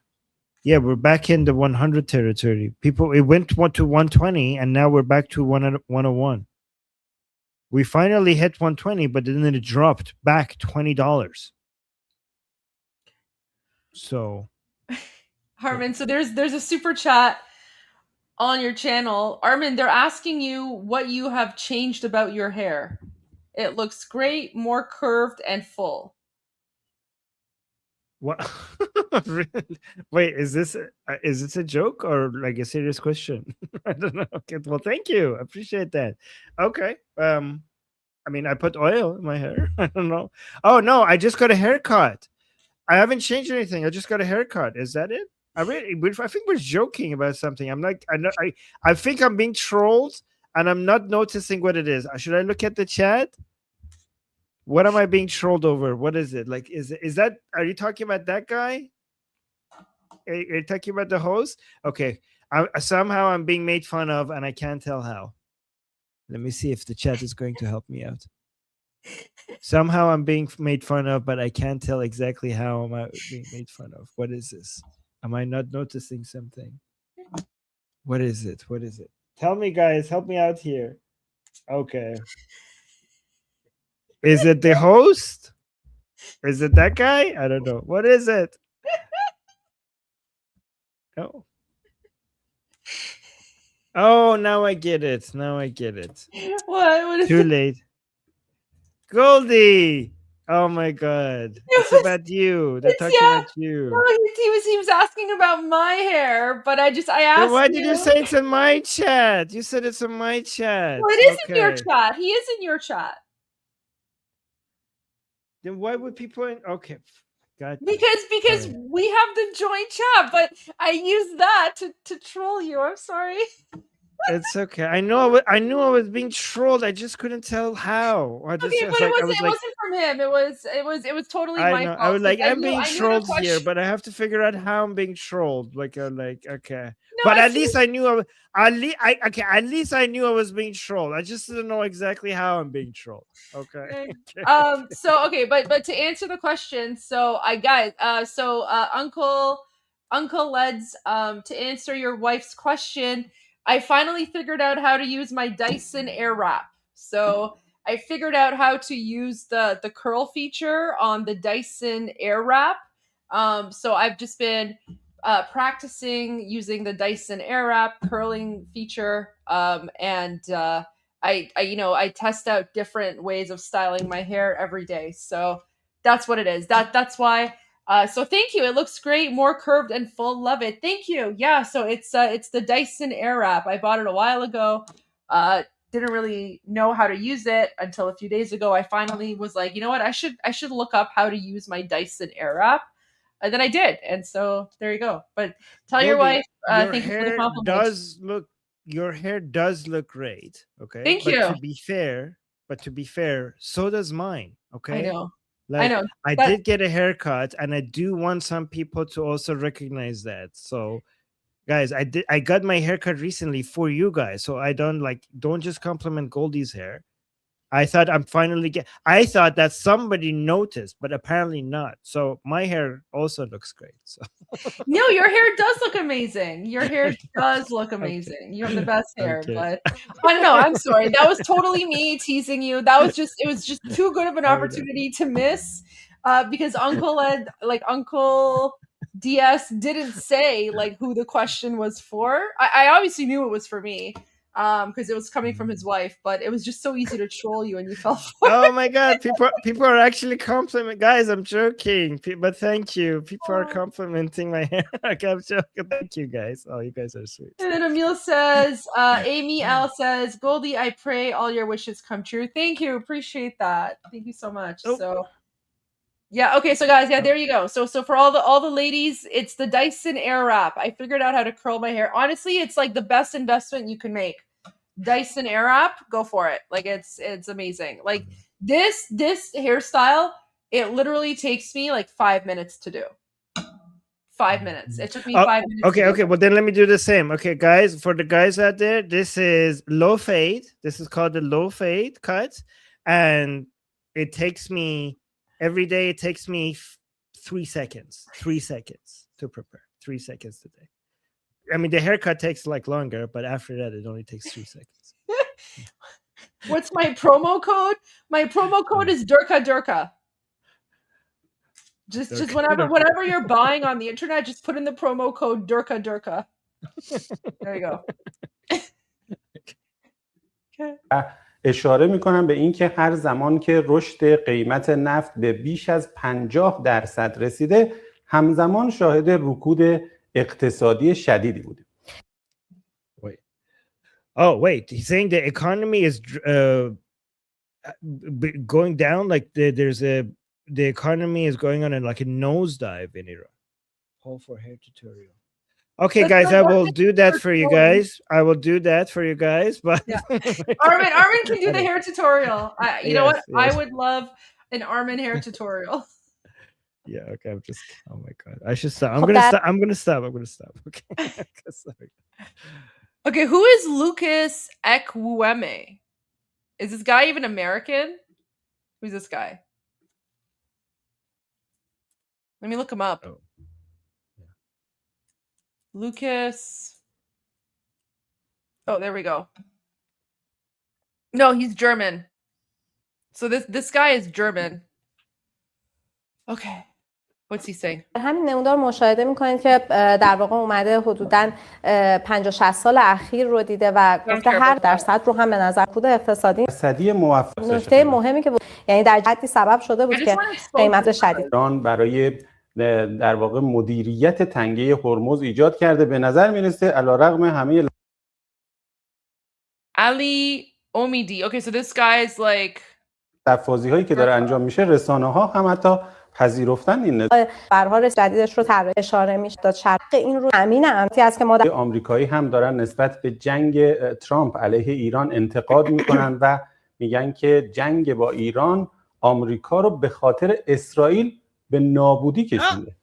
Yeah, we're back in the 100 territory. It went to 120, and now we're back to 101. We finally hit 120, but then it dropped back $20. So, Armin, so there's a super chat on your channel. Armin, they're asking you what you have changed about your hair. It looks great, more curved and full. What? Wait, is this a joke or like a serious question? I don't know. Okay, well, thank you. I appreciate that. Okay. I mean, I put oil in my hair. I don't know. Oh no, I just got a haircut. I haven't changed anything. I just got a haircut. Is that it? I think we're joking about something. I think I'm being trolled and I'm not noticing what it is. Should I look at the chat? What am I being trolled over? What is it? Like, are you talking about that guy? Are you talking about the host? Okay. Somehow I'm being made fun of and I can't tell how. Let me see if the chat is going to help me out. Somehow I'm being made fun of, but I can't tell exactly how am I being made fun of. What is this? Am I not noticing something? What is it? What is it? Tell me, guys. Help me out here. Okay. Is it the host? Is it that guy? I don't know. What is it? Oh. Oh, now I get it. Now I get it. What is Too it? late. Goldie. Oh my God. It's about you. They're talking about you. No, he was asking about my hair, but I asked Then why did you you say it's in my chat? You said it's in my chat. Well, it is in your Okay. chat. He is in your chat. Then why would people okay. Got you. Because Sorry. we have the joint chat, but I used that to troll you. I'm sorry. It's okay. I knew I was being trolled. I just couldn't tell how. Okay, but it wasn't from him. It was totally I my know. fault. I was like, I I'm knew- being I knew the trolled here, question- but I have to figure out how I'm being trolled. Okay. No, But I at least I knew at least I knew I was being trolled. I just didn't know exactly how I'm being trolled. Okay. So okay, but to answer the question, so Uncle Leds, to answer your wife's question, I finally figured out how to use my Dyson Airwrap. So I figured out how to use the curl feature on the Dyson Airwrap. So I've just been practicing using the Dyson Airwrap curling feature, and I test out different ways of styling my hair every day. So That's what it is. That's why. So thank you. It looks great, more curved and full. Love it. Thank you. Yeah. So it's the Dyson Airwrap. I bought it a while ago. Didn't really know how to use it until a few days ago. I finally was like, you know what? I should look up how to use my Dyson Airwrap. And then I did, and so there you go. But tell your Goldie, wife your thank you for the hair compliment. your hair does look great. Okay. Thank but you. To be fair, so does mine. Okay. I know. Like, I know. I That- did get a haircut, and I do want some people to also recognize that. So, guys, I got my haircut recently for you guys. So don't just compliment Goldie's hair. I thought I thought that somebody noticed, but apparently not. So my hair also looks great. So No, your hair does look amazing. Your hair does look amazing. You have the best hair, Okay. but I don't know. I'm sorry. That was totally me teasing you. It was just too good of an opportunity to miss. Because Uncle DS didn't say like who the question was for. I obviously knew it was for me. Because it was coming from his wife, but it was just so easy to troll you and you fell for it. Oh my god, people are actually complimenting. Guys, I'm joking. But thank you. People are complimenting my hair. Okay, I'm joking. Thank you guys. Oh, you guys are sweet. And then Emil says, Amy L says, Goldie, I pray all your wishes come true. Thank you. Appreciate that. Thank you so much. So yeah, okay, so guys, there you go. So for all the ladies, it's the Dyson Airwrap. I figured out how to curl my hair. Honestly, it's like the best investment you can make. Dyson Airwrap, go for it. Like it's amazing. Like this hairstyle, it literally takes me like 5 minutes to do. 5 minutes. It took me 5 minutes. Okay. Well, then let me do the same. Okay, guys, for the guys out there, this is low fade. This is called the low fade cut, and it takes me every day. It takes me 3 seconds. 3 seconds to prepare. 3 seconds today. I mean, the haircut takes like longer, but after that, it only takes 3 seconds. What's my promo code? My promo code is Durka. Just whenever you're buying on the internet, just put in the promo code Durka. There you go. اشاره میکنم به این که هر زمان که رشد قیمت نفت به بیش از 50% رسیده، همزمان شاهد رکود اقتصادی شدیدی بودیم. Wait, he's saying the economy is going down, like the economy is going on like a nosedive in Iran. Call for hair tutorial. Okay, guys, I will do that for you guys. But Armin can do the hair tutorial. You know what? I would love an Armin hair tutorial. Yeah, okay. Oh my god. I should stop. I'm gonna stop. Okay. Sorry. Okay, who is Lucas Ekwueme? Is this guy even American? Who's this guy? Let me look him up. Oh. Lucas. Oh, there we go. No, he's German. So this guy is German. Okay. What's he saying? همین نمودار مشاهده میکنید که در واقع اومده حدوداً 50-60 سال اخیر رو دیده و گفته هر درصد رو هم به نظر کود اقتصادی نکته مهمی که یعنی در جدی سبب شده بود که قیمت شدید ایران برای در واقع مدیریت تنگه هرمز ایجاد کرده. به نظر میرسه علیرغم همه Ali Omidi. Okay, so this guy's like تفاضی هایی که داره انجام میشه، رسانه ها هم حتی پذیرفتن این برها جدیدش رو اشاره میشه داد شرق این رو امین امتی است که ما در آمریکایی هم دارن نسبت به جنگ ترامپ علیه ایران انتقاد میکنن و میگن که جنگ با ایران آمریکا رو به خاطر اسرائیل به نابودی کشونده.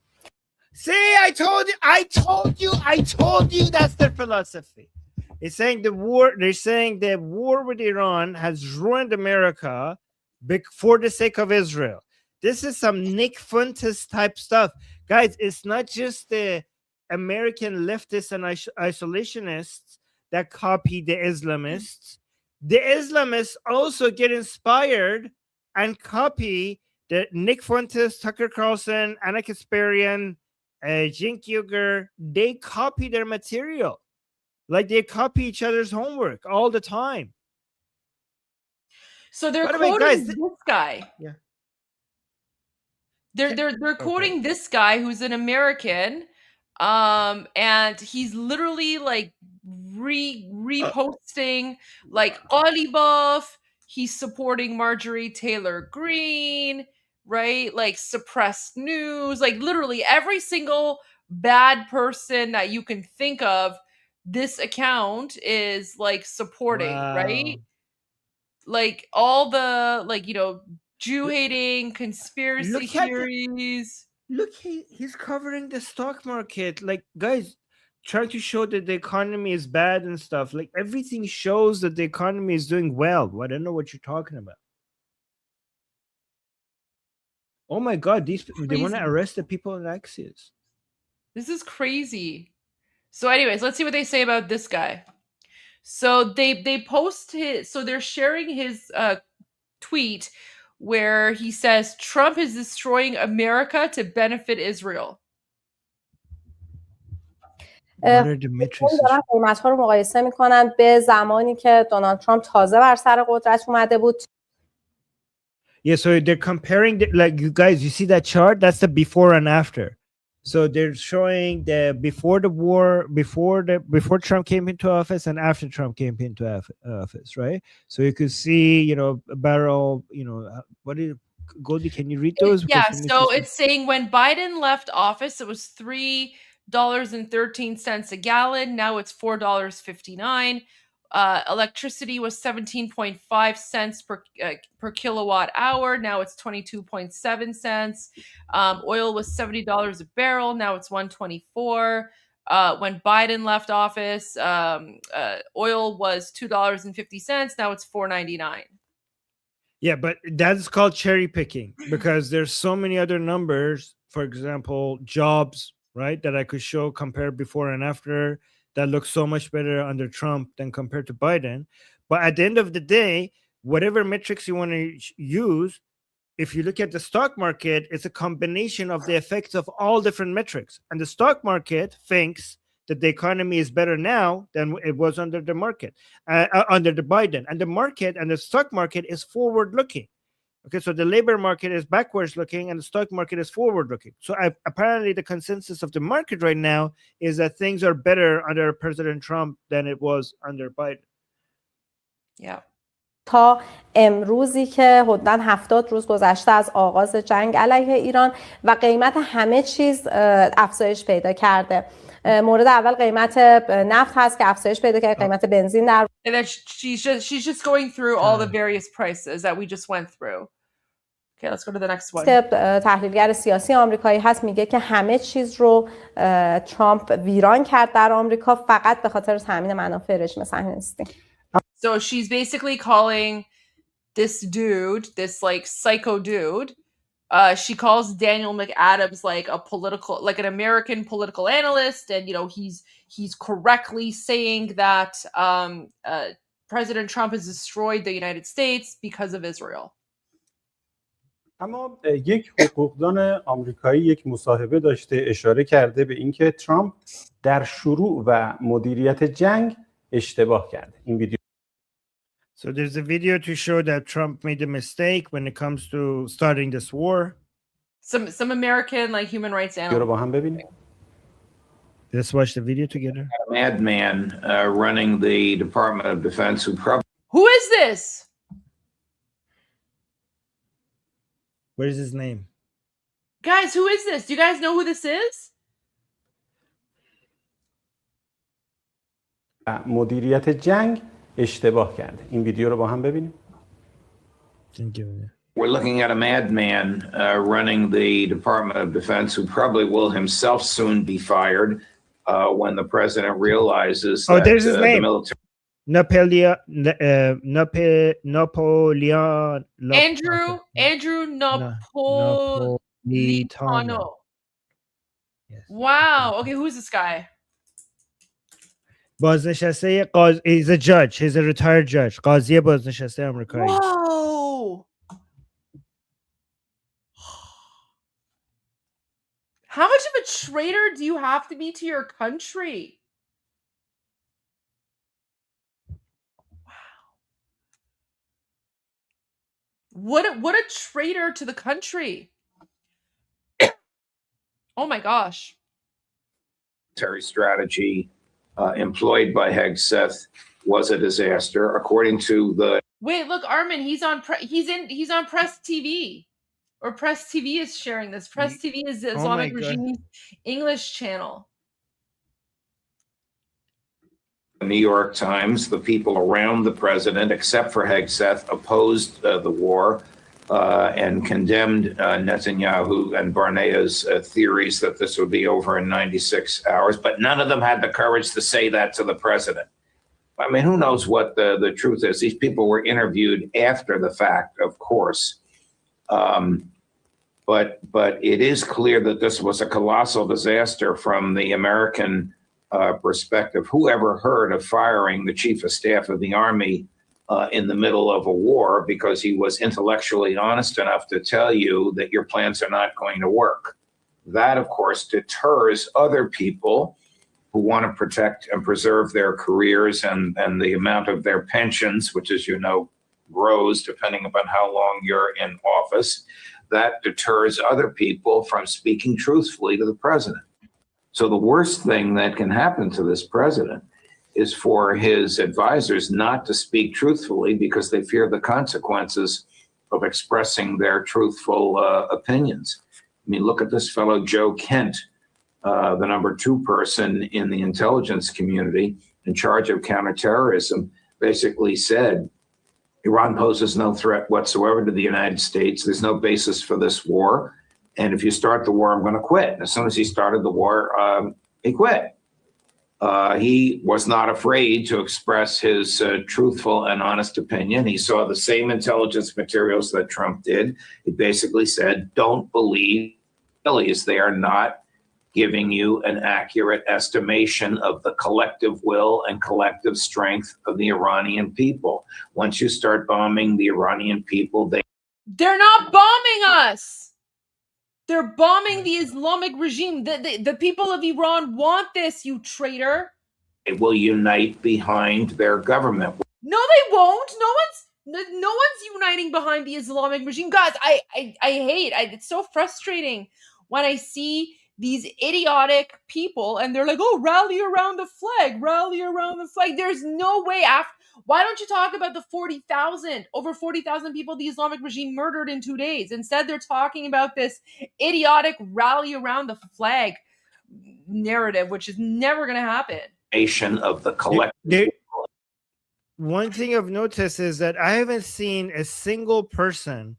See, I told you that's their philosophy. It's saying they're saying the war with Iran has ruined America for the sake of Israel. This is some Nick Fuentes type stuff. Guys, it's not just the American leftists and isolationists that copy the Islamists. The Islamists also get inspired and copy the Nick Fuentes, Tucker Carlson, Anna Kasparian, Cenk Uygur. They copy their material. Like they copy each other's homework all the time. So they're quoting this guy. Yeah. They're quoting this guy who's an American, and he's literally like reposting like Oliboff. He's supporting Marjorie Taylor Greene, right? Like suppressed news, like literally every single bad person that you can think of. This account is like supporting, right? Like all the like Jew hating conspiracy Look at theories. look, he's covering the stock market. Like, guys, trying to show that the economy is bad and stuff. Like, everything shows that the economy is doing well. I don't know what you're talking about. Oh my God, they want to arrest the people in Axios. This is crazy. So, anyways, let's see what they say about this guy. So they post his. So they're sharing his tweet where he says Trump is destroying America to benefit Israel. دارن قیمت‌ها رو مقایسه می‌کنن به زمانی که دونالد ترامپ تازه بر سر قدرت اومده بود. Yeah, so they're comparing like, you guys, you see that chart? That's the before and after. So they're showing the before the war, before Trump came into office and after Trump came into office, right? So you could see, a barrel, what is Goldie, can you read those? Yeah, so it's saying when Biden left office, it was $3.13 a gallon. Now it's $4.59. Electricity was 17.5 cents per kilowatt hour. Now it's 22.7 cents. Oil was $70 a barrel. Now it's 124. When Biden left office, oil was $2.50. Now it's $4.99. Yeah, but that's called cherry picking because there's so many other numbers. For example, jobs, right? That I could show compare before and after that looks so much better under Trump than compared to Biden. But at the end of the day, whatever metrics you want to use, if you look at the stock market, it's a combination of the effects of all different metrics. And the stock market thinks that the economy is better now than it was under the market, under the Biden. And the market and the stock market is forward looking. Okay, so the labor market is backwards looking and the stock market is forward looking. So apparently the consensus of the market right now is that things are better under President Trump than it was under Biden. Yeah. تا امروزی که حدوداً 70 روز گذشته از آغاز جنگ علیه ایران و قیمت همه چیز افزایش پیدا کرده. مورد اول قیمت نفت هست که افزایش پیدا کرده، قیمت بنزین در And then she's just going through all the various prices that we just went through. Okay, let's go to the next one. که تحلیلگر سیاسی آمریکایی هست میگه که همه چیز رو ترامپ ویران کرد در آمریکا فقط به خاطر تامین منافع رژیم صهیونیستی. So she's basically calling this dude, this like psycho dude, she calls Daniel McAdams like an American political analyst, and he's correctly saying that President Trump has destroyed the United States because of Israel. اما یک حقوقدان آمریکایی یک مصاحبه داشته اشاره کرده به اینکه ترامپ در شروع و مدیریت جنگ اشتباه کرده. این ویدیو So there's a video to show that Trump made a mistake when it comes to starting this war. Some American like human rights analyst. Let's watch the video together. A madman running the Department of Defense Who is this? What is his name? Guys, who is this? Do you guys know who this is? مدیریت جنگ اشتباه کرده. این ویدیو رو با هم ببینیم. We're looking at a madman running the Department of Defense who probably will himself soon be fired when the president realizes that there's his name. The military... Napoleon. Andrew Napolitano. Yes. Wow. Okay, who's this guy? بازنشسته he's a judge. He's a retired judge. قاضی بازنشسته آمریکایی. Whoa. How much of a traitor do you have to be to your country? Wow. What a traitor to the country. Oh my gosh. Military strategy employed by Hegseth was a disaster, according to the. Wait, look, Armin, he's on Press TV. Or Press TV is sharing this. Press TV is the Oh my Islamic God. Regime's English channel. New York Times, the people around the president, except for Hegseth, opposed the war and condemned Netanyahu and Barnea's theories that this would be over in 96 hours. But none of them had the courage to say that to the president. I mean, who knows what the truth is? These people were interviewed after the fact, of course. But it is clear that this was a colossal disaster from the American perspective. Who ever heard of firing the chief of staff of the army in the middle of a war because he was intellectually honest enough to tell you that your plans are not going to work? That, of course, deters other people who want to protect and preserve their careers and the amount of their pensions, which, as you know, grows depending upon how long you're in office. That deters other people from speaking truthfully to the president. So the worst thing that can happen to this president is for his advisors not to speak truthfully because they fear the consequences of expressing their truthful opinions. I mean, look at this fellow, Joe Kent, the number 2 person in the intelligence community in charge of counterterrorism, basically said, Iran poses no threat whatsoever to the United States. There's no basis for this war. And if you start the war, I'm going to quit. And as soon as he started the war, he quit. He was not afraid to express his truthful and honest opinion. He saw the same intelligence materials that Trump did. He basically said, don't believe Israelis. They are not giving you an accurate estimation of the collective will and collective strength of the Iranian people. Once you start bombing the Iranian people, They're not bombing us. They're bombing the Islamic regime. The people of Iran want this, you traitor. they will unite behind their government. No, they won't. No one's uniting behind the Islamic regime. Guys, I hate it's so frustrating when I see these idiotic people and they're like, oh, rally around the flag, rally around the flag. There's no way after. Why don't you talk about the over 40,000 people the Islamic regime murdered in 2 days? Instead, they're talking about this idiotic rally around the flag narrative, which is never going to happen. Of the collective. One thing I've noticed is that I haven't seen a single person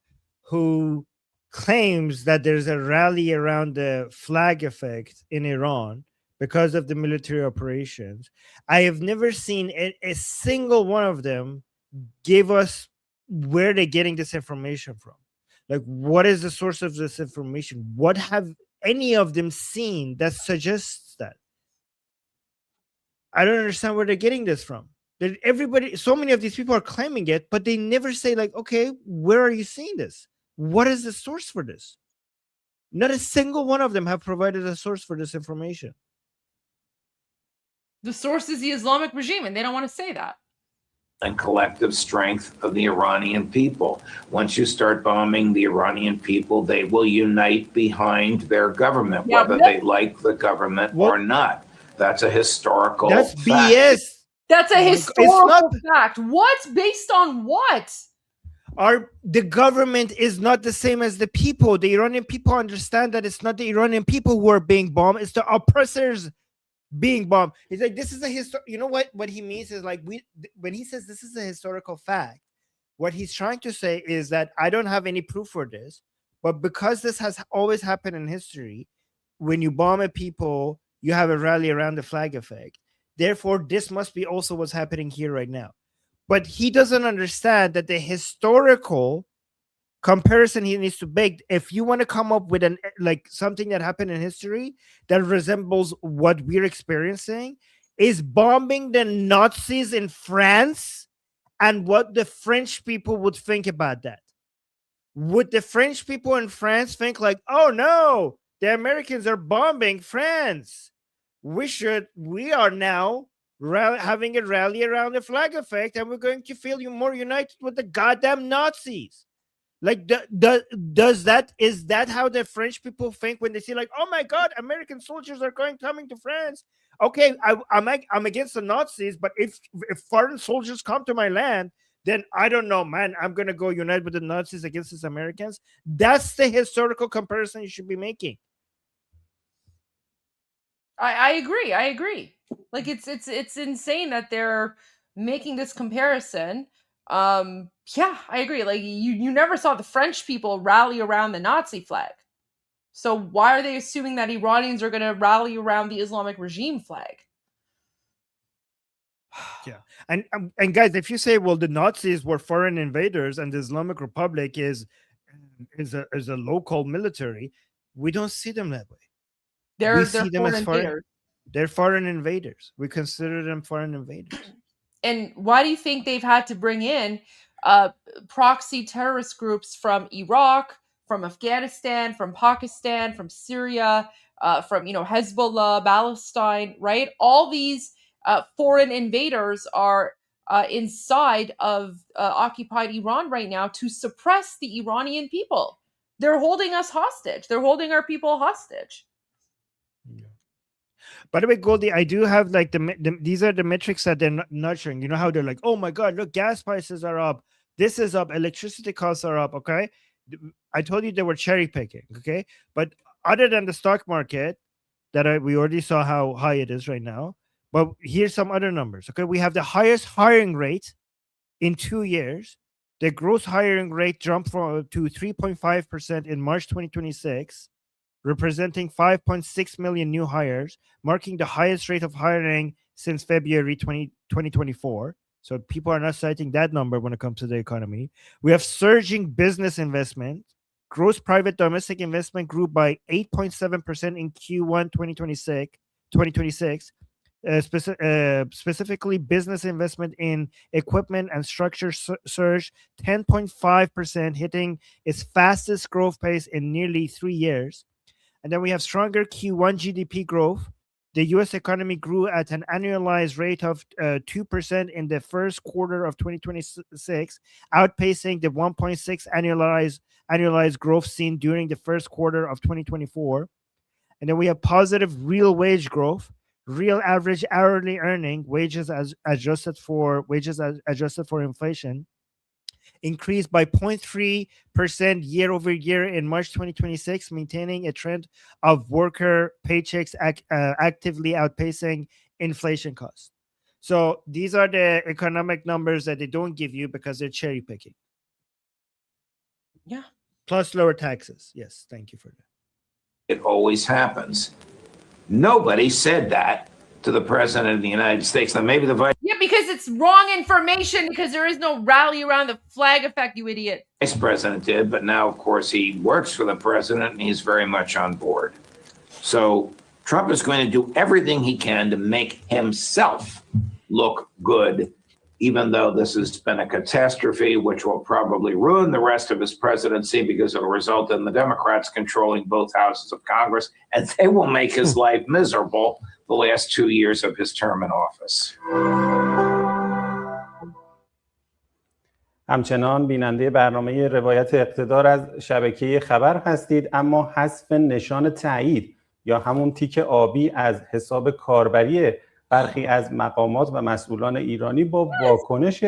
who claims that there's a rally around the flag effect in Iran because of the military operations. I have never seen a single one of them give us where they're getting this information from. Like, what is the source of this information? What have any of them seen that suggests that? I don't understand where they're getting this from. That everybody, so many of these people are claiming it, but they never say, like, okay, where are you seeing this? What is the source for this? Not a single one of them have provided a source for this information. The source is the Islamic regime, and they don't want to say that. And collective strength of the Iranian people. Once you start bombing the Iranian people, they will unite behind their government, whether they like the government or not. That's a historical That's fact. BS. That's a historical fact. What? Based on what? The government is not the same as the people. The Iranian people understand that it's not the Iranian people who are being bombed, it's the oppressors being bombed. He's like, this is a you know what he means is like, when he says this is a historical fact, what he's trying to say is that I don't have any proof for this, but because this has always happened in history, when you bomb a people, you have a rally around the flag effect. Therefore, this must be also what's happening here right now. But he doesn't understand that the historical comparison he needs to make, if you want to come up with something that happened in history that resembles what we're experiencing, is bombing the Nazis in France and what the French people would think about that. Would the French people in France think like, oh no, the Americans are bombing France, we are now having a rally around the flag effect, and we're going to feel more united with the goddamn Nazis? Like, is that how the French people think when they see, like, oh my God, American soldiers are coming to France? Okay, I'm against the Nazis, but if foreign soldiers come to my land, then I don't know, man. I'm gonna go unite with the Nazis against the Americans. That's the historical comparison you should be making. I agree. Like it's insane that they're making this comparison. Yeah, I agree. Like you never saw the French people rally around the Nazi flag. So why are they assuming that Iranians are going to rally around the Islamic regime flag? Yeah. And guys, if you say, well, the Nazis were foreign invaders and the Islamic Republic is a local military, we don't see them that way. They're foreign invaders. They're foreign invaders. We consider them foreign invaders. And why do you think they've had to bring in proxy terrorist groups from Iraq, from Afghanistan, from Pakistan, from Syria, from Hezbollah, Palestine, right? All these foreign invaders are inside of occupied Iran right now to suppress the Iranian people. They're holding us hostage. They're holding our people hostage. By the way, Goldie, I do have like these are the metrics that they're not showing. You know how they're like, oh my God, look, gas prices are up. This is up. Electricity costs are up. Okay. I told you they were cherry picking. Okay. But other than the stock market that we already saw how high it is right now. But here's some other numbers. Okay. We have the highest hiring rate in 2 years. The gross hiring rate jumped to 3.5% in March 2026. Representing 5.6 million new hires, marking the highest rate of hiring since February 2024. So people are not citing that number when it comes to the economy. We have surging business investment. Gross private domestic investment grew by 8.7% in Q1 2026. Specifically, business investment in equipment and structure surged 10.5%, hitting its fastest growth pace in nearly 3 years. And then we have stronger Q1 GDP growth. The U.S. economy grew at an annualized rate of 2% in the first quarter of 2026, outpacing the 1.6 annualized growth seen during the first quarter of 2024. And then we have positive real wage growth. Real average hourly earning, wages as adjusted for inflation, increased by 0.3% year over year in March 2026, maintaining a trend of worker paychecks actively outpacing inflation costs. So these are the economic numbers that they don't give you because they're cherry picking. Yeah. Plus lower taxes. Yes, thank you for that. It always happens. Nobody said that to the president of the United States. Now, maybe the vice because it's wrong information, because there is no rally around the flag effect, you idiot. president did, but now, of course, he works for the president and he's very much on board. So Trump is going to do everything he can to make himself look good, even though this has been a catastrophe, which will probably ruin the rest of his presidency because it will result in the Democrats controlling both houses of Congress, and they will make his life miserable the last 2 years of his term in office. همچنان بیننده برنامه روایت اقتدار از شبکه خبر هستید، اما حذف نشان تایید یا همون تیک آبی از حساب کاربری برخی از مقامات و مسئولان ایرانی با واکنش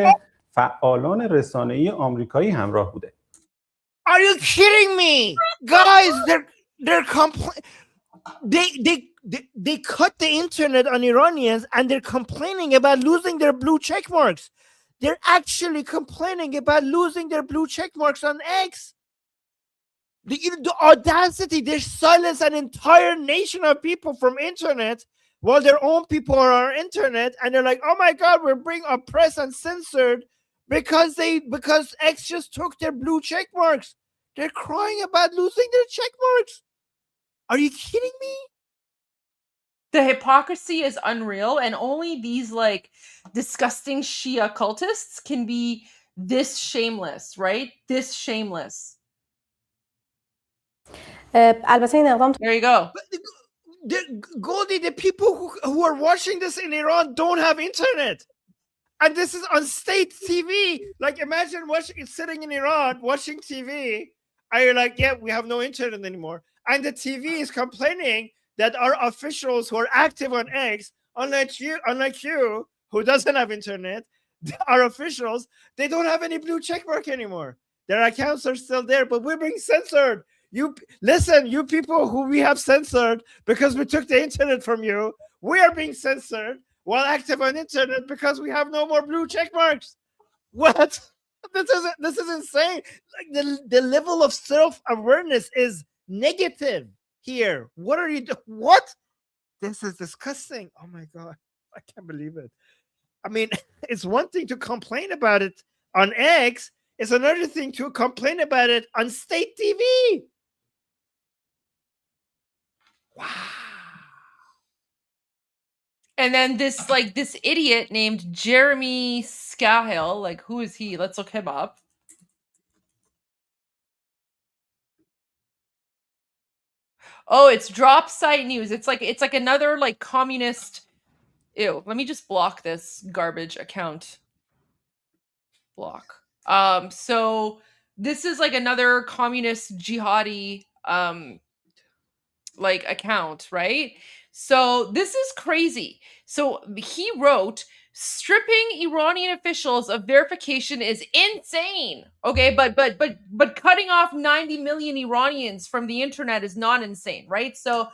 فعالان رسانه‌ای آمریکایی همراه بوده. Are you kidding me? Guys, they're they cut the internet on Iranians and they're complaining about losing their blue check marks. They're actually complaining about losing their blue check marks on X. The audacity, they silence an entire nation of people from internet while their own people are on internet, and they're like, oh my God, we're being oppressed and censored because X just took their blue check marks. They're crying about losing their check marks. Are you kidding me? The hypocrisy is unreal, and only these like disgusting Shia cultists can be this shameless, right? This shameless. There you go. Goldie, the people who are watching this in Iran don't have internet. And this is on state TV. Like, imagine sitting in Iran watching TV, and you're like, yeah, we have no internet anymore. And the TV is complaining that our officials who are active on X, unlike you, who doesn't have internet, our officials, they don't have any blue check mark anymore. Their accounts are still there, but we're being censored. You listen, you people who we have censored because we took the internet from you, we are being censored while active on internet because we have no more blue check marks. What? This is insane. Like the level of self-awareness is negative here. What are you doing? What? This is disgusting. Oh my God. I can't believe it. I mean, it's one thing to complain about it on X. It's another thing to complain about it on state TV. Wow. And then this idiot named Jeremy Scahill, like, who is he? Let's look him up. Oh, it's Drop Site News. It's like another like communist. Ew, let me just block this garbage account. Block. So this is like another communist jihadi like account, right? So this is crazy. So he wrote, stripping Iranian officials of verification is insane. Okay, but cutting off 90 million Iranians from the internet is not insane, right? So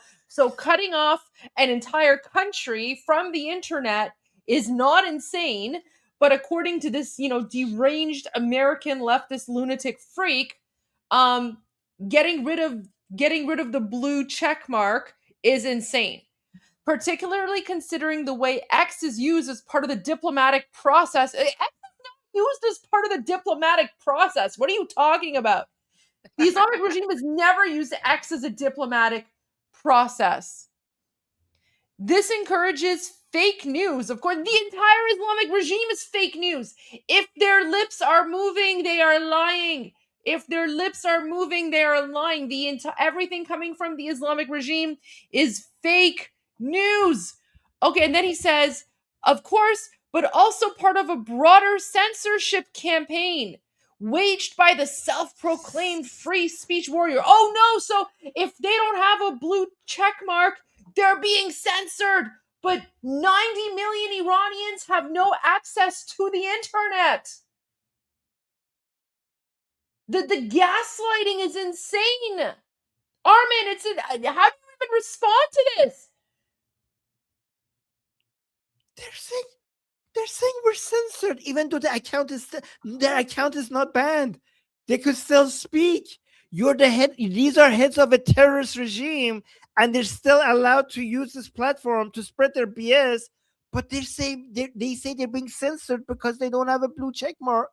cutting off an entire country from the internet is not insane, but according to this, deranged American leftist lunatic freak, getting rid of the blue check mark is insane, particularly considering the way X is used as part of the diplomatic process. X is not used as part of the diplomatic process. What are you talking about? The Islamic regime has never used X as a diplomatic process. This encourages fake news. Of course, the entire Islamic regime is fake news. If their lips are moving, they are lying. If their lips are moving, they are lying. Everything coming from the Islamic regime is fake news. Okay, and then he says, of course, but also part of a broader censorship campaign waged by the self-proclaimed free speech warrior. Oh no, so if they don't have a blue check mark, they're being censored. But 90 million Iranians have no access to the internet. The gaslighting is insane. Armin, how do you even respond to this? They're saying we're censored, even though their account is not banned. They could still speak. You're the head. These are heads of a terrorist regime, and they're still allowed to use this platform to spread their BS. But they say they're being censored because they don't have a blue check mark,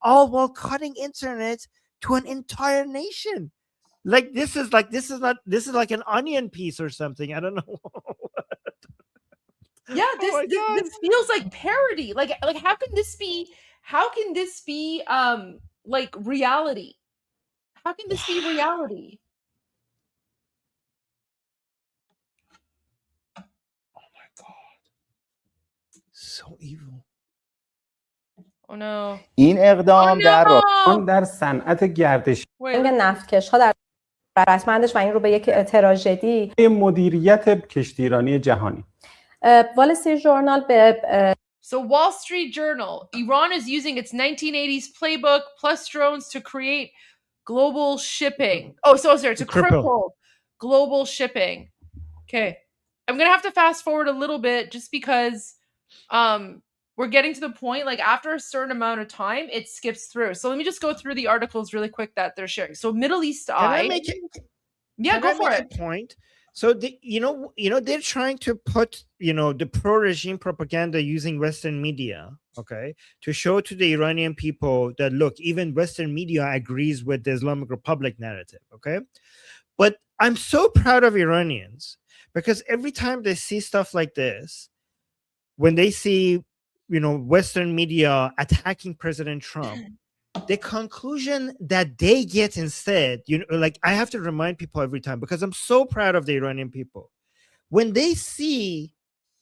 all while cutting internet to an entire nation. Like this is like an onion piece or something. I don't know. Yeah, this feels like parody. Like how can this be like reality? How can this be reality? Oh my God. So evil. Oh no. این اقدام در صنعت گردش نفتکش‌ها در رسمندش و این رو به یک تراژدی مدیریت کشتیرانی جهانی. وال استریت ژورنال به So Wall Street Journal, Iran is using its 1980s playbook plus drones to create global shipping. Oh, so sorry, to cripple global shipping. Okay. I'm going to have to fast forward a little bit just because we're getting to the point, like after a certain amount of time, it skips through. So let me just go through the articles really quick that they're sharing. So Middle East Eye. Can I make a point? So they're trying to put the pro-regime propaganda using Western media, okay, to show to the Iranian people that look, even Western media agrees with the Islamic Republic narrative, okay. But I'm so proud of Iranians because every time they see stuff like this, when they see Western media attacking President Trump, the conclusion that they get instead, like I have to remind people every time because I'm so proud of the Iranian people. When they see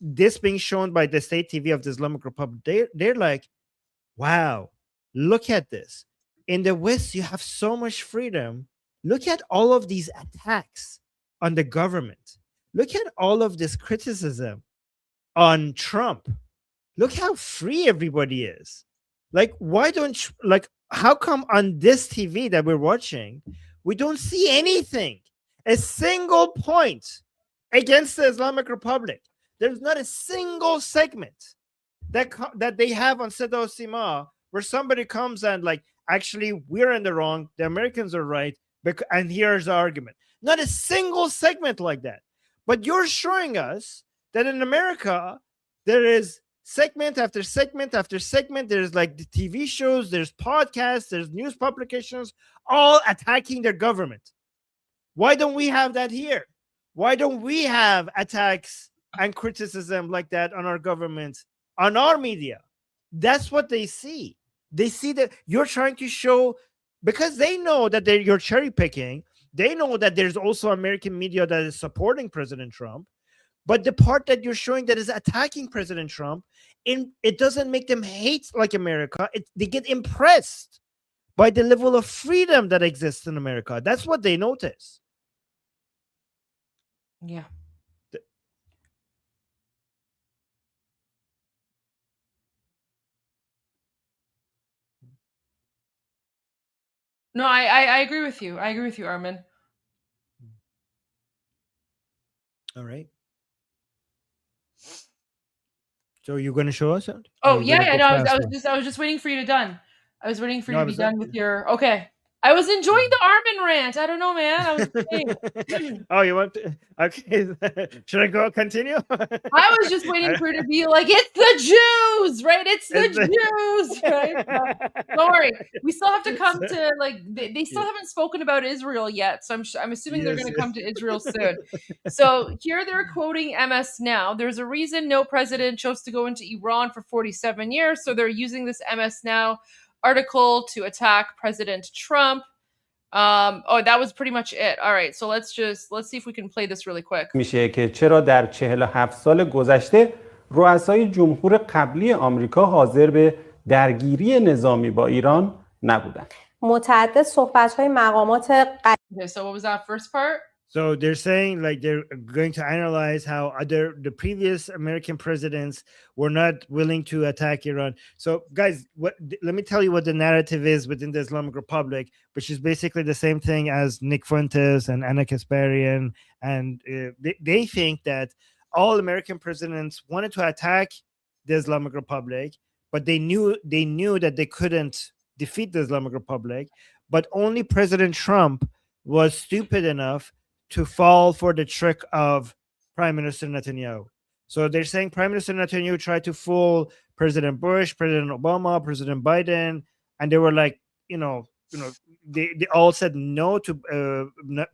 this being shown by the state TV of the Islamic Republic, they're like, wow, look at this. In the West, you have so much freedom. Look at all of these attacks on the government. Look at all of this criticism on Trump. Look how free everybody is. Like, why don't you, like, how come on this TV that we're watching, we don't see anything, a single point against the Islamic Republic? There's not a single segment that they have on Seda Sima where somebody comes and like, actually, we're in the wrong, the Americans are right, and here's the argument. Not a single segment like that. But you're showing us that in America, there is segment after segment after segment. There's like the TV shows, there's podcasts, there's news publications, all attacking their government. Why don't we have that here? Why don't we have attacks and criticism like that on our government, on our media? That's what they see. They see that you're trying to show, because they know that you're cherry picking. They know that there's also American media that is supporting President Trump. But the part that you're showing that is attacking President Trump, it doesn't make them hate like America. They get impressed by the level of freedom that exists in America. That's what they notice. Yeah. No, I agree with you. I agree with you, Armin. All right. So you're going to show us out? Oh yeah. No, I was just waiting for you to done. I was waiting for you to be done with your. Okay. I was enjoying the Armin rant. I don't know, man. I was. Oh, you want to? Okay. Should I go continue? I was just waiting for it to be like, it's the Jews, right? It's the Jews, right? Don't worry. We still have to come to like they still haven't spoken about Israel yet, so I'm assuming they're going to come to Israel soon. So here they're quoting MS Now. There's a reason no president chose to go into Iran for 47 years, so they're using this MS Now article to attack President Trump. Oh, that was pretty much it. All right, so let's see if we can play this really quick. میشه که چرا در 47 سال گذشته رؤسای جمهور قبلی آمریکا حاضر به درگیری نظامی با ایران نبودند. متعدد صحبت‌های مقامات Okay, so what was that first part? So they're saying like they're going to analyze how the previous American presidents were not willing to attack Iran. So guys, let me tell you what the narrative is within the Islamic Republic, which is basically the same thing as Nick Fuentes and Anna Kasparian. And they think that all American presidents wanted to attack the Islamic Republic, but they knew that they couldn't defeat the Islamic Republic. But only President Trump was stupid enough to fall for the trick of Prime Minister Netanyahu. So they're saying Prime Minister Netanyahu tried to fool President Bush, President Obama, President Biden, and they were like, they all said no to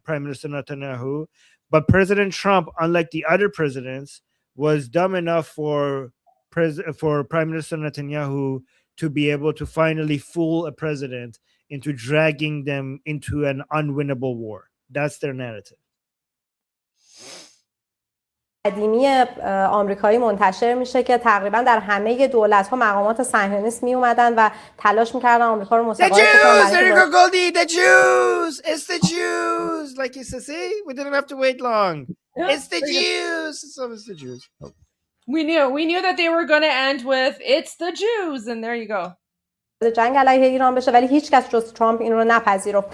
Prime Minister Netanyahu. But President Trump, unlike the other presidents, was dumb enough for Prime Minister Netanyahu to be able to finally fool a president into dragging them into an unwinnable war. That's their narrative. قدیمی آمریکایی منتشر میشه که تقریبا در همه دولت‌ها مقامات صهیونیست می اومدن و تلاش می‌کردن آمریکا رو متقاعد کنن. There you go, Goldie. The Jews. It's the Jews. Like you said, see, we didn't have to wait long. It's the Jews. So it's the Jews. We knew that they were going to end with it's the Jews, and there you go. جنگ علیه ایران بشه ولی هیچ کس جز ترامپ این رو نپذیرفت.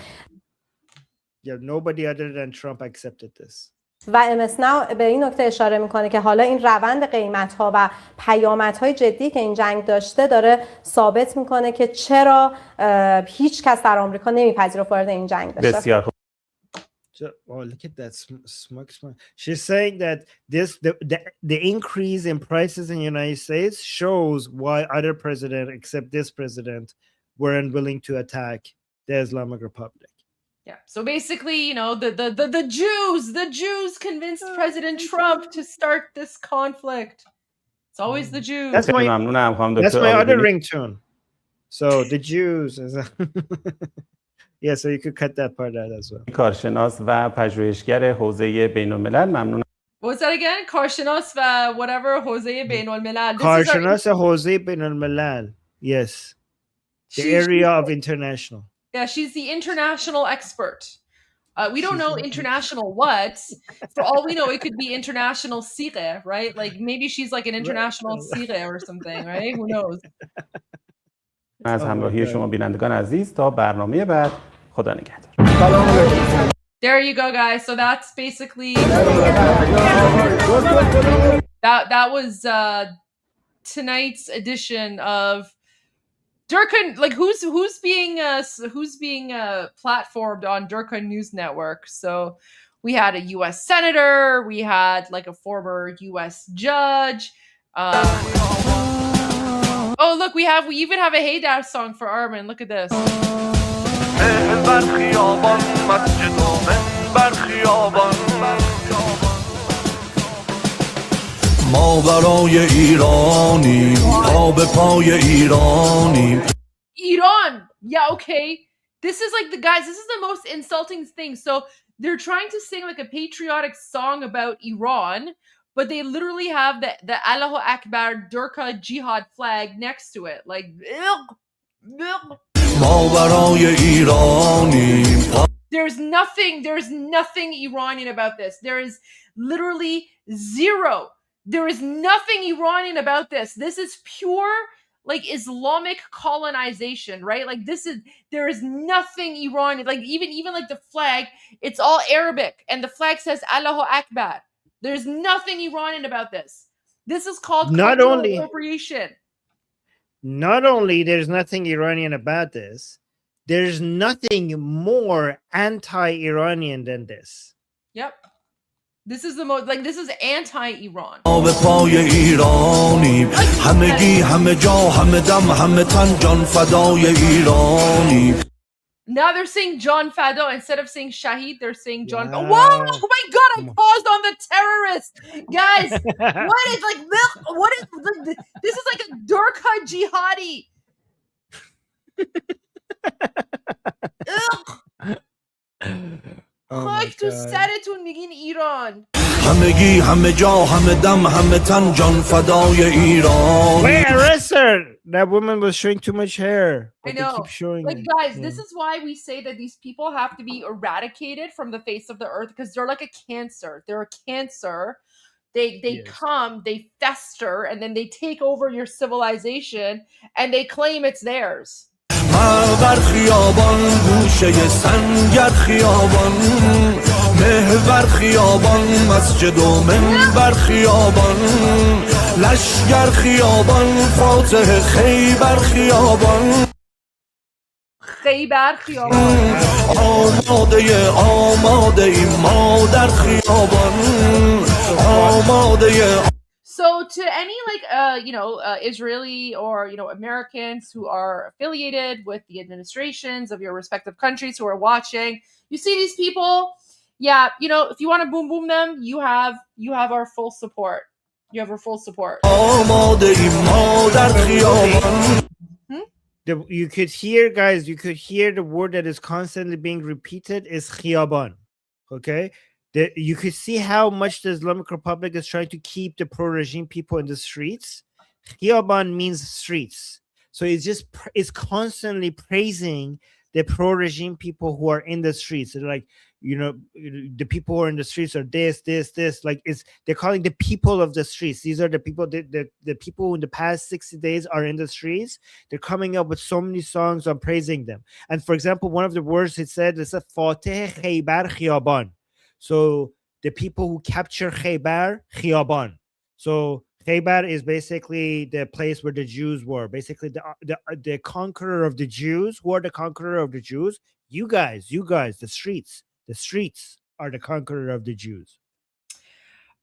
Yeah, nobody other than Trump accepted this. و MS Now به این نکته اشاره میکنه که حالا این روند قیمت‌ها و پیامدهای جدی که این جنگ داشته داره ثابت میکنه که چرا هیچ کس در آمریکا نمیپذیرفت وارد این جنگ بشه. بسیار خوب. Oh, look at that smug smile. She's saying that the increase in prices in the United States shows why other presidents, except this president, weren't willing to attack the Islamic Republic. Yeah. So basically, the Jews convinced President Trump to start this conflict. It's always the Jews. That's my other ringtone. So the Jews is yeah, so you could cut that part out as well. کارشناس و پژوهشگر حوزه بین‌الملل ممنون. What's that again? کارشناس و whatever حوزه بین الملل. کارشناس حوزه بین الملل. Yes. The area of international. Yeah, she's the international expert. We don't know international what. For all we know, it could be international sire, right? Like maybe she's like an international sire or something, right? Who knows? از همراهی شما بینندگان عزیز تا برنامه بعد خدا نگهدار. There you go, guys. So that's basically that was tonight's edition of Durkan. Like who's being platformed on Durkan News Network. So we had a U.S. senator, we had like a former U.S. judge. Oh, look, we even have a Hey Dad song for Armin. Look at this. ما برای ایرانیم پا به پای ایرانیم. Iran. Yeah, okay. This is like this is the most insulting thing. So they're trying to sing like a patriotic song about Iran, but they literally have the Allahu Akbar Durka Jihad flag next to it. Like ما برای ایرانیم. There's nothing Iranian about this. There is literally zero. There is nothing Iranian about this. This is pure like Islamic colonization, right? Like there is nothing Iranian. Like even like the flag, it's all Arabic and the flag says Allahu Akbar. There's nothing Iranian about this. This is called cultural appropriation. Not only there's nothing Iranian about this, there's nothing more anti-Iranian than this. Yep. This is the most this is anti-Iran. به پای ایرانیم همگی همه جا همه دم همه تن جان فدای ایرانیم. Now they're saying John Fado instead of saying Shahid. They're saying John. Wow. Whoa! Oh my God! I paused on the terrorist, guys. What is like this? What is this? Is like a Durka jihadi. خاک تو سرتون میگین ایران. همگی همه جا همه دم همه تن جان فدای ایران. Wait, arrest her! That woman was showing too much hair. I know. Keep showing like guys, this is why we say that these people have to be eradicated from the face of the earth because they're like a cancer. They're a cancer. They come, they fester, and then they take over your civilization and they claim it's theirs. بر خیابان گوشه سنگر خیابان محور خیابان مسجد و منبر خیابان لشگر خیابان فاتح خیبر خیابان خیبر خیابان آماده ای مادر خیابان آماده. So to any Israeli or Americans who are affiliated with the administrations of your respective countries who are watching, you see these people, if you want to boom them, you have our full support. You have our full support. You could hear, guys, the word that is constantly being repeated is khiyaban. Okay? You could see how much the Islamic Republic is trying to keep the pro-regime people in the streets. Khiyaban means streets. So it's constantly praising the pro-regime people who are in the streets. They're like, the people who are in the streets are this. Like they're calling the people of the streets. These are the people, the people who in the past 60 days are in the streets. They're coming up with so many songs on praising them. And for example, one of the words it said is Fateh Khaybar Khiyaban. So the people who capture Khaybar, Khiyaban. So Khaybar is basically the place where the Jews were. Basically the conqueror of the Jews. Who are the conqueror of the Jews? You guys, the streets. The streets are the conqueror of the Jews.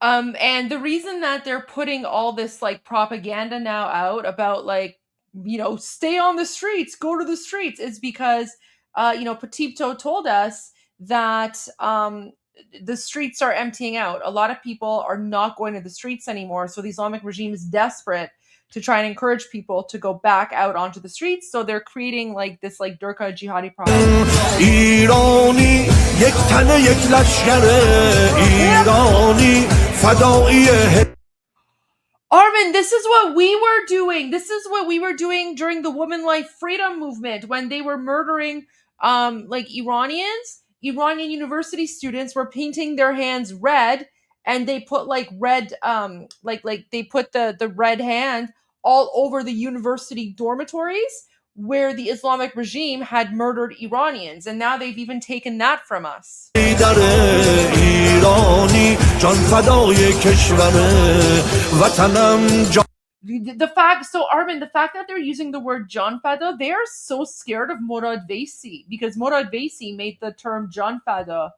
And the reason that they're putting all this like propaganda now out about like, stay on the streets, go to the streets is because, Petito told us that, the streets are emptying out. A lot of people are not going to the streets anymore. So the Islamic regime is desperate to try and encourage people to go back out onto the streets. So they're creating like this like Durka jihadi propaganda. ایرانی یک تن یک لشکر ایرانی Armin, this is what we were doing. This is what we were doing during the Woman Life Freedom movement when they were murdering like Iranians. Iranian university students were painting their hands red, and they put like red like they put the red hand all over the university dormitories where the Islamic regime had murdered Iranians, and now they've even taken that from us. The fact, so Armin, the fact that they're using the word John Fada, they are so scared of Morad Vaisi, because Morad Vaisi made the term John Fada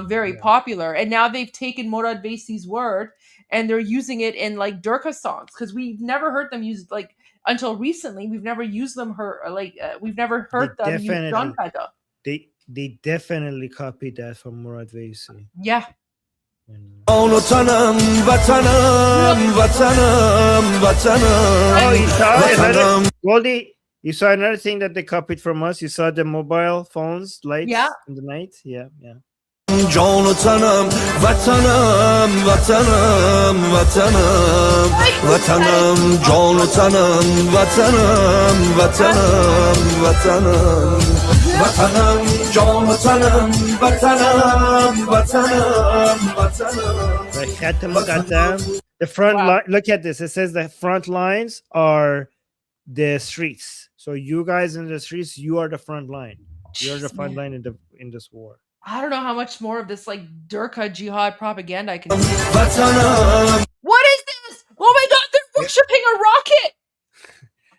very popular, and now they've taken Morad Vaisi's word and they're using it in like Durka songs, because we've never heard them use, like until recently, we've never used them we've never heard them use John Fada. They definitely copied that from Morad Vaisi. Yeah. Oh, you saw Goldie, you saw another thing that they copied from us. You saw the mobile phones lights in the night. Yeah. جان و تنم وطنم وطنم وطنم وطنم جان و تنم وطنم وطنم وطنم وطنم جان و تنم وطنم وطنم وطنم. The front line, look at this. It says the front lines are the streets. So you guys in the streets, you are the front line. You're the front line in this war. I don't know how much more of this like Durka jihad propaganda I can see. What is this? Oh my god, they're worshipping a rocket!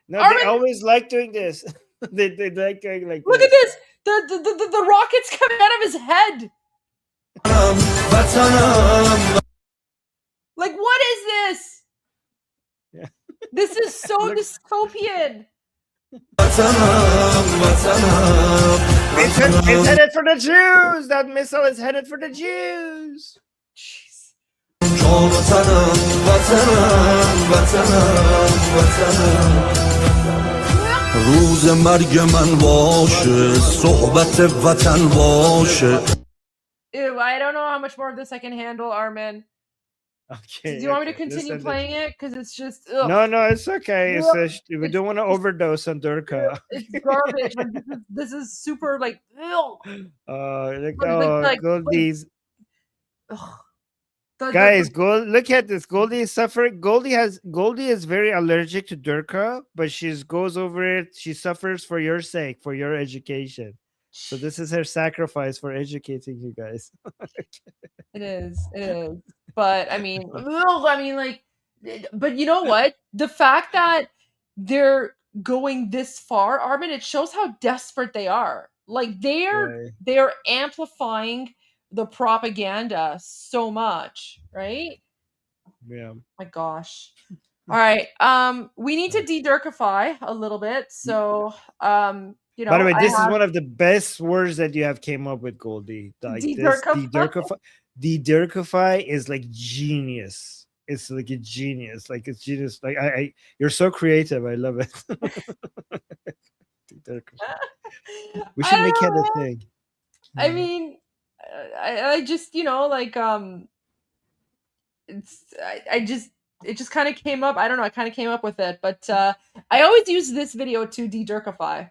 No, Armin, they always like doing this. they like doing like Look this. At this! The rocket's coming out of his head! Like, what is this? Yeah. This is so dystopian. It's headed for the Jews. That missile is headed for the Jews. Jeez. روز مرگ من باشه صحبت وطن باشه. Ew, I don't know how much more of this I can handle, Armin. Okay. Do you want me to continue playing it? Because it's just... Ugh. No, it's okay. We don't want to overdose on Durka. It's garbage. This is super, like... Goldie's... Guys, look at this. Goldie is suffering. Goldie is very allergic to Durka, but she goes over it. She suffers for your sake, for your education. So this is her sacrifice for educating you guys. It is. But I mean, but you know what? The fact that they're going this far, Armin, it shows how desperate they are. Like they're amplifying the propaganda so much, right? Yeah. My gosh. All right. We need to de-Durkify a little bit. So you know, by the way, this is one of the best words that you have came up with, Goldie. Like de-Durkify is like genius. It's like a genius. Like it's genius. Like you're so creative. I love it. We should make it a thing. I mean, I just, you know, like it just kind of came up. I don't know. I kind of came up with it, but I always use this video to de-Durkify.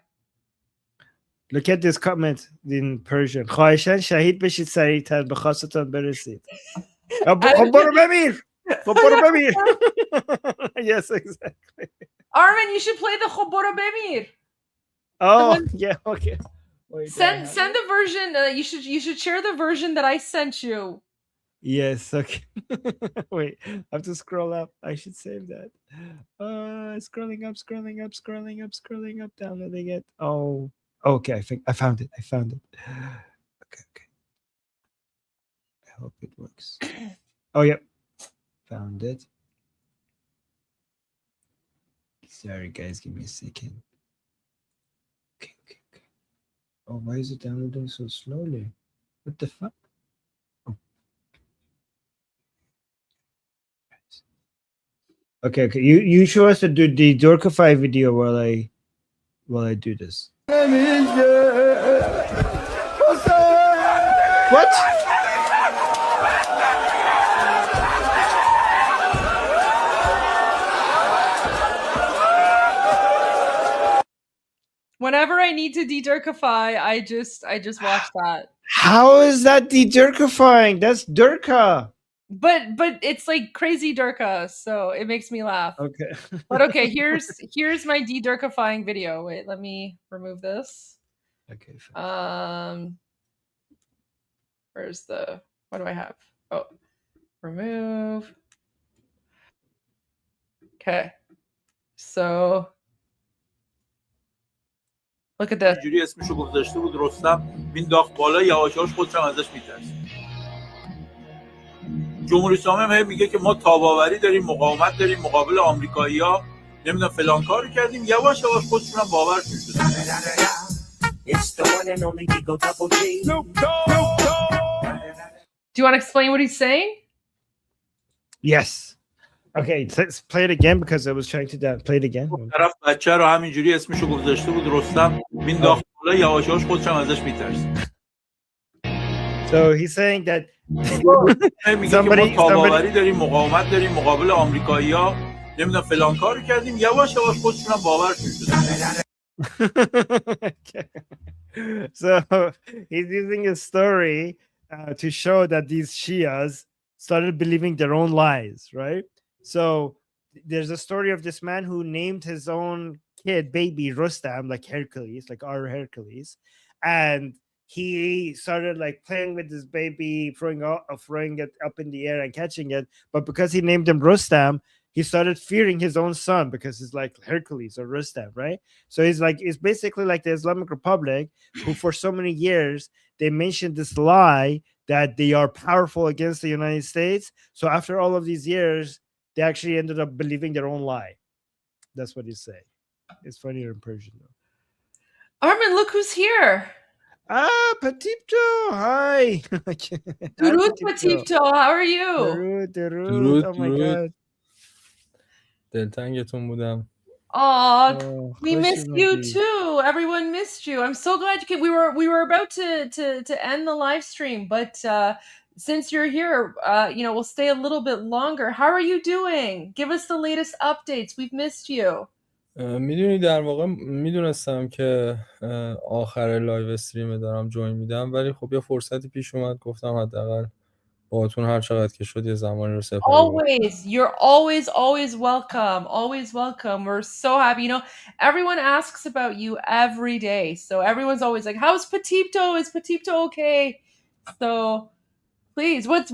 Look at this comment in Persian. خواهشاً شهید بشید سریعتر به خواستتان برسید. خب برو بمیر. خب برو بمیر. Yes, exactly. Armin, you should play the خب برو بمیر. Oh, yeah, okay. Wait, send the version. You should share the version that I sent you. Yes, okay. Wait, I have to scroll up. I should save that. Scrolling up, downloading it. Oh. Okay, I think I found it. Okay. I hope it works. Oh, yep. Found it. Sorry, guys. Give me a second. Okay. Oh, why is it downloading so slowly? What the fuck? Oh. Okay. You show us the Durkify video while I do this. What? I need to de-Durkify, I just watched that. How is that de-Durkifying? That's Durka. But it's like crazy Durka, so it makes me laugh. Okay. But okay, here's my de-Durkifying video. Wait, let me remove this. Okay. Where's the, what do I have? Oh, remove. Okay. So look at this. اینجوری اسمشو گذاشته بود رستم مینداخت بالا یواشاش خودش هم ازش میترسید. جمهوری اسلامی هم میگه که ما تاباوری داریم، مقاومت داریم مقابل آمریکایی‌ها، نمیدونم فلان کارو کردیم، یواش یواش خودشون هم باورشون شده. Do you want to explain what he's saying? Yes. Okay, let's play it again because I was trying to play it again. طرف بچه رو همینجوری اسمشو گذاشته بود رستم مینداخت بالا یواشاش خودش هم ازش میترسید. So he's saying that somebody تاباوری داریم مقاومت داریم مقابل آمریکایی‌ها، نمیدونم فلان کارو کردیم، یواش یواش خودشون هم باورشون شده. So he's using a story to show that these Shias started believing their own lies, right? So there's a story of this man who named his own kid baby Rustam, like Hercules, like our Hercules, and he started like playing with this baby, throwing it up in the air and catching it. But because he named him Rustam, he started fearing his own son because it's like Hercules or Rustam, right? So it's basically like the Islamic Republic, who for so many years they mentioned this lie that they are powerful against the United States. So after all of these years, they actually ended up believing their own lie. That's what he's saying. It's funnier in Persian though. Armin, look who's here. Ah, Patipto, hi. Durud Patipto, how are you? Durud, oh my God. دلتنگتون بودم. Oh, we missed you too. Everyone missed you. I'm so glad you came. We were about to end the live stream, but since you're here, we'll stay a little bit longer. How are you doing? Give us the latest updates. We've missed you. میدونی در واقع میدونستم که آخر لایو استریم دارم جوین میدم، ولی خب یه فرصتی پیش اومد، گفتم حداقل باهاتون هر چقدر که شد یه زمانی رو سپری. Always, you're always welcome. Always welcome. We're so happy. Everyone asks about you every day, so everyone's always like, "How's Patipto? Is Patipto okay?" So, please, what's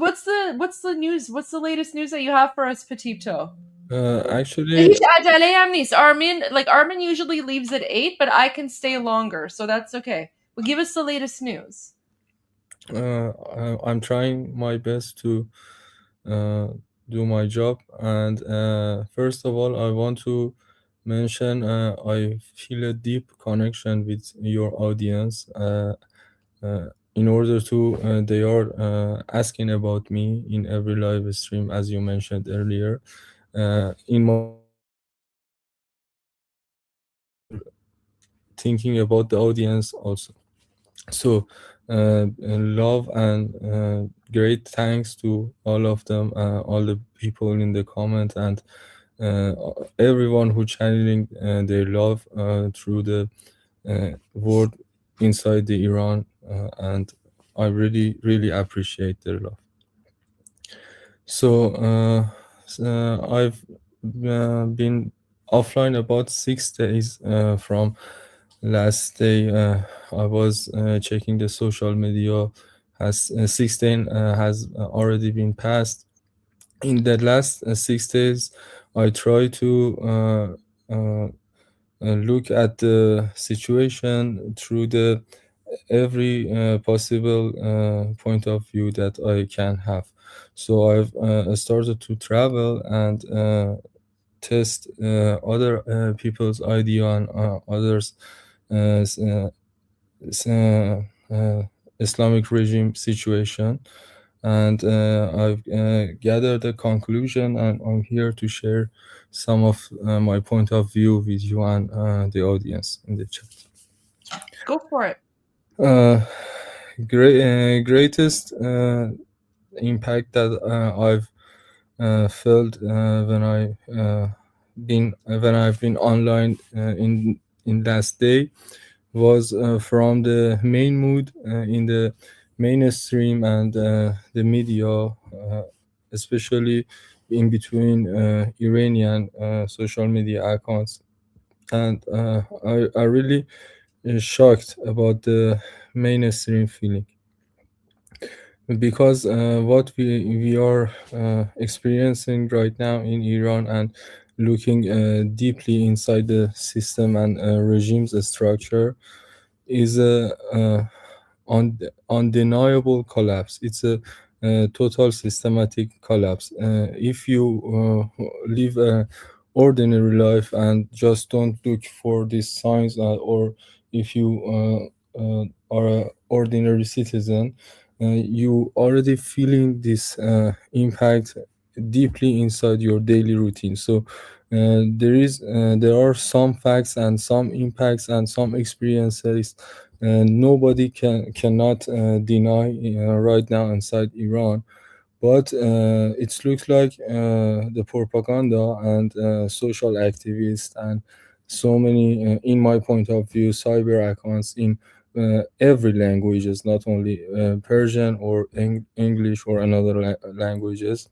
the news? What's the latest news that you have for us, Patipto? Actually, هیچ عجله هم نیست. Armin usually leaves at 8, but I can stay longer, so that's okay. Well, give us the latest news. I'm trying my best to do my job, and first of all, I want to mention I feel a deep connection with your audience. In order to, they are asking about me in every live stream, as you mentioned earlier. In my thinking about the audience also. So love and great thanks to all of them, all the people in the comment, and everyone who channeling their love through the world inside the Iran, and I really appreciate their love. So I've been offline about 6 days from last day. I was checking the social media. 16 has already been passed. In the last 6 days, I try to look at the situation through the every possible point of view that I can have. So I've started to travel and test other people's idea and others Islamic regime situation, and I've gathered a conclusion, and I'm here to share some of my point of view with you and the audience in the chat. Go for it. Greatest impact that I've felt when I've been online in last day was from the main mood in the mainstream and the media, especially in between Iranian social media accounts. And I really shocked about the mainstream feeling, because what we are experiencing right now in Iran and looking deeply inside the system and regime's structure is a undeniable collapse. It's a total systematic collapse. If you live a ordinary life and just don't look for these signs, or if you are an ordinary citizen, you already feeling this impact deeply inside your daily routine. So there are some facts and some impacts and some experiences nobody cannot deny right now inside Iran. But it looks like the propaganda and social activists and so many, in my point of view, cyber accounts in every languages, not only Persian or English or another languages,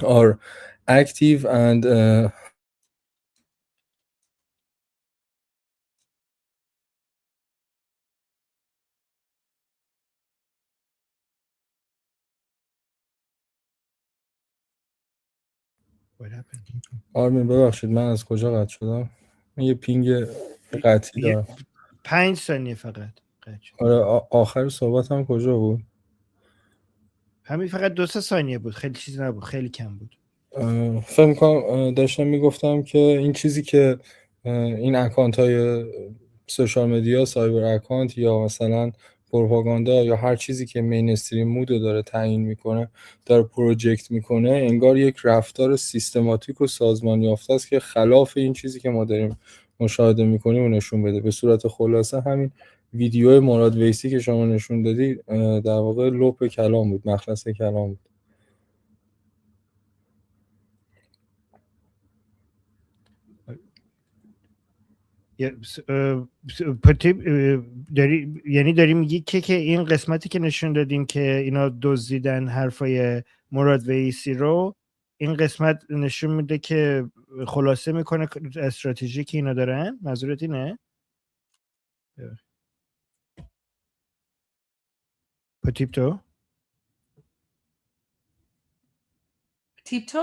are active and آرمین ببخشید من از کجا قطع شدم؟ من یه پینگ قطعی دارم. 5 ثانیه فقط. آره آخر صحبتم کجا بود؟ همین فقط 2-3 ثانیه بود، خیلی چیز نبود، خیلی کم بود. فکر می‌کنم داشتم میگفتم که این چیزی که این اکانت های سوشال مدیا، سایبر اکانت یا مثلا پروپاگاندا یا هر چیزی که مینستریم مود رو داره تعیین میکنه، داره پروژکت میکنه، انگار یک رفتار سیستماتیک و سازمان یافته است که خلاف این چیزی که ما داریم مشاهده میکنیم و نشون بده. به صورت خلاصه همین ویدیو مراد ویسی که شما نشون دادی در واقع لپ کلام بود، مخلص کلام بود. داری میگی که این قسمتی که نشون دادیم که اینا دزدیدن حرفای مراد ویسی رو، این قسمت نشون میده که خلاصه میکنه استراتژی که اینا دارن؟ منظورت اینه؟ پتیپتو؟ تیپتو؟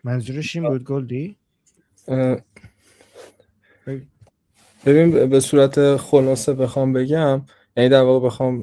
منظورش این بود گلدی؟ ببین به صورت خلاصه بخوام بگم، یعنی در واقع بخوام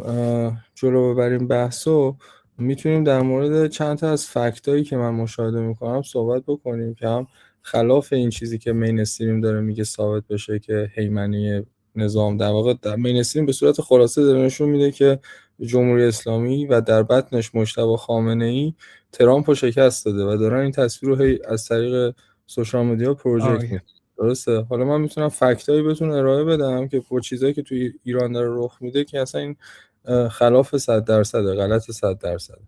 جلو ببریم بحثو، میتونیم در مورد چند تا از فکتایی که من مشاهده میکنم صحبت بکنیم که هم خلاف این چیزی که مینستریم داره میگه ثابت بشه که هیمنه نظام. در واقع در مینستریم به صورت خلاصه داره نشون میده که جمهوری اسلامی و در بطنش مجتبی خامنه‌ای ترامپ رو شکست داده و دارن این تصویر رو از طریق سوشال مدیا پروژکت میکنن. درسته. حالا من میتونم فکتایی بهتون ارائه بدم که با چیزایی که توی ایران داره رخ میده که اصلا این خلاف 100%، غلط 100%.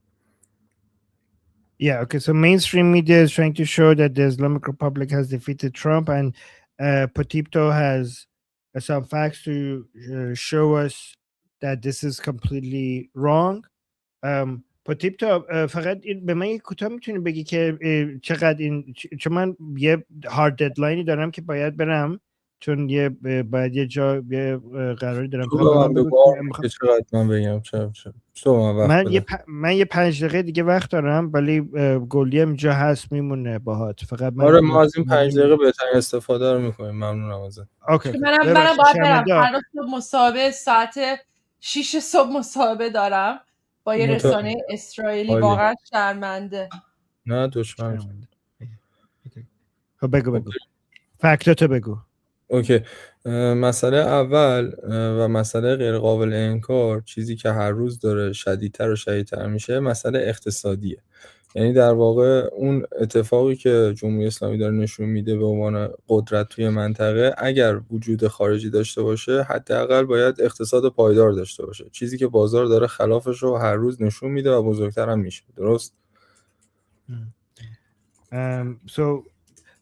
Yeah, okay. So mainstream media is trying to show that the Islamic Republic has defeated Trump, and Potipto has some facts to show us that this is completely wrong. پوتیپتو فقط به من یک کوتاه میتونی بگی که چقدر این، چون من یه هارد ددلاینی دارم که باید برم، چون باید یه جا قراری دارم. چقدر من بگم من یه 5 دقیقه دیگه وقت دارم، ولی گلدی هم جا هست میمونه باهات. فقط آره ما از این 5 دقیقه بهترین استفاده رو میکنیم. ممنونم ازت. اوکی. منم باید برم. فردا صبح مسابقه ساعت 6 صبح مسابقه دارم با یه رسانه اسرائیلی. واقعا شرمنده. نه دشمن. بگو فکتاتو بگو. اوکی. مسئله اول و مسئله غیر قابل انکار، چیزی که هر روز داره شدیدتر و شدیدتر میشه، مسئله اقتصادیه. یعنی در واقع اون اتفاقی که جمهوری اسلامی داره نشون میده به عنوان قدرت توی منطقه، اگر وجود خارجی داشته باشه حداقل باید اقتصاد پایدار داشته باشه، چیزی که بازار داره خلافش رو هر روز نشون میده و بزرگتر هم میشه. درست؟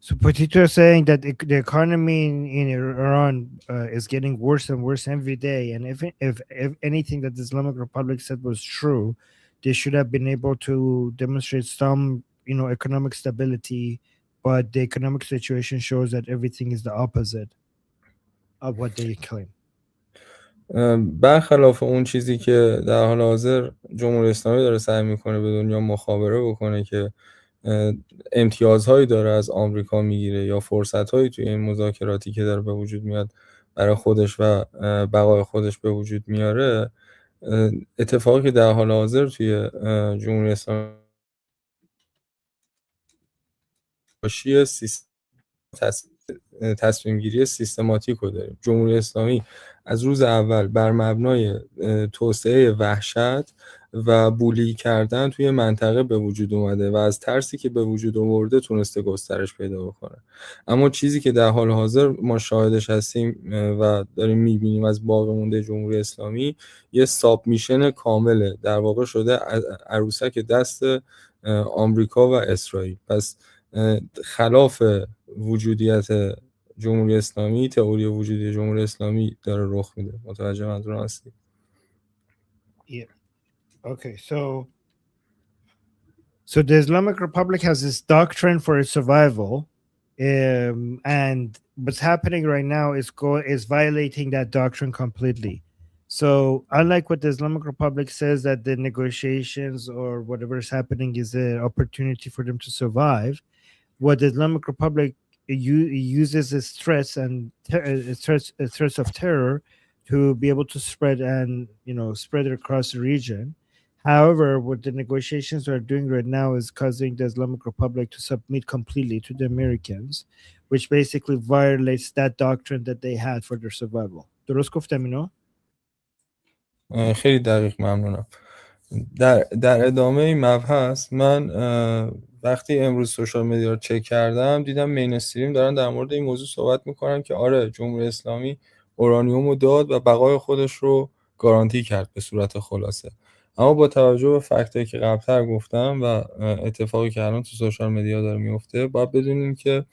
So Potito is saying that the economy in Iran is getting worse and worse every day, and if anything that the Islamic Republic said was true, they should have been able to demonstrate some economic stability, but the economic situation shows that everything is the opposite of what they claim. برخلاف اون چیزی که در حال حاضر جمهوری اسلامی داره سعی میکنه به دنیا مخابره بکنه که امتیازهایی داره از آمریکا میگیره یا فرصتهایی توی این مذاکراتی که داره به وجود میاد برای خودش و بقای خودش به وجود میاره، اتفاقی که در حال حاضر توی جمهوری اسلامی باشی تصمیم گیری سیستماتیک رو داریم. جمهوری اسلامی از روز اول بر مبنای توسعه وحشت و بولی کردن توی منطقه به وجود اومده و از ترسی که به وجود آورده تونسته گسترش پیدا بکنه. اما چیزی که در حال حاضر ما شاهدش هستیم و داریم میبینیم از باقی مونده جمهوری اسلامی یه سابمیشن کامله، در واقع شده عروسک دست آمریکا و اسرائیل. پس خلاف وجودیت جمهوری اسلامی، تئوری وجودی جمهوری اسلامی داره رخ میده. متوجه منظورم هستی؟ Yeah. Okay, so the Islamic Republic has this doctrine for its survival, and what's happening right now is violating that doctrine completely. So unlike what the Islamic Republic says that the negotiations or whatever is happening is an opportunity for them to survive, what the Islamic Republic uses is threats and threats of terror to be able to spread it across the region. However, what the negotiations are doing right now is causing the Islamic Republic to submit completely to the Americans, which basically violates that doctrine that they had for their survival. درست گفتم اینو؟ خیلی دقیق، ممنونم. در ادامه این مبحث من وقتی امروز سوشال مدیا رو چک کردم دیدم مینستریم دارن در مورد این موضوع صحبت میکنن که آره جمهوری اسلامی اورانیوم رو داد و بقای خودش رو گارانتی کرد به صورت خلاصه. اما با توجه به فکتایی که قبلتر گفتم و اتفاقی که الان تو سوشال مدیا داره میفته، باید بدونیم که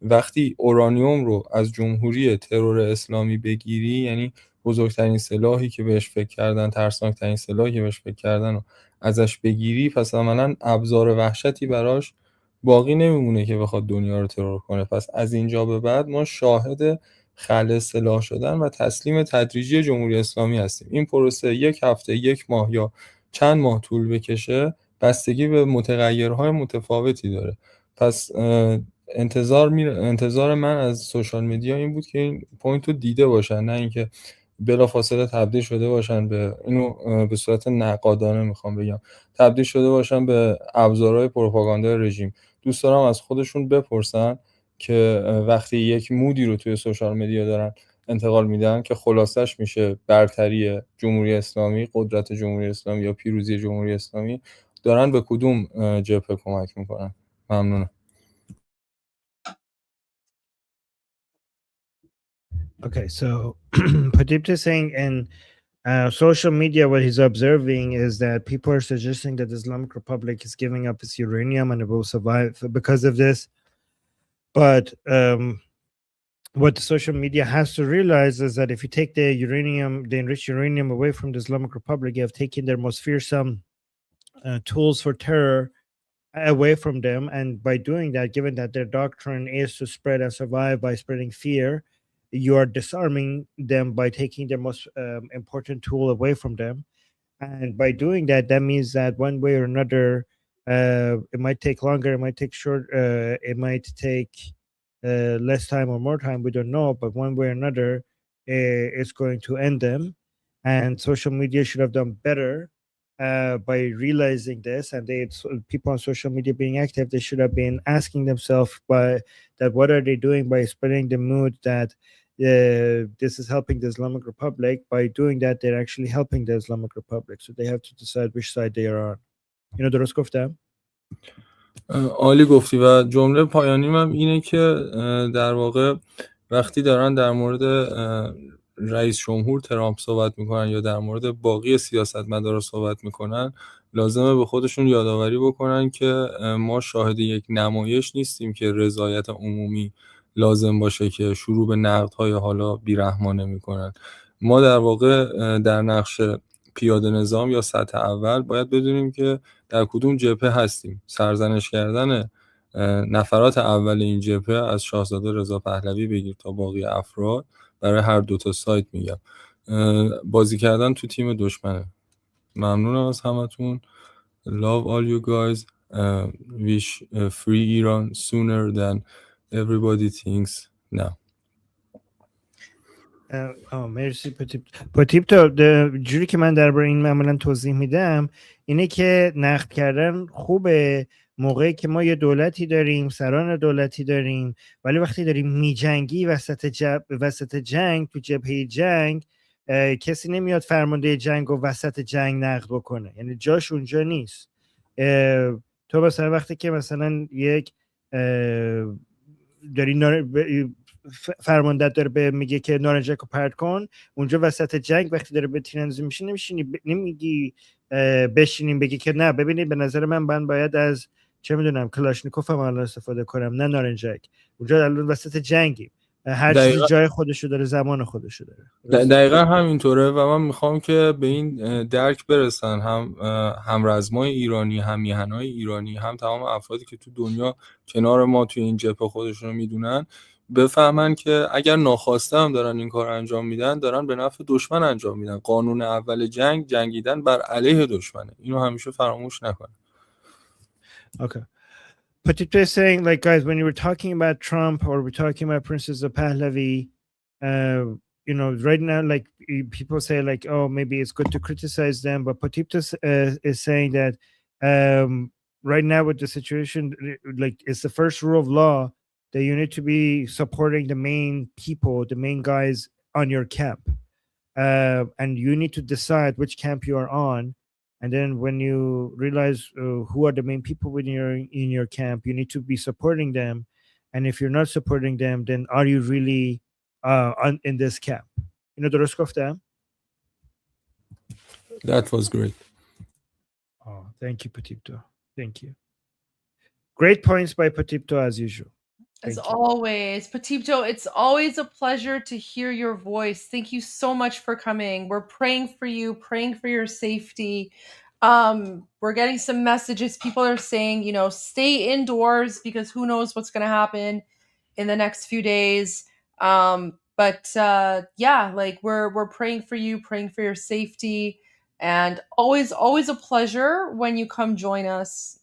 وقتی اورانیوم رو از جمهوری ترور اسلامی بگیری، یعنی بزرگترین سلاحی که بهش فکر کردن، ترسناکترین سلاحی که بهش فکر کردن رو ازش بگیری، پس عملاً ابزار وحشتی براش باقی نمیمونه که بخواد دنیا رو ترور کنه. پس از اینجا به بعد ما شاهد خلع سلاح شدن و تسلیم تدریجی جمهوری اسلامی هستیم. این پروسه 1 هفته، 1 ماه یا چند ماه طول بکشه بستگی به متغیرهای متفاوتی داره. پس انتظار من از سوشال مدیا این بود که این پوینت رو دیده باشن، نه اینکه بلافاصله تبدیل شده باشن به اینو به صورت نقادانه میخوام بگم تبدیل شده باشن به ابزارهای پروپاگاندای رژیم. دوست دارم از خودشون بپرسن که وقتی یک مودی رو توی سوشال مدیا دارن انتقال میدن که خلاصش میشه برتری جمهوری اسلامی، قدرت جمهوری اسلامی یا پیروزی جمهوری اسلامی، دارن به کدوم جبهه کمک میکنن؟ ممنونم. Okay, so Padipta is saying in social media, what he's observing is that people are suggesting that the Islamic Republic is giving up its uranium and it will survive because of this. But what the social media has to realize is that if you take the enriched uranium away from the Islamic Republic, you have taken their most fearsome tools for terror away from them. And by doing that, given that their doctrine is to spread and survive by spreading fear, you are disarming them by taking their most important tool away from them. And by doing that, that means that one way or another, it might take longer, it might take short, it might take less time or more time, we don't know, but one way or another, it's going to end them. And social media should have done better by realizing this, and people on social media being active, they should have been asking themselves what are they doing by spreading the mood that this is helping the Islamic Republic. By doing that, they're actually helping the Islamic Republic. So they have to decide which side they are on. درست گفتم؟ عالی گفتی. و جمله پایانیم هم اینه که در واقع وقتی دارن در مورد رئیس جمهور ترامپ صحبت میکنن یا در مورد باقی سیاستمدارا صحبت میکنن لازمه به خودشون یادآوری بکنن که ما شاهد یک نمایش نیستیم که رضایت عمومی لازم باشه که شروع به نقدهای حالا بیرحمانه میکنن. ما در واقع در نقش پیاده نظام یا سطح اول باید بدونیم که در کدوم جبهه هستیم. سرزنش کردن نفرات اول این جبهه از شاهزاده رضا پهلوی بگیر تا باقی افراد برای هر دو تا سایت میگم بازی کردن تو تیم دشمنه. ممنونم از همتون. Love all you guys. Wish free Iran sooner than everybody thinks now. مرسی پوتیپتو. جوری که من درباره این معمولا توضیح میدم اینه که نقد کردن خوبه موقعی که ما یه دولتی داریم، سران دولتی داریم، ولی وقتی داریم میجنگی وسط جنگ، تو جبهه جنگ، کسی نمیاد فرمانده جنگ و وسط جنگ نقد بکنه، یعنی جاش اونجا نیست. تو مثلا وقتی که مثلا یک داری فرماندت داره به میگه که نارنجک رو پرت کن، اونجا وسط جنگ وقتی داره به تیراندازی میشه نمیگی بشینیم بگی که نه ببینید به نظر من باید از چه میدونم کلاشنیکوف هم الان استفاده کنم نه نارنجک. اونجا الان وسط جنگیم، هر چیزی جای خودشو داره، زمان خودشو داره. دقیقا همینطوره و من میخوام که به این درک برسن هم رزمای ایرانی، هم میهنای ایرانی، هم تمام افرادی که تو دنیا کنار ما توی این جبهه خودشون رو میدونن، بفهمن که اگر ناخواسته هم دارن این کار انجام میدن دارن به نفع دشمن انجام میدن. قانون اول جنگیدن بر علیه دشمنه. اینو همیشه فراموش نکنن. Okay. Patito is saying, like, guys, when you were talking about Trump or we're talking about Princess of Pahlavi, right now, like, people say, like, oh, maybe it's good to criticize them. But Patito is saying that right now with the situation, like, it's the first rule of law that you need to be supporting the main people, the main guys on your camp. And you need to decide which camp you are on. And then when you realize who are the main people in your camp, you need to be supporting them. And if you're not supporting them, then are you really in this camp? درست گفتم? That was great. Oh, thank you, Patipto. Thank you. Great points by Patipto as usual. As always, Patipto, it's always a pleasure to hear your voice. Thank you so much for coming. We're praying for you, praying for your safety. We're getting some messages. People are saying, stay indoors because who knows what's going to happen in the next few days. But like we're praying for you, praying for your safety. And always a pleasure when you come join us.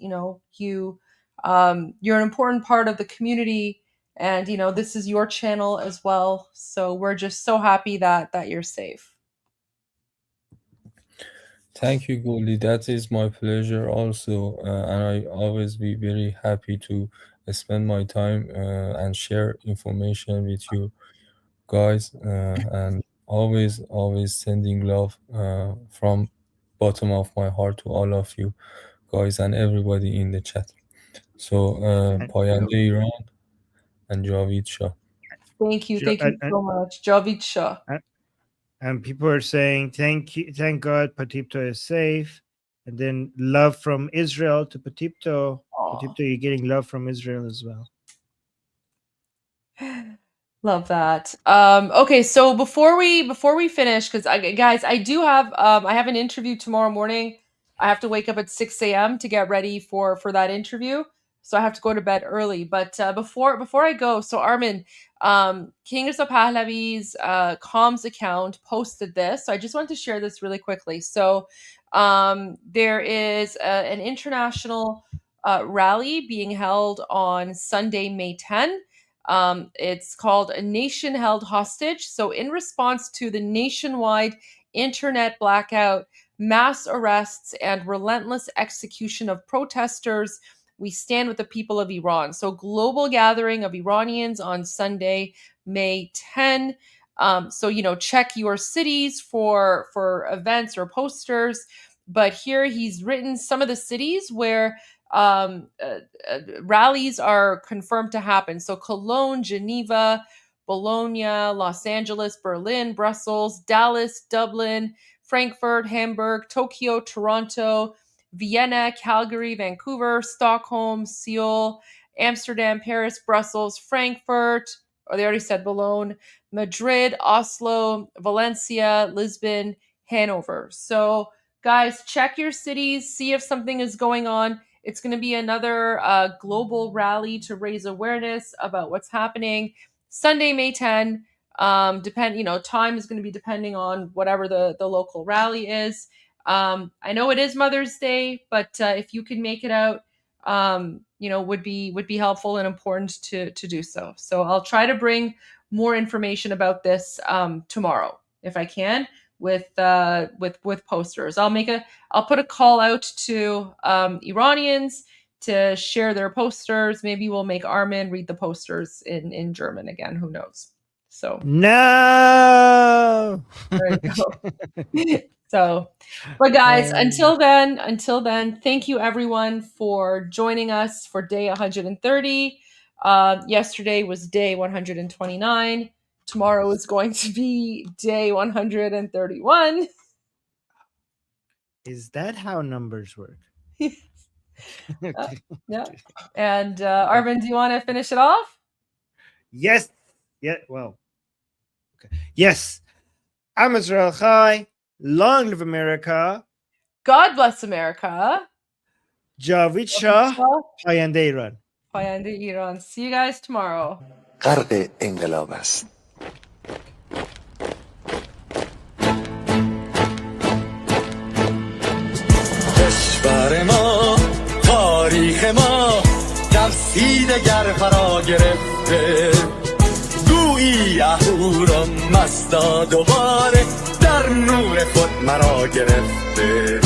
You're an important part of the community, and this is your channel as well, so we're just so happy that you're safe. Thank you, Goldie. That is my pleasure also, and I always be very happy to spend my time and share information with you guys, and always sending love from bottom of my heart to all of you guys and everybody in the chat. So پاینده ایران and Javid Shah. Thank you so much, Javid Shah. And people are saying thank God Patipto is safe, and then love from Israel to Patipto. Patipto, you're getting love from Israel as well. Love that. Okay, so before we finish, because guys, I do have I have an interview tomorrow morning. I have to wake up at 6 a.m. to get ready for that interview, so I have to go to bed early. But before I go, so Armin, King Reza Pahlavi's comms account posted this, so I just wanted to share this really quickly. So there is an international rally being held on Sunday, May 10. It's called A Nation Held Hostage. So in response to the nationwide internet blackout, mass arrests, and relentless execution of protesters, we stand with the people of Iran. So global gathering of Iranians on Sunday, May 10. So, check your cities for events or posters. But here he's written some of the cities where rallies are confirmed to happen. So Cologne, Geneva, Bologna, Los Angeles, Berlin, Brussels, Dallas, Dublin, Frankfurt, Hamburg, Tokyo, Toronto, Vienna, Calgary, Vancouver, Stockholm, Seoul, Amsterdam, Paris, Brussels, Frankfurt, or they already said Bologna, Madrid, Oslo, Valencia, Lisbon, Hanover. So guys, check your cities, see if something is going on. It's going to be another global rally to raise awareness about what's happening. Sunday, May 10. Time is going to be depending on whatever the local rally is. I know it is Mother's Day, but if you can make it out, would be helpful and important to do so. So I'll try to bring more information about this tomorrow if I can with posters. I'll put a call out to Iranians to share their posters. Maybe we'll make Armin read the posters in German again. Who knows? So no. There you go. So, but guys, until then, thank you everyone for joining us for day 130. Yesterday was day 129. Tomorrow is going to be day 131. Is that how numbers work? Yeah. And Armin, do you want to finish it off? Yes. Yeah. Well. Okay. Yes. I'm Israel Chai. Long live America. God bless America. Javid Shah. Payande Iran. Payande Iran. See you guys tomorrow. غرق انقلاب است. کشور ما تاریخ ما در سیدگر فرا گرفته گویی اهورا مستا دوباره در نور خود مرا گرفته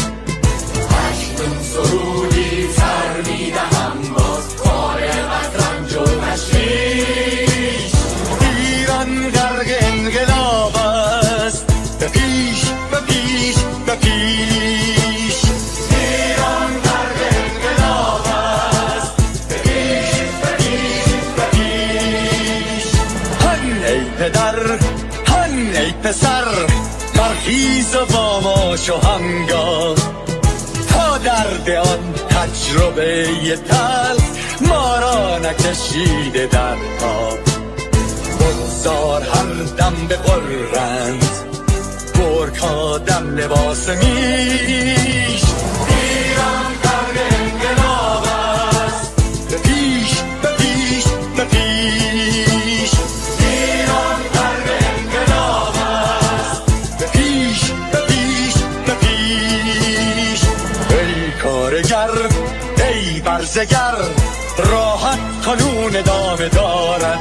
اکنون سرودی سر میدهم باز فارغ از رنج و تشویش ایران غرق انقلاب است به پیش به پیش به پیش ایران غرق انقلاب است به پیش به پیش به پیش هن ای پدر هن ای پسر برخیز و با ما شو همگاه تا درد آن تجربه تلخ ما را نکشیده در آب بگذار هر دم بغرند گرگ‌ها دم لباس میش ایران غرق انقلاب است به پیش به پیش به پیش ایران غرق انقلاب است به پیش به پیش به پیش ای کارگر ای برزگر راحت قانون ادامه دارد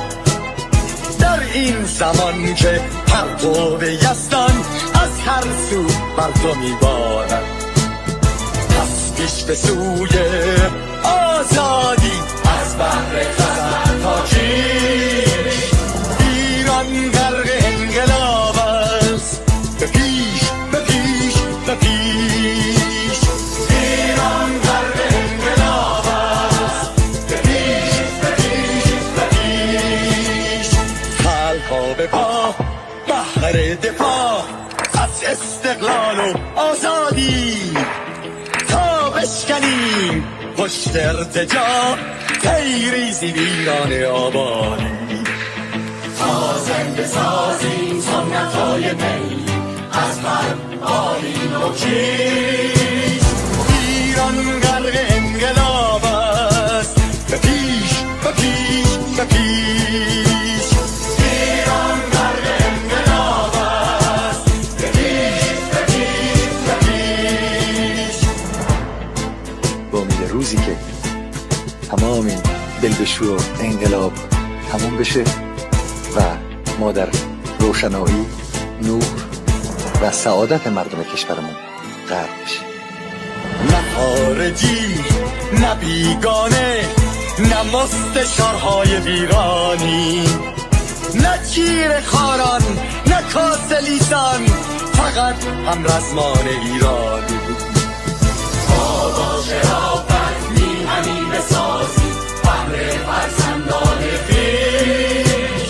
در این زمان که پرتو یزدان از هر سو بر تو میبارد پس پیش به سوی آزادی از بحر خزر تا کیش ایران غرق انقلاب است به پیش به پیش به پیش ایران غرق انقلاب است به پیش به پیش به پیش خلقا به پا بحر دفاع از استقلال و آزادی تا بشکنیم پشت ارتجاع تیریزی ویران آبادی تا زنده سازیم سنت‌های می از من آیین و کیش ایران غرق انقلاب است به پیش به پیش به پیش ایران غرق انقلاب است به پیش به پیش به پیش با امید روزی که تمام این دلبشو و انقلاب تموم بشه و ما در روشنایی نور و سعادت مردم کشورمون غرق بشیم نه خارجی نه بیگانه نه مستشارهای ویرانی نه چیر خاران نه کاسلیسان فقط هم رزمان ایرانی ما با شرافت میهنی بسازیم بهر فرزندان خویش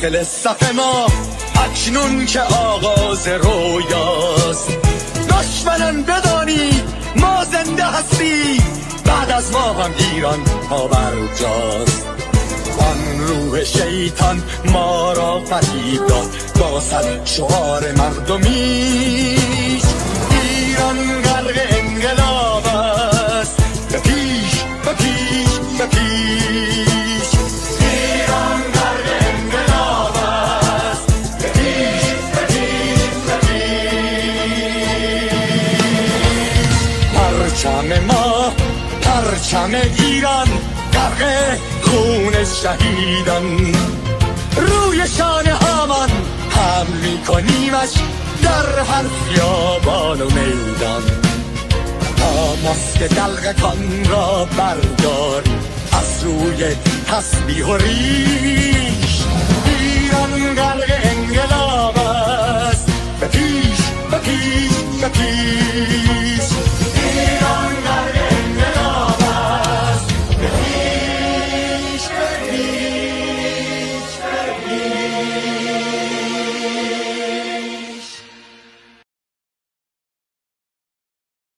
داخل صف ما اکنون که آغاز رویاست. دشمنان بدانید ما زنده هستیم، بعد از ما هم ایران پابرجاست. آن روح شیطان ما را فریب داد با صد شعار مردمیش. ایران غرق انقلاب است، به پیش به پیش به پیش. ایران غرق انقلاب است، به پیش به پیش به پیش. پرچم ما، پرچم ایران غرق خون شهیدان. روی شانه هامان حمل می‌کنیمش در هر خیابان و میدان. تا ماسک دلقکان را برداریم از روی تسبیح و ریش.